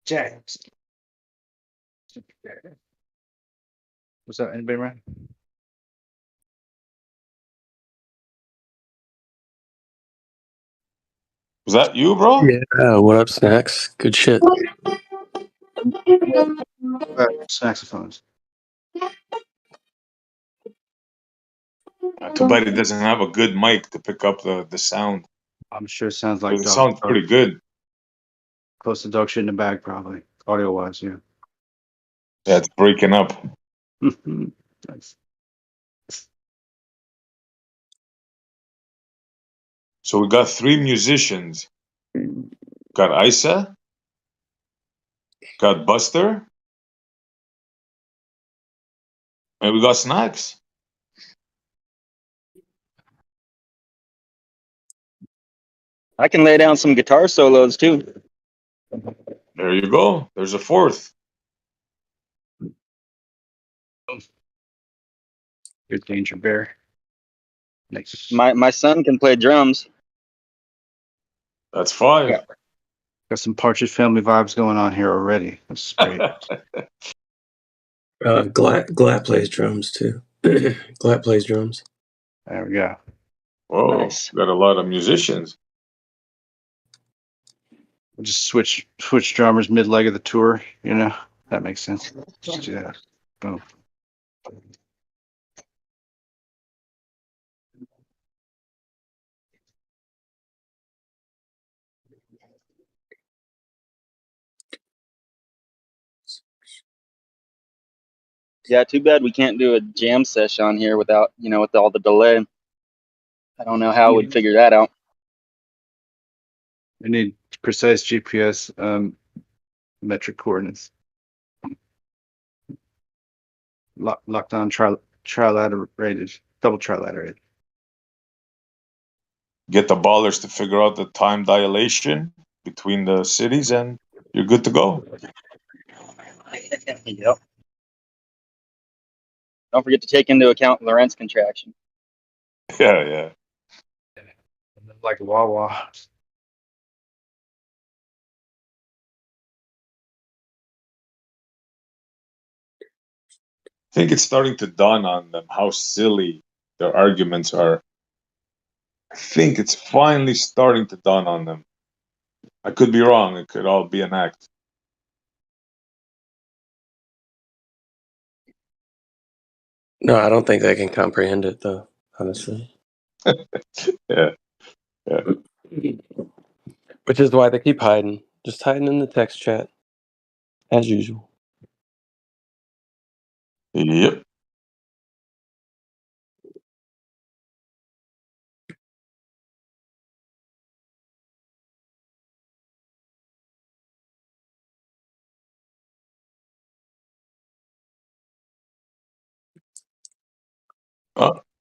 James. What's up? Anybody around? Was that you, bro? Yeah, what up, Snacks? Good shit. Saxophones. Too bad he doesn't have a good mic to pick up the sound. I'm sure it sounds like But it dog. sounds pretty good. Close to dog shit in the bag, probably. Audio wise, yeah. Yeah, it's breaking up. Nice. So we got 3 musicians. Got Isa, got Buster, and we got Snacks. I can lay down some guitar solos too. There you go. There's a 4th. Good Danger Bear. Nice. My son can play drums. That's 5. Got some Partridge Family vibes going on here already. That's great. Glat plays drums too. Glat plays drums. There we go. Whoa, Nice. got a lot of musicians. We'll just switch drummers mid leg of the tour, you know? That makes sense. Just do that. Boom. Yeah, too bad we can't do a jam session on here without, with all the delay. I don't know how we'd figure that out. We need precise GPS metric coordinates. Lockdown trilateral double trilateral. Get the ballers to figure out the time dilation between the cities, and you're good to go. Yep. Don't forget to take into account Lorentz contraction. Yeah. Like a Wawa. I think it's starting to dawn on them how silly their arguments are. I think it's finally starting to dawn on them. I could be wrong. It could all be an act. No, I don't think they can comprehend it though, honestly. Yeah. Which is why they keep hiding. Just hiding in the text chat. As usual. Yep.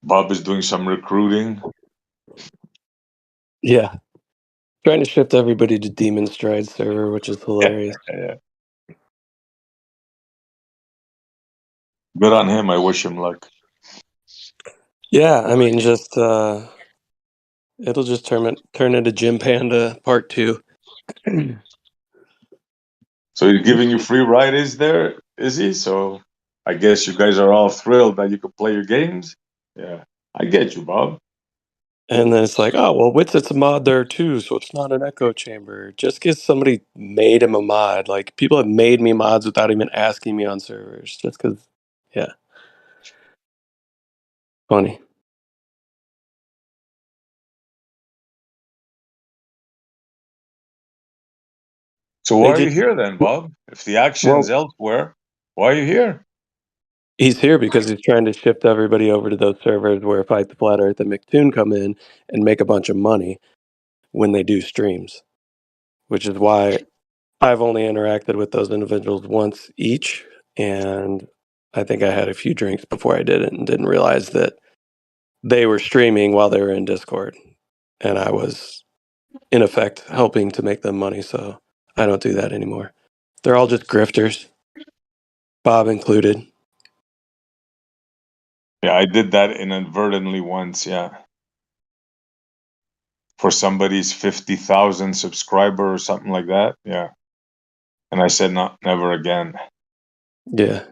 Bob is doing some recruiting. Yeah. Trying to shift everybody to Demon Stride server, which is hilarious. Yeah. Good on him. I wish him luck. Yeah, I mean, just it'll just turn into Gym Panda Part 2. So he's giving you free ride, is he? So I guess you guys are all thrilled that you can play your games. Yeah, I get you, Bob. And then it's like, oh, well, Witset's a mod there too, so it's not an echo chamber. Just because somebody made him a mod. Like, people have made me mods without even asking me on servers. Just because, yeah. Funny. So why are you here then, Bob? If the action's elsewhere, why are you here? He's here because he's trying to shift everybody over to those servers where Fight the Flat Earth and McToon come in and make a bunch of money when they do streams, which is why I've only interacted with those individuals once each, and I think I had a few drinks before I did it and didn't realize that they were streaming while they were in Discord, and I was, in effect, helping to make them money, so I don't do that anymore. They're all just grifters, Bob included. Yeah, I did that inadvertently once, yeah. For somebody's 50,000 subscriber or something like that, yeah. And I said, never again. Yeah.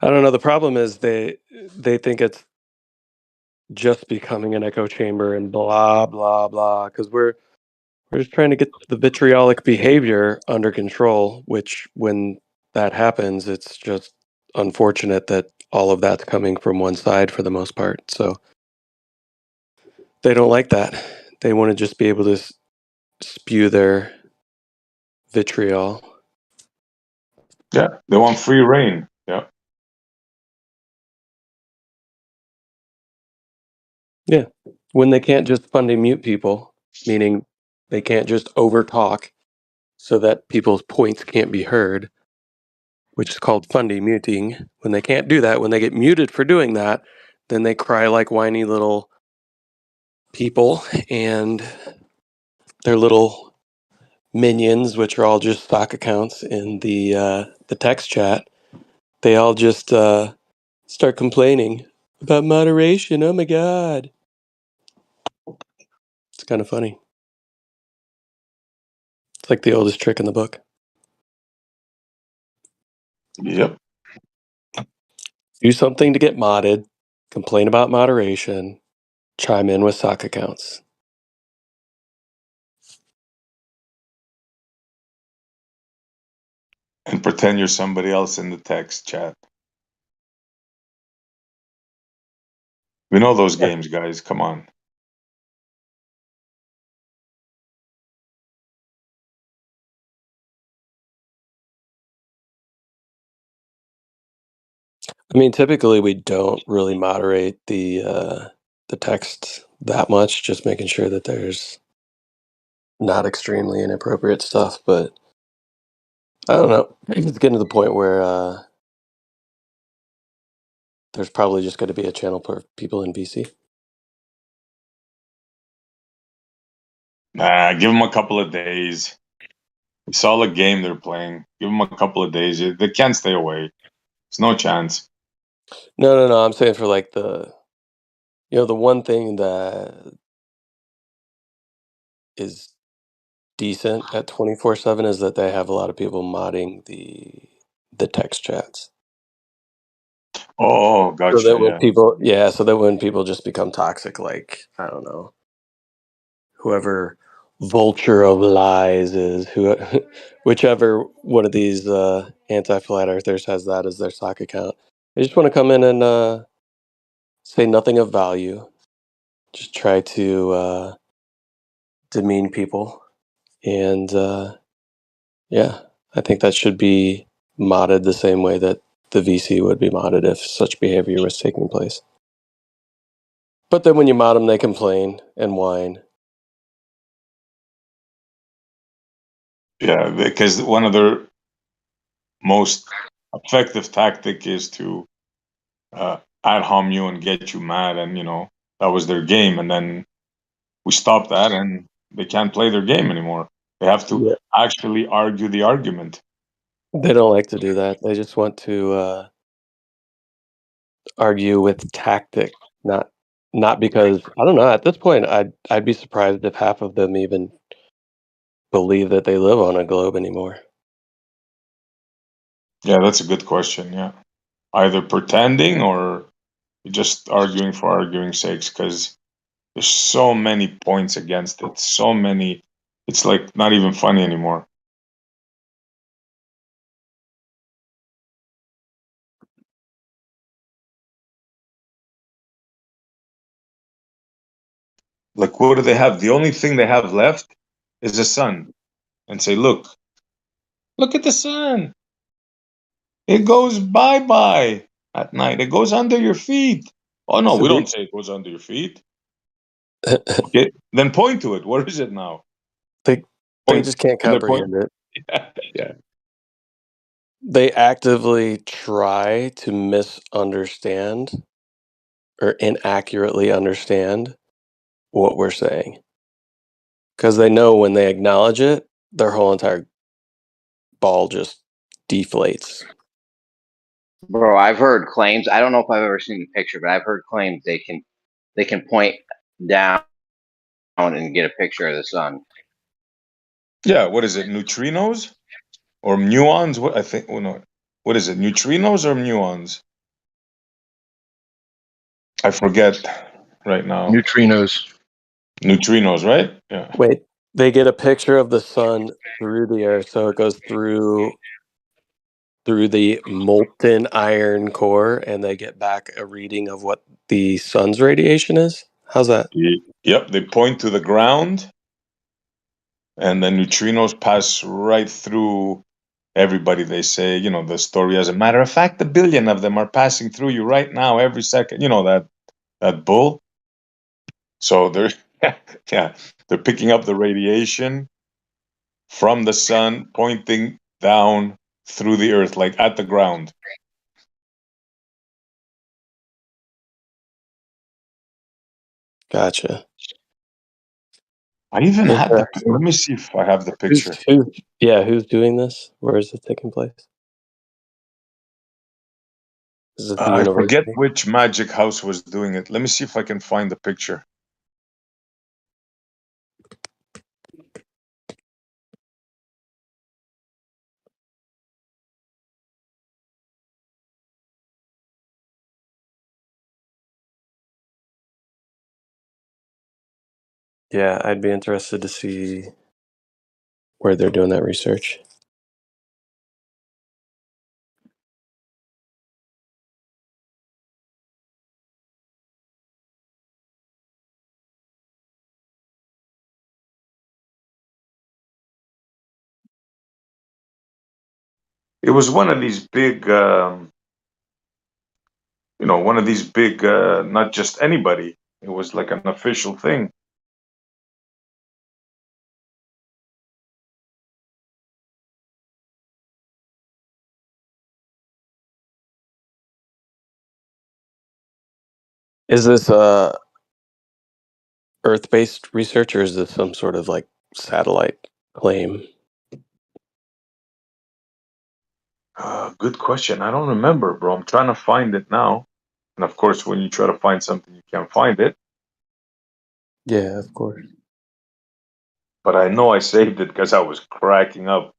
I don't know. The problem is they think it's just becoming an echo chamber and blah blah blah. Because we're just trying to get the vitriolic behavior under control. Which, when that happens, it's just unfortunate that all of that's coming from one side for the most part. So they don't like that. They want to just be able to spew their vitriol. Yeah, they want free reign. Yeah. Yeah. When they can't just fundy mute people, meaning they can't just overtalk so that people's points can't be heard, which is called fundy muting. When they can't do that, when they get muted for doing that, then they cry like whiny little people, and their little minions, which are all just stock accounts in the text chat, they all just start complaining about moderation. Oh my god. It's kind of funny. It's like the oldest trick in the book. Yep. Do something to get modded, complain about moderation, chime in with sock accounts. And pretend you're somebody else in the text chat. We know those games, guys. Come on. I mean, typically we don't really moderate the text that much, just making sure that there's not extremely inappropriate stuff. But I don't know. It's getting to the point where there's probably just going to be a channel for people in VC. Nah, give them a couple of days. It's all a game they're playing. Give them a couple of days. They can't stay away. There's no chance. No. I'm saying for like the one thing that is decent at 24/7 is that they have a lot of people modding the text chats. Oh, So gotcha. that when Yeah. so that when people just become toxic, like, I don't know, whoever vulture of lies is, whichever one of these anti-flat earthers has that as their sock account, they just want to come in and say nothing of value, just try to demean people, and yeah, I think that should be modded the same way that the VC would be modded if such behavior was taking place. But then when you mod them, they complain and whine. Yeah, because one of their most effective tactic is to ad hom you and get you mad, and that was their game. And then we stopped that, and they can't play their game anymore. They have to Yeah. actually argue the argument. They don't like to do that. They just want to argue with tactic, not because, I don't know. At this point, I'd be surprised if half of them even believe that they live on a globe anymore. Yeah, that's a good question. Yeah, either pretending or just arguing for arguing sakes, because there's so many points against it. So many. It's like not even funny anymore. Like, what do they have? The only thing they have left is the sun, and say, look at the sun. It goes bye-bye at night. It goes under your feet. Oh, no, So we don't say it goes under your feet. they Okay, then point to it. Where is it now? they Point. just can't And they're pointing. comprehend it. Yeah. They actively try to misunderstand or inaccurately understand what we're saying because they know when they acknowledge it, their whole entire ball just deflates. Bro, I've heard claims. I don't know if I've ever seen the picture, but I've heard claims they can point down and get a picture of the sun. Yeah, what is it? Neutrinos or muons? What I think. Oh no, what is it? Neutrinos or muons? I forget right now. Neutrinos. Neutrinos, right? Yeah. Wait, they get a picture of the sun through the air, so it goes through the molten iron core, and they get back a reading of what the sun's radiation is. How's that? Yep. They point to the ground, and the neutrinos pass right through everybody. They say, the story. As a matter of fact, 1 billion of them are passing through you right now, every second. You know that bull. So they're yeah, they're picking up the radiation from the sun, pointing down through the earth, like at the ground. Gotcha. I even had the. Interesting. Let me see if I have the picture. Who's doing this? Where is it taking place? Is it the I forget university? which magic house was doing it. Let me see if I can find the picture. Yeah, I'd be interested to see where they're doing that research. It was one of these big, one of these big, not just anybody. It was like an official thing. Is this Earth-based research, or is this some sort of like satellite claim? Good question. I don't remember, bro. I'm trying to find it now. And of course, when you try to find something, you can't find it. Yeah, of course. But I know I saved it because I was cracking up.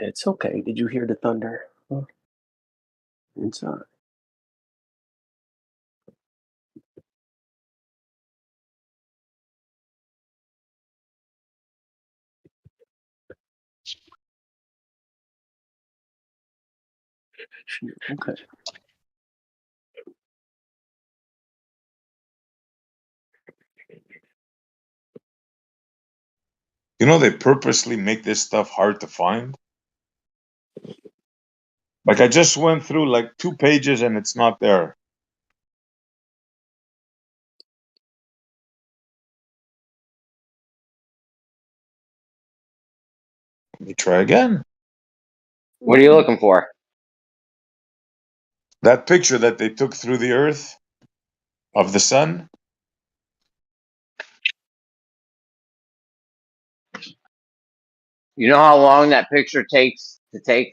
It's okay. Did you hear the thunder? Huh? Inside. Okay. They purposely make this stuff hard to find. Like I just went through like 2 pages and it's not there. Let me try again. What are you looking for? That picture that they took through the earth of the sun. You know how long that picture takes to take?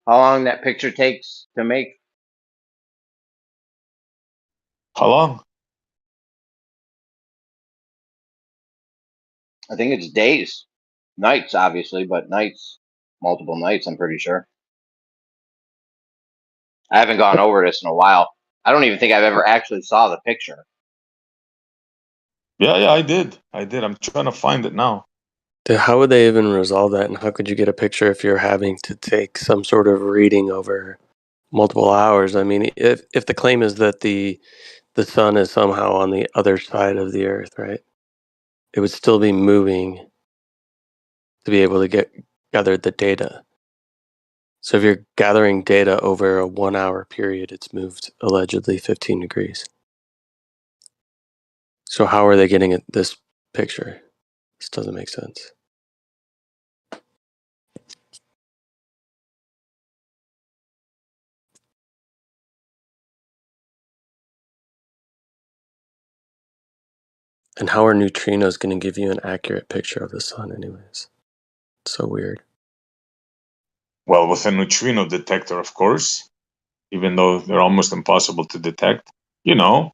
How long that picture takes to make? How long? I think it's days. Nights, obviously, but nights. Multiple nights, I'm pretty sure. I haven't gone over this in a while. I don't even think I've ever actually saw the picture. Yeah, I did. I'm trying to find it now. Dude, how would they even resolve that? And how could you get a picture if you're having to take some sort of reading over multiple hours? I mean, if the claim is that the sun is somehow on the other side of the earth, right? It would still be moving to be able to gather the data. So if you're gathering data over a 1 hour period, it's moved allegedly 15 degrees. So how are they getting this picture? This doesn't make sense. And how are neutrinos going to give you an accurate picture of the sun anyways? It's so weird. Well, with a neutrino detector, of course, even though they're almost impossible to detect. You know.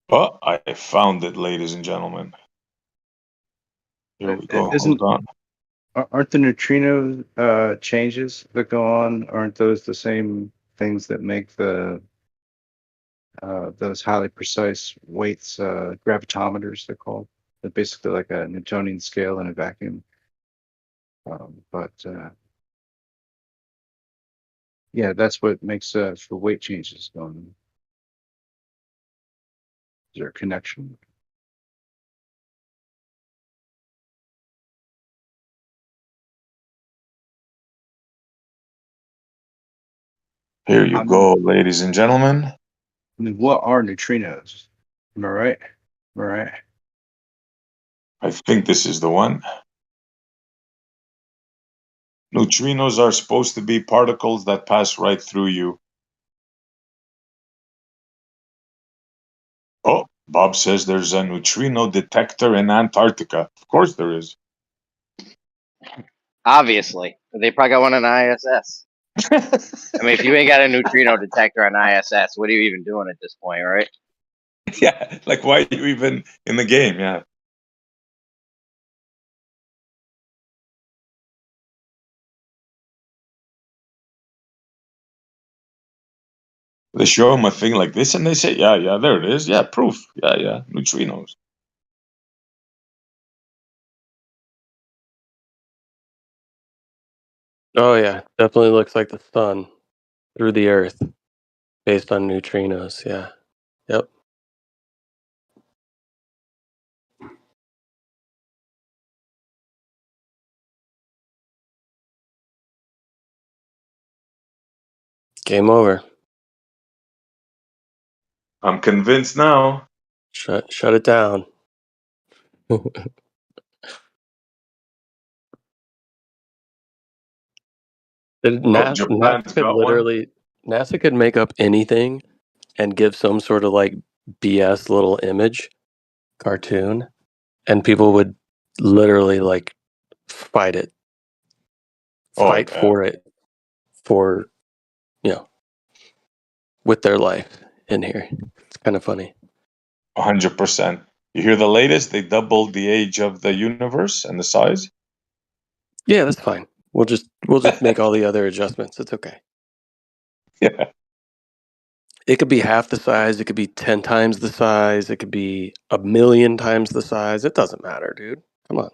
Oh, I found it, ladies and gentlemen. Here we go. Hold on. Aren't the neutrino changes that go on? Aren't those the same things that make the those highly precise weights gravitometers? They're called. They're basically like a Newtonian scale in a vacuum. But yeah, that's what makes the weight changes going on. Is there a connection? Here you go, ladies and gentlemen. I mean, what are neutrinos? Am I right? Am I right? I think this is the one. Neutrinos are supposed to be particles that pass right through you. Oh, Bob says there's a neutrino detector in Antarctica. Of course there is. Obviously, they probably got one on ISS. I mean, if you ain't got a neutrino detector on ISS, what are you even doing at this point, right? Yeah, like why are you even in the game? Yeah. They show them a thing like this and they say, yeah, there it is. Yeah, proof. Yeah, neutrinos. Oh yeah, definitely looks like the sun through the earth based on neutrinos. Yeah. Yep. Game over. I'm convinced now. Shut it down. Oh, NASA Japan's could got one. literally NASA could make up anything and give some sort of like BS little image cartoon, and people would literally like fight it, Oh, I fight bet. for it, for with their life in here. It's kind of funny. 100%. You hear the latest? They doubled the age of the universe and the size. Yeah, that's fine. We'll just make all the other adjustments. It's okay. Yeah. It could be half the size. It could be 10 times the size. It could be 1,000,000 times the size. It doesn't matter, dude. Come on.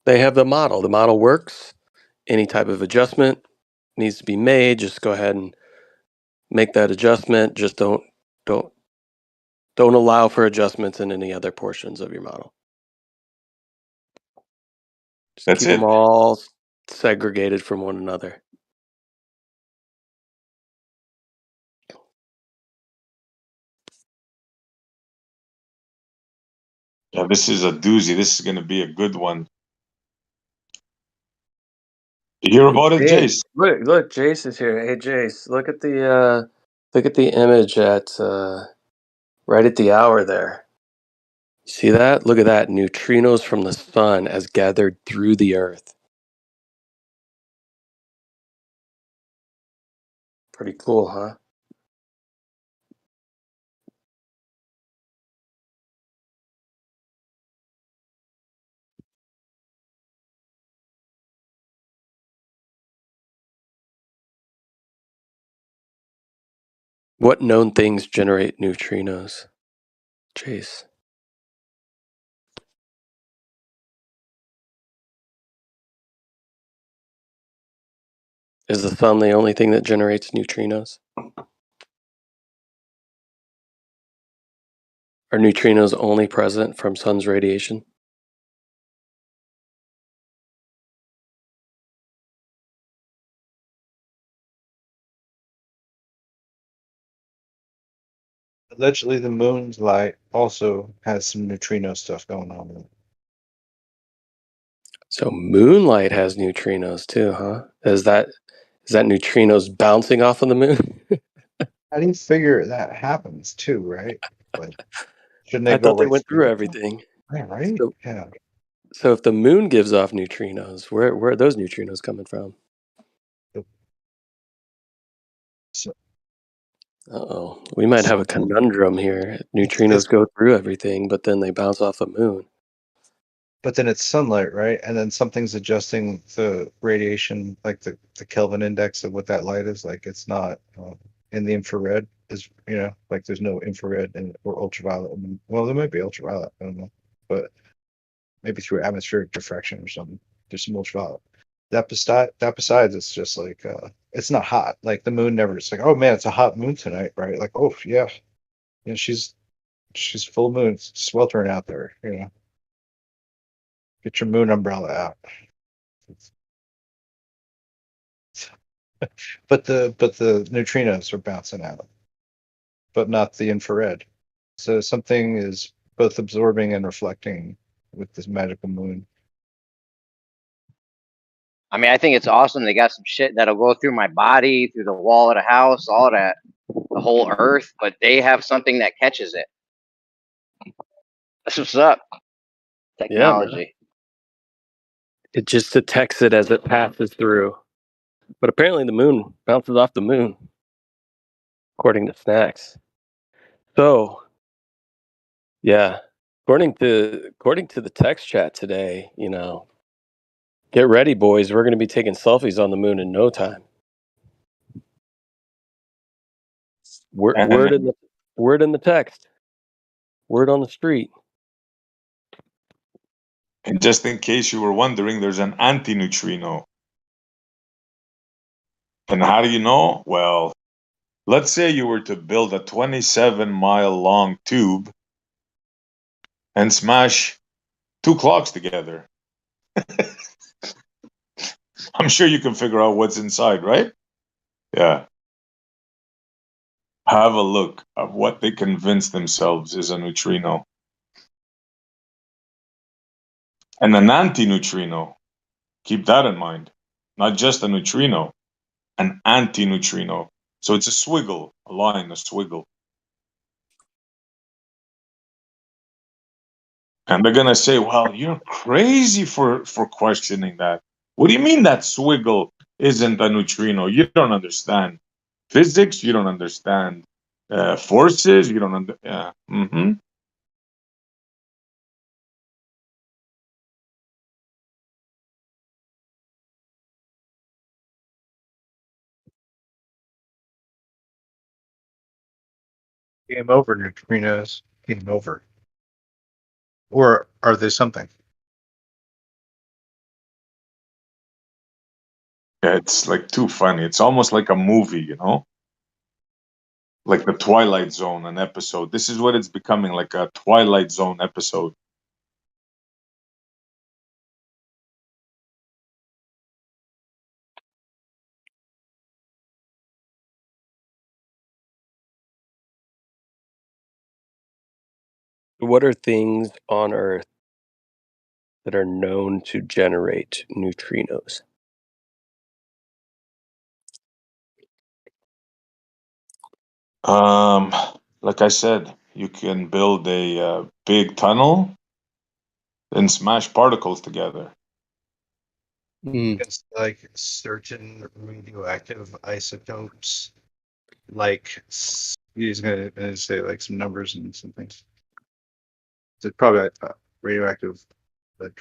They have the model. The model works. Any type of adjustment needs to be made. Just go ahead and make that adjustment. Just don't allow for adjustments in any other portions of your model. Just That's keep them it. all segregated from one another. Yeah, this is a doozy. This is going to be a good one. You hear about it, Hey, Jace? look, Jace is here. Hey, Jace, look at the image at right at the hour there. See that? Look at that. Neutrinos from the sun as gathered through the earth. Pretty cool, huh? What known things generate neutrinos? Chase. Is the sun the only thing that generates neutrinos? Are neutrinos only present from sun's radiation? Allegedly, the moon's light also has some neutrino stuff going on with it. So moonlight has neutrinos too, huh? Is that neutrinos bouncing off of the moon? How do you figure that happens too, right? Like, shouldn't they I go thought they right went through through it? everything. Yeah, right? So, Yeah. so if the moon gives off neutrinos, where are those neutrinos coming from? So Uh-oh. We might have a conundrum here. Neutrinos it's go through everything, but then they bounce off the moon. but then it's sunlight, right? And then something's adjusting the radiation, like the Kelvin index of what that light is. Like it's not in the infrared. Is like there's no infrared or ultraviolet. Well, there might be ultraviolet. I don't know, but maybe through atmospheric diffraction or something. There's some ultraviolet. That besides, it's just like it's not hot. Like the moon never. It's like, oh man, it's a hot moon tonight, right? Like, oh yeah, she's full moon, it's sweltering out there. Get your moon umbrella out. But the neutrinos are bouncing out, but not the infrared. So something is both absorbing and reflecting with this magical moon. I mean, I think it's awesome. They got some shit that'll go through my body, through the wall of the house, all that, the whole earth, but they have something that catches it. That's what's up. Yeah, man. Technology. It just detects it as it passes through. But apparently the moon bounces off the moon, according to Snacks. So, yeah, according to the text chat today, get ready, boys. We're going to be taking selfies on the moon in no time. Word in the text. Word on the street. And just in case you were wondering, there's an anti-neutrino. And how do you know? Well, let's say you were to build a 27-mile long tube and smash two clocks together. I'm sure you can figure out what's inside, right? Yeah. Have a look at what they convince themselves is a neutrino. And an anti-neutrino, keep that in mind. Not just a neutrino, an anti-neutrino. So it's a swiggle, a line, a swiggle. And they're gonna say, "Well, you're crazy for questioning that. What do you mean that swiggle isn't a neutrino? You don't understand physics. You don't understand forces. You don't understand." Yeah. Mm-hmm. Game over, neutrinos. Game over. Or are they something? Yeah, it's like too funny. It's almost like a movie, like the Twilight Zone, an episode. This is what it's becoming, like a Twilight Zone episode. What are things on Earth that are known to generate neutrinos? Um, like I said, you can build a big tunnel and smash particles together. It's like certain radioactive isotopes, like he's gonna say like some numbers and some things. It's probably radioactive, like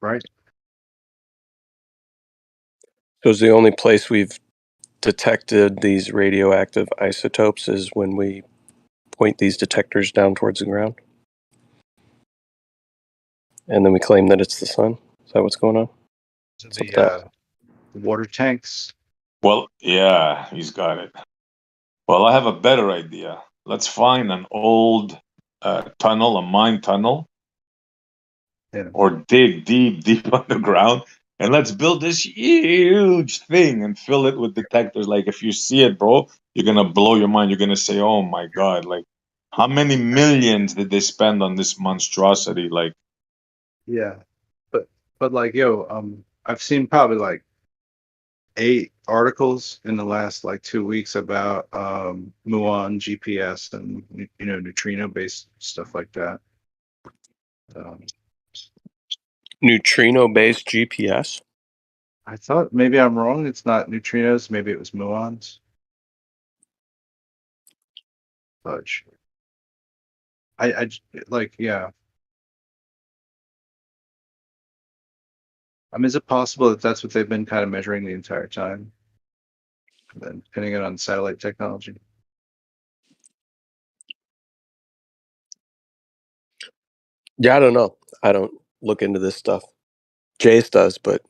right? So it's the only place we've detected these radioactive isotopes is when we point these detectors down towards the ground. And then we claim that it's the sun. Is that what's going on? So What's up with that? the water tanks. Well, yeah, he's got it. Well, I have a better idea. Let's find an old tunnel, a mine tunnel, Yeah. or dig deep, deep underground, and let's build this huge thing and fill it with detectors. Like, if you see it, bro, you're gonna blow your mind. You're gonna say, "Oh my God!" Like, how many millions did they spend on this monstrosity? Like, Yeah. But like, I've seen probably like 8 articles in the last like 2 weeks about muon GPS and neutrino based stuff like that. Neutrino-based GPS? I thought maybe I'm wrong. It's not neutrinos. Maybe it was muons. Fudge. I like, yeah. I mean, is it possible that that's what they've been kind of measuring the entire time? And then pinning it on satellite technology. Yeah, I don't know. I don't look into this stuff. Jace does, but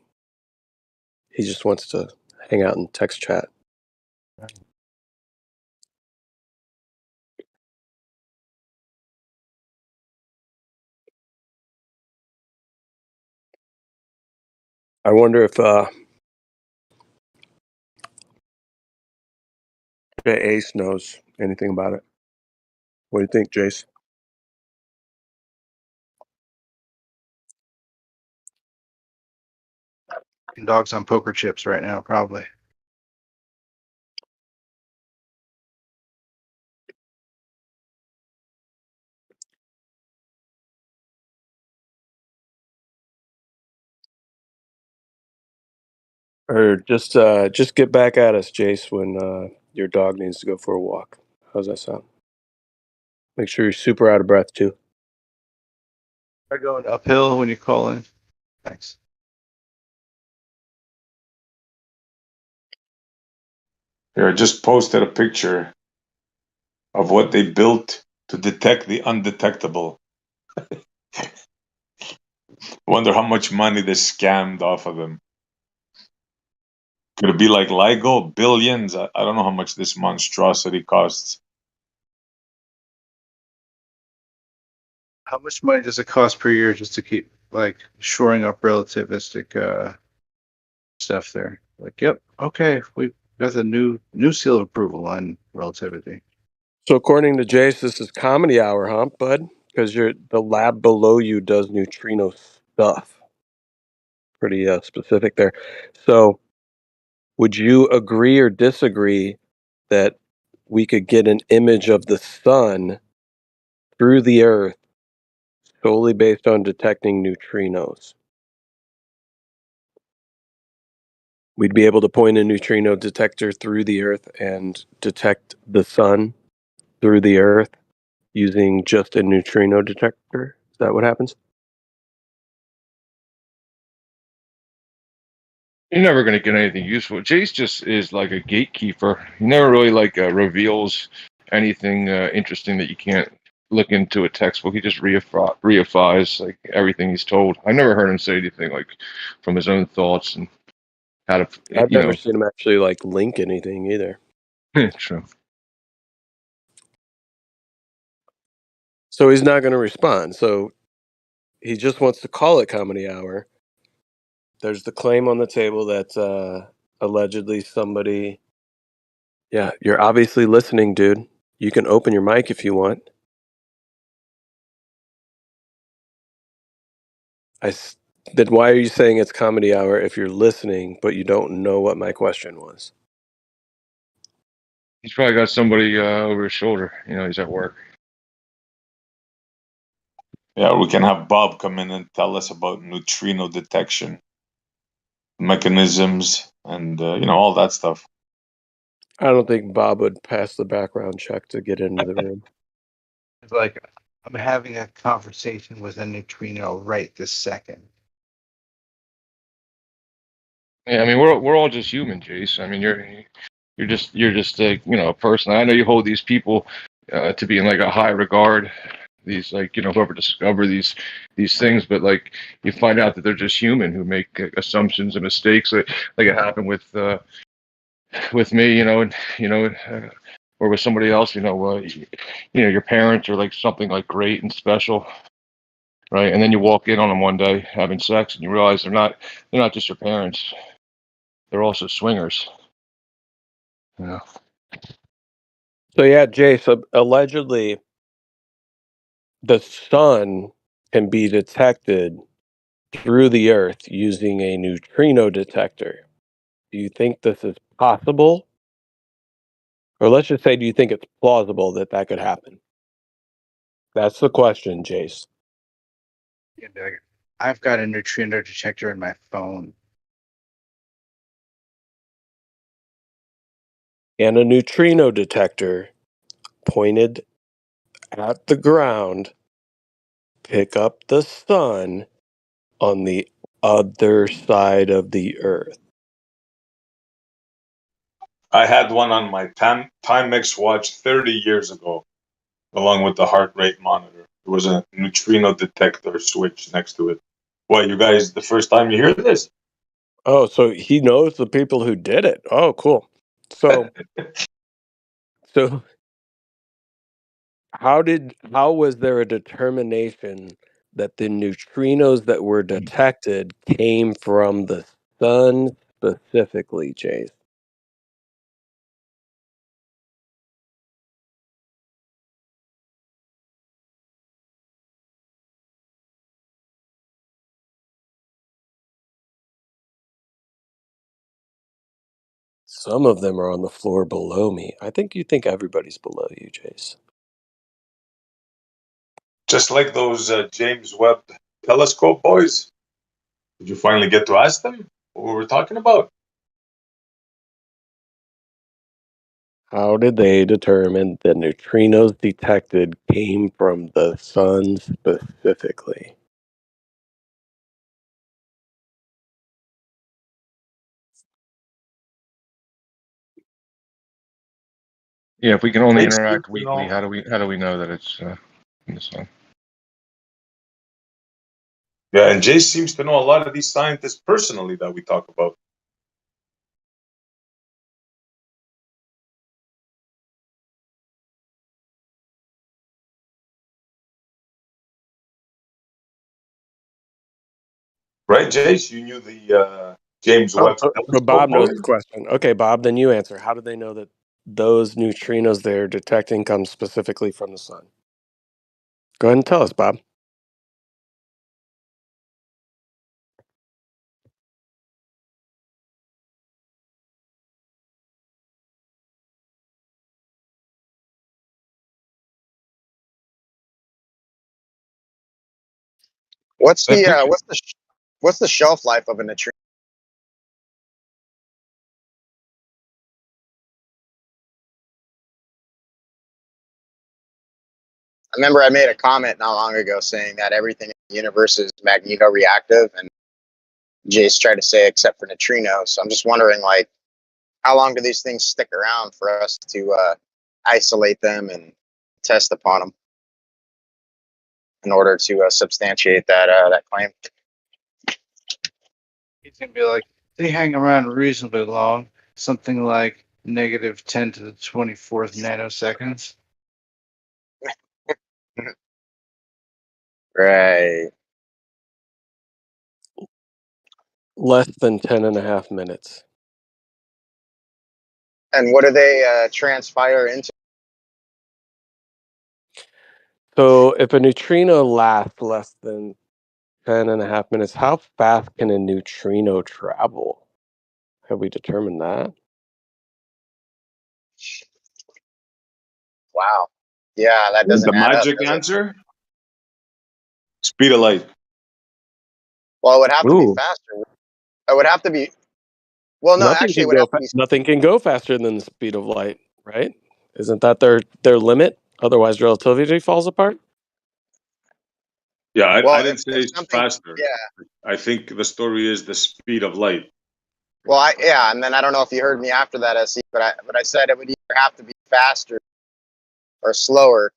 he just wants to hang out in text chat. I wonder if Ace knows anything about it. What do you think, Jace? Dogs on poker chips right now, probably. Or just get back at us, Jace, when your dog needs to go for a walk. How's that sound? Make sure you're super out of breath too. Try going uphill when you call in. Thanks. here, I just posted a picture of what they built to detect the undetectable. Wonder how much money they scammed off of them. Could it be like LIGO? Billions? I don't know how much this monstrosity costs. How much money does it cost per year just to keep like shoring up relativistic stuff there? Like, yep, okay, we got the new seal of approval on relativity. So according to Jace, this is comedy hour, huh, bud? Because the lab below you does neutrino stuff. Pretty specific there. So would you agree or disagree that we could get an image of the sun through the Earth solely based on detecting neutrinos? We'd be able to point a neutrino detector through the Earth and detect the sun through the Earth using just a neutrino detector. Is that what happens? You're never going to get anything useful. Jace just is like a gatekeeper. He never really reveals anything interesting that you can't look into a textbook. He just reifies like everything he's told. I never heard him say anything like from his own thoughts and how to, I've never seen him actually like link anything either. True. So he's not going to respond. So he just wants to call it comedy hour. There's the claim on the table that allegedly somebody. Yeah, you're obviously listening, dude. You can open your mic if you want. Then why are you saying it's comedy hour if you're listening, but you don't know what my question was? He's probably got somebody over his shoulder. He's at work. Yeah, we can have Bob come in and tell us about neutrino detection mechanisms and all that stuff. I don't think Bob would pass the background check to get into the room. It's like I'm having a conversation with a neutrino right this second. Yeah, I mean we're all just human, Jace. I mean You're just a a person. I know you hold these people to be in like a high regard. These whoever discover these things, but like you find out that they're just human who make assumptions and mistakes. Like it happened with me, or with somebody else. Your parents are like something like great and special, right? And then you walk in on them one day having sex, and you realize they're not just your parents. They're also swingers. Yeah. So yeah, Jace, allegedly the sun can be detected through the Earth using a neutrino detector. Do you think this is possible? Or let's just say, do you think it's plausible that that could happen? That's the question, Jace. I've got a neutrino detector in my phone. And a neutrino detector pointed at the ground pick up the sun on the other side of the Earth. I had one on my Timex watch 30 years ago, along with the heart rate monitor. There was a neutrino detector switch next to it. What, you guys, the first time you hear this? Oh, so he knows the people who did it. Oh, cool. So how was there a determination that the neutrinos that were detected came from the sun specifically, Chase? Some of them are on the floor below me. I think you think everybody's below you, Chase. Just like those James Webb telescope boys. Did you finally get to ask them what we were talking about? How did they determine the neutrinos detected came from the sun specifically? Yeah, if we can only They seem interact to weekly, know. how do we know that it's in the sun? Yeah, and Jay seems to know a lot of these scientists personally that we talk about. Right, Jace? You knew the James Webb But Bob telescope knows boys? the question. Okay, Bob, then you answer. How do they know that those neutrinos they're detecting come specifically from the sun? Go ahead and tell us, Bob. What's That the picture. what's the shelf life of a neutrino? I remember I made a comment not long ago saying that everything in the universe is magnetoreactive, and Jace tried to say except for neutrinos. So I'm just wondering, like, how long do these things stick around for us to isolate them and test upon them in order to substantiate that claim? It's gonna be like they hang around reasonably long, something like negative 10 to the 24th nanoseconds. Right. Less than 10 and a half minutes. And what do they transpire into? So if a neutrino lasts less than 10 and a half minutes, how fast can a neutrino travel? Have we determined that? Wow. Yeah, that And the doesn't add up, magic does it? answer? Speed of light. Well, it would have to be Ooh, faster. It would have to be. Well, no, nothing actually, it can would go have to be. nothing can go faster than the speed of light, right? Isn't that their limit? Otherwise relativity falls apart? Yeah, I Well, didn't say if it's something, faster. yeah, I think the story is the speed of light. Well, and then I don't know if you heard me after that, SE, but I said it would either have to be faster or slower.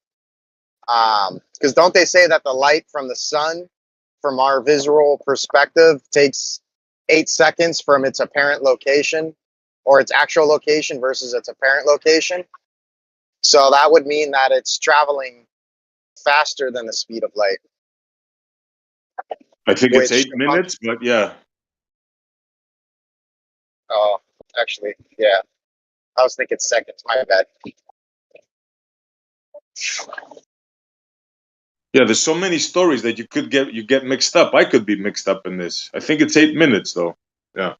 Because don't they say that the light from the sun, from our visual perspective, takes 8 seconds from its apparent location, or its actual location versus its apparent location? So that would mean that it's traveling faster than the speed of light. I think it's Which 8 minutes, but yeah. Oh, actually, yeah. I was thinking seconds. My bad. Yeah, there's so many stories that you get mixed up. I could be mixed up in this. I think it's 8 minutes though. Yeah.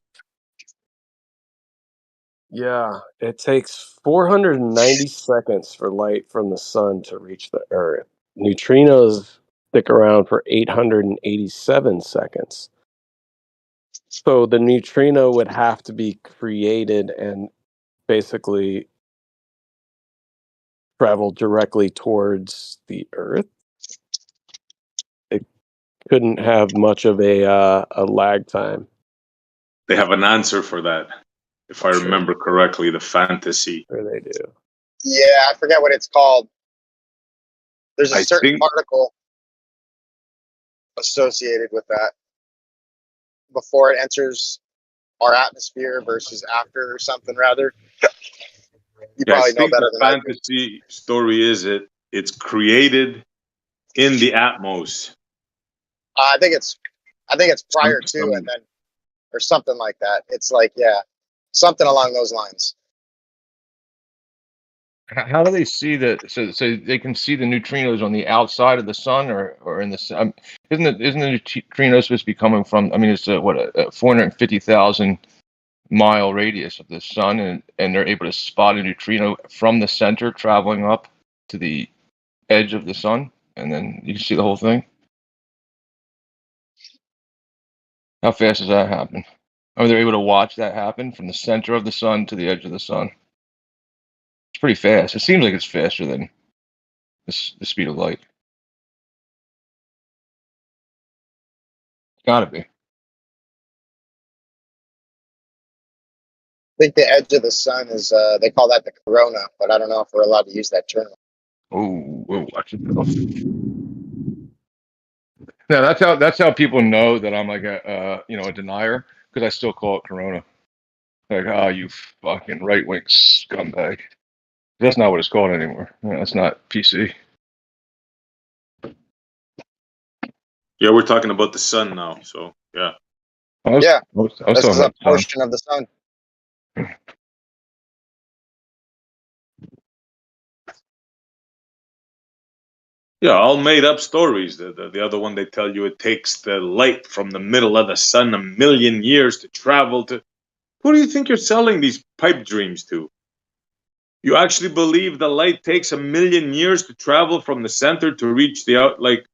Yeah, it takes 490 seconds for light from the sun to reach the Earth. Neutrinos stick around for 887 seconds. So the neutrino would have to be created and basically travel directly towards the Earth. It couldn't have much of a lag time. They have an answer for that, if I remember correctly, the fantasy. Sure they do. Yeah, I forget what it's called. There's a certain particle associated with that before it enters our atmosphere versus after, or something rather. You probably know better the than I do. fantasy story is it's created in the atmos. I think it's prior to, and then or something like that. It's like, yeah, something along those lines. How do they see that? So they can see the neutrinos on the outside of the sun, or in the sun? Isn't the neutrino supposed to be coming from? I mean, it's a 450,000 mile radius of the sun, and they're able to spot a neutrino from the center traveling up to the edge of the sun, and then you can see the whole thing. How fast does that happen? Are they able to watch that happen from the center of the sun to the edge of the sun? It's pretty fast. It seems like it's faster than the speed of light. It's gotta be. I think the edge of the sun is they call that the corona, but I don't know if we're allowed to use that term. Oh, watch it. No, that's how people know that I'm like a denier, because I still call it corona. Like, oh, you fucking right wing scumbag. That's not what it's called anymore. That's not PC. Yeah, we're talking about the sun now, so yeah. This is a portion of the sun. Yeah, all made up stories. The other one, they tell you it takes the light from the middle of the sun 1,000,000 years to travel to. Who do you think you're selling these pipe dreams to? You actually believe the light takes 1,000,000 years to travel from the center to reach the out, like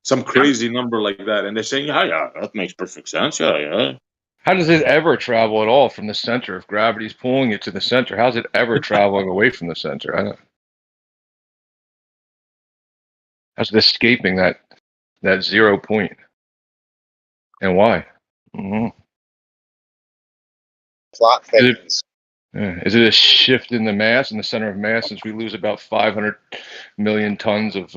some crazy number like that? And they're saying, yeah, that makes perfect sense. Yeah. How does it ever travel at all from the center? If gravity's pulling it to the center, how's it ever traveling away from the center? I don't. How's it escaping that 0 point? And why? Mm-hmm. Plot thickens. Is it a shift in the mass, in the center of mass, since we lose about 500 million tons of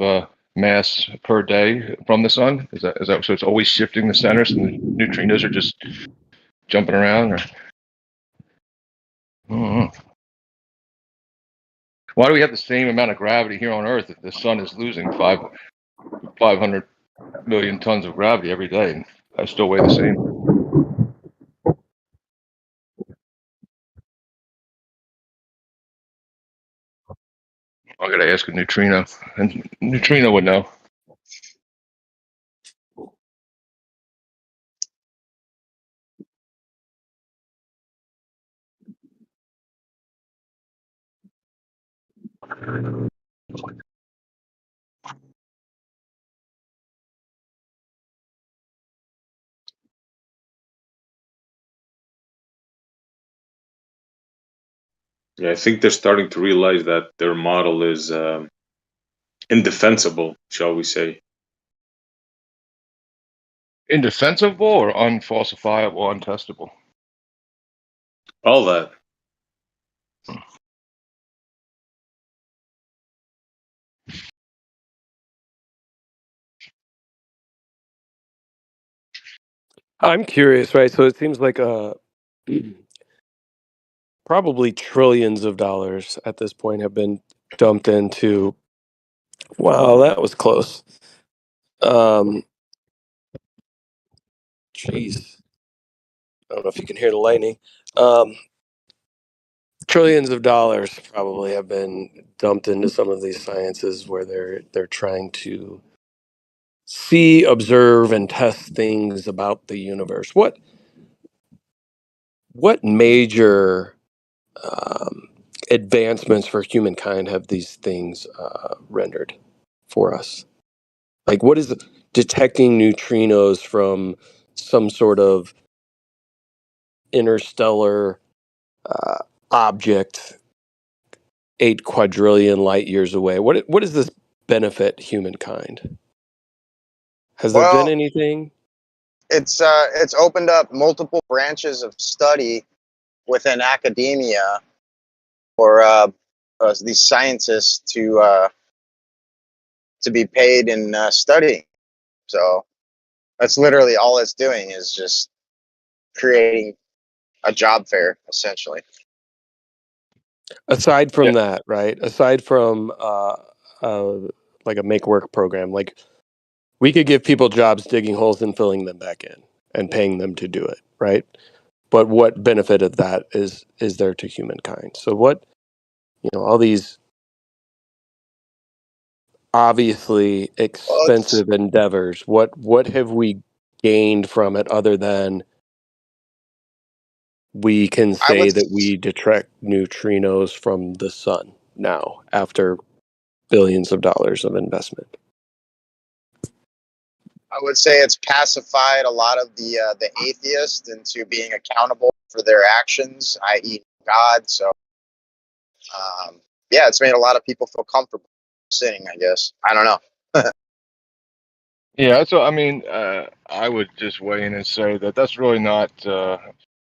mass per day from the sun? Is that so? It's always shifting the center, so the neutrinos are just jumping around, or why do we have the same amount of gravity here on Earth if the sun is losing 500 million tons of gravity every day, and I still weigh the same? I gotta ask a neutrino, and neutrino would know. Yeah, I think they're starting to realize that their model is indefensible, shall we say. Indefensible or unfalsifiable, untestable? All that. I'm curious, right? So it seems like probably trillions of dollars at this point have been dumped into. Wow, that was close. Jeez, I don't know if you can hear the lightning. Um, Trillions of dollars probably have been dumped into some of these sciences where they're trying to see, observe, and test things about the universe. What major um, advancements for humankind have these things rendered for us? Like, what is detecting neutrinos from some sort of interstellar uh, object 8 quadrillion light years away? What does this benefit humankind? Has there been Well, anything? it's opened up multiple branches of study within academia for these scientists to be paid in studying. So that's literally all it's doing is just creating a job fair, essentially. Aside Yeah. from that, right? Aside from like a make work program, like we could give people jobs digging holes and filling them back in and paying them to do it, right? But what benefit of that is there to humankind? So what, all these obviously Well, it's expensive endeavors, what have we gained from it other than we can I say would that we detect neutrinos from the sun now after billions of dollars of investment? I would say it's pacified a lot of the atheists into being accountable for their actions, i.e., God. So yeah, it's made a lot of people feel comfortable sitting. I guess I don't know. Yeah, that's what I mean. I would just weigh in and say that that's really not.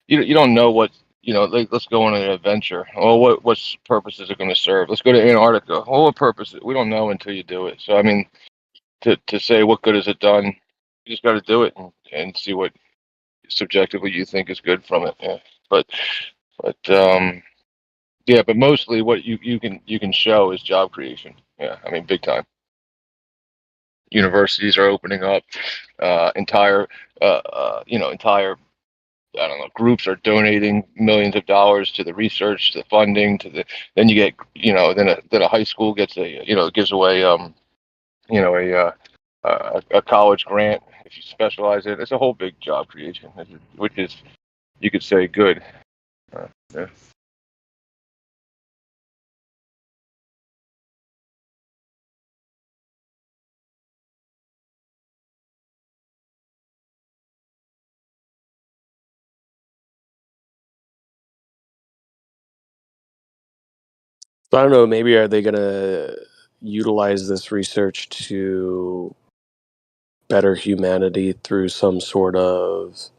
You don't know what Like, let's go on an adventure. Oh, what purpose is it going to serve? Let's go to Antarctica. Oh, what purpose? We don't know until you do it. So I mean, to say what good has it done, you just got to do it and see what subjectively you think is good from it. Yeah. But yeah, but mostly what you can show is job creation. Yeah, I mean, big time. Universities are opening up. Entire entire, I don't know, groups are donating millions of dollars to the research, to the funding, then you get, then a high school gets gives away, you know, a college grant if you specialize in it. It's a whole big job creation, which is, you could say, good. Yeah. So I don't know, maybe are they going to utilize this research to better humanity through some sort of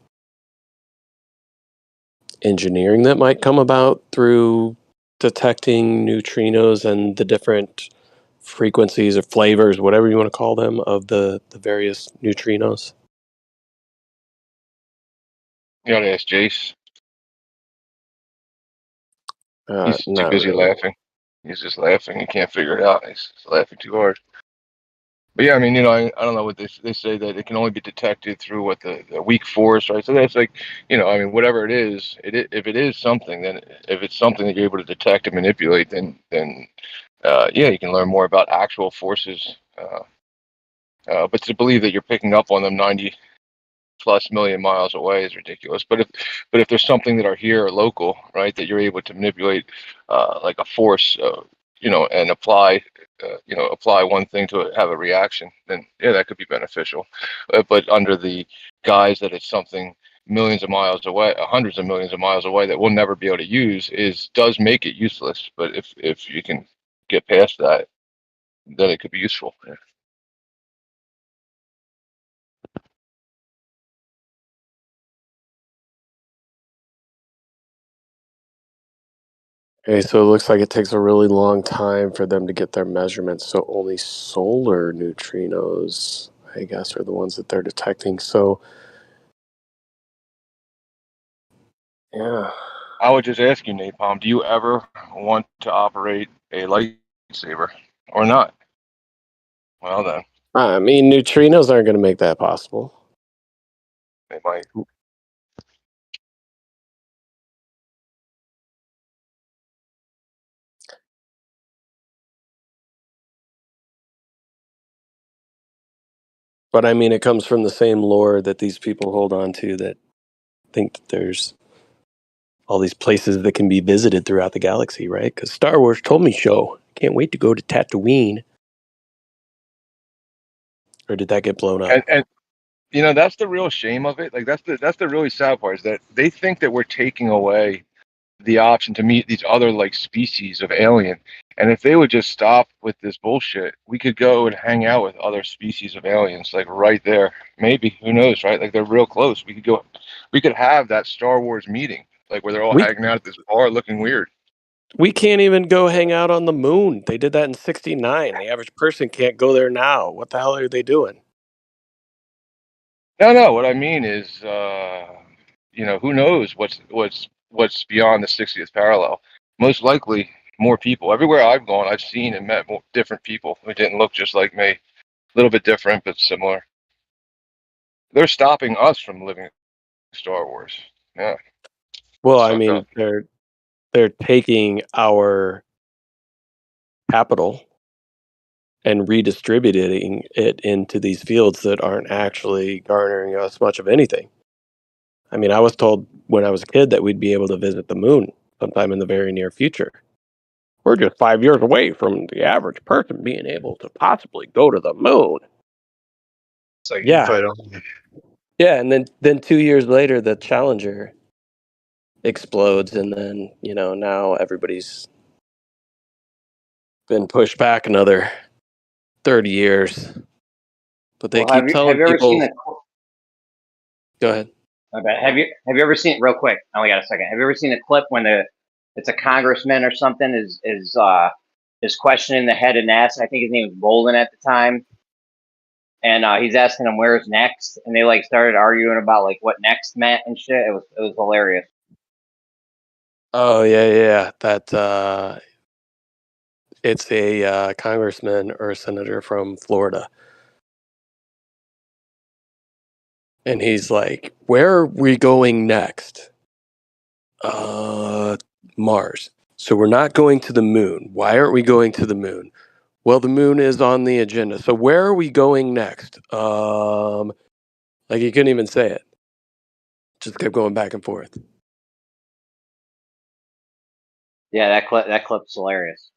engineering that might come about through detecting neutrinos and the different frequencies or flavors, whatever you want to call them, of the various neutrinos? You gotta ask Jace. He's too Not busy really. laughing. He's just laughing. He can't figure it out. He's laughing too hard. But yeah, I mean, I don't know what they say, that it can only be detected through what the weak force, right? So that's like, I mean, whatever it is, if it is something, then if it's something that you're able to detect and manipulate, then yeah, you can learn more about actual forces. But to believe that you're picking up on them 90+ million miles away is ridiculous. But if there's something that are here or local, right, that you're able to manipulate, like a force, and apply one thing to it, have a reaction, then yeah, that could be beneficial. But under the guise that it's something millions of miles away, hundreds of millions of miles away, that we'll never be able to use, does make it useless. But if you can get past that, then it could be useful. Yeah. Okay, so it looks like it takes a really long time for them to get their measurements. So only solar neutrinos, I guess, are the ones that they're detecting. So, yeah. I would just ask you, Napalm, do you ever want to operate a lightsaber or not? Well, then I mean, neutrinos aren't going to make that possible. they might. But I mean, it comes from the same lore that these people hold on to that think that there's all these places that can be visited throughout the galaxy, right? Because Star Wars told me so. Can't wait to go to Tatooine. Or did that get blown up? And you know, that's the real shame of it. Like that's the really sad part is that they think that we're taking away the option to meet these other like species of alien. And if they would just stop with this bullshit, we could go and hang out with other species of aliens, like right there. Maybe, who knows, right? Like they're real close. We could go, we could have that Star Wars meeting, like where they're all We hanging out at this bar looking weird. we can't even go hang out on the moon. They did that in '69. The average person can't go there now. What the hell are they doing? No, what I mean is, you know, who knows what's beyond the 60th parallel? Most likely, more people. Everywhere I've gone, I've seen and met different people who didn't look just like me. A little bit different, but similar. They're stopping us from living Star Wars. Yeah, Well, it's I fucked mean, up. they're taking our capital and redistributing it into these fields that aren't actually garnering us much of anything. I mean, I was told when I was a kid that we'd be able to visit the moon sometime in the very near future. We're just 5 years away from the average person being able to possibly go to the moon. It's like Yeah. invite only. Yeah, and then 2 years later the Challenger explodes, and then, you know, now everybody's been pushed back another 30 years. But they Well, keep have telling you ever seen people. the? Go ahead. My bad. Have you ever seen real quick? I only got a second. Have you ever seen a clip when it's a congressman or something is questioning the head of NASA? I think his name was Bolden at the time, and he's asking him where's next, and they like started arguing about like what next meant and shit. It was hilarious. Oh, yeah. That it's a congressman or a senator from Florida. And he's like, "Where are we going next?" Mars. So we're not going to the moon. Why aren't we going to the moon? Well, the moon is on the agenda. So where are we going next? Like he couldn't even say it. Just kept going back and forth. Yeah, that clip's hilarious.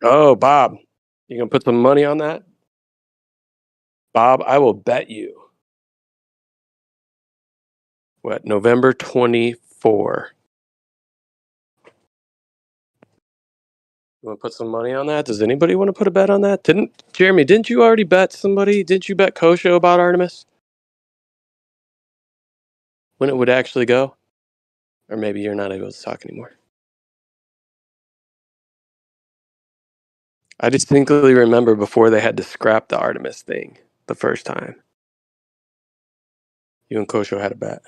Oh, Bob, you gonna put some money on that? Bob, I will bet you. What, November 24? You want to put some money on that? Does anybody want to put a bet on that? Jeremy, didn't you already bet somebody? Didn't you bet Kosho about Artemis? When it would actually go? Or maybe you're not able to talk anymore. I distinctly remember before they had to scrap the Artemis thing the first time. You and Kosho had a bet.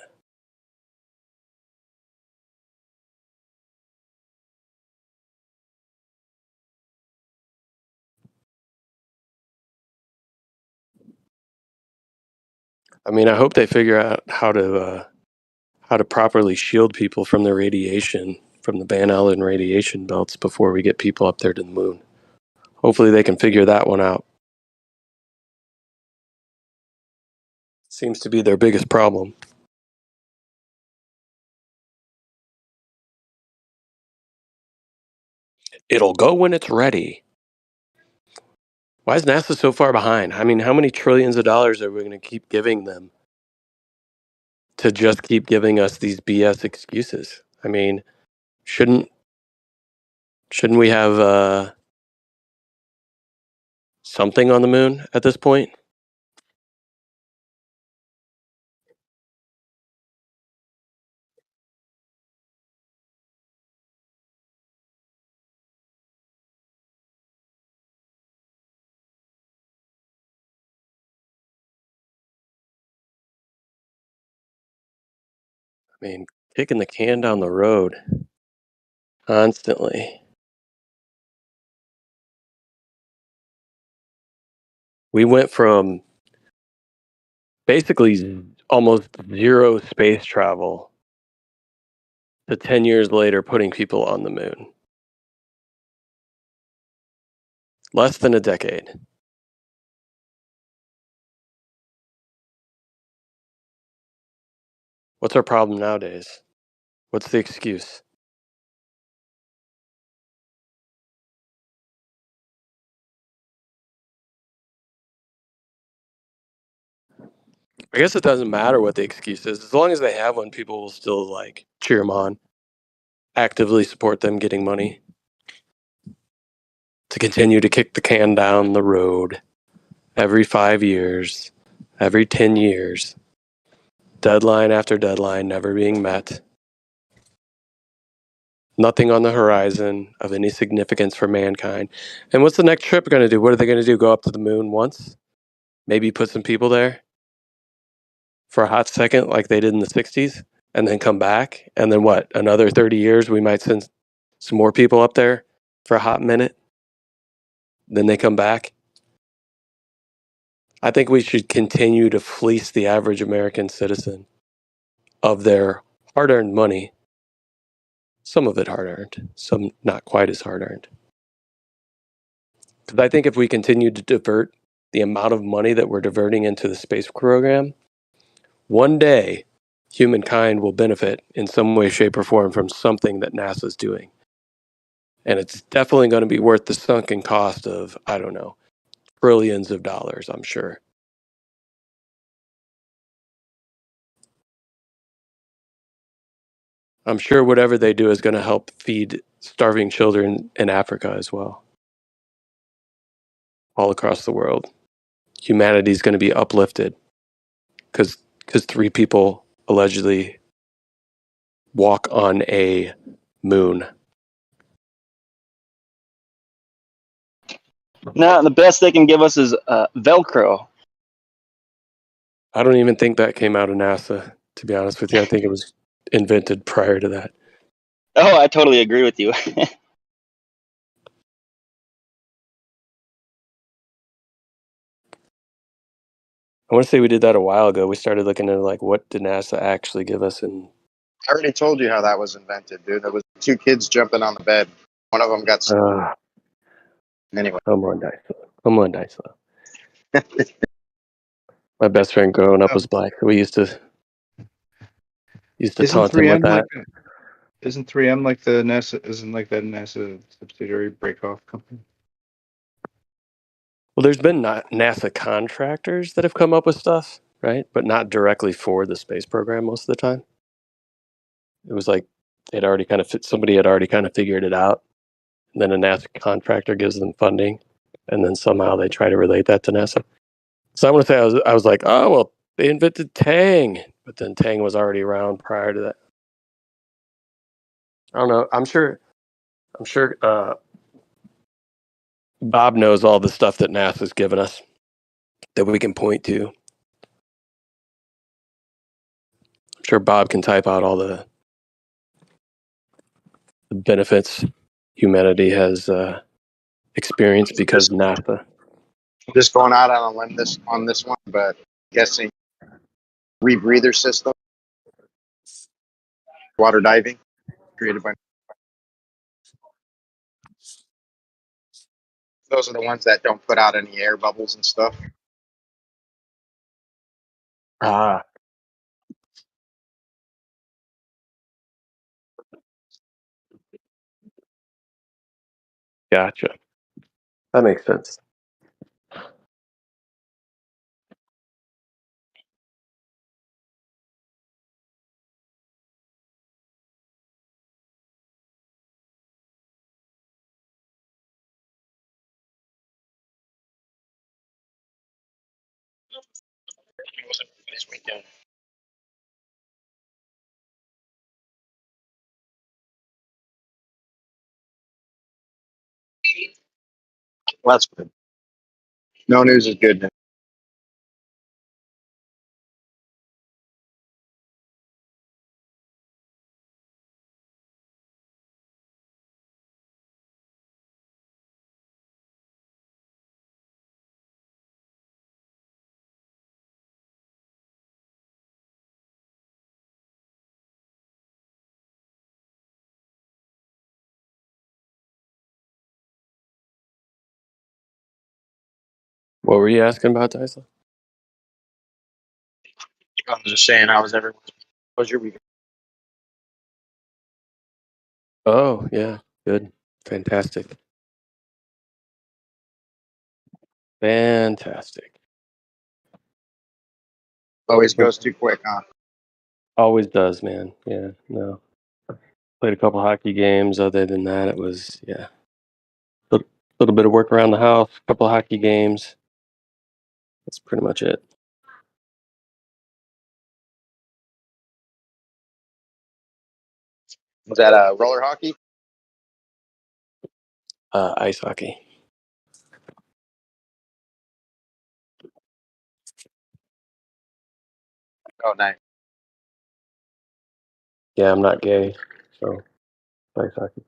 I mean, I hope they figure out how to properly shield people from the radiation, from the Van Allen radiation belts before we get people up there to the moon. Hopefully they can figure that one out. Seems to be their biggest problem. It'll go when it's ready. Why is NASA so far behind? I mean, how many trillions of dollars are we going to keep giving them to just keep giving us these BS excuses? I mean, shouldn't we have something on the moon at this point? I mean, kicking the can down the road constantly. We went from basically almost zero space travel to 10 years later putting people on the moon. Less than a decade. What's our problem nowadays? What's the excuse? I guess it doesn't matter what the excuse is. As long as they have one, people will still like cheer them on, actively support them getting money to continue to kick the can down the road every 5 years, every 10 years, deadline after deadline never being met. Nothing on the horizon of any significance for mankind. And what's the next trip going to do? What are they going to do? Go up to the moon once? Maybe put some people there for a hot second like they did in the 60s and then come back? And then what? Another 30 years, we might send some more people up there for a hot minute. Then they come back. I think we should continue to fleece the average American citizen of their hard-earned money. Some of it hard-earned, some not quite as hard-earned. Because I think if we continue to divert the amount of money that we're diverting into the space program, one day humankind will benefit in some way, shape, or form from something that NASA's doing. And it's definitely going to be worth the sunken cost of, I don't know, trillions of dollars, I'm sure. I'm sure whatever they do is going to help feed starving children in Africa as well. All across the world. Humanity is going to be uplifted because 3 people allegedly walk on a moon. No, the best they can give us is Velcro. I don't even think that came out of NASA, to be honest with you. I think it was invented prior to that. Oh, I totally agree with you. I want to say we did that a while ago. We started looking at like what did NASA actually give us, and I already told you how that was invented, dude. There was 2 kids jumping on the bed. One of them got anyway. Come on, Dysel. My best friend growing up was black. We used to Isn't taunt him with 3M that. Isn't 3M like the NASA? Isn't like that NASA subsidiary break-off company? Well, there's been NASA contractors that have come up with stuff, right? But not directly for the space program most of the time. It was like somebody had already kind of figured it out. And then a NASA contractor gives them funding, and then somehow they try to relate that to NASA. So I want to say I was like, oh well, they invented Tang, but then Tang was already around prior to that. I don't know. I'm sure. Bob knows all the stuff that NASA's given us that we can point to. I'm sure Bob can type out all the benefits humanity has experienced because of NASA. Just going out on a limb on this one, but guessing rebreather system, water diving, created by. Those are the ones that don't put out any air bubbles and stuff. Ah, gotcha. That makes sense. This weekend. Well, that's good. No news is good news. What were you asking about, Tyson? I was just saying, how was everyone? How was your weekend? Oh, yeah. Good. Fantastic. Fantastic. Always goes too quick, huh? Always does, man. Yeah, no. Played a couple hockey games. Other than that, it was, yeah. A little bit of work around the house, a couple of hockey games. That's pretty much it. Was that roller hockey? Ice hockey. Oh, nice. Yeah, I'm not gay, so ice hockey.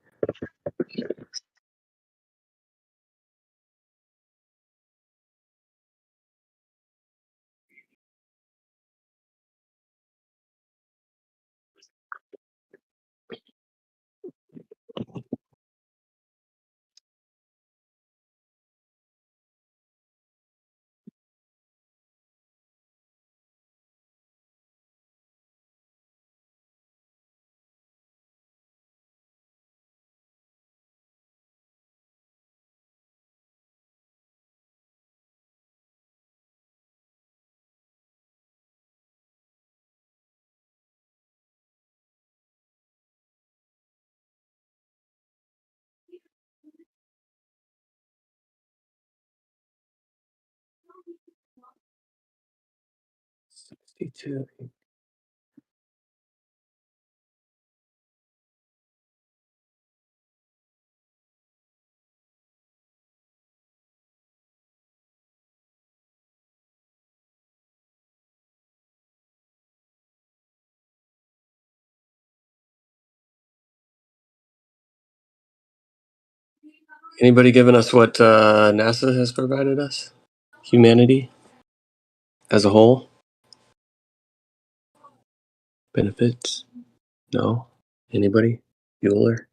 $62. Anybody giving us what NASA has provided us? Humanity as a whole? Benefits? No? Anybody? Bueller?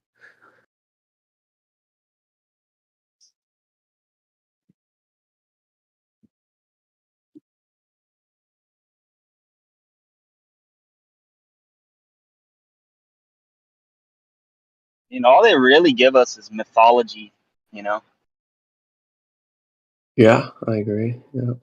All they really give us is mythology, you know? Yeah, I agree. Yeah.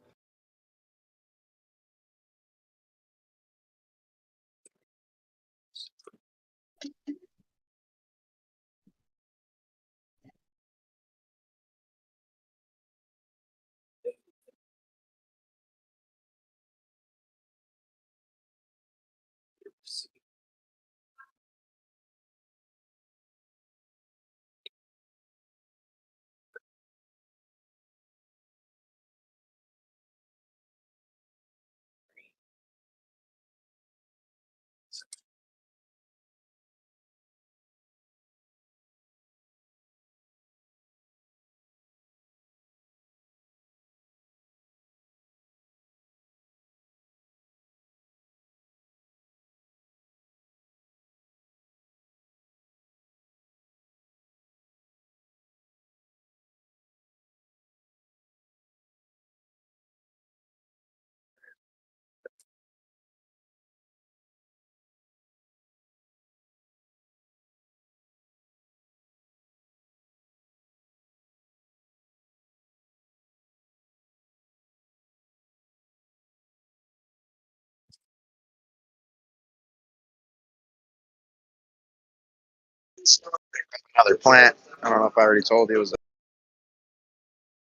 Another plant. I don't know if I already told you. It was a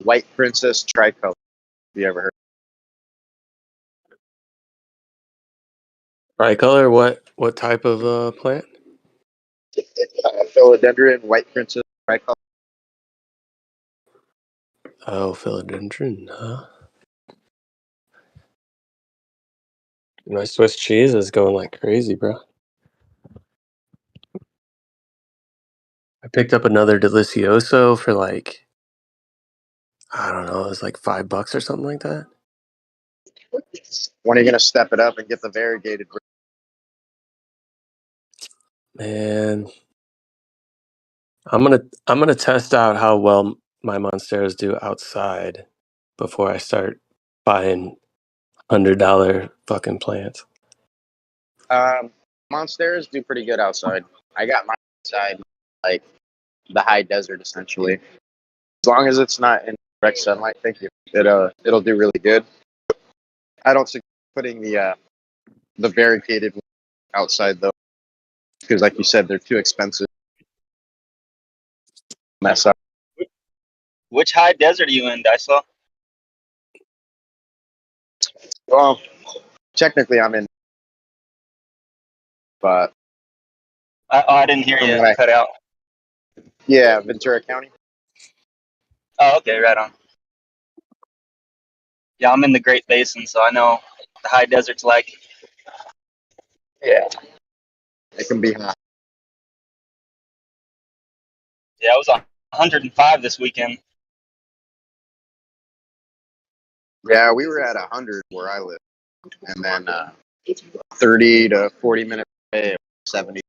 white princess tricolor. Have you ever heard? Tricolor? What type of plant? Philodendron, white princess tricolor. Oh, philodendron, huh? My Swiss cheese is going like crazy, bro. I picked up another Delicioso for like, I don't know, it was like $5 or something like that. When are you gonna step it up and get the variegated? Man, I'm gonna test out how well my Monsteros do outside before I start buying $100 fucking plants. Monsteras do pretty good outside. I got mine outside, like the high desert, essentially. As long as it's not in direct sunlight, thank you. It'll do really good. I don't suggest putting the barricaded one outside though, because like you said, they're too expensive. Mess up. Which high desert are you in, Daiso? Well, technically I'm in, but I didn't hear you. Cut out. Yeah, Ventura County. Oh, okay, right on. Yeah, I'm in the Great Basin, so I know the high desert's like. Yeah, it can be hot. Yeah, it was 105 this weekend. Yeah, we were at 100 where I live, and then 30 to 40 minutes away, 70.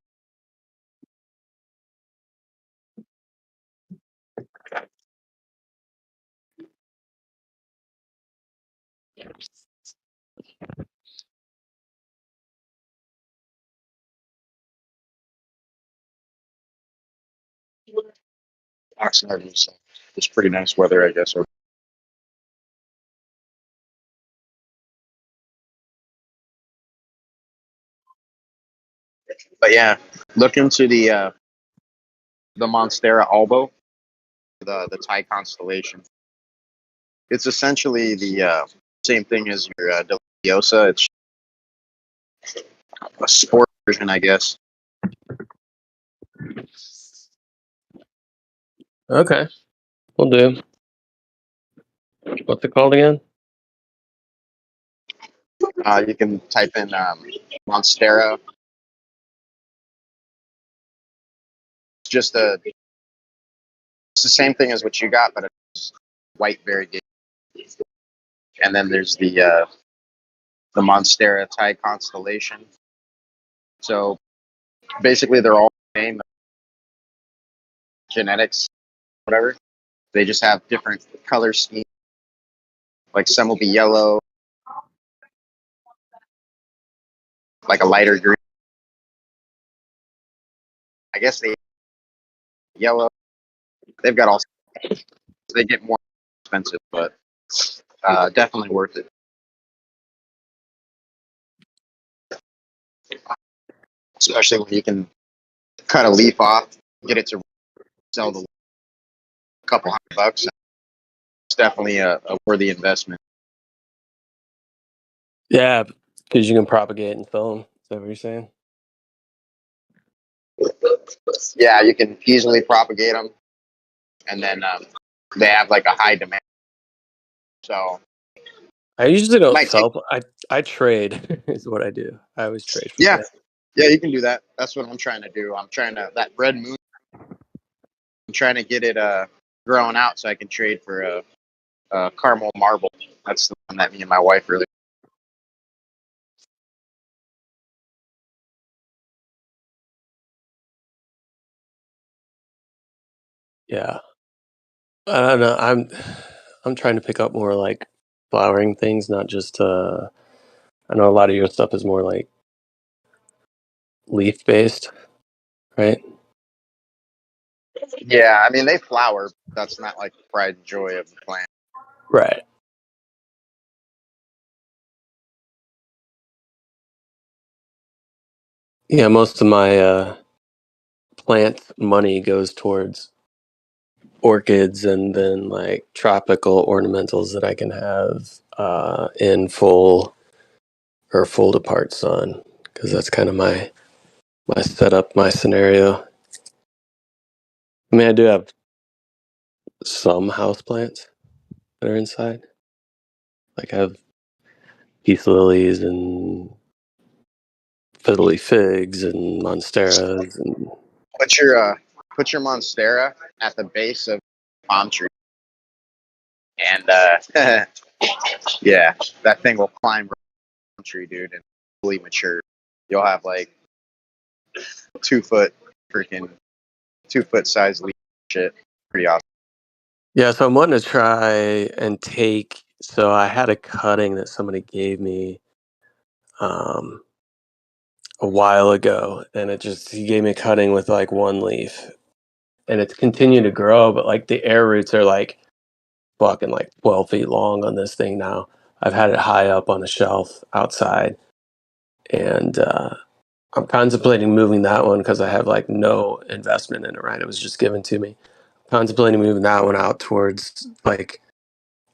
Oxnard is it's pretty nice weather, I guess. But yeah, look into the Monstera Albo, the Thai constellation. It's essentially the same thing as your Deliciosa. It's a sport version, I guess. Okay, we'll do. What's it called again? You can type in Monstera. It's just it's the same thing as what you got, but it's white variegated. And then there's the Monstera Thai constellation. So basically, they're all the same genetics, whatever. They just have different color schemes. Like some will be yellow, like a lighter green. I guess they yellow. They've got all. They get more expensive, but definitely worth it. Especially when you can cut a leaf off, get it to sell the couple $100. It's definitely a worthy investment. Yeah, because you can propagate and fill them. Is that what you're saying? Yeah, you can easily propagate them, and then they have like a high demand. So I usually don't might take. sell. I trade is what I do. I always trade for Yeah, plants. yeah, you can do that. That's what I'm trying to do. I'm trying to that red moon. I'm trying to get it growing out so I can trade for a caramel marble. That's the one that me and my wife really. Yeah, I don't know. I'm trying to pick up more like flowering things, not just. I know a lot of your stuff is more like leaf based, right? Yeah, I mean they flower. That's not like the pride and joy of the plant. Right. Yeah, most of my plant money goes towards orchids and then like tropical ornamentals that I can have in full or full to part sun, because that's kind of my setup, my scenario. I mean, I do have some house plants that are inside. Like I have peace lilies and fiddly figs and monsteras and Put your monstera at the base of the palm tree, and yeah, that thing will climb the palm tree, dude, and fully mature. You'll have like 2 foot freaking 2 foot size leaf shit. Pretty awesome. Yeah, so I'm wanting to try and take. So I had a cutting that somebody gave me um, a while ago, and he gave me a cutting with like one leaf, and it's continued to grow, but like the air roots are like fucking like 12 feet long on this thing now. I've had it high up on a shelf outside, and I'm contemplating moving that one because I have like no investment in it, right? It was just given to me. Contemplating moving that one out towards like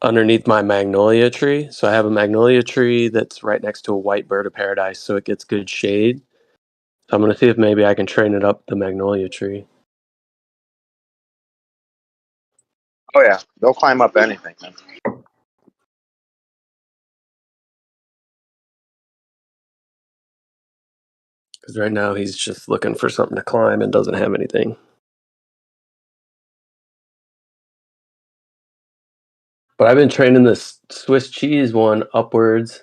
underneath my magnolia tree. So I have a magnolia tree that's right next to a white bird of paradise, so it gets good shade. So I'm gonna see if maybe I can train it up the magnolia tree. Oh yeah, they'll climb up anything, man. Because right now he's just looking for something to climb and doesn't have anything. But I've been training this Swiss cheese one upwards.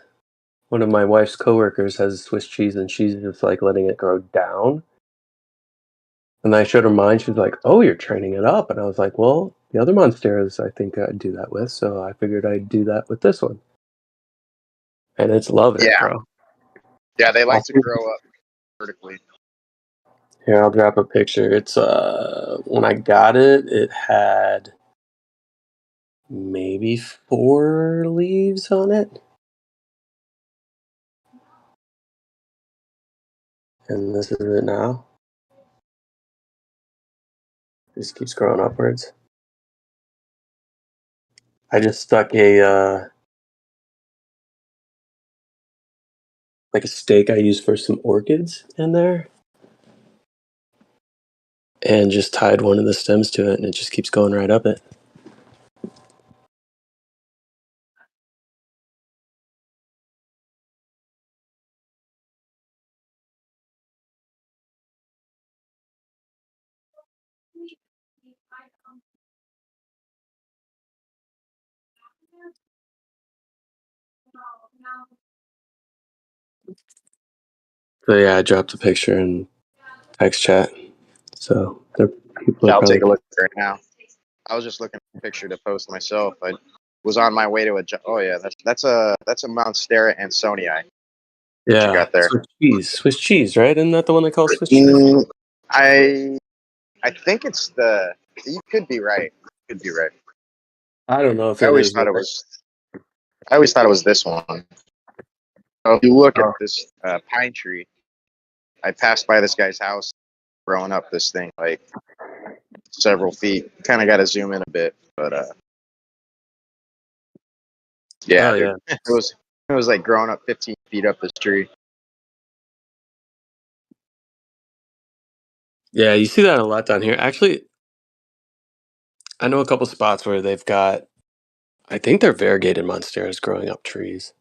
One of my wife's coworkers has Swiss cheese, and she's just like letting it grow down. And I showed her mine. She was like, "Oh, you're training it up." And I was like, "Well, the other monsteras I think I'd do that with, so I figured I'd do that with this one." And it's loving it, Yeah, bro. yeah, they like to grow up vertically. Here, I'll drop a picture. It's when I got it, it had maybe 4 leaves on it. And this is it now. It just keeps growing upwards. I just stuck a like a stake I use for some orchids in there, and just tied one of the stems to it, and it just keeps going right up it. So yeah, I dropped a picture in text chat. So people Yeah, are I'll take probably a look right now. I was just looking at a picture to post myself. I was on my way to a. Oh yeah, that's a Monstera Ansonii. What you yeah. got there? Swiss cheese, right? Isn't that the one they call Swiss cheese? Mm, I think it's the. You could be right. Could be right. I don't know if I it always is. thought it was. I always thought it was this one. So if you look at this pine tree, I passed by this guy's house growing up this thing like several feet. Kind of got to zoom in a bit, but yeah, Oh dude, yeah. it was like growing up 15 feet up this tree. Yeah, you see that a lot down here. Actually, I know a couple spots where they've got, I think they're variegated monsteras growing up trees.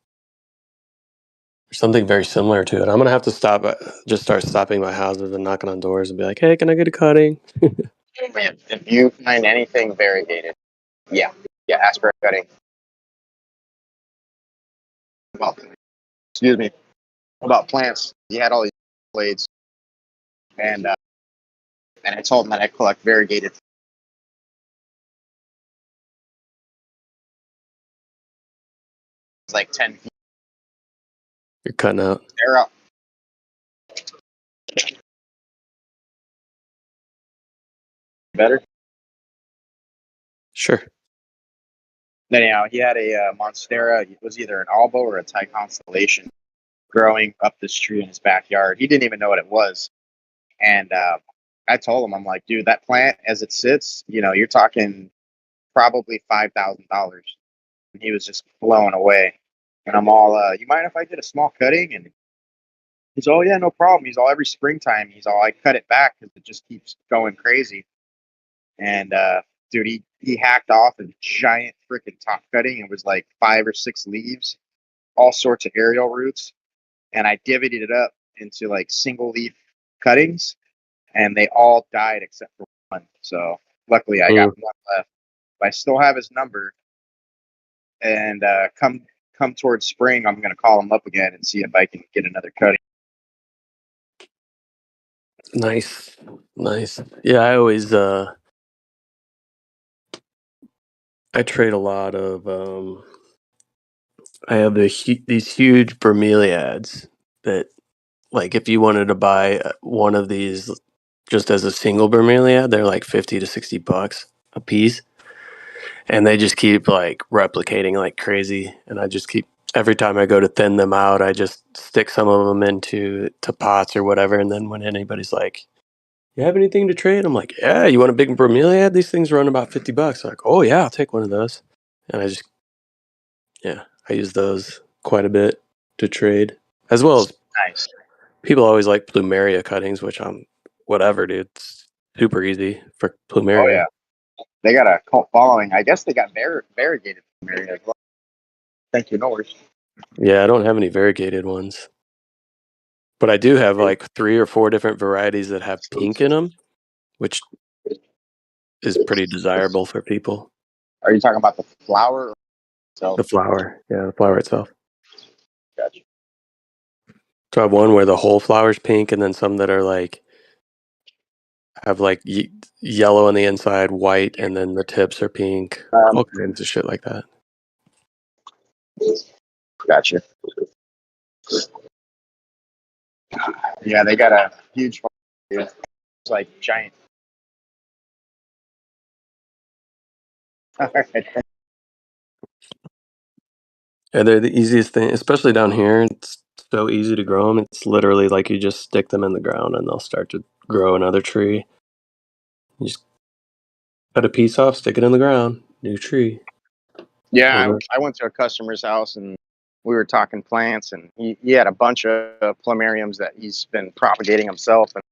Or something very similar to it. I'm gonna have to just start stopping by houses and knocking on doors and be like, "Hey, can I get a cutting?" If you find anything variegated, yeah, ask for a cutting. Well, excuse me, about plants. He had all these blades, and I told him that I collect variegated. It's like 10 feet. You're cutting out. They're up. Better. Sure. Anyhow, he had a Monstera. It was either an Albo or a Thai Constellation growing up this tree in his backyard. He didn't even know what it was, and I told him, I'm like, dude, that plant as it sits, you're talking probably $5,000. And he was just blown away. And I'm all, you mind if I did a small cutting? And he's, oh yeah, no problem. He's all, every springtime, he's all, I cut it back because it just keeps going crazy. And dude, he hacked off a giant freaking top cutting. It was like 5 or 6 leaves, all sorts of aerial roots. And I divvied it up into like single leaf cuttings, and they all died except for one. So luckily, I got one left. But I still have his number, and come towards spring, I'm gonna call him up again and see if I can get another cutting. Nice. Yeah, I always I trade a lot of. I have these huge bromeliads that, like, if you wanted to buy one of these just as a single bromeliad, they're like $50 to $60 a piece, and they just keep like replicating like crazy. And I just keep every time I go to thin them out, I just stick some of them into pots or whatever. And then when anybody's like, "You have anything to trade?" I'm like, "Yeah, you want a big bromeliad? These things run about $50." I'm like, "Oh yeah, I'll take one of those." And I use those quite a bit to trade, as well as Nice. people always like plumeria cuttings, which I'm whatever, dude. It's super easy for Oh plumeria. yeah, they got a cult following. I guess they got variegated area as well. Thank you, Norris. Yeah, I don't have any variegated ones, but I do have like 3 or 4 different varieties that have pink in them, which is pretty desirable for people. Are you talking about the flower? The flower, yeah, the flower itself. Gotcha. So I have one where the whole flower's pink, and then some that are like have like yellow on the inside, white, and then the tips are pink. All kinds of shit like that. Gotcha. Yeah, they got a huge. It's like giant. And they're the easiest thing, especially down here. It's so easy to grow them. It's literally like you just stick them in the ground and they'll start to grow another tree. You just cut a piece off, stick it in the ground, new tree. Yeah, I went to a customer's house and we were talking plants, and he had a bunch of plumeriums that he's been propagating himself, and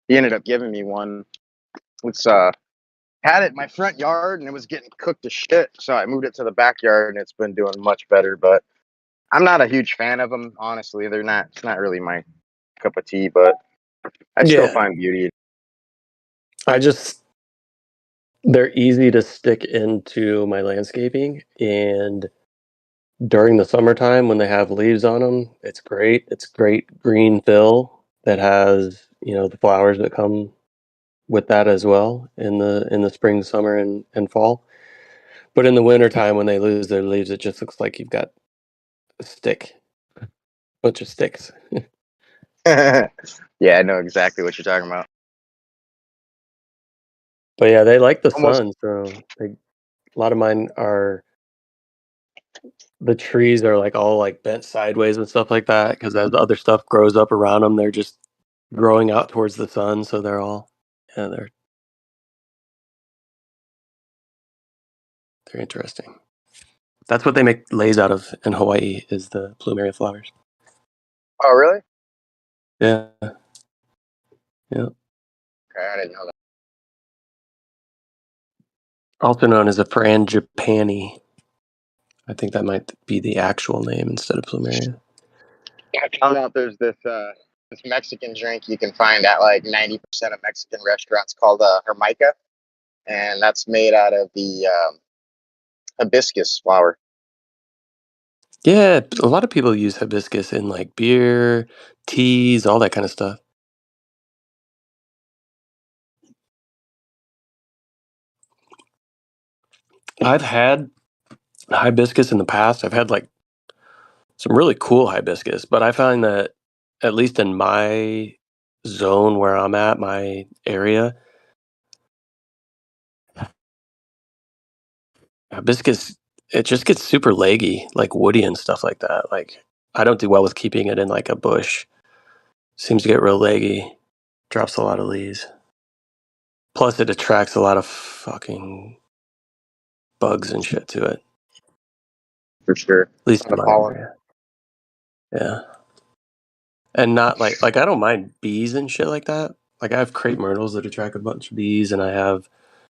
he ended up giving me one. It's had it in my front yard and it was getting cooked to shit, so I moved it to the backyard and it's been doing much better. But I'm not a huge fan of them, honestly. It's not really my cup of tea, but I still find beauty. They're easy to stick into my landscaping, and during the summertime when they have leaves on them, it's great. It's great green fill that has, the flowers that come with that as well in the spring, summer, and fall. But in the wintertime when they lose their leaves, it just looks like you've got a bunch of sticks. Yeah, I know exactly what you're talking about. But yeah, they like the Almost. sun, so a lot of mine are the trees are like all like bent sideways and stuff like that because as the other stuff grows up around them, they're just growing out towards the sun, so they're interesting. That's what they make leis out of in Hawaii is the plumeria flowers. Oh, really? Yeah. Okay, I didn't know that. Also known as a frangipani. I think that might be the actual name instead of plumeria. I found out there's this Mexican drink you can find at like 90% of Mexican restaurants called Hermica, and that's made out of the hibiscus flower. Yeah, a lot of people use hibiscus in like beer, teas, all that kind of stuff. I've had hibiscus in the past. I've had like some really cool hibiscus, but I find that at least in my zone where I'm at, my area, hibiscus, it just gets super leggy, like woody and stuff like that. Like I don't do well with keeping it in like a bush. Seems to get real leggy, drops a lot of leaves. Plus it attracts a lot of fucking bugs and shit to it. For sure. At least in my area. Yeah. And not like I don't mind bees and shit like that. Like I have crepe myrtles that attract a bunch of bees, and I have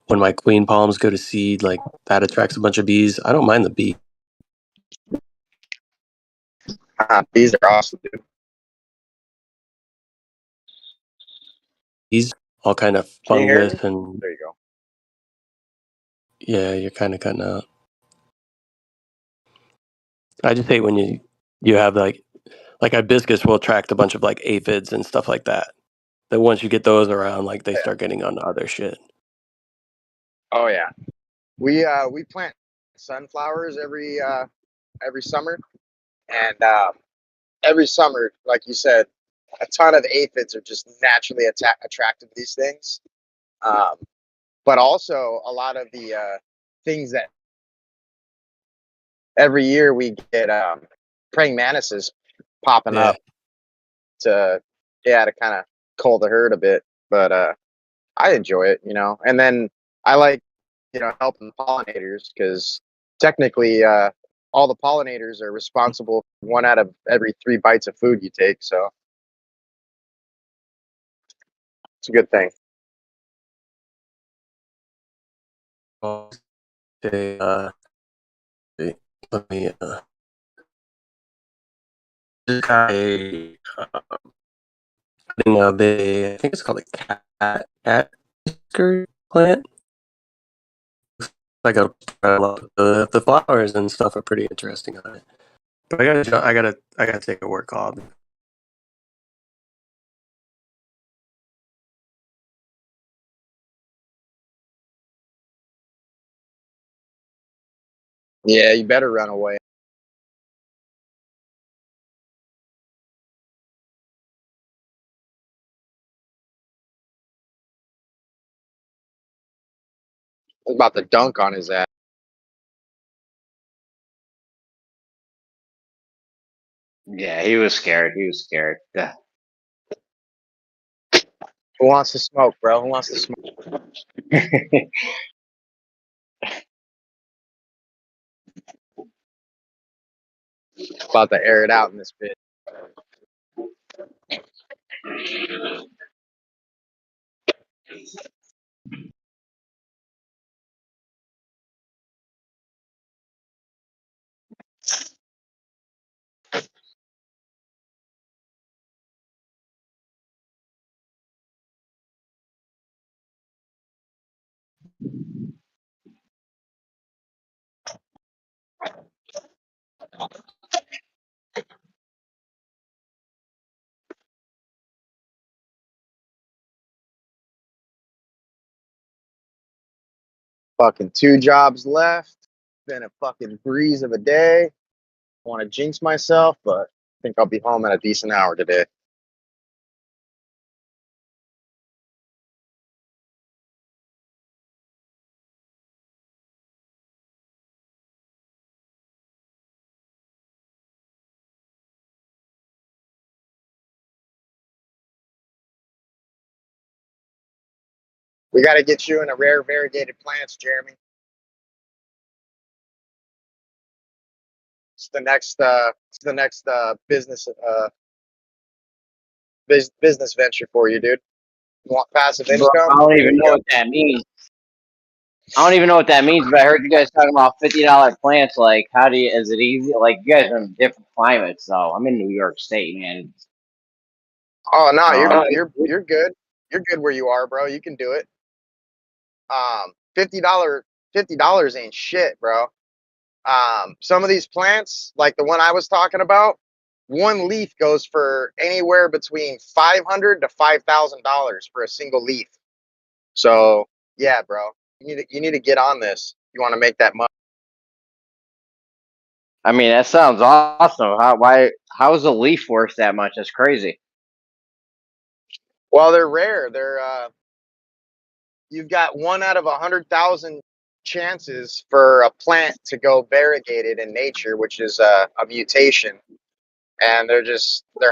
when my queen palms go to seed, like that attracts a bunch of bees. I don't mind the bee. Bees are awesome, dude. Bees, all kind of Can you hear fungus me? and There you go. yeah, you're kind of cutting out. I just hate when you have like hibiscus will attract a bunch of like aphids and stuff like that. That once you get those around, like they start getting on other shit. Oh yeah. We plant sunflowers every summer, and every summer, like you said, a ton of aphids are just naturally attracted to these things. But also a lot of the things that every year we get praying mantises popping up to kind of cull the herd a bit. But I enjoy it, and then I like helping the pollinators, because technically all the pollinators are responsible for 1 out of every 3 bites of food you take, so it's a good thing. Okay, let me just got a of a, I think it's called a cat skirt plant. Like the flowers and stuff are pretty interesting on it. But I gotta take a work call. Yeah, you better run away. I was about to dunk on his ass. Yeah, he was scared. He was scared. Yeah. Who wants to smoke, bro? Who wants to smoke? About to air it out in this bit. Fucking 2 jobs left. Been a fucking breeze of a day. Want to jinx myself, but I think I'll be home at a decent hour today. We got to get you in a rare variegated plants, Jeremy. It's the next business business venture for you, dude. You want passive Bro, income? I don't There even you know go. what that means. I don't even know what that means, but I heard you guys talking about $50 plants. Like, how do you? Is it easy? Like, you guys are in different climates, though. I'm in New York State, man. Oh no, Um, you're good. You're good where you are, bro. You can do it. $50 ain't shit, bro. Some of these plants, like the one I was talking about, one leaf goes for anywhere between $500 to $5,000 for a single leaf. So yeah, bro, you need to get on this. You want to make that money. I mean, that sounds awesome. How is a leaf worth that much? That's crazy. Well, they're rare. You've got 1 out of 100,000 chances for a plant to go variegated in nature, which is a mutation, and they're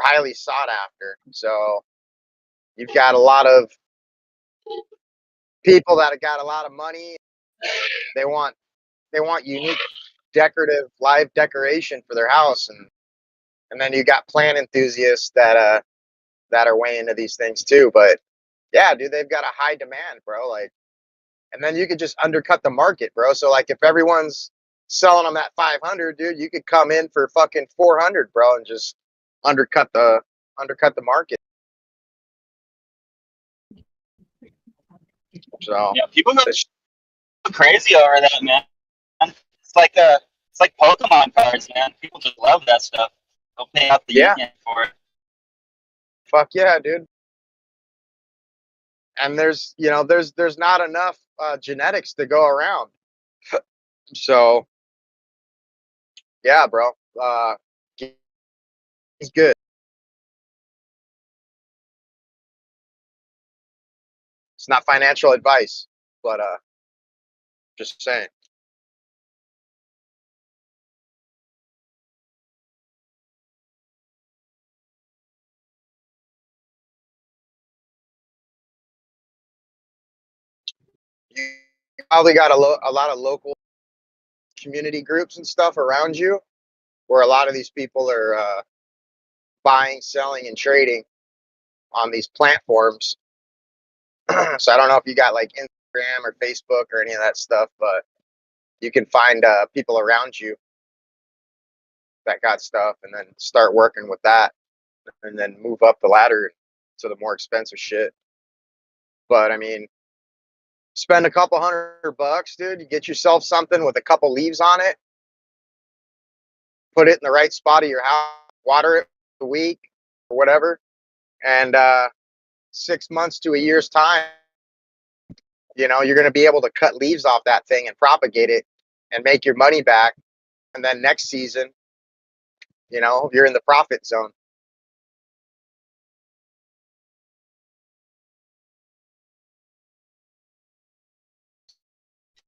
highly sought after. So you've got a lot of people that have got a lot of money. They want unique decorative live decoration for their house, and then you got plant enthusiasts that are way into these things too. But yeah, dude, they've got a high demand, bro. Like, and then you could just undercut the market, bro. So like, if everyone's selling them at 500, dude, you could come in for fucking 400, bro, and just undercut the market. So Yeah, people go crazy over that, man. It's like Pokemon cards, man. People just love that stuff. They'll pay out the yin for it. Fuck yeah, dude. And there's not enough genetics to go around. So Yeah, bro. He's good. It's not financial advice, but just saying. You probably got a lot of local community groups and stuff around you where a lot of these people are buying, selling, and trading on these platforms. So I don't know if you got like Instagram or Facebook or any of that stuff, but you can find people around you that got stuff and then start working with that and then move up the ladder to the more expensive shit. But I mean, spend a couple $100, dude. You get yourself something with a couple leaves on it, put it in the right spot of your house, water it a week or whatever, and 6 months to a year's time, you know, you're going to be able to cut leaves off that thing and propagate it and make your money back. And then next season, you know, you're in the profit zone.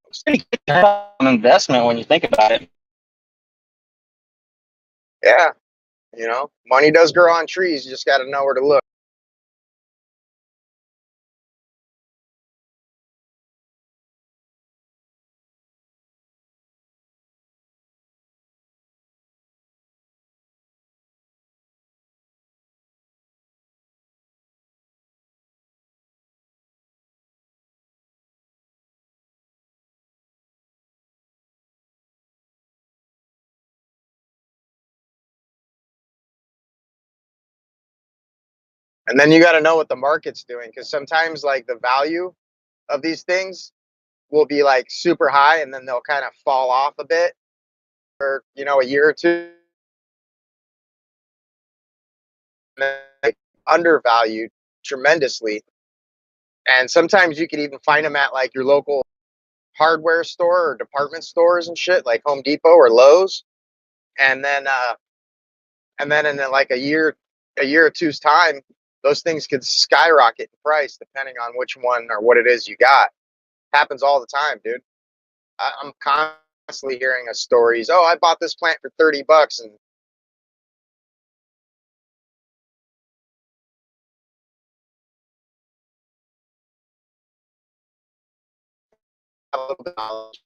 It's pretty good investment when you think about it. Yeah. You know, money does grow on trees. You just got to know where to look. And then you got to know what the market's doing because sometimes, like, the value of these things will be like super high and then they'll kind of fall off a bit for, you know, a year or two. Like, undervalued tremendously. And sometimes you can even find them at like your local hardware store or department stores and shit, like Home Depot or Lowe's. And then, in like a year or two's time, those things could skyrocket in price depending on which one or what it is you got. Happens all the time, dude. I'm constantly hearing of stories. Oh, I bought this plant for $30, and a little bit of knowledge.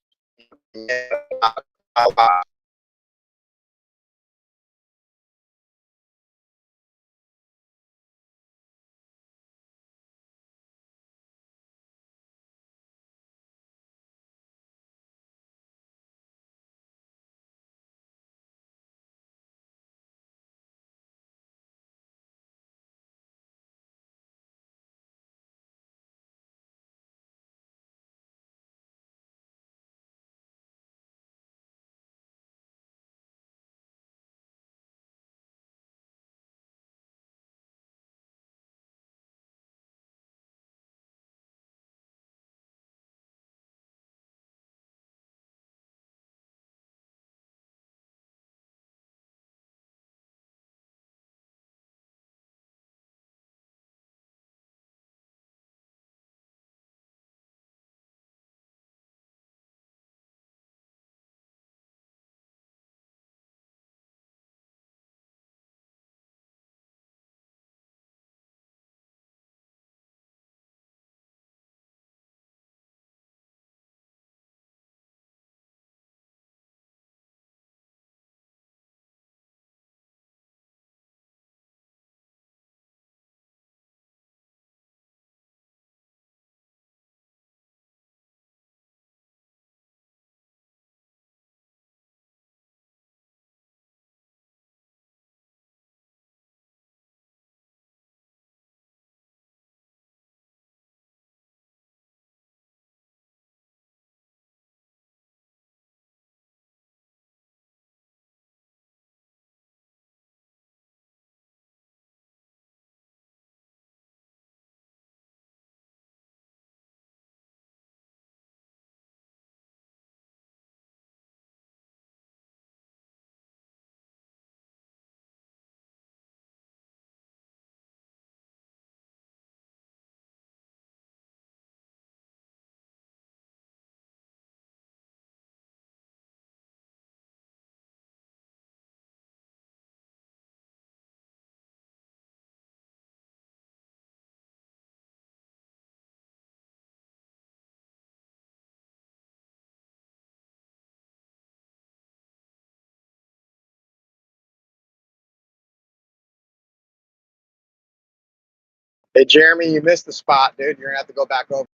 Hey, Jeremy, you missed the spot, dude. You're gonna have to go back over.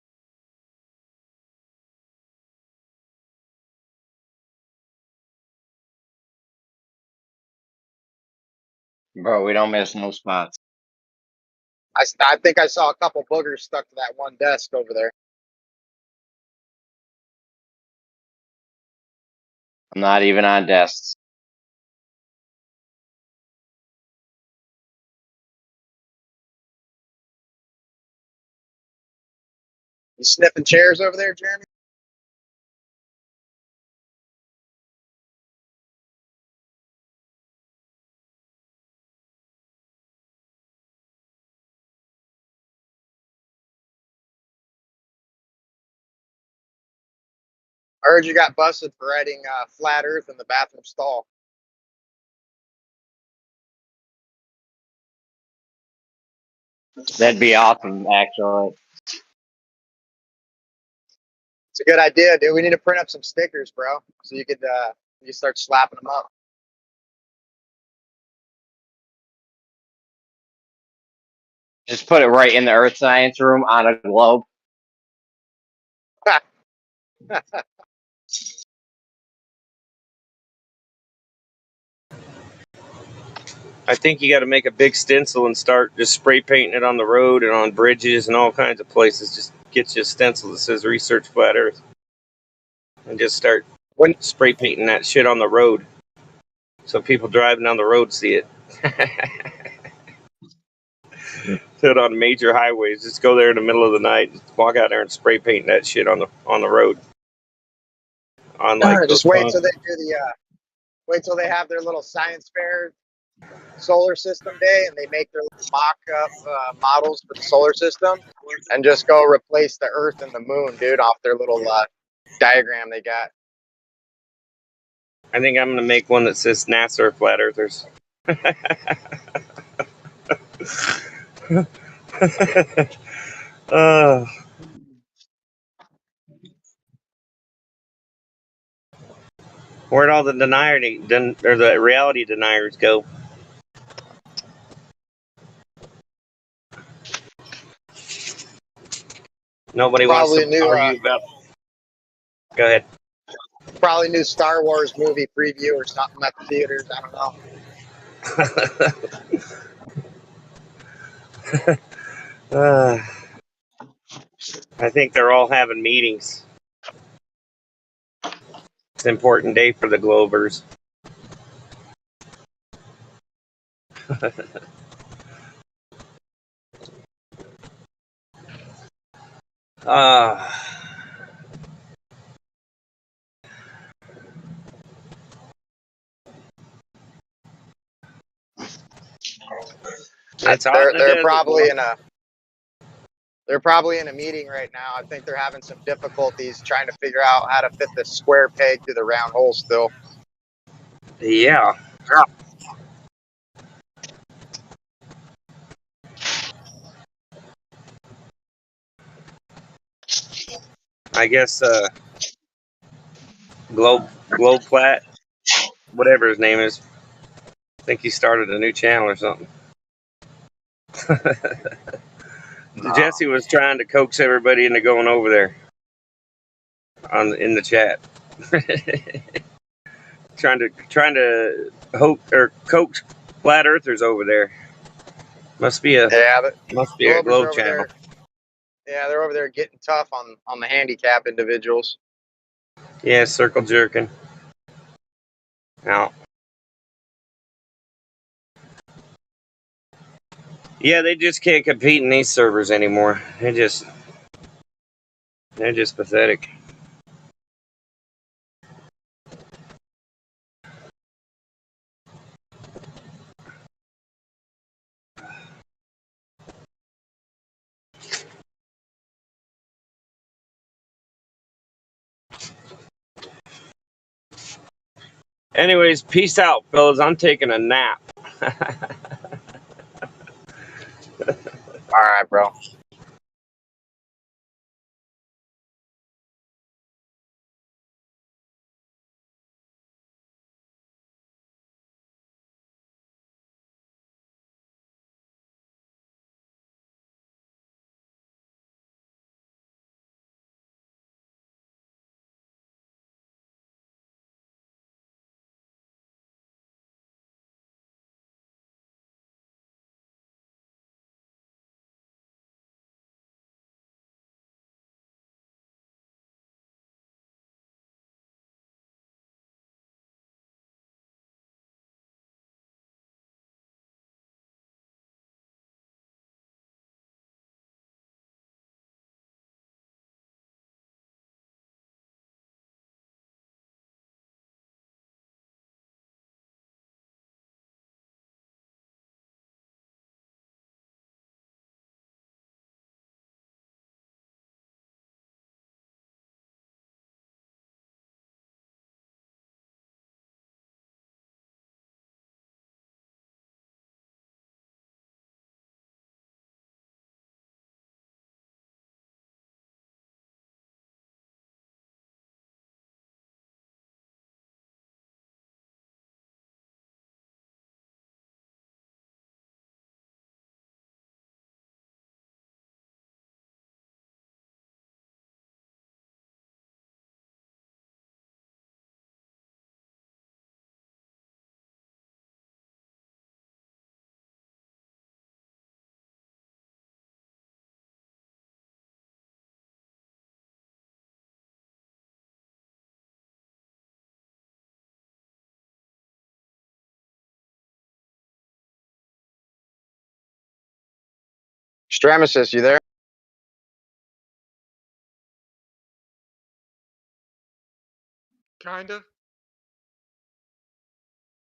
Bro, we don't miss no spots. I think I saw a couple boogers stuck to that one desk over there. I'm not even on desks. You sniffing chairs over there, Jeremy? I heard you got busted for writing flat Earth in the bathroom stall. That'd be awesome, actually. It's a good idea, dude. We need to print up some stickers, bro, so you could start slapping them up. Just put it right in the Earth Science room on a globe. I think you got to make a big stencil and start just spray painting it on the road and on bridges and all kinds of places. Just get you a stencil that says "Research Flat Earth" and just start spray painting that shit on the road, so people driving down the road see it. Put it on major highways. Just go there in the middle of the night, just walk out there and spray paint that shit on the road. On like Just those wait till they do wait till they have their little science fair solar system day and they make their little mock-up models for the solar system and just go replace the Earth and the Moon, dude, off their little diagram they got. I think I'm gonna make one that says NASA or Flat Earthers. Where'd all the the reality deniers go? Nobody wants Probably to new argue about. Go ahead. probably new Star Wars movie preview or something at the theaters. I don't know. I think they're all having meetings. It's an important day for the Globers. It's hot in the They're desert, boy. probably in a meeting right now. I think they're having some difficulties trying to figure out how to fit the square peg through the round hole still. Yeah. I guess Globe Flat, whatever his name is. I think he started a new channel or something. Jesse was trying to coax everybody into going over there in the chat. trying to coax flat earthers over there. Must be a globe channel. They're over there getting tough on the handicap individuals. Yeah, circle jerking. Now, yeah, they just can't compete in these servers anymore. They're just pathetic. Anyways, peace out, fellas. I'm taking a nap. All right, bro. Stramesis, you there? Kind of.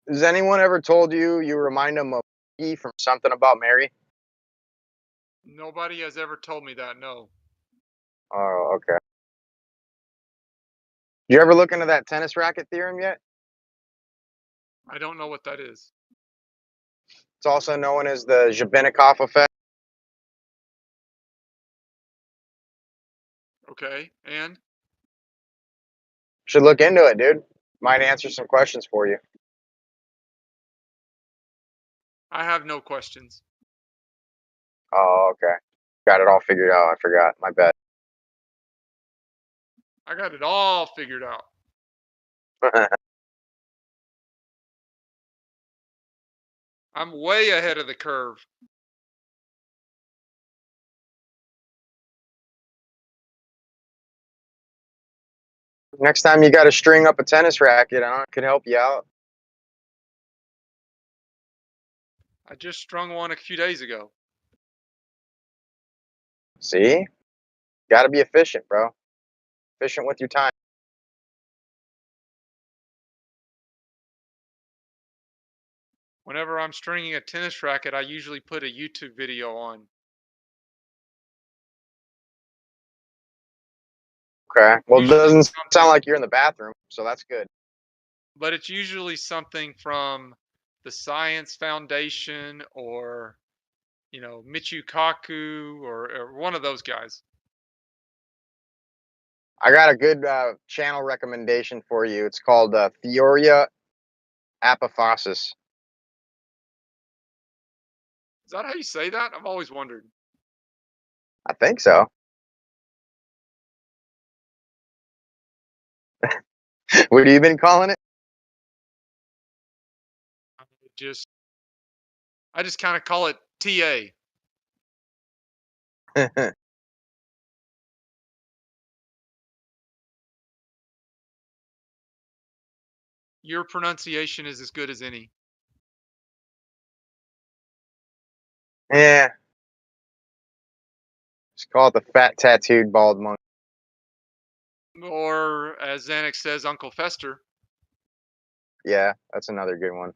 Has anyone ever told you you remind them of E from Something About Mary? Nobody has ever told me that. No. Oh, okay. You ever look into that tennis racket theorem yet? I don't know what that is. It's also known as the Zhibinikov effect. Okay. And Should look into it, dude. Might answer some questions for you. I have no questions. Oh, okay. Got it all figured out. I forgot. My bad. I got it all figured out. I'm way ahead of the curve. Next time you got to string up a tennis racket, it could help you out. I just strung one a few days ago. See? Got to be efficient, bro. Efficient with your time. Whenever I'm stringing a tennis racket, I usually put a YouTube video on. Okay. Well, it Usually doesn't something, sound like you're in the bathroom, so that's good. but it's usually something from the Science Foundation or, Michio Kaku or one of those guys. I got a good channel recommendation for you. It's called Theoria Apophasis. Is that how you say that? I've always wondered. I think so. What have you been calling it? I just kind of call it TA. Your pronunciation is as good as any. Yeah. Just call it the fat tattooed bald monk. Or, as Xanax says, Uncle Fester. Yeah, that's another good one.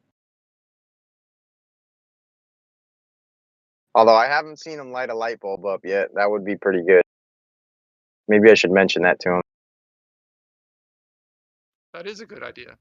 Although I haven't seen him light a light bulb up yet. That would be pretty good. Maybe I should mention that to him. That is a good idea.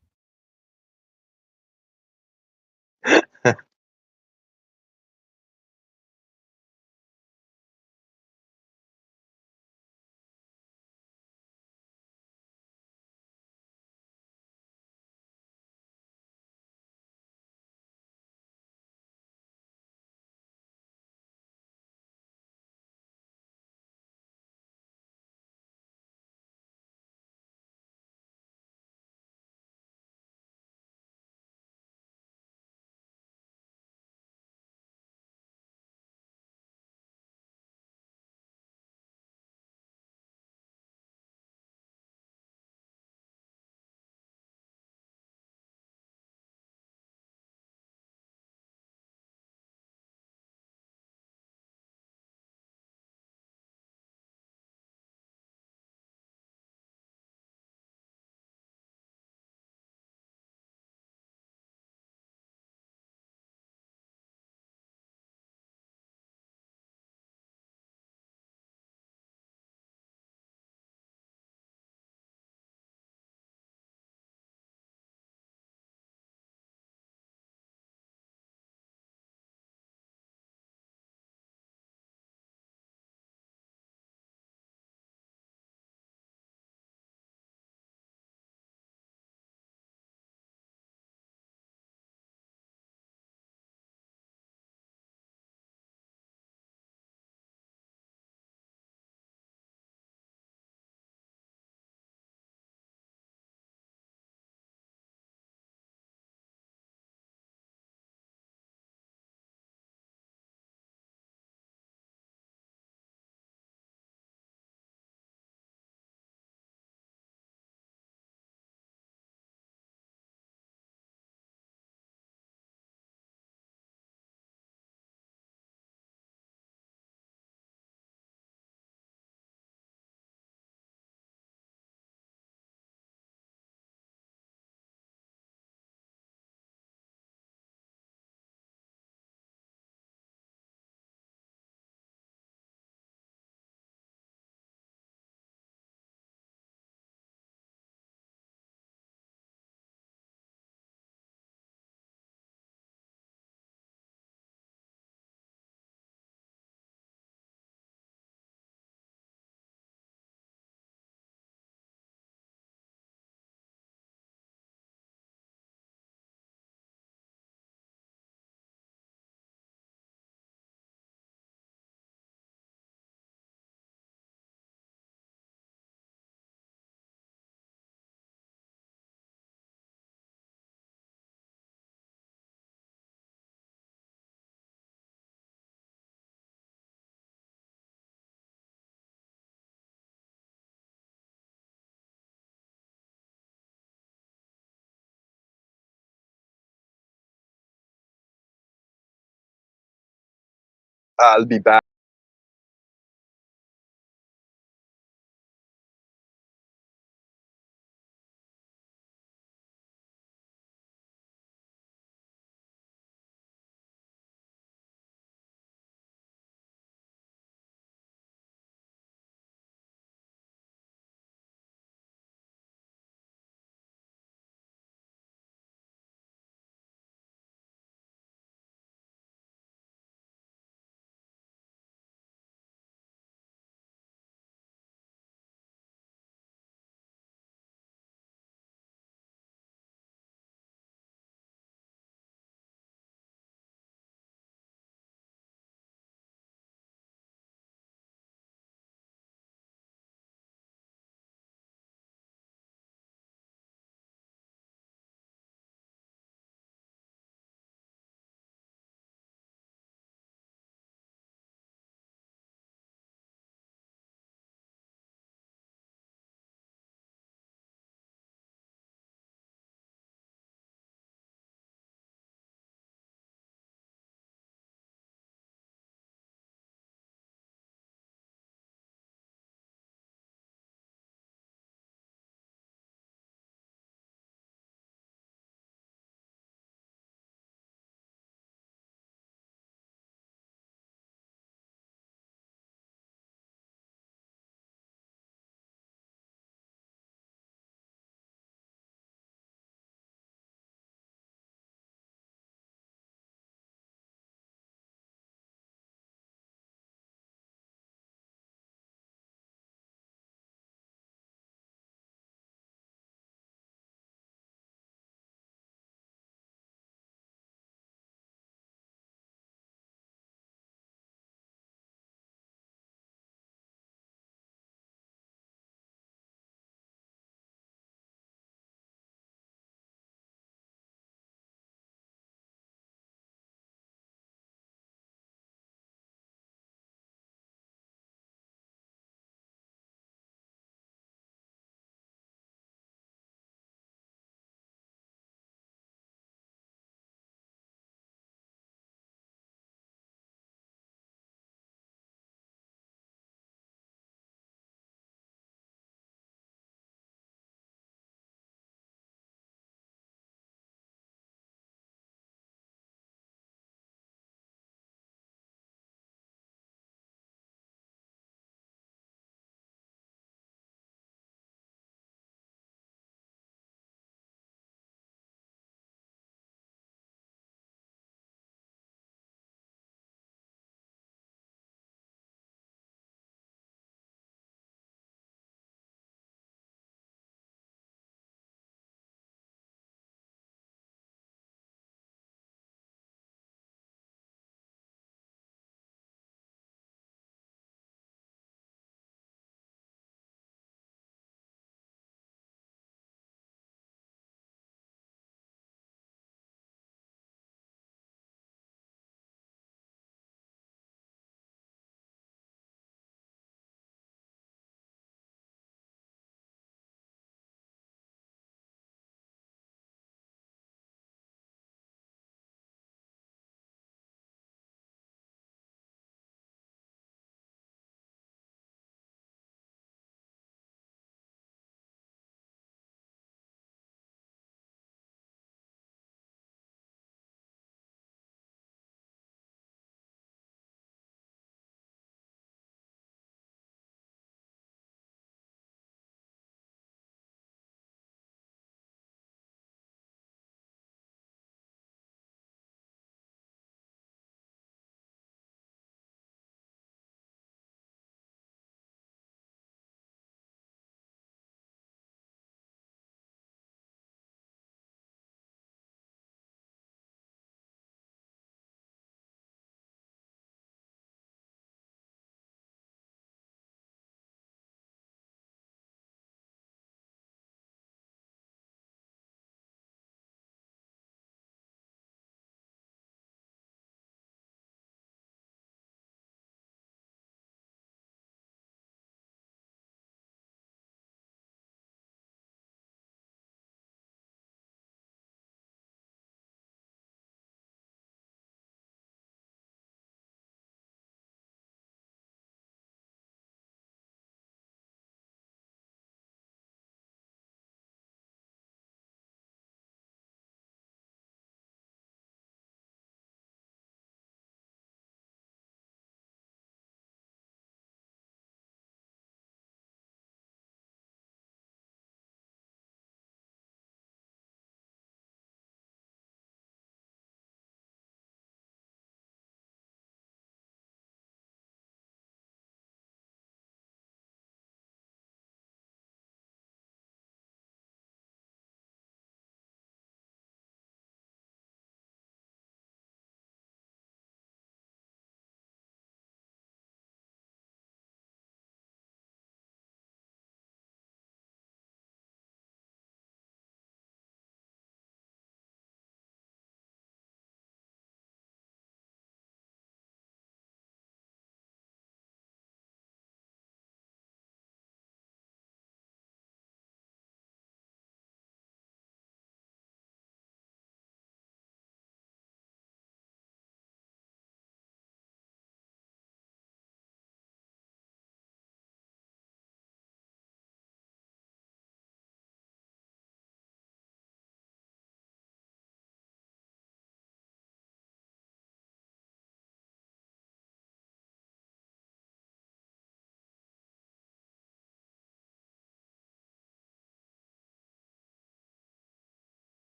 I'll be back.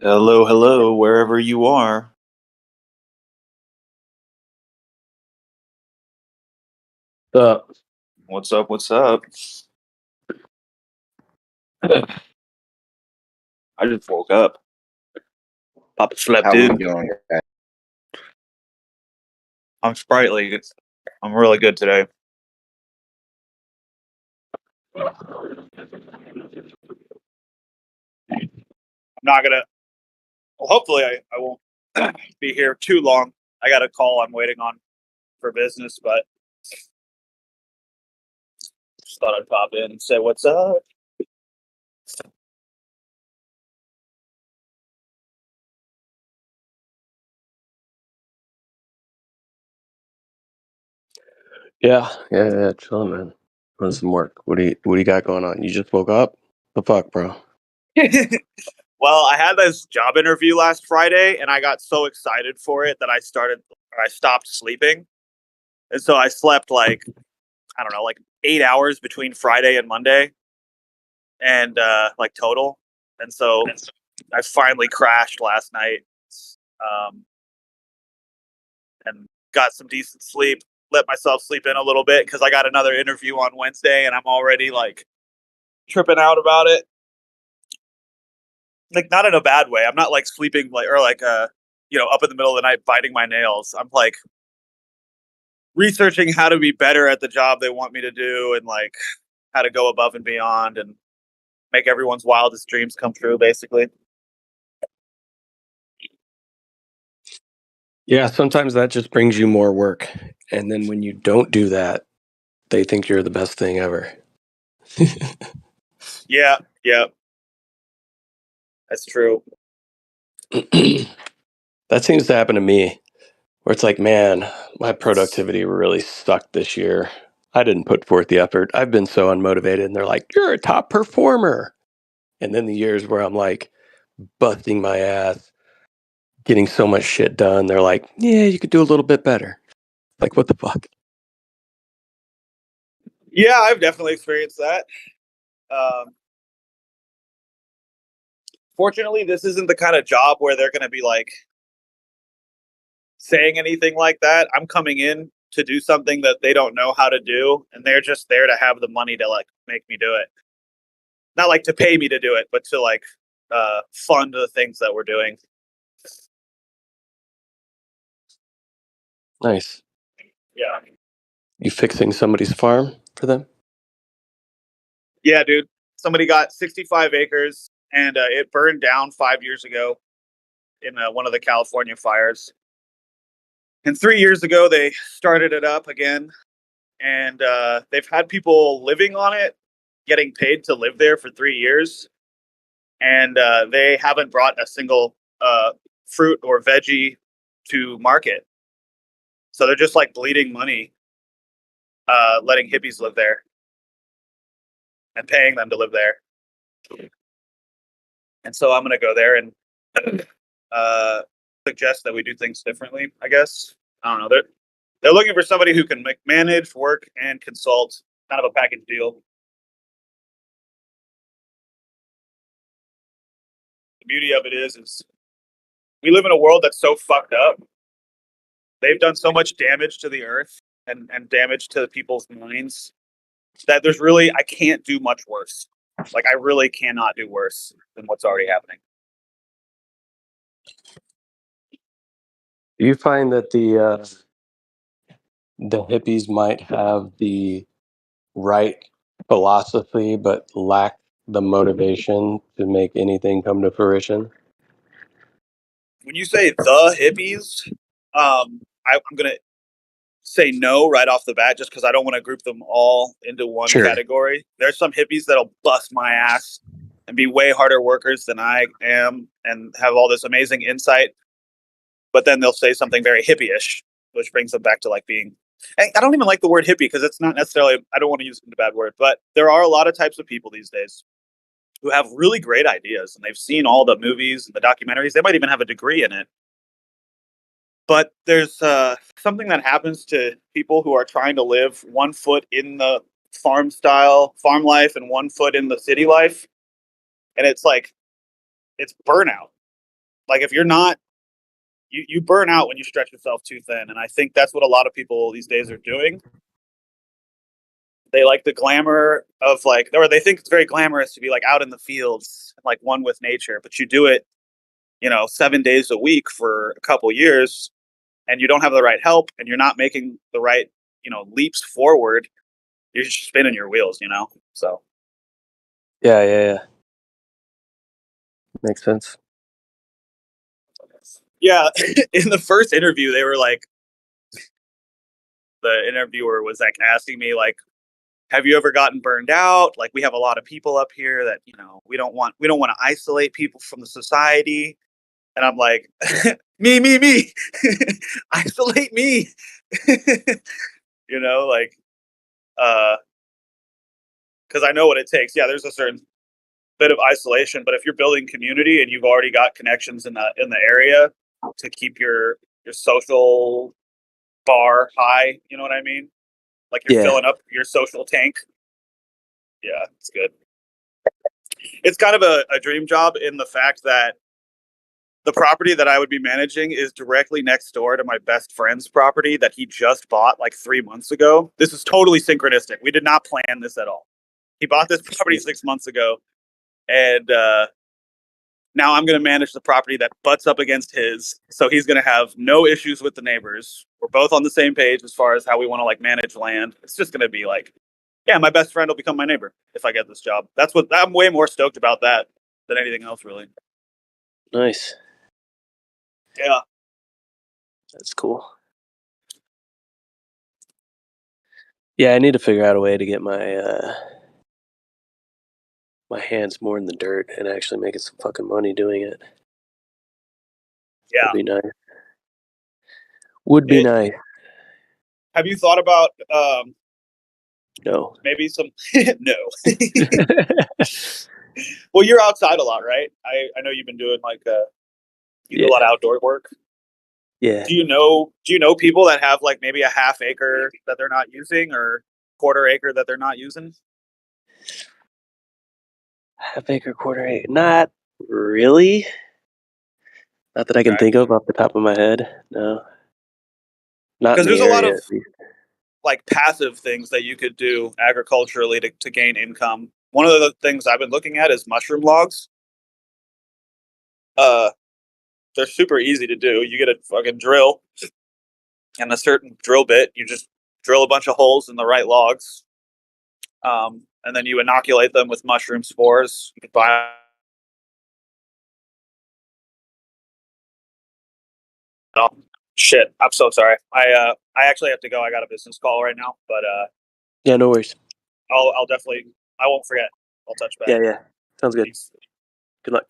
Hello, hello, wherever you are. What's up? What's up? I just woke up. Papa slept How we in. doing, guys? I'm sprightly. I'm really good today. I'm not gonna. Well, hopefully, I won't be here too long. I got a call I'm waiting on for business, but just thought I'd pop in and say what's up. Yeah, chilling, man. Doing some work. What do you got going on? You just woke up? The fuck, bro? Well, I had this job interview last Friday, and I got so excited for it that I stopped sleeping, and so I slept like I don't know, like 8 hours between Friday and Monday, and like total, and so I finally crashed last night, and got some decent sleep. Let myself sleep in a little bit because I got another interview on Wednesday, and I'm already like tripping out about it. Like not in a bad way. I'm not like sleeping like or like up in the middle of the night biting my nails. I'm like researching how to be better at the job they want me to do and like how to go above and beyond and make everyone's wildest dreams come true basically. Yeah, sometimes that just brings you more work. And then when you don't do that, they think you're the best thing ever. Yeah. That's true. That seems to happen to me, where it's like, man, my productivity really sucked this year. I didn't put forth the effort. I've been so unmotivated. And they're like, you're a top performer. And then the years where I'm like busting my ass, getting so much shit done, they're like, yeah, you could do a little bit better. Like, what the fuck? Yeah, I've definitely experienced that. Fortunately, this isn't the kind of job where they're going to be like saying anything like that. I'm coming in to do something that they don't know how to do, and they're just there to have the money to like make me do it. Not like to pay me to do it, but to like fund the things that we're doing. Nice. Yeah. You fixing somebody's farm for them? Yeah, dude. Somebody got 65 acres and it burned down 5 years ago in one of the California fires. And 3 years ago, they started it up again. And they've had people living on it, getting paid to live there for 3 years. And they haven't brought a single fruit or veggie to market. So they're just like bleeding money, letting hippies live there and paying them to live there. And so I'm going to go there and suggest that we do things differently, I guess. I don't know. They're looking for somebody who can manage, work, and consult, kind of a package deal. The beauty of it is we live in a world that's so fucked up. They've done so much damage to the earth and damage to people's minds that I can't do much worse. Like, I really cannot do worse than what's already happening. Do you find that the hippies might have the right philosophy but lack the motivation to make anything come to fruition? When you say the hippies, I'm going to say no right off the bat just because I don't want to group them all into one category. There's some hippies that'll bust my ass and be way harder workers than I am and have all this amazing insight. But then they'll say something very hippie-ish, which brings them back to like being. I don't even like the word hippie because it's not necessarily. I don't want to use it in a bad word, but there are a lot of types of people these days who have really great ideas and they've seen all the movies and the documentaries. They might even have a degree in it. But there's something that happens to people who are trying to live 1 foot in the farm life and 1 foot in the city life. And it's like, it's burnout. like if you're not, you burn out when you stretch yourself too thin, and I think that's what a lot of people these days are doing. They like the glamour of like, or they think it's very glamorous to be like out in the fields, like one with nature, but you do it, 7 days a week for a couple years, and you don't have the right help, and you're not making the right, leaps forward. You're just spinning your wheels, So Yeah. Makes sense. yeah, in the first interview, they were like, the interviewer was like asking me like, have you ever gotten burned out? Like, we have a lot of people up here that, we don't want to isolate people from the society. And I'm like, me, isolate me, like, because I know what it takes. Yeah, there's a certain bit of isolation, but if you're building community and you've already got connections in the area to keep your social bar high, you know what I mean? Like you're filling up your social tank. Yeah, it's good. It's kind of a dream job in the fact that the property that I would be managing is directly next door to my best friend's property that he just bought like 3 months ago. This is totally synchronistic. We did not plan this at all. He bought this property 6 months ago, and now I'm going to manage the property that butts up against his. So he's going to have no issues with the neighbors. We're both on the same page as far as how we want to like manage land. It's just going to be like, yeah, my best friend will become my neighbor if I get this job. That's what I'm way more stoked about that than anything else, really. Nice. Yeah. That's cool. Yeah, I need to figure out a way to get my my hands more in the dirt and actually making some fucking money doing it. Yeah. Would be nice. Would be nice. Have you thought about No. maybe some no. Well, you're outside a lot, right? I know you've been doing like you do a lot of outdoor work. Yeah. Do you know people that have like maybe a half acre that they're not using or quarter acre that they're not using? Half acre, quarter acre. Not really. Not that I can think of off the top of my head. No. Not in Because the there's a lot area, of at least. like passive things that you could do agriculturally to gain income. One of the things I've been looking at is mushroom logs. They're super easy to do. You get a fucking drill and a certain drill bit. You just drill a bunch of holes in the right logs, and then you inoculate them with mushroom spores. You can buy. Oh, shit! I'm so sorry. I actually have to go. I got a business call right now, but Yeah, no worries. I'll definitely. I won't forget. I'll touch back. Yeah. Sounds good. Peace. Good luck.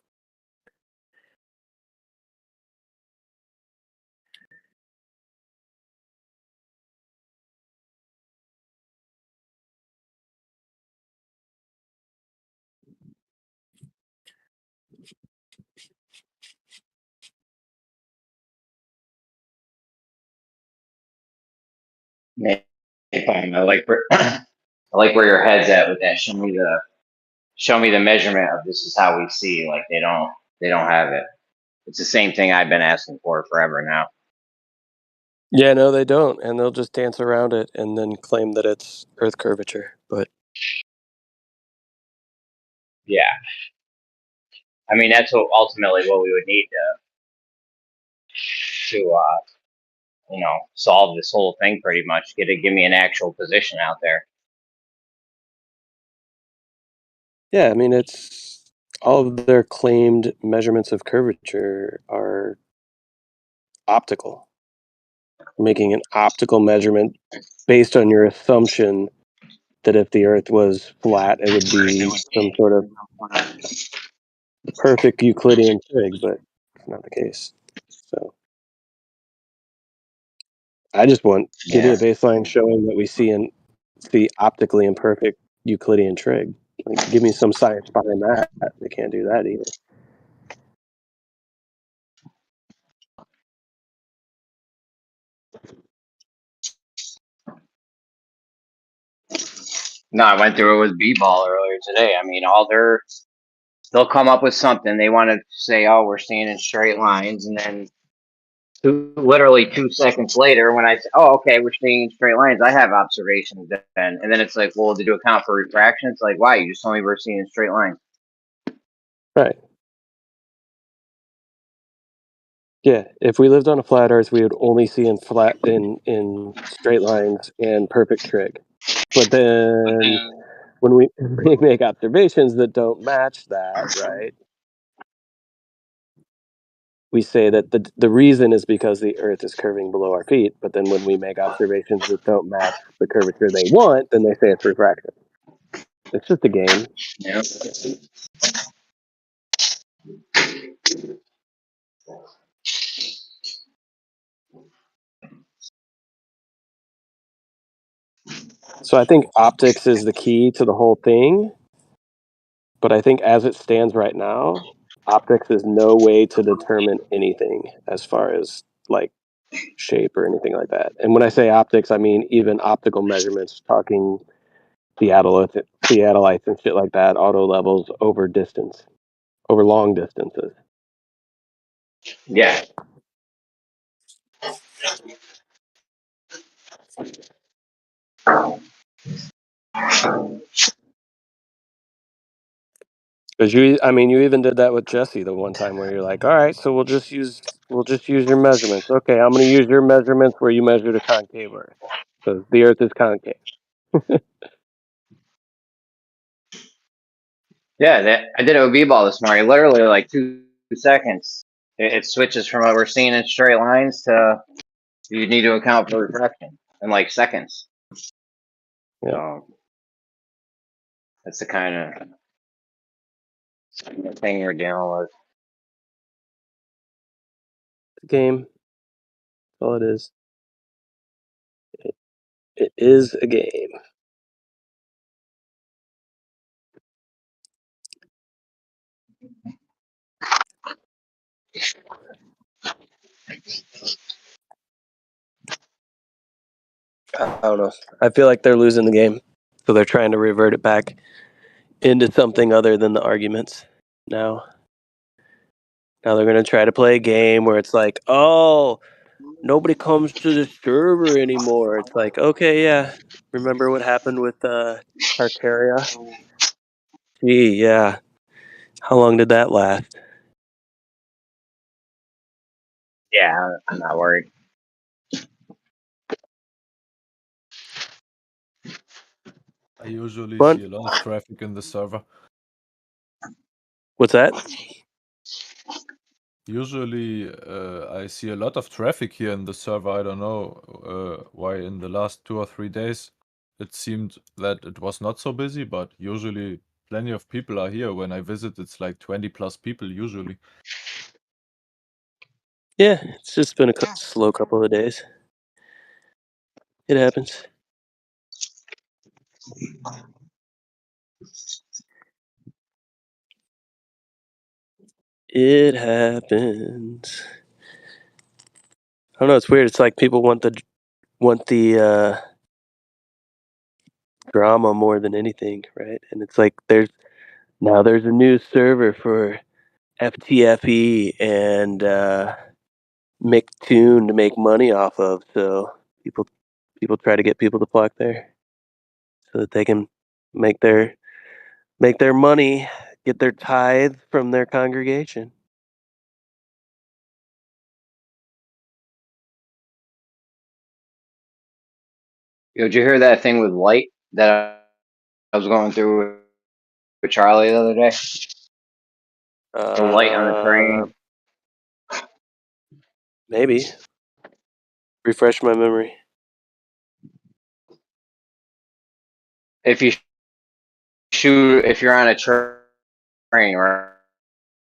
I like where I like where your head's at with that. Show me the measurement of this is how we see. Like they don't have it. It's the same thing I've been asking for forever now. Yeah, no, they don't, and they'll just dance around it and then claim that it's Earth curvature. But Yeah, I mean that's ultimately what we would need to solve this whole thing pretty much. Give me an actual position out there. yeah, I mean, it's all of their claimed measurements of curvature are optical. Making an optical measurement based on your assumption that if the Earth was flat, it would be some sort of perfect Euclidean trig, but it's not the case. So I just give me a baseline showing that we see optically imperfect Euclidean trig. Like, give me some science behind that. They can't do that either. No, I went through it with B-ball earlier today. I mean, all they'll come up with something. They want to say, "Oh, we're seeing in straight lines," and then literally 2 seconds later, when I say, "Oh, okay, we're seeing in straight lines," I have observations then, and then it's like, "Well, did you account for refraction?" It's like, "Why? You just told me we're seeing in straight lines." Right. Yeah. If we lived on a flat Earth, we would only see in straight lines and perfect trig. But then when we make observations that don't match that, right? We say that the reason is because the Earth is curving below our feet. But then when we make observations that don't match the curvature they want, then they say it's refraction. It's just a game. Yeah. So I think optics is the key to the whole thing. But I think as it stands right now, optics is no way to determine anything as far as like shape or anything like that. And when I say optics, I mean even optical measurements, talking theodolites and shit like that, auto levels over distance, over long distances. Yeah. Because you even did that with Jesse the one time where you're like, all right, so we'll just use your measurements. Okay, I'm going to use your measurements where you measured a concave Earth, because the Earth is concave. Yeah, I did it with b-ball this morning. Literally, like 2 seconds, it switches from what we're seeing in straight lines to you need to account for refraction in like seconds. Yeah. So that's the kind of thing we're dealing with. Game. That's all it is. It is a game. I don't know. I feel like they're losing the game, so they're trying to revert it back into something other than the arguments. Now they're going to try to play a game where it's like, oh, nobody comes to the server anymore. It's like, okay, yeah. Remember what happened with Tartaria? Gee, yeah. How long did that last? Yeah, I'm not worried. I usually Fun. see a lot of traffic in the server. What's that? Usually, I see a lot of traffic here in the server. I don't know why in the last 2 or 3 days it seemed that it was not so busy, but usually plenty of people are here. When I visit, it's like 20 plus people usually. Yeah, it's just been a slow couple of days. It happens. It happens. I don't know. It's weird. It's like people want the drama more than anything, right? And it's like there's a new server for FTFE and McToon to make money off of. So people try to get people to flock there so that they can make their money, get their tithe from their congregation. Yo, did you hear that thing with light that I was going through with Charlie the other day? The light on the train. Maybe. Refresh my memory. If you're on a train, right,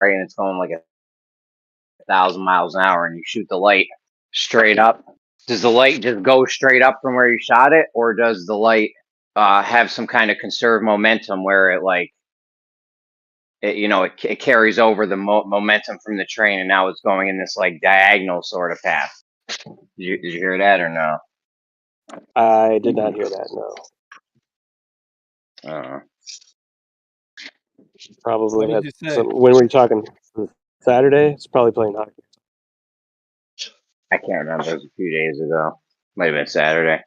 and it's going like 1,000 miles an hour, and you shoot the light straight up, does the light just go straight up from where you shot it, or does the light have some kind of conserved momentum where it carries over the momentum from the train, and now it's going in this like diagonal sort of path? Did you hear that or no? I did not hear that. No. Probably What did had he say? some. When were you talking? Saturday? It's probably playing hockey. I can't remember. It was a few days ago. Might have been Saturday.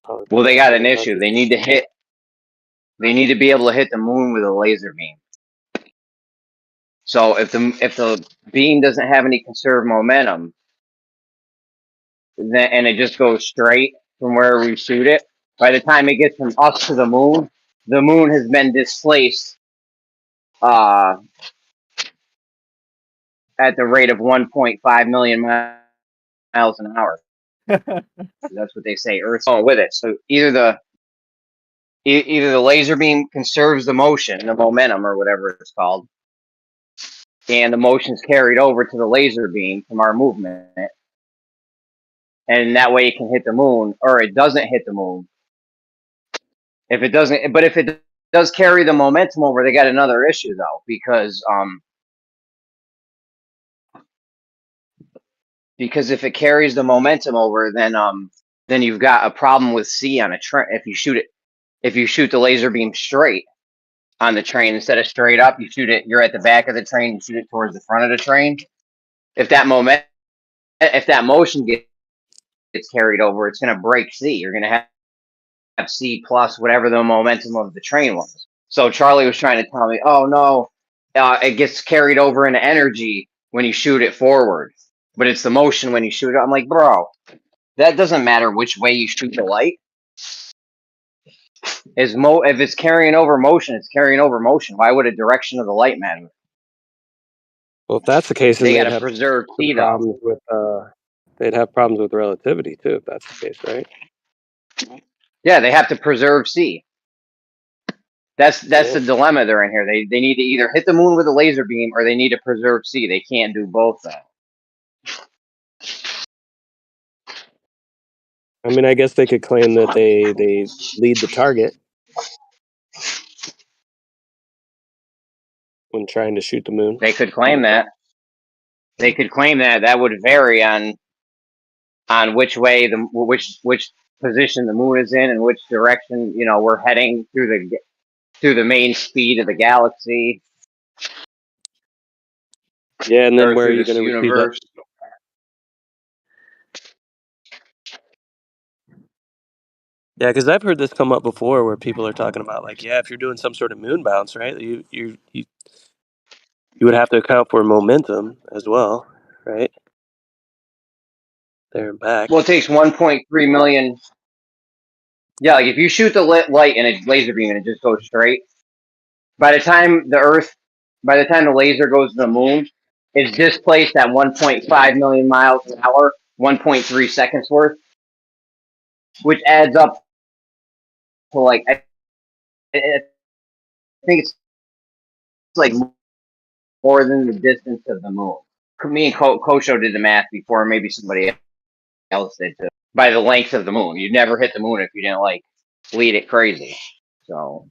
Probably Well, they got an playing issue. hockey. They need to hit. They need to be able to hit the moon with a laser beam. So if the beam doesn't have any conserved momentum, then and it just goes straight from where we shoot it, by the time it gets from us to the moon has been displaced at the rate of 1.5 million miles an hour. That's what they say. Earth's going with it. So either the laser beam conserves the motion, the momentum, or whatever it's called, and the motion's carried over to the laser beam from our movement, and that way it can hit the moon, or it doesn't hit the moon. If it doesn't, but if it does carry the momentum over, they got another issue though, because if it carries the momentum over, then you've got a problem with C on a train. If you shoot the laser beam straight on the train instead of straight up, you shoot it. You're at the back of the train. You shoot it towards the front of the train. If that motion gets carried over, it's going to break C. You're going to have C plus whatever the momentum of the train was. So Charlie was trying to tell me, oh no, it gets carried over into energy when you shoot it forward, but it's the motion when you shoot it. I'm like, bro, that doesn't matter which way you shoot the light. If it's carrying over motion, it's carrying over motion. Why would a direction of the light matter? Well, if that's the case, then They got they'd to have preserve some C though. problems with they'd have problems with relativity too. If that's the case, right? Yeah, they have to preserve C. That's Yeah. the dilemma they're in here. They need to either hit the moon with a laser beam or they need to preserve C. They can't do both though. I mean, I guess they could claim that they lead the target when trying to shoot the moon. They could claim that. They could claim that. That would vary on which way which position the moon is in and which direction we're heading through the main speed of the galaxy. Yeah, and then Or where are through you this going to receive that? universe. Yeah, because I've heard this come up before, where people are talking about like, yeah, if you're doing some sort of moon bounce, right, you would have to account for momentum as well, right? There and back. Well, it takes 1.3 million. Yeah, like if you shoot the light and it's laser beam and it just goes straight, by the time the laser goes to the moon, it's displaced at 1.5 million miles an hour, 1.3 seconds worth, which adds up to like I think it's like more than the distance of the moon. Me and Kosho did the math before, maybe somebody else did too. By the length of the moon, you'd never hit the moon if you didn't like lead it crazy. So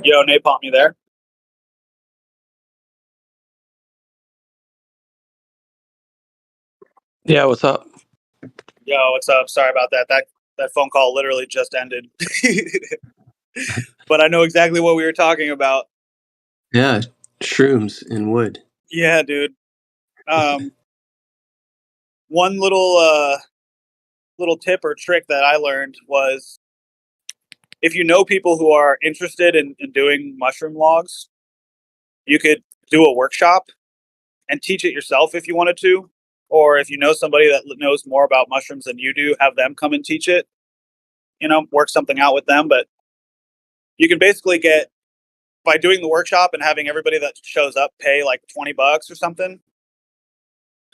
Yo, Napalm, you there? Yeah, what's up? Yo, what's up? Sorry about that. That phone call literally just ended. But I know exactly what we were talking about. Yeah, shrooms in wood. Yeah, dude. One little tip or trick that I learned was if you know people who are interested in doing mushroom logs, you could do a workshop and teach it yourself if you wanted to. Or if you know somebody that knows more about mushrooms than you do, have them come and teach it. Work something out with them. But you can basically get, by doing the workshop and having everybody that shows up pay like $20 or something,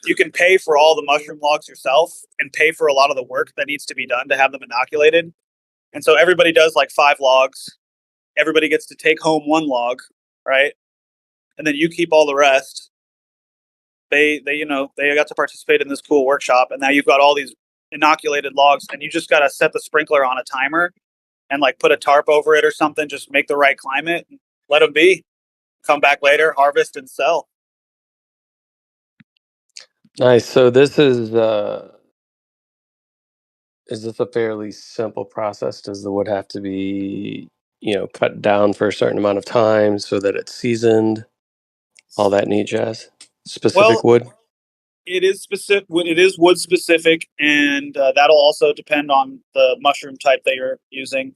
you can pay for all the mushroom logs yourself and pay for a lot of the work that needs to be done to have them inoculated. And so everybody does like 5 logs. Everybody gets to take home 1 log, right? And then you keep all the rest. They got to participate in this cool workshop, and now you've got all these inoculated logs, and you just got to set the sprinkler on a timer and like put a tarp over it or something. Just make the right climate, and let them be. Come back later, harvest and sell. Nice. So this is this a fairly simple process? Does the wood have to be, cut down for a certain amount of time so that it's seasoned? All that neat jazz. Specific Well, wood. it is specific. It is wood specific, and that'll also depend on the mushroom type that you're using.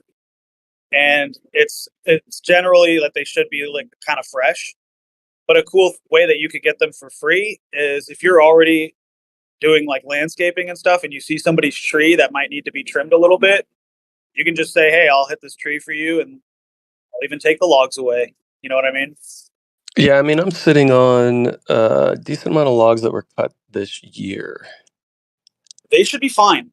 And it's generally that they should be like kind of fresh. But a cool way that you could get them for free is if you're already doing like landscaping and stuff, and you see somebody's tree that might need to be trimmed a little bit, you can just say, "Hey, I'll hit this tree for you, and I'll even take the logs away." You know what I mean? Yeah, I mean, I'm sitting on a decent amount of logs that were cut this year. They should be fine.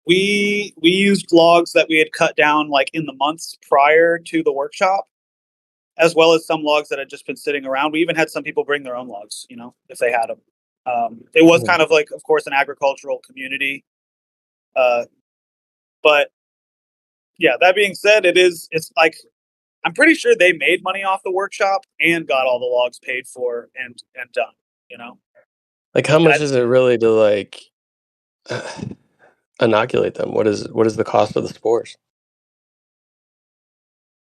We used logs that we had cut down like in the months prior to the workshop, as well as some logs that had just been sitting around. We even had some people bring their own logs, if they had them. It was kind of like, of course, an agricultural community. But yeah, that being said, it's like, I'm pretty sure they made money off the workshop and got all the logs paid for and done. Like, how much is it really to like inoculate them? What is the cost of the spores?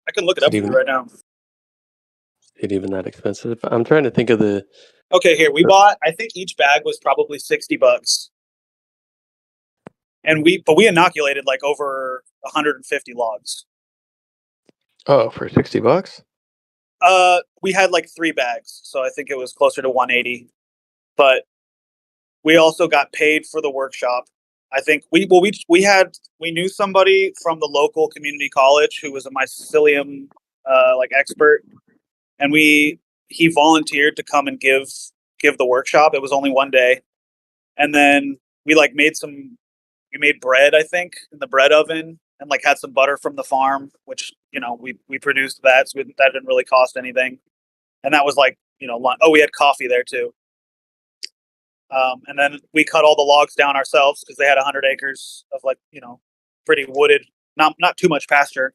I can look it Is up for you right now. Is it even that expensive? I'm trying to think of the. Okay, here we bought. I think each bag was probably $60, and we inoculated like over 150 logs. Oh, for $60? We had like 3 bags, so I think it was closer to 180. But we also got paid for the workshop. I think we knew somebody from the local community college who was a mycelium like expert, and he volunteered to come and give the workshop. It was only 1 day, and then we like made bread, I think, in the bread oven, and like had some butter from the farm, which we produced that, so that didn't really cost anything, and that was like we had coffee there too. And then we cut all the logs down ourselves because they had 100 acres of like pretty wooded, not too much pasture.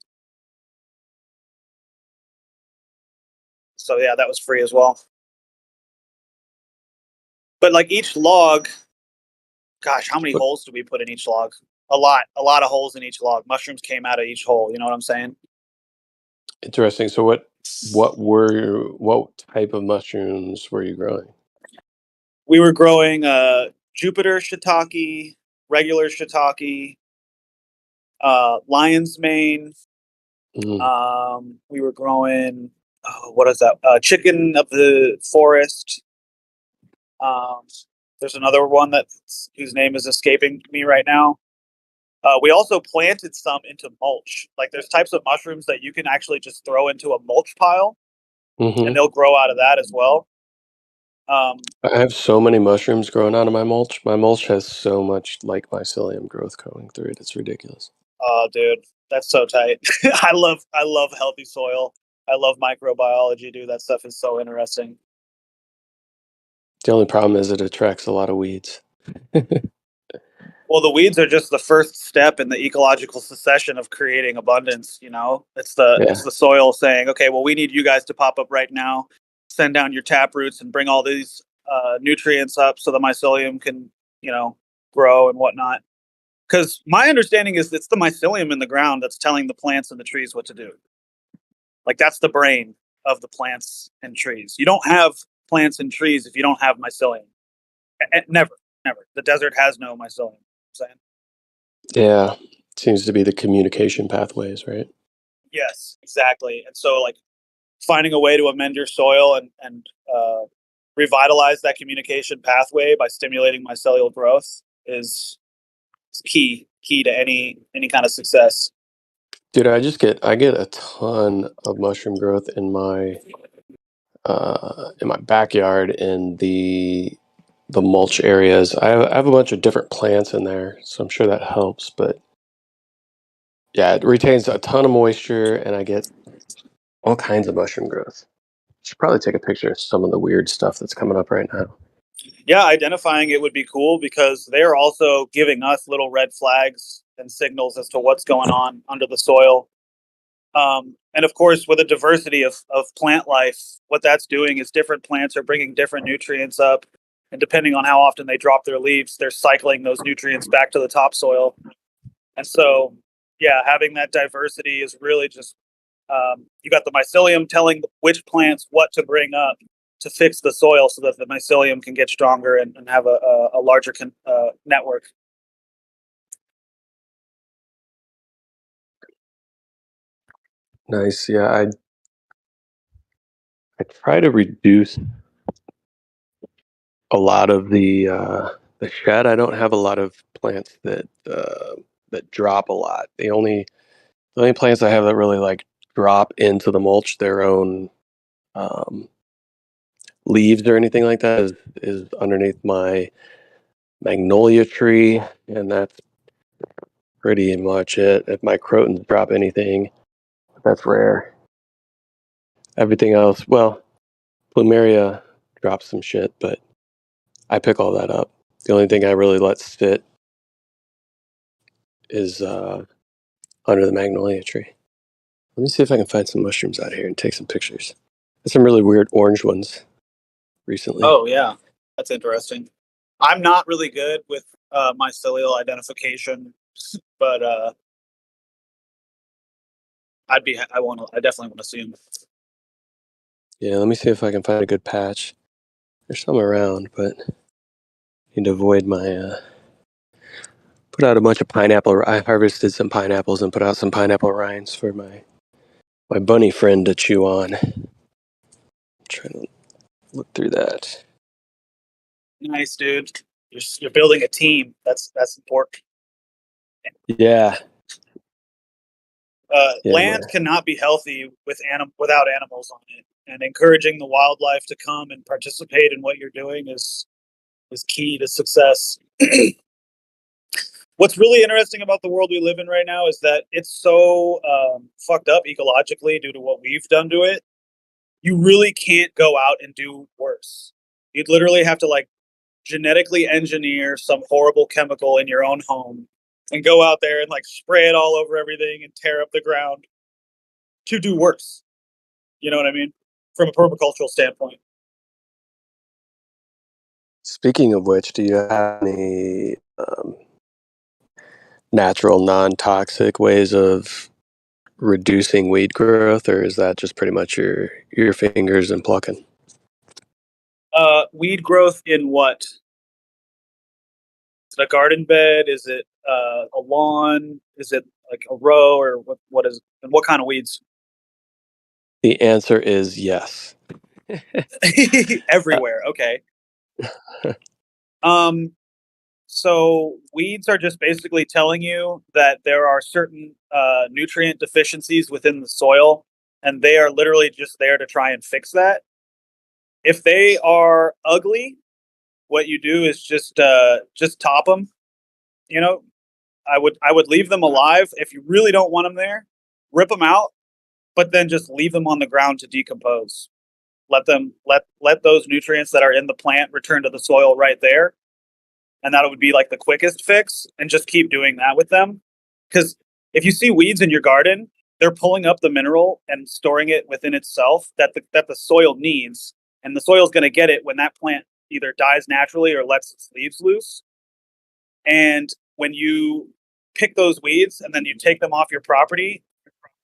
So yeah, that was free as well. But like each log, gosh, how many holes do we put in each log? A lot of holes in each log. Mushrooms came out of each hole. You know what I'm saying? Interesting. So what type of mushrooms were you growing? We were growing Jupiter shiitake, regular shiitake, lion's mane. We were growing what is that? Chicken of the forest. There's another one whose name is escaping me right now. We also planted some into mulch. Like there's types of mushrooms that you can actually just throw into a mulch pile, and they'll grow out of that as well. I have so many mushrooms growing out of my mulch. My mulch has so much like mycelium growth going through it. It's ridiculous. Oh, dude, that's so tight. I love healthy soil. I love microbiology, dude. That stuff is so interesting. The only problem is it attracts a lot of weeds. Well, the weeds are just the first step in the ecological succession of creating abundance. It's the soil saying, okay, well, we need you guys to pop up right now, send down your tap roots, and bring all these nutrients up so the mycelium can, grow and whatnot. Because my understanding is it's the mycelium in the ground that's telling the plants and the trees what to do. Like that's the brain of the plants and trees. You don't have plants and trees if you don't have mycelium. Never. The desert has no mycelium. Saying. Yeah, seems to be the communication pathways, right? Yes, exactly. And so, like, finding a way to amend your soil and revitalize that communication pathway by stimulating mycelial growth is key to any kind of success. Dude, I get a ton of mushroom growth in my backyard in the mulch areas. I have a bunch of different plants in there, so I'm sure that helps. But yeah, it retains a ton of moisture, and I get all kinds of mushroom growth. Should probably take a picture of some of the weird stuff that's coming up right now. Yeah, identifying it would be cool because they're also giving us little red flags and signals as to what's going on under the soil. And of course, with a diversity of plant life, what that's doing is different plants are bringing different nutrients up. And depending on how often they drop their leaves, they're cycling those nutrients back to the topsoil. And so, yeah, having that diversity is really just, you got the mycelium telling which plants what to bring up to fix the soil so that the mycelium can get stronger and have a larger network. Nice. Yeah, I try to reduce a lot of the shed. I don't have a lot of plants that drop a lot. The only plants I have that really like drop into the mulch their own leaves or anything like that is underneath my magnolia tree, and that's pretty much it. If my crotons drop anything, that's rare. Everything else, well, plumeria drops some shit, but I pick all that up. The only thing I really let sit is under the magnolia tree. Let me see if I can find some mushrooms out here and take some pictures. There's some really weird orange ones recently. Oh, yeah. That's interesting. I'm not really good with mycelial identification, but I definitely want to see them. Yeah, let me see if I can find a good patch. There's some around, but need to avoid my put out a bunch of pineapple. I harvested some pineapples and put out some pineapple rinds for my bunny friend to chew on. I'm trying to look through that. Nice, dude. You're building a team. That's important. Yeah. Land cannot be healthy without animals on it, and encouraging the wildlife to come and participate in what you're doing is key to success. What's really interesting about the world we live in right now is that it's so fucked up ecologically due to what we've done to it. You really can't go out and do worse. You'd literally have to like genetically engineer some horrible chemical in your own home and go out there and like spray it all over everything and tear up the ground to do worse. You know what I mean? From a permacultural standpoint. Speaking of which, do you have any natural, non-toxic ways of reducing weed growth, or is that just pretty much your fingers and plucking? Weed growth in what? Is it a garden bed? Is it a lawn? Is it like a row, or what is? And what kind of weeds? The answer is yes. Everywhere. Okay. So weeds are just basically telling you that there are certain nutrient deficiencies within the soil, and they are literally just there to try and fix that. If they are ugly, what you do is just top them. You know, I would leave them alive if you really don't want them there. Rip them out, but then just leave them on the ground to decompose. Let those nutrients that are in the plant return to the soil right there. and that would be like the quickest fix, and just keep doing that with them. Because if you see weeds in your garden, they're pulling up the mineral and storing it within itself that the soil needs, and the soil's going to get it when that plant either dies naturally or lets its leaves loose. And when you pick those weeds and then you take them off your property,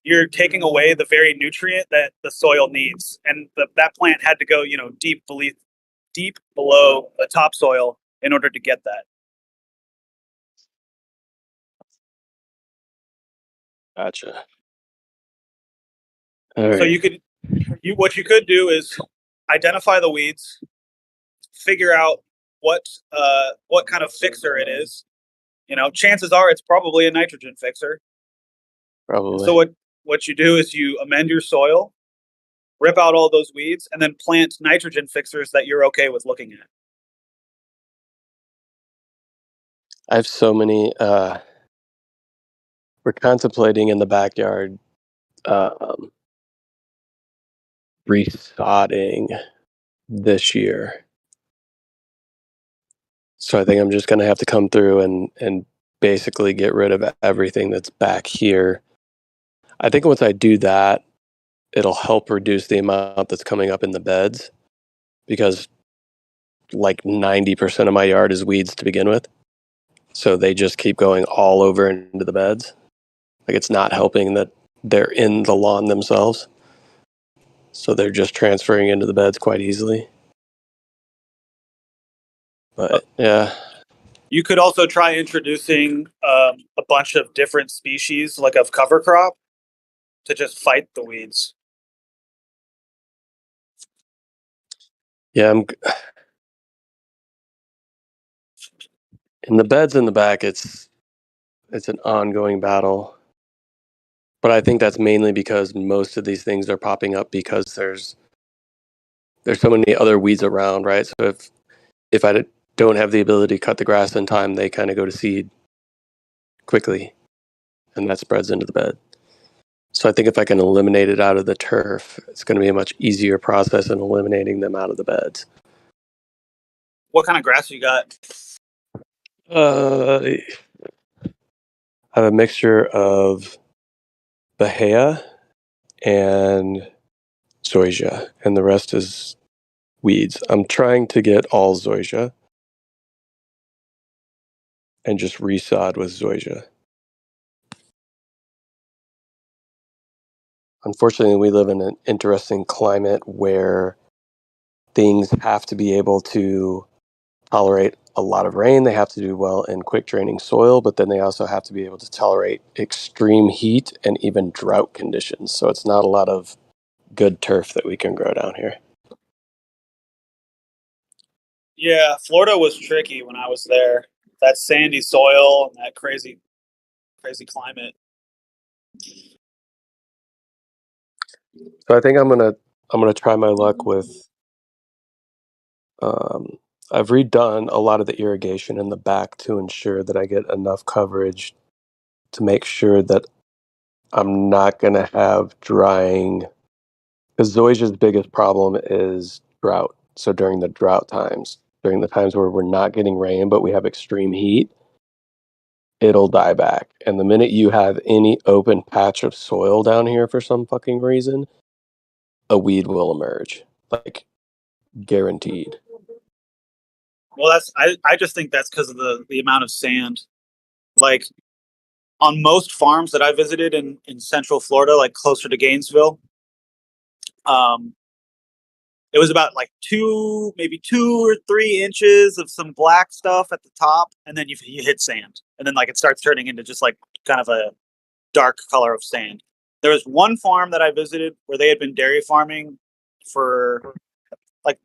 you're taking away the very nutrient that the soil needs. And that plant had to go, deep below the topsoil in order to get that. Gotcha. So what you could do is identify the weeds, figure out what kind of fixer it is. Chances are it's probably a nitrogen fixer. Probably. And so what you do is you amend your soil, rip out all those weeds, and then plant nitrogen fixers that you're okay with looking at. I have so many. We're contemplating in the backyard resodding this year. So I think I'm just going to have to come through and basically get rid of everything that's back here. I think once I do that, it'll help reduce the amount that's coming up in the beds, because like 90% of my yard is weeds to begin with. So they just keep going all over into the beds. Like, it's not helping that they're in the lawn themselves. So they're just transferring into the beds quite easily. But yeah. You could also try introducing a bunch of different species, like of cover crop, to just fight the weeds. Yeah, in the beds in the back, it's an ongoing battle. But I think that's mainly because most of these things are popping up because there's so many other weeds around, right? So if I don't have the ability to cut the grass in time, they kind of go to seed quickly, and that spreads into the bed. So I think if I can eliminate it out of the turf, it's going to be a much easier process in eliminating them out of the beds. What kind of grass you got? I have a mixture of Bahia and zoysia, and the rest is weeds. I'm trying to get all zoysia and just resod with zoysia. Unfortunately, we live in an interesting climate where things have to be able to tolerate a lot of rain. They have to do well in quick draining soil, but then they also have to be able to tolerate extreme heat and even drought conditions. So it's not a lot of good turf that we can grow down here. Yeah, Florida was tricky when I was there. That sandy soil and that crazy climate. So I think I'm gonna try my luck with. I've redone a lot of the irrigation in the back to ensure that I get enough coverage to make sure that I'm not going to have drying, because zoysia's biggest problem is drought. So during the drought times, during the times where we're not getting rain but we have extreme heat, it'll die back. And the minute you have any open patch of soil down here for some fucking reason, a weed will emerge. Like, guaranteed. Well, I just think that's because of the amount of sand. Like, on most farms that I visited in Central Florida, like closer to Gainesville, it was about like maybe 2 or 3 inches of some black stuff at the top, and then you hit sand, and then like it starts turning into just like kind of a dark color of sand. There was one farm that I visited where they had been dairy farming for like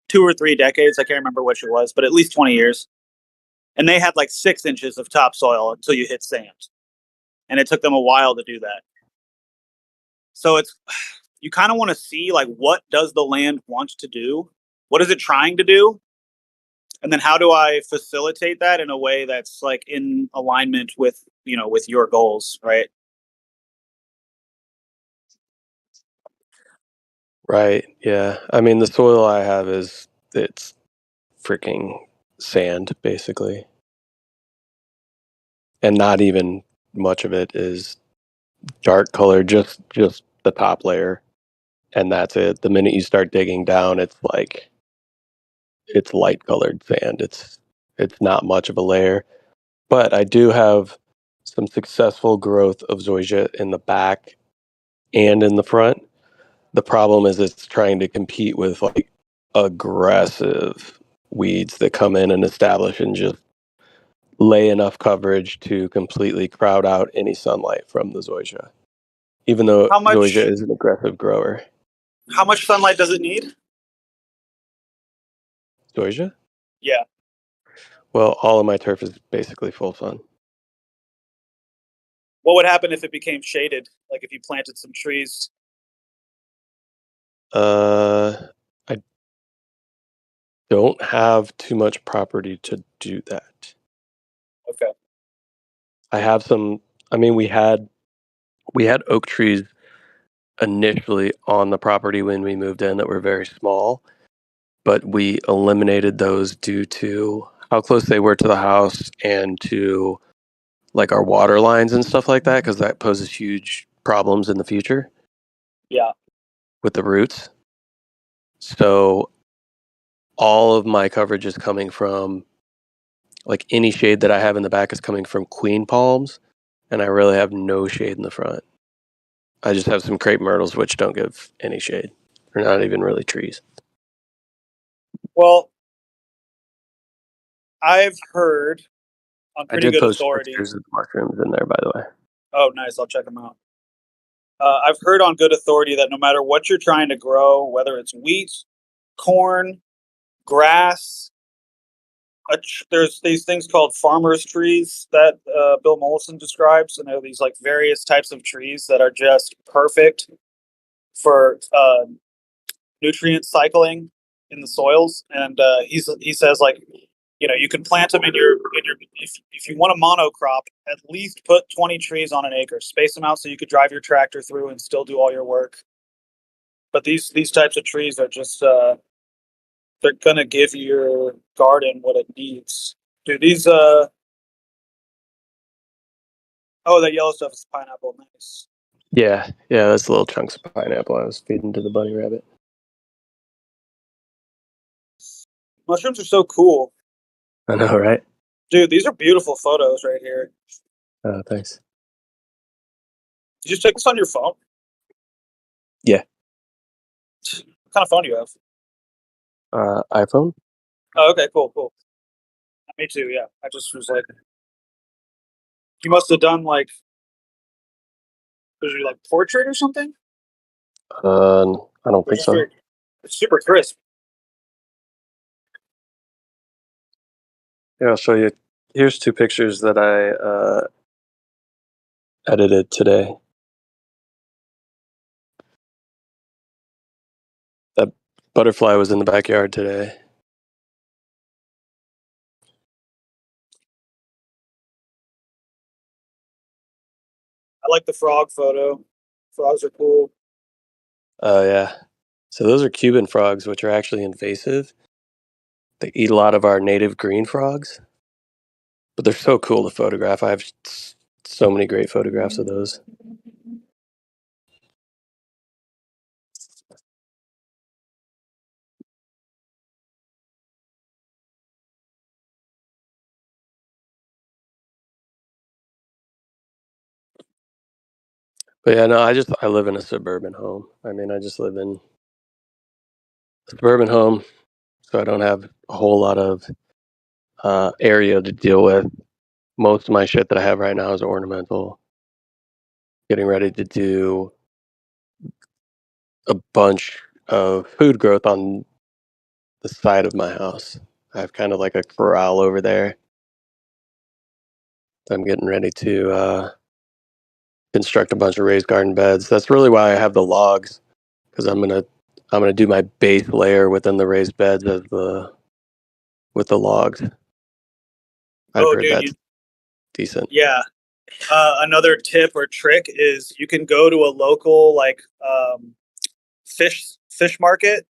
2 or 3 decades. I can't remember which it was, but at least 20 years. And they had like 6 inches of topsoil until you hit sand. And it took them a while to do that. So you kind of want to see like, what does the land want to do? What is it trying to do? And then how do I facilitate that in a way that's like in alignment with, with your goals, right? Right. Yeah. I mean, the soil I have it's freaking sand, basically. And not even much of it is dark colored, just the top layer. And that's it. The minute you start digging down, it's like it's light colored sand. It's not much of a layer. But I do have some successful growth of zoysia in the back and in the front. The problem is it's trying to compete with like aggressive weeds that come in and establish and just lay enough coverage to completely crowd out any sunlight from the zoysia. Even though How much zoysia is an aggressive grower. how much sunlight does it need? Zoysia? Yeah. Well, all of my turf is basically full sun. What would happen if it became shaded? Like if you planted some trees? I don't have too much property to do that. Okay. I have some. I mean, we had oak trees initially on the property when we moved in that were very small, but we eliminated those due to how close they were to the house and to like our water lines and stuff like that, because that poses huge problems in the future. Yeah. With the roots. So all of my coverage is coming from, like, any shade that I have in the back is coming from queen palms, and I really have no shade in the front. I just have some crepe myrtles, which don't give any shade. They're not even really trees. Well, I've heard on I pretty did good post authority. pictures of the mushrooms in there, by the way. Oh, nice. I'll check them out. I've heard on good authority that no matter what you're trying to grow, whether it's wheat, corn, grass, there's these things called farmers trees that Bill Mollison describes, and they're these like various types of trees that are just perfect for nutrient cycling in the soils. And he says, like, you know, you can plant them in your if you want a monocrop, at least put 20 trees on an acre, space them out so you could drive your tractor through and still do all your work. But these types of trees are just they're gonna give your garden what it needs. Dude, these oh, that yellow stuff is pineapple. Nice. Yeah, that's little chunks of pineapple I was feeding to the bunny rabbit. Mushrooms are so cool. I know, right? Dude, these are beautiful photos right here. Thanks. Did you just take this on your phone? Yeah. What kind of phone do you have? iPhone? Oh, okay, cool. Me too, yeah. I just was like, you must have done like, was it like portrait or something? I don't think so. It's super crisp. Yeah, I'll show you. Here's two pictures that I edited today. That butterfly was in the backyard today. I like the frog photo. Frogs are cool. Oh, yeah. So those are Cuban frogs, which are actually invasive. They eat a lot of our native green frogs, but they're so cool to photograph. I have so many great photographs of those. But yeah, no, I live in a suburban home. I mean, I just live in a suburban home, so I don't have a whole lot of area to deal with. Most of my shit that I have right now is ornamental. Getting ready to do a bunch of food growth on the side of my house. I have kind of like a corral over there. I'm getting ready to construct a bunch of raised garden beds. That's really why I have the logs, because I'm gonna do my base layer within the raised beds with the logs. I've heard that's decent. Yeah. Another tip or trick is you can go to a local like fish market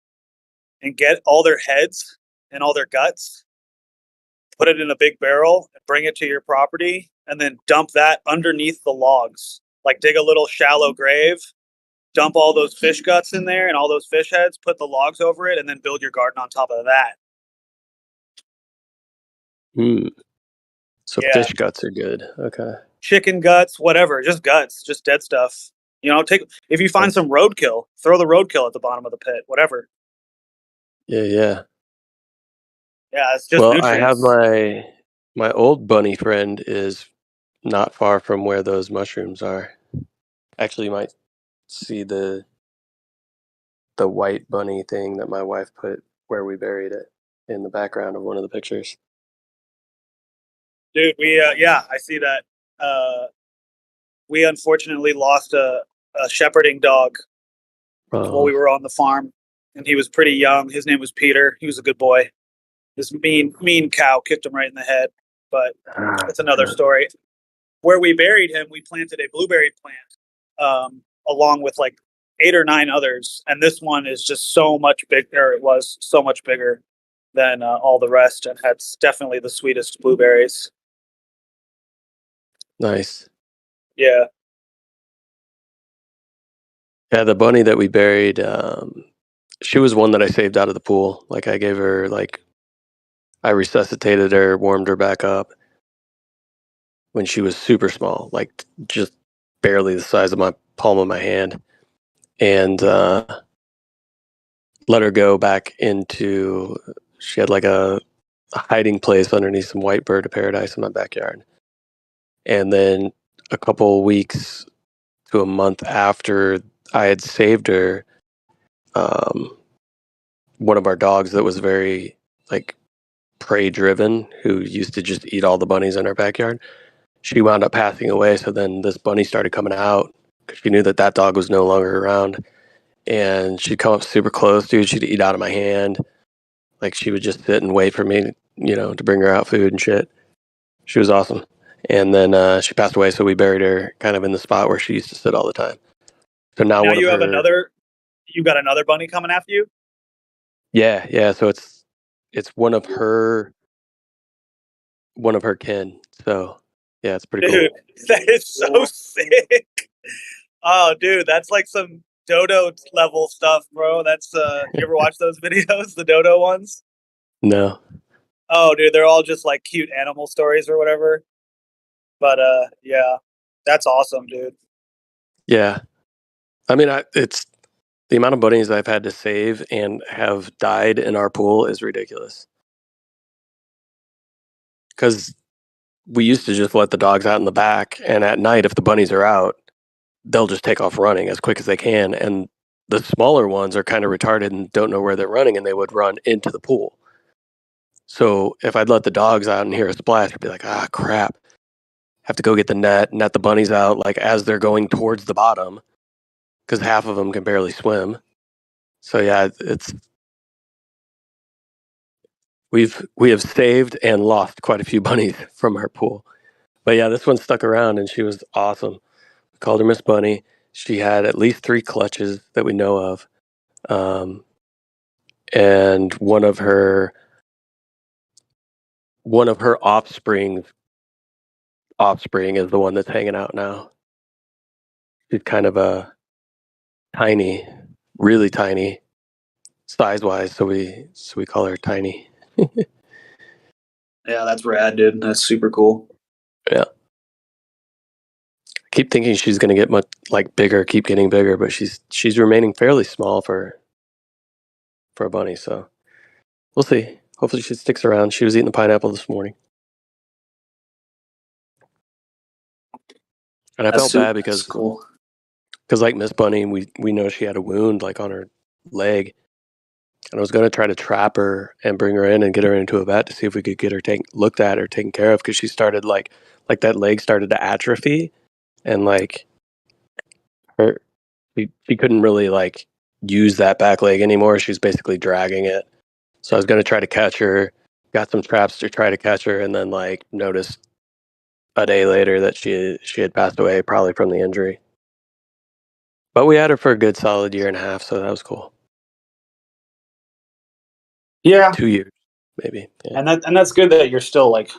and get all their heads and all their guts put it in a big barrel, and bring it to your property, and then dump that underneath the logs. Like dig a little shallow grave, dump all those fish guts in there and all those fish heads, put the logs over it, and then build your garden on top of that. So Yeah. fish guts are good. Okay. Chicken guts, whatever, just guts, just dead stuff. You know, if you find some roadkill, throw the roadkill at the bottom of the pit, whatever. Yeah. Yeah, it's just Well, nutrients. I have my old bunny friend is not far from where those mushrooms are. Actually, you might see the white bunny thing that my wife put where we buried it in the background of one of the pictures. Dude, I see that. We unfortunately lost a shepherding dog while we were on the farm, and he was pretty young. His name was Peter. He was a good boy. This mean cow kicked him right in the head, but that's another story. Where we buried him, we planted a blueberry plant, along with like 8 or 9 others, and this one is just so much bigger. It was so much bigger than all the rest, and had definitely the sweetest blueberries. Nice. Yeah. Yeah, the bunny that we buried, she was one that I saved out of the pool. Like I gave her, I resuscitated her, warmed her back up when she was super small, like just barely the size of my palm of my hand, and let her go back into. She had like a hiding place underneath some white bird of paradise in my backyard, and then a couple weeks to a month after I had saved her, one of our dogs that was very like prey driven, who used to just eat all the bunnies in our backyard, she wound up passing away. So then this bunny started coming out because she knew that dog was no longer around, and she'd come up super close, dude. She'd eat out of my hand. Like she would just sit and wait for me, to bring her out food and shit. She was awesome. And then she passed away, so we buried her kind of in the spot where she used to sit all the time. So now one you of have her, you got another bunny coming after you? yeah. So it's one of her kin. So yeah, it's pretty Dude, cool. that is so sick. Oh, dude, that's like some dodo level stuff, bro. That's you ever watch those videos, the dodo ones? No. Oh, dude, they're all just like cute animal stories or whatever. But yeah, that's awesome, dude. Yeah. I mean, it's the amount of bunnies I've had to save and have died in our pool is ridiculous. Because we used to just let the dogs out in the back, and at night, if the bunnies are out, they'll just take off running as quick as they can. And the smaller ones are kind of retarded and don't know where they're running, and they would run into the pool. So if I'd let the dogs out and hear a splash, I'd be like, ah, crap. Have to go get the net the bunnies out, like as they're going towards the bottom, because half of them can barely swim. So yeah, we have saved and lost quite a few bunnies from our pool. But yeah, this one stuck around, and she was awesome. We called her Miss Bunny. She had at least 3 clutches that we know of. And one of her offspring is the one that's hanging out now. She's kind of a tiny, really tiny, size-wise, so we call her Tiny. Yeah, that's rad, dude. That's super cool. Yeah. I keep thinking she's going to get much bigger, keep getting bigger, but she's remaining fairly small for a bunny, so we'll see. Hopefully she sticks around. She was eating the pineapple this morning. And I felt bad because cool. Because like Miss Bunny, we know she had a wound like on her leg, and I was going to try to trap her and bring her in and get her into a vet to see if we could get her looked at or taken care of, because she started like that leg started to atrophy, and like she couldn't really like use that back leg anymore. She was basically dragging it. So I was going to try to catch her, got some traps to try to catch her, and then like noticed a day later that she had passed away, probably from the injury. But we had her for a good solid 1.5 years, so that was cool. Yeah. 2 years. maybe. Yeah. And that's good that you're still like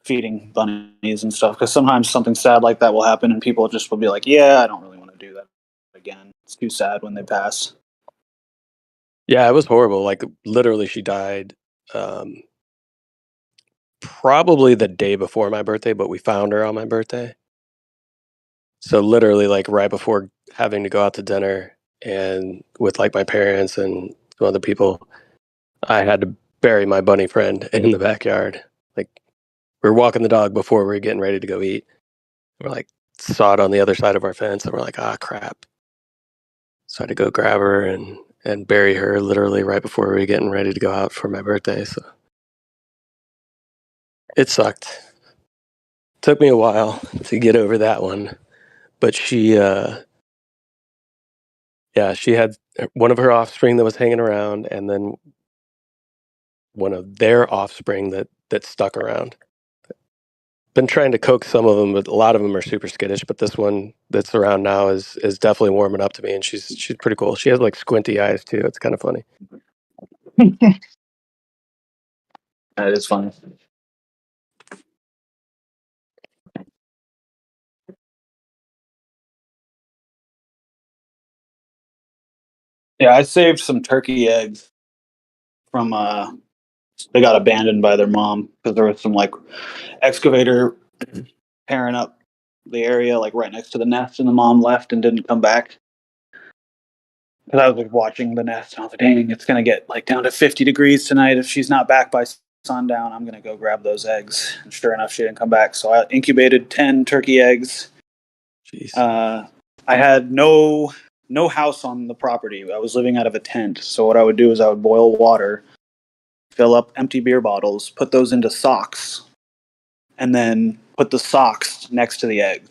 feeding bunnies and stuff, because sometimes something sad like that will happen and people just will be like, yeah, I don't really want to do that again. It's too sad when they pass. Yeah, it was horrible. Like literally, she died probably the day before my birthday, but we found her on my birthday. So literally, like right before having to go out to dinner and with like my parents and some other people, I had to bury my bunny friend in the backyard. Like we were walking the dog before we were getting ready to go eat. We're like saw it on the other side of our fence, and we're like, ah, crap. So I had to go grab her and bury her literally right before we were getting ready to go out for my birthday. So it sucked. Took me a while to get over that one, but she had one of her offspring that was hanging around, and then one of their offspring that stuck around. Been trying to coax some of them, but a lot of them are super skittish. But this one that's around now is definitely warming up to me, and she's pretty cool. She has like squinty eyes too. It's kind of funny. That is funny. Yeah, I saved some turkey eggs from they got abandoned by their mom because there was some like excavator tearing up the area like right next to the nest, and the mom left and didn't come back. Because I was like watching the nest, and I was like, dang, it's gonna get like down to 50 degrees tonight. If she's not back by sundown, I'm gonna go grab those eggs. And sure enough, she didn't come back. So I incubated 10 turkey eggs. Jeez. I had no house on the property. I was living out of a tent. So what I would do is I would boil water, fill up empty beer bottles, put those into socks, and then put the socks next to the eggs.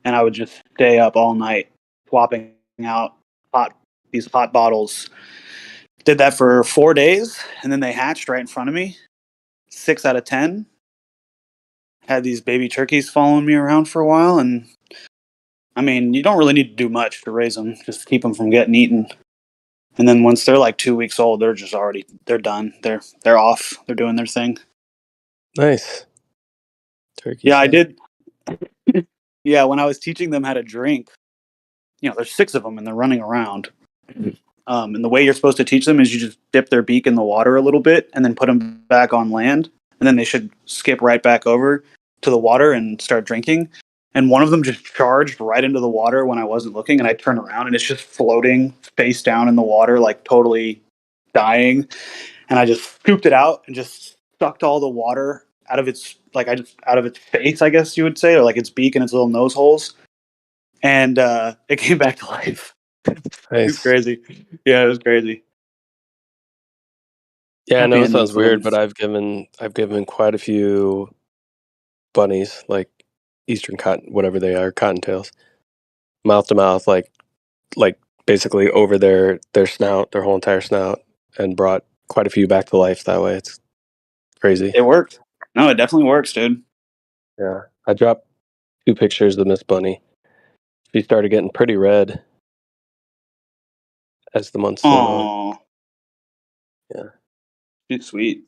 And I would just stay up all night swapping out these hot bottles. Did that for 4 days, and then they hatched right in front of me. 6 out of 10. Had these baby turkeys following me around for a while, and I mean, you don't really need to do much to raise them. Just keep them from getting eaten. And then once they're like 2 weeks old, they're done. They're off. They're doing their thing. Nice. Turkey. Yeah, I did. Yeah, when I was teaching them how to drink, there's 6 of them and they're running around. And the way you're supposed to teach them is you just dip their beak in the water a little bit and then put them back on land. And then they should skip right back over to the water and start drinking. And one of them just charged right into the water when I wasn't looking. And I turn around and it's just floating face down in the water, like totally dying. And I just scooped it out and just sucked all the water out of its face, I guess you would say, or like its beak and its little nose holes. And it came back to life. It was crazy. Yeah, it was crazy. Yeah, I know Happy it sounds endings to weird, them. but I've given quite a few bunnies, like Eastern cotton, whatever they are, cottontails, mouth to mouth, like basically over their snout, their whole entire snout, and brought quite a few back to life that way. It's crazy. It worked. No, it definitely works, dude. Yeah, I dropped 2 pictures of Miss Bunny. She started getting pretty red as the months went on. Aww. Yeah. She's sweet.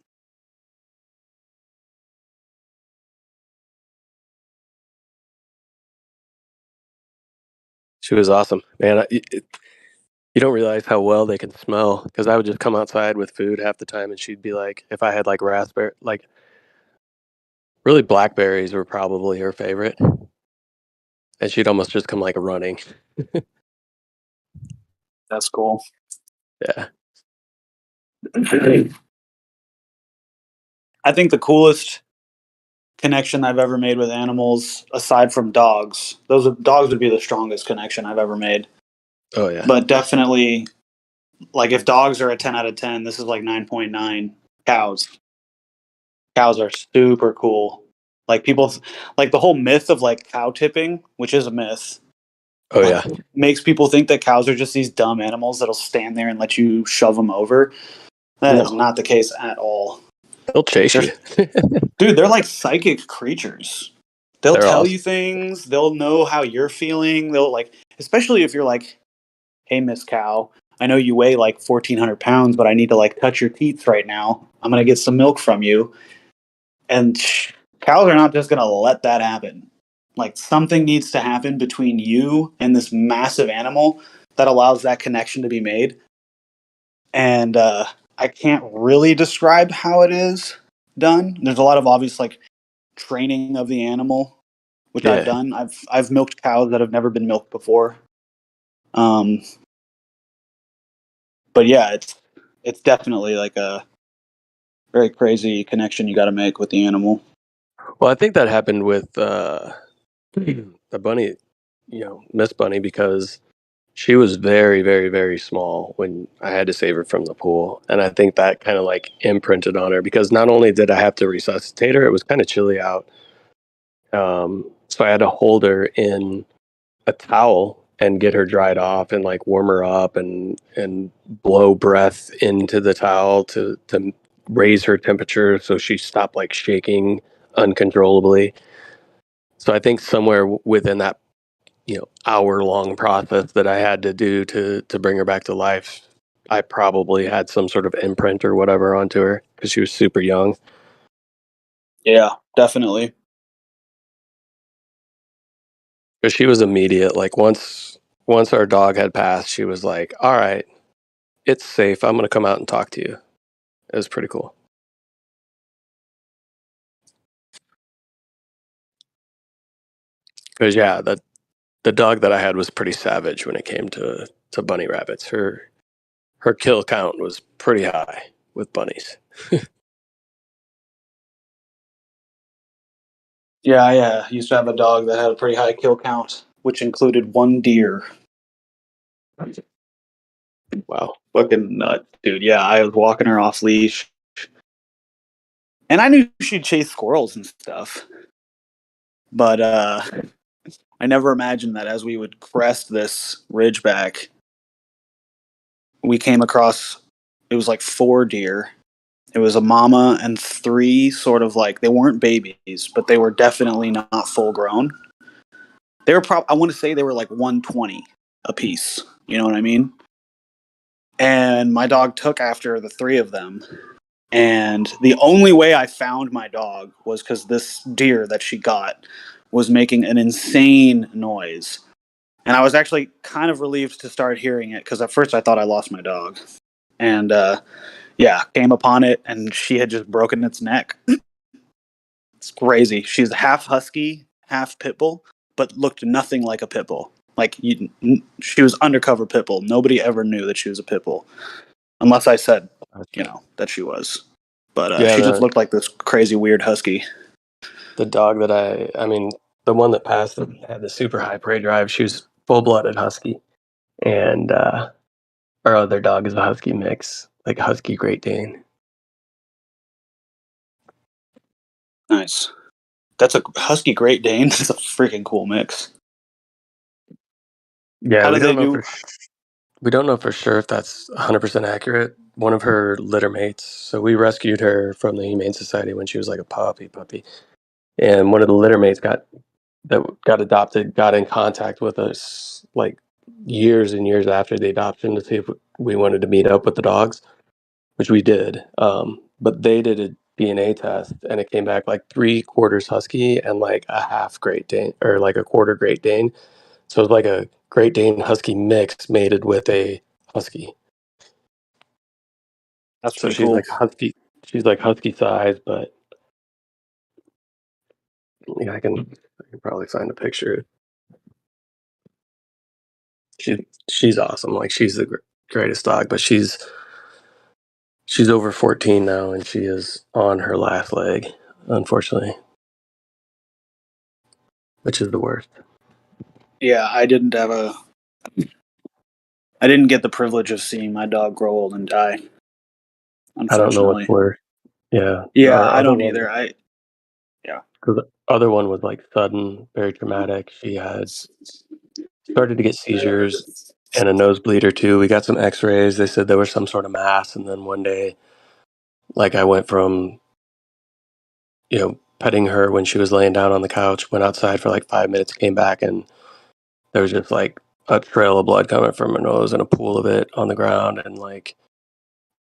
She was awesome, man. You don't realize how well they can smell, because I would just come outside with food half the time, and she'd be like, if I had like raspberry, like really blackberries were probably her favorite, and she'd almost just come like running. That's cool. Yeah. I think the coolest connection I've ever made with animals, aside from dogs, dogs would be the strongest connection I've ever made. Oh yeah. But definitely, like if dogs are a 10 out of 10, this is like 9.9. Cows. Cows are super cool. Like like the whole myth of like cow tipping, which is a myth. Oh yeah. Makes people think that cows are just these dumb animals that'll stand there and let you shove them over. That is not the case at all. They'll chase you. Dude, they're like psychic creatures. They'll They're tell awesome. you things. They'll know how you're feeling. They'll like, especially if you're like, hey, Miss Cow, I know you weigh like 1,400 pounds, but I need to like touch your teeth right now. I'm going to get some milk from you. And cows are not just going to let that happen. Like, something needs to happen between you and this massive animal that allows that connection to be made. And I can't really describe how it is done. There's a lot of obvious like training of the animal, which I've done. I've milked cows that have never been milked before. But yeah, it's definitely like a very crazy connection you got to make with the animal. Well, I think that happened with the bunny, Miss Bunny, because she was very, very, very small when I had to save her from the pool. And I think that kind of like imprinted on her, because not only did I have to resuscitate her, it was kind of chilly out. So I had to hold her in a towel and get her dried off and like warm her up and blow breath into the towel to raise her temperature so she stopped like shaking uncontrollably. So I think somewhere within that hour-long process that I had to do to bring her back to life, I probably had some sort of imprint or whatever onto her because she was super young. Yeah, definitely. Because she was immediate. Like once our dog had passed, she was like, "All right, it's safe. I'm going to come out and talk to you." It was pretty cool. Because yeah, the dog that I had was pretty savage when it came to bunny rabbits. Her kill count was pretty high with bunnies. Yeah, I used to have a dog that had a pretty high kill count, which included 1 deer. Wow. Fucking nuts, dude. Yeah, I was walking her off leash. And I knew she'd chase squirrels and stuff. But I never imagined that as we would crest this ridgeback, we came across, it was like 4 deer. It was a mama and 3 sort of like, they weren't babies, but they were definitely not full grown. They were I want to say they were like 120 a piece. You know what I mean? And my dog took after the 3 of them. And the only way I found my dog was because this deer that she got was making an insane noise. And I was actually kind of relieved to start hearing it because at first I thought I lost my dog. And came upon it and she had just broken its neck. It's crazy. She's half husky, half pit bull, but looked nothing like a pit bull. Like she was undercover pit bull. Nobody ever knew that she was a pit bull, unless I said, that she was. But she just looked like this crazy weird husky. The dog that the one that passed had the super high prey drive. She was full-blooded husky, and our other dog is a husky mix, like a husky Great Dane. Nice. That's a husky Great Dane. That's a freaking cool mix. Yeah, we don't know for sure if that's 100% accurate. One of her litter mates, so we rescued her from the Humane Society when she was like a puppy, and one of the litter mates got adopted, got in contact with us like years and years after the adoption to see if we wanted to meet up with the dogs, which we did. But they did a DNA test and it came back like 3/4 husky and like a half Great Dane, or like a quarter Great Dane. So it's like a Great Dane husky mix mated with a husky. That's so pretty she's cool. like husky. She's like husky size, but I can probably find a picture. She's awesome. Like she's the greatest dog, but she's over 14 now, and she is on her last leg, unfortunately, which is the worst. Yeah, I didn't get the privilege of seeing my dog grow old and die. I don't know what's Unfortunately. worse. Yeah. Yeah, I don't either. Because the other one was like sudden, very traumatic. She had started to get seizures and a nosebleed or two. We got some x-rays. They said there was some sort of mass. And then one day, like I went from, petting her when she was laying down on the couch, went outside for like 5 minutes, came back, and there was just like a trail of blood coming from her nose and a pool of it on the ground, and like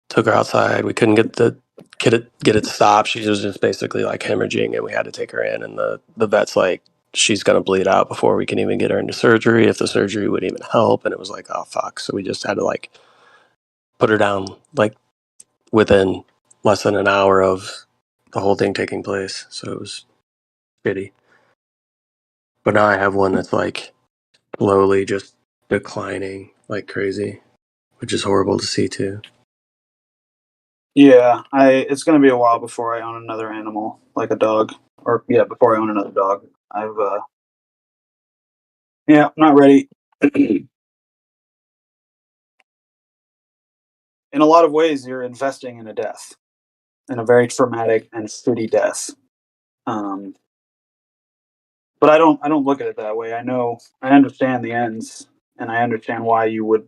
took her outside. We couldn't get the get it stopped. She was just basically like hemorrhaging, and we had to take her in. And the vet's like, she's gonna bleed out before we can even get her into surgery, if the surgery would even help. And it was like, oh fuck. So we just had to like put her down like within less than an hour of the whole thing taking place. So it was shitty. But now I have one that's like slowly just declining like crazy, which is horrible to see too. Yeah, it's gonna be a while before I own another animal, like a dog, or yeah, before I own another dog. Yeah, not ready. In a lot of ways, you're investing in a death, in a very traumatic and shitty death. Um, but I don't look at it that way. I understand the ends, and I understand why you would,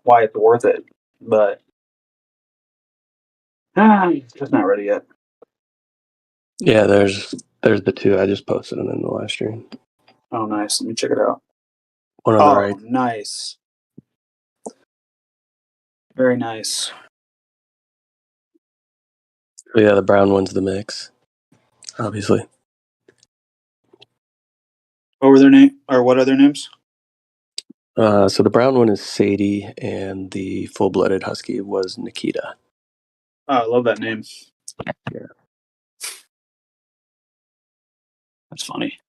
why it's worth it. But just not ready yet. Yeah, there's the two. I just posted them in the live stream. Oh, nice. Let me check it out. One on the right. Nice. Very nice. Yeah, the brown one's the mix, obviously. What were their name, or what are their names? So the brown one is Sadie, and the full-blooded husky was Nikita. Oh, I love that name. Yeah. That's funny.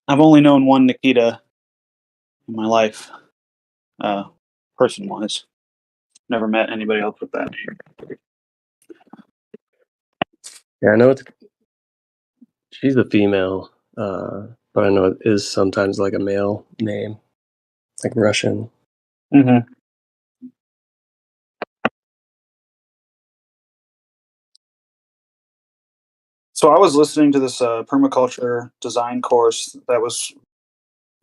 I've only known one Nikita in my life, person-wise. Never met anybody else with that name. Yeah, I know she's a female, but I know it is sometimes like a male name, like Russian. Mm-hmm. So I was listening to this permaculture design course that was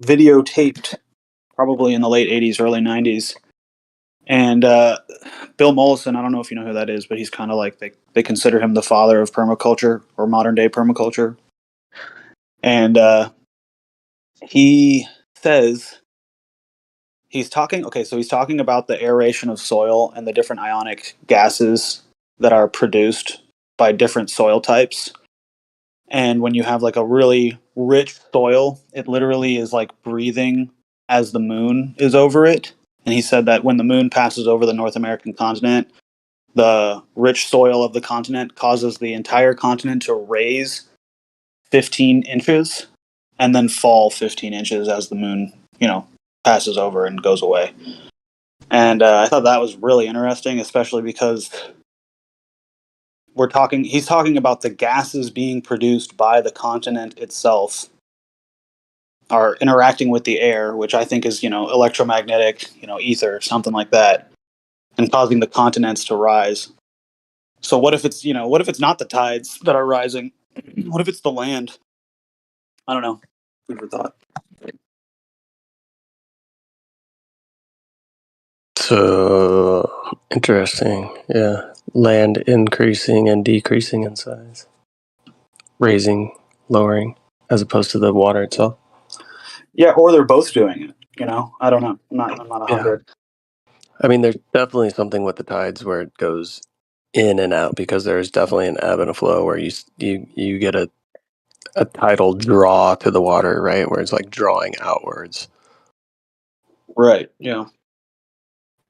videotaped probably in the late 80s, early 90s. And Bill Mollison, I don't know if you know who that is, but he's kind of like, they consider him the father of permaculture, or modern day permaculture. And he says he's talking about the aeration of soil and the different ionic gases that are produced by different soil types. And when you have like a really rich soil, it literally is like breathing as the moon is over it. And he said that when the moon passes over the North American continent, the rich soil of the continent causes the entire continent to raise 15 inches and then fall 15 inches as the moon, passes over and goes away. And I thought that was really interesting, especially because he's talking about the gases being produced by the continent itself are interacting with the air, which I think is, electromagnetic, ether, something like that, and causing the continents to rise. So what if it's not the tides that are rising? What if it's the land? I don't know. Food for thought. So interesting. Yeah. Land increasing and decreasing in size. Raising, lowering, as opposed to the water itself. Yeah, or they're both doing it. I don't know. I'm not 100. I mean, there's definitely something with the tides where it goes in and out, because there's definitely an ebb and a flow where you get a tidal draw to the water, right? Where it's like drawing outwards. Right. Yeah.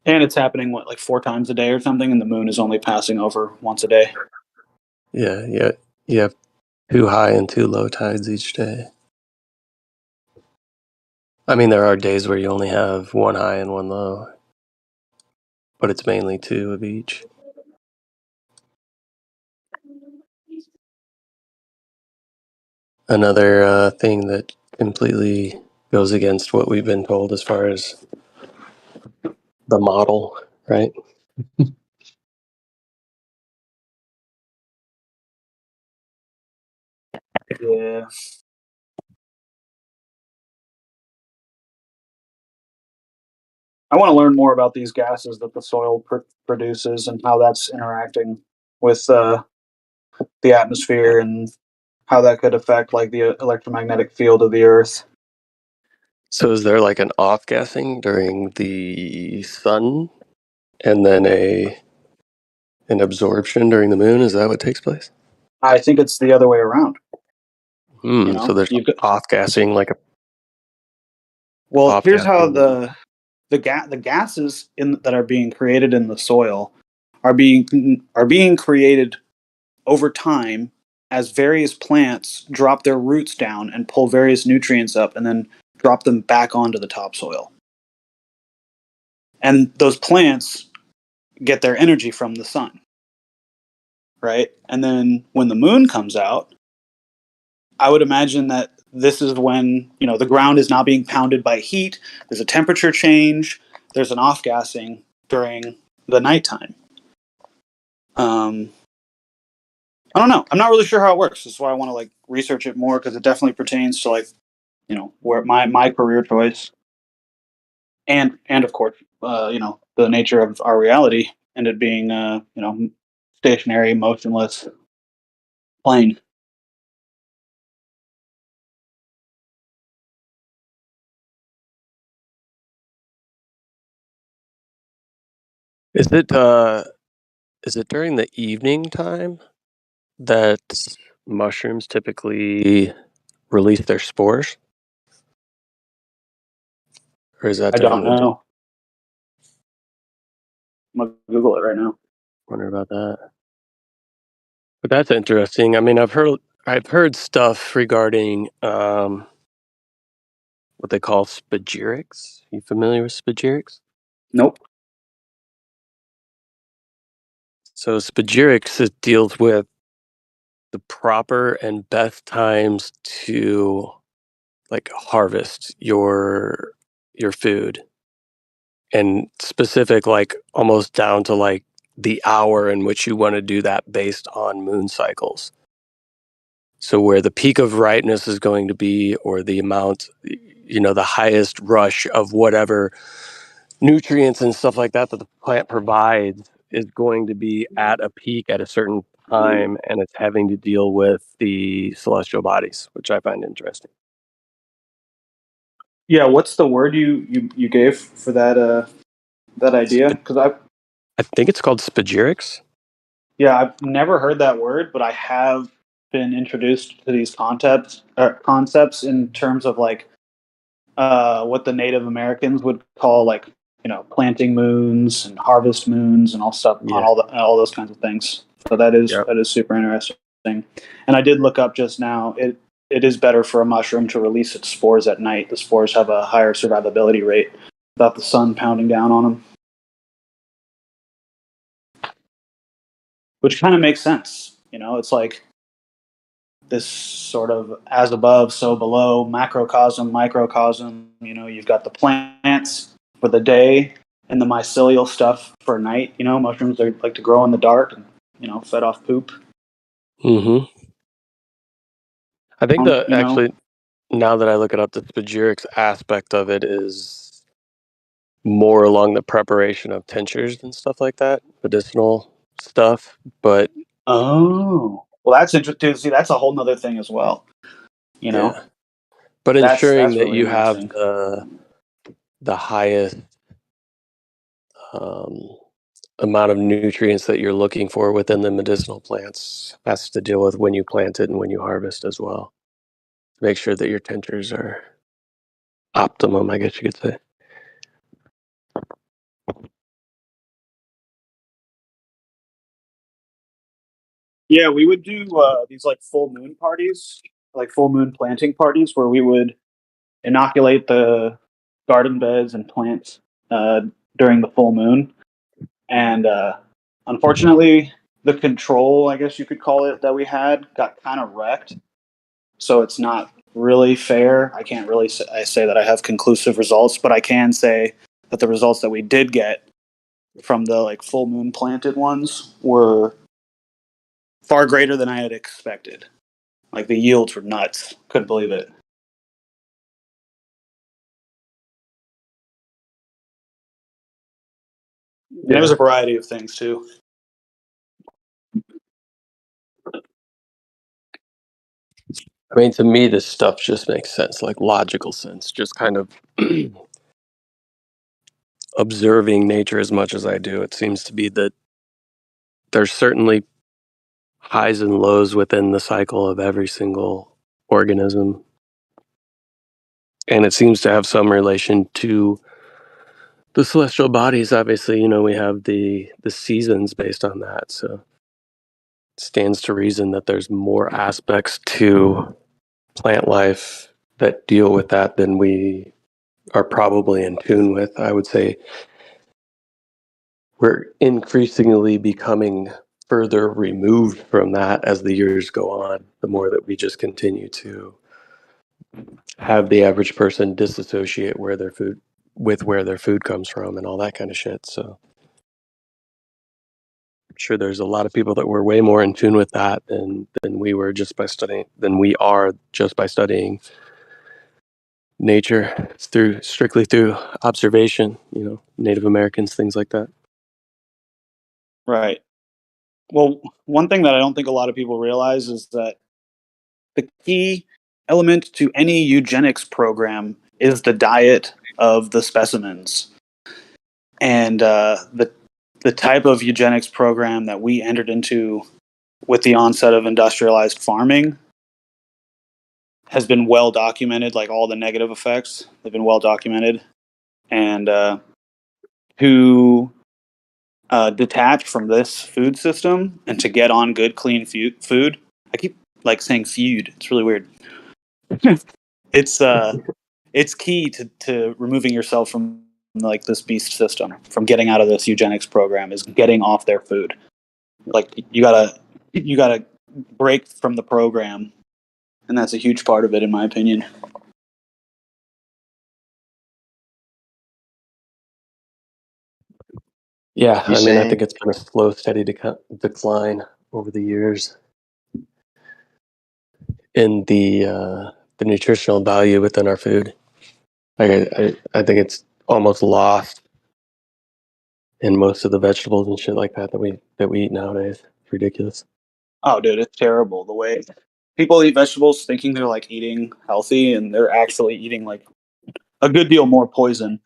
And it's happening like 4 times a day or something, and the moon is only passing over once a day. Yeah. You have 2 high and 2 low tides each day. I mean, there are days where you only have 1 high and 1 low, but it's mainly 2 of each. Another thing that completely goes against what we've been told as far as the model, right? Yeah. I want to learn more about these gases that the soil produces and how that's interacting with the atmosphere, and how that could affect like the electromagnetic field of the Earth. So is there like an off-gassing during the sun, and then and absorption during the moon? Is that what takes place? I think it's the other way around. You know, So there's off gassing like a. Well, here's how off-gassing. the gases that are being created in the soil are being created over time as various plants drop their roots down and pull various nutrients up and then drop them back onto the topsoil. And those plants get their energy from the sun, right? And then when the moon comes out, I would imagine that this is when, you know, the ground is now being pounded by heat. There's a temperature change. There's an off-gassing during the nighttime. I don't know. I'm not really sure how it works. That's why I want to like research it more because it definitely pertains to like, you know, where my career choice and of course, you know, the nature of our reality and it being, you know, stationary, motionless plane. Is it during the evening time that mushrooms typically release their spores? Or is that I during don't the day? know. I'm gonna Google it right now. Wonder about that. But that's interesting. I mean, I've heard stuff regarding what they call spagyrics. You familiar with spagyrics? Nope. So spagyrics, it deals with the proper and best times to like harvest your food, and specific, like almost down to like the hour in which you want to do that based on moon cycles. So where the peak of ripeness is going to be, or the amount, you know, the highest rush of whatever nutrients and stuff like that that the plant provides is going to be at a peak at a certain time, and it's having to deal with the celestial bodies, which I find interesting. Yeah, what's the word you gave for that that idea? Because I think it's called spagyrics. yeah, I've never heard that word, but I have been introduced to these concepts in terms of like what the Native Americans would call like, you know, planting moons and harvest moons and all stuff on Yeah. all those kinds of things. So that is super interesting. And I did look up just now. It is better for a mushroom to release its spores at night. The spores have a higher survivability rate without the sun pounding down on them, which kind of makes sense. You know, it's like this sort of as above, so below, macrocosm, microcosm. You know, you've got the plants for the day and the mycelial stuff for night. You know, mushrooms are like to grow in the dark and, you know, fed off poop. Mm-hmm. I think You know, now that I look it up, the spagyrics aspect of it is more along the preparation of tinctures and stuff like that, medicinal stuff. But oh, well, that's interesting. See, that's a whole nother thing as well. You know, yeah, but ensuring that's that really you have interesting. the highest um, amount of nutrients that you're looking for within the medicinal plants has to deal with when you plant it and when you harvest as well. Make sure that your tinctures are optimum, I guess you could say. Yeah, we would do these like full moon parties, like full moon planting parties, where we would inoculate the garden beds and plants during the full moon. And unfortunately, the control, I guess you could call it, that we had got kind of wrecked. So it's not really fair. I can't really say that I have conclusive results, but I can say that the results that we did get from the like full moon planted ones were far greater than I had expected. Like the yields were nuts. Couldn't believe it. And it was a variety of things too. I mean, to me, this stuff just makes sense, like logical sense, just kind of observing nature as much as I do. It seems to be that there's certainly highs and lows within the cycle of every single organism. And it seems to have some relation to the celestial bodies. Obviously, we have the seasons based on that. So it stands to reason that there's more aspects to plant life that deal with that than we are probably in tune with. I would say we're increasingly becoming further removed from that as the years go on, the more that we just continue to have the average person disassociate where their food comes from and all that kind of shit. So I'm sure there's a lot of people that were way more in tune with that than we are just by studying nature strictly through observation, Native Americans, things like that. Right. Well, one thing that I don't think a lot of people realize is that the key element to any eugenics program is the diet of the specimens. And the type of eugenics program that we entered into with the onset of industrialized farming has been well documented, like all the negative effects have been well documented. And to detach from this food system and to get on good, clean food, I keep saying feud. It's really weird. It's key to removing yourself from this beast system, from getting out of this eugenics program, is getting off their food. You gotta break from the program, and that's a huge part of it, in my opinion. Yeah, I mean, I think it's been a slow, steady decline over the years in the nutritional value within our food. I think it's almost lost in most of the vegetables and shit like that we eat nowadays. It's ridiculous. Oh, dude, it's terrible the way people eat vegetables thinking they're eating healthy, and they're actually eating a good deal more poison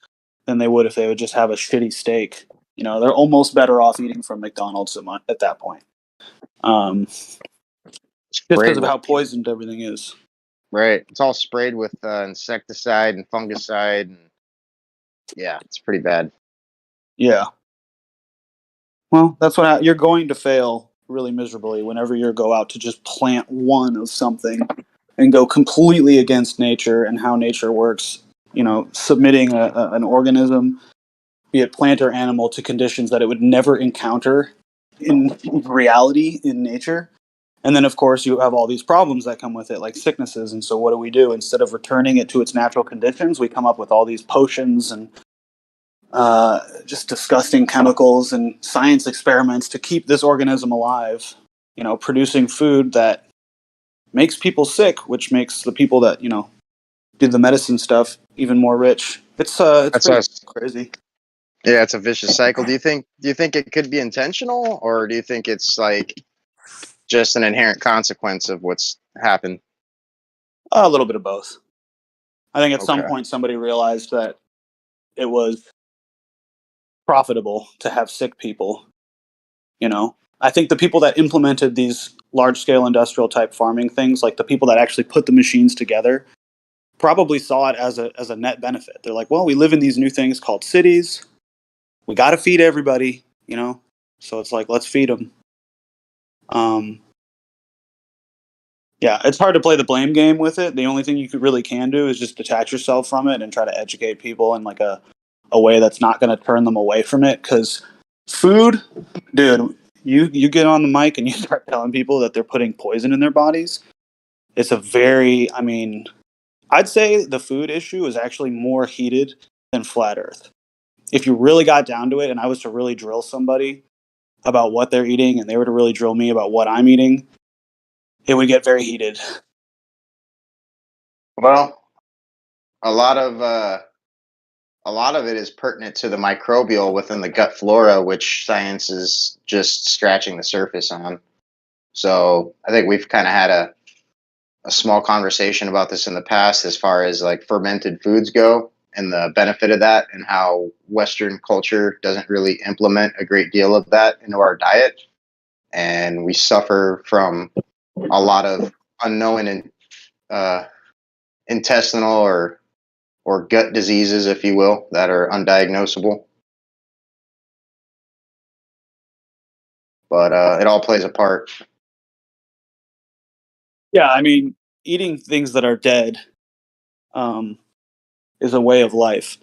than they would if they would just have a shitty steak. They're almost better off eating from McDonald's at that point. Just because of how poisoned everything is. Right. It's all sprayed with insecticide and fungicide. And yeah, it's pretty bad. Yeah. Well, that's what you're going to fail really miserably whenever you go out to just plant one of something and go completely against nature and how nature works. Submitting an organism, be it plant or animal, to conditions that it would never encounter in reality in nature. And then, of course, you have all these problems that come with it, like sicknesses. And so what do? Instead of returning it to its natural conditions, we come up with all these potions and just disgusting chemicals and science experiments to keep this organism alive, producing food that makes people sick, which makes the people that, do the medicine stuff even more rich. It's crazy. Yeah, it's a vicious cycle. Do you think it could be intentional, or do you think it's just an inherent consequence of what's happened? A little bit of both. I think at some point somebody realized that it was profitable to have sick people. I think the people that implemented these large-scale industrial type farming things, like the people that actually put the machines together, probably saw it as a net benefit. They're like, well, we live in these new things called cities. We got to feed everybody, so it's let's feed them. Yeah, it's hard to play the blame game with it. The only thing you really can do is just detach yourself from it and try to educate people in a way that's not going to turn them away from it. Because food, dude, you get on the mic and you start telling people that they're putting poison in their bodies. It's I'd say the food issue is actually more heated than flat Earth. If you really got down to it, and I was to really drill somebody about what they're eating, and they were to really drill me about what I'm eating, it would get very heated. Well, a lot of it is pertinent to the microbial within the gut flora, which science is just scratching the surface on. So I think we've kind of had a small conversation about this in the past, as far as fermented foods go and the benefit of that, and how Western culture doesn't really implement a great deal of that into our diet. and we suffer from a lot of unknown and intestinal or gut diseases, if you will, that are undiagnosable. But it all plays a part. Yeah, I mean, eating things that are dead is a way of life.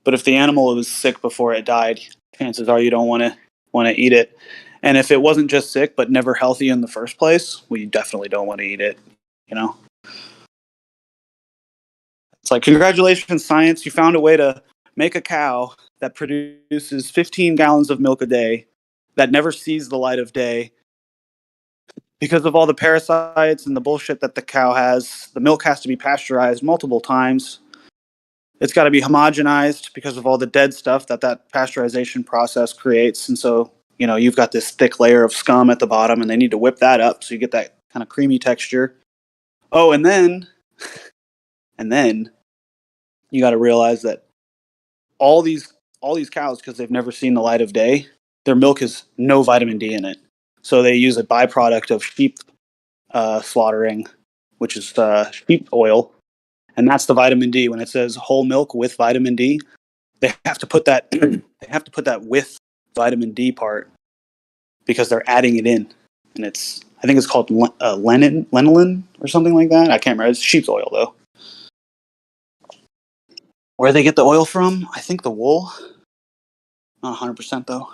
But if the animal was sick before it died, chances are you don't want to eat it. And if it wasn't just sick but never healthy in the first place, well, you definitely don't want to eat it. You know, it's like, congratulations, science! You found a way to make a cow that produces 15 gallons of milk a day that never sees the light of day because of all the parasites and the bullshit that the cow has. The milk has to be pasteurized multiple times. It's got to be homogenized because of all the dead stuff that pasteurization process creates. And so, you know, you've got this thick layer of scum at the bottom, and they need to whip that up so you get that kind of creamy texture. Oh, and then you got to realize that all these cows, because they've never seen the light of day, their milk has no vitamin D in it. So they use a byproduct of sheep slaughtering, which is sheep oil, and that's the vitamin D. When it says whole milk with vitamin D, they have to put that with vitamin D part because they're adding it in, and I think it's called lanolin or something like that. I can't remember. It's sheep's oil though. Where they get the oil from, I think the wool. Not 100% though.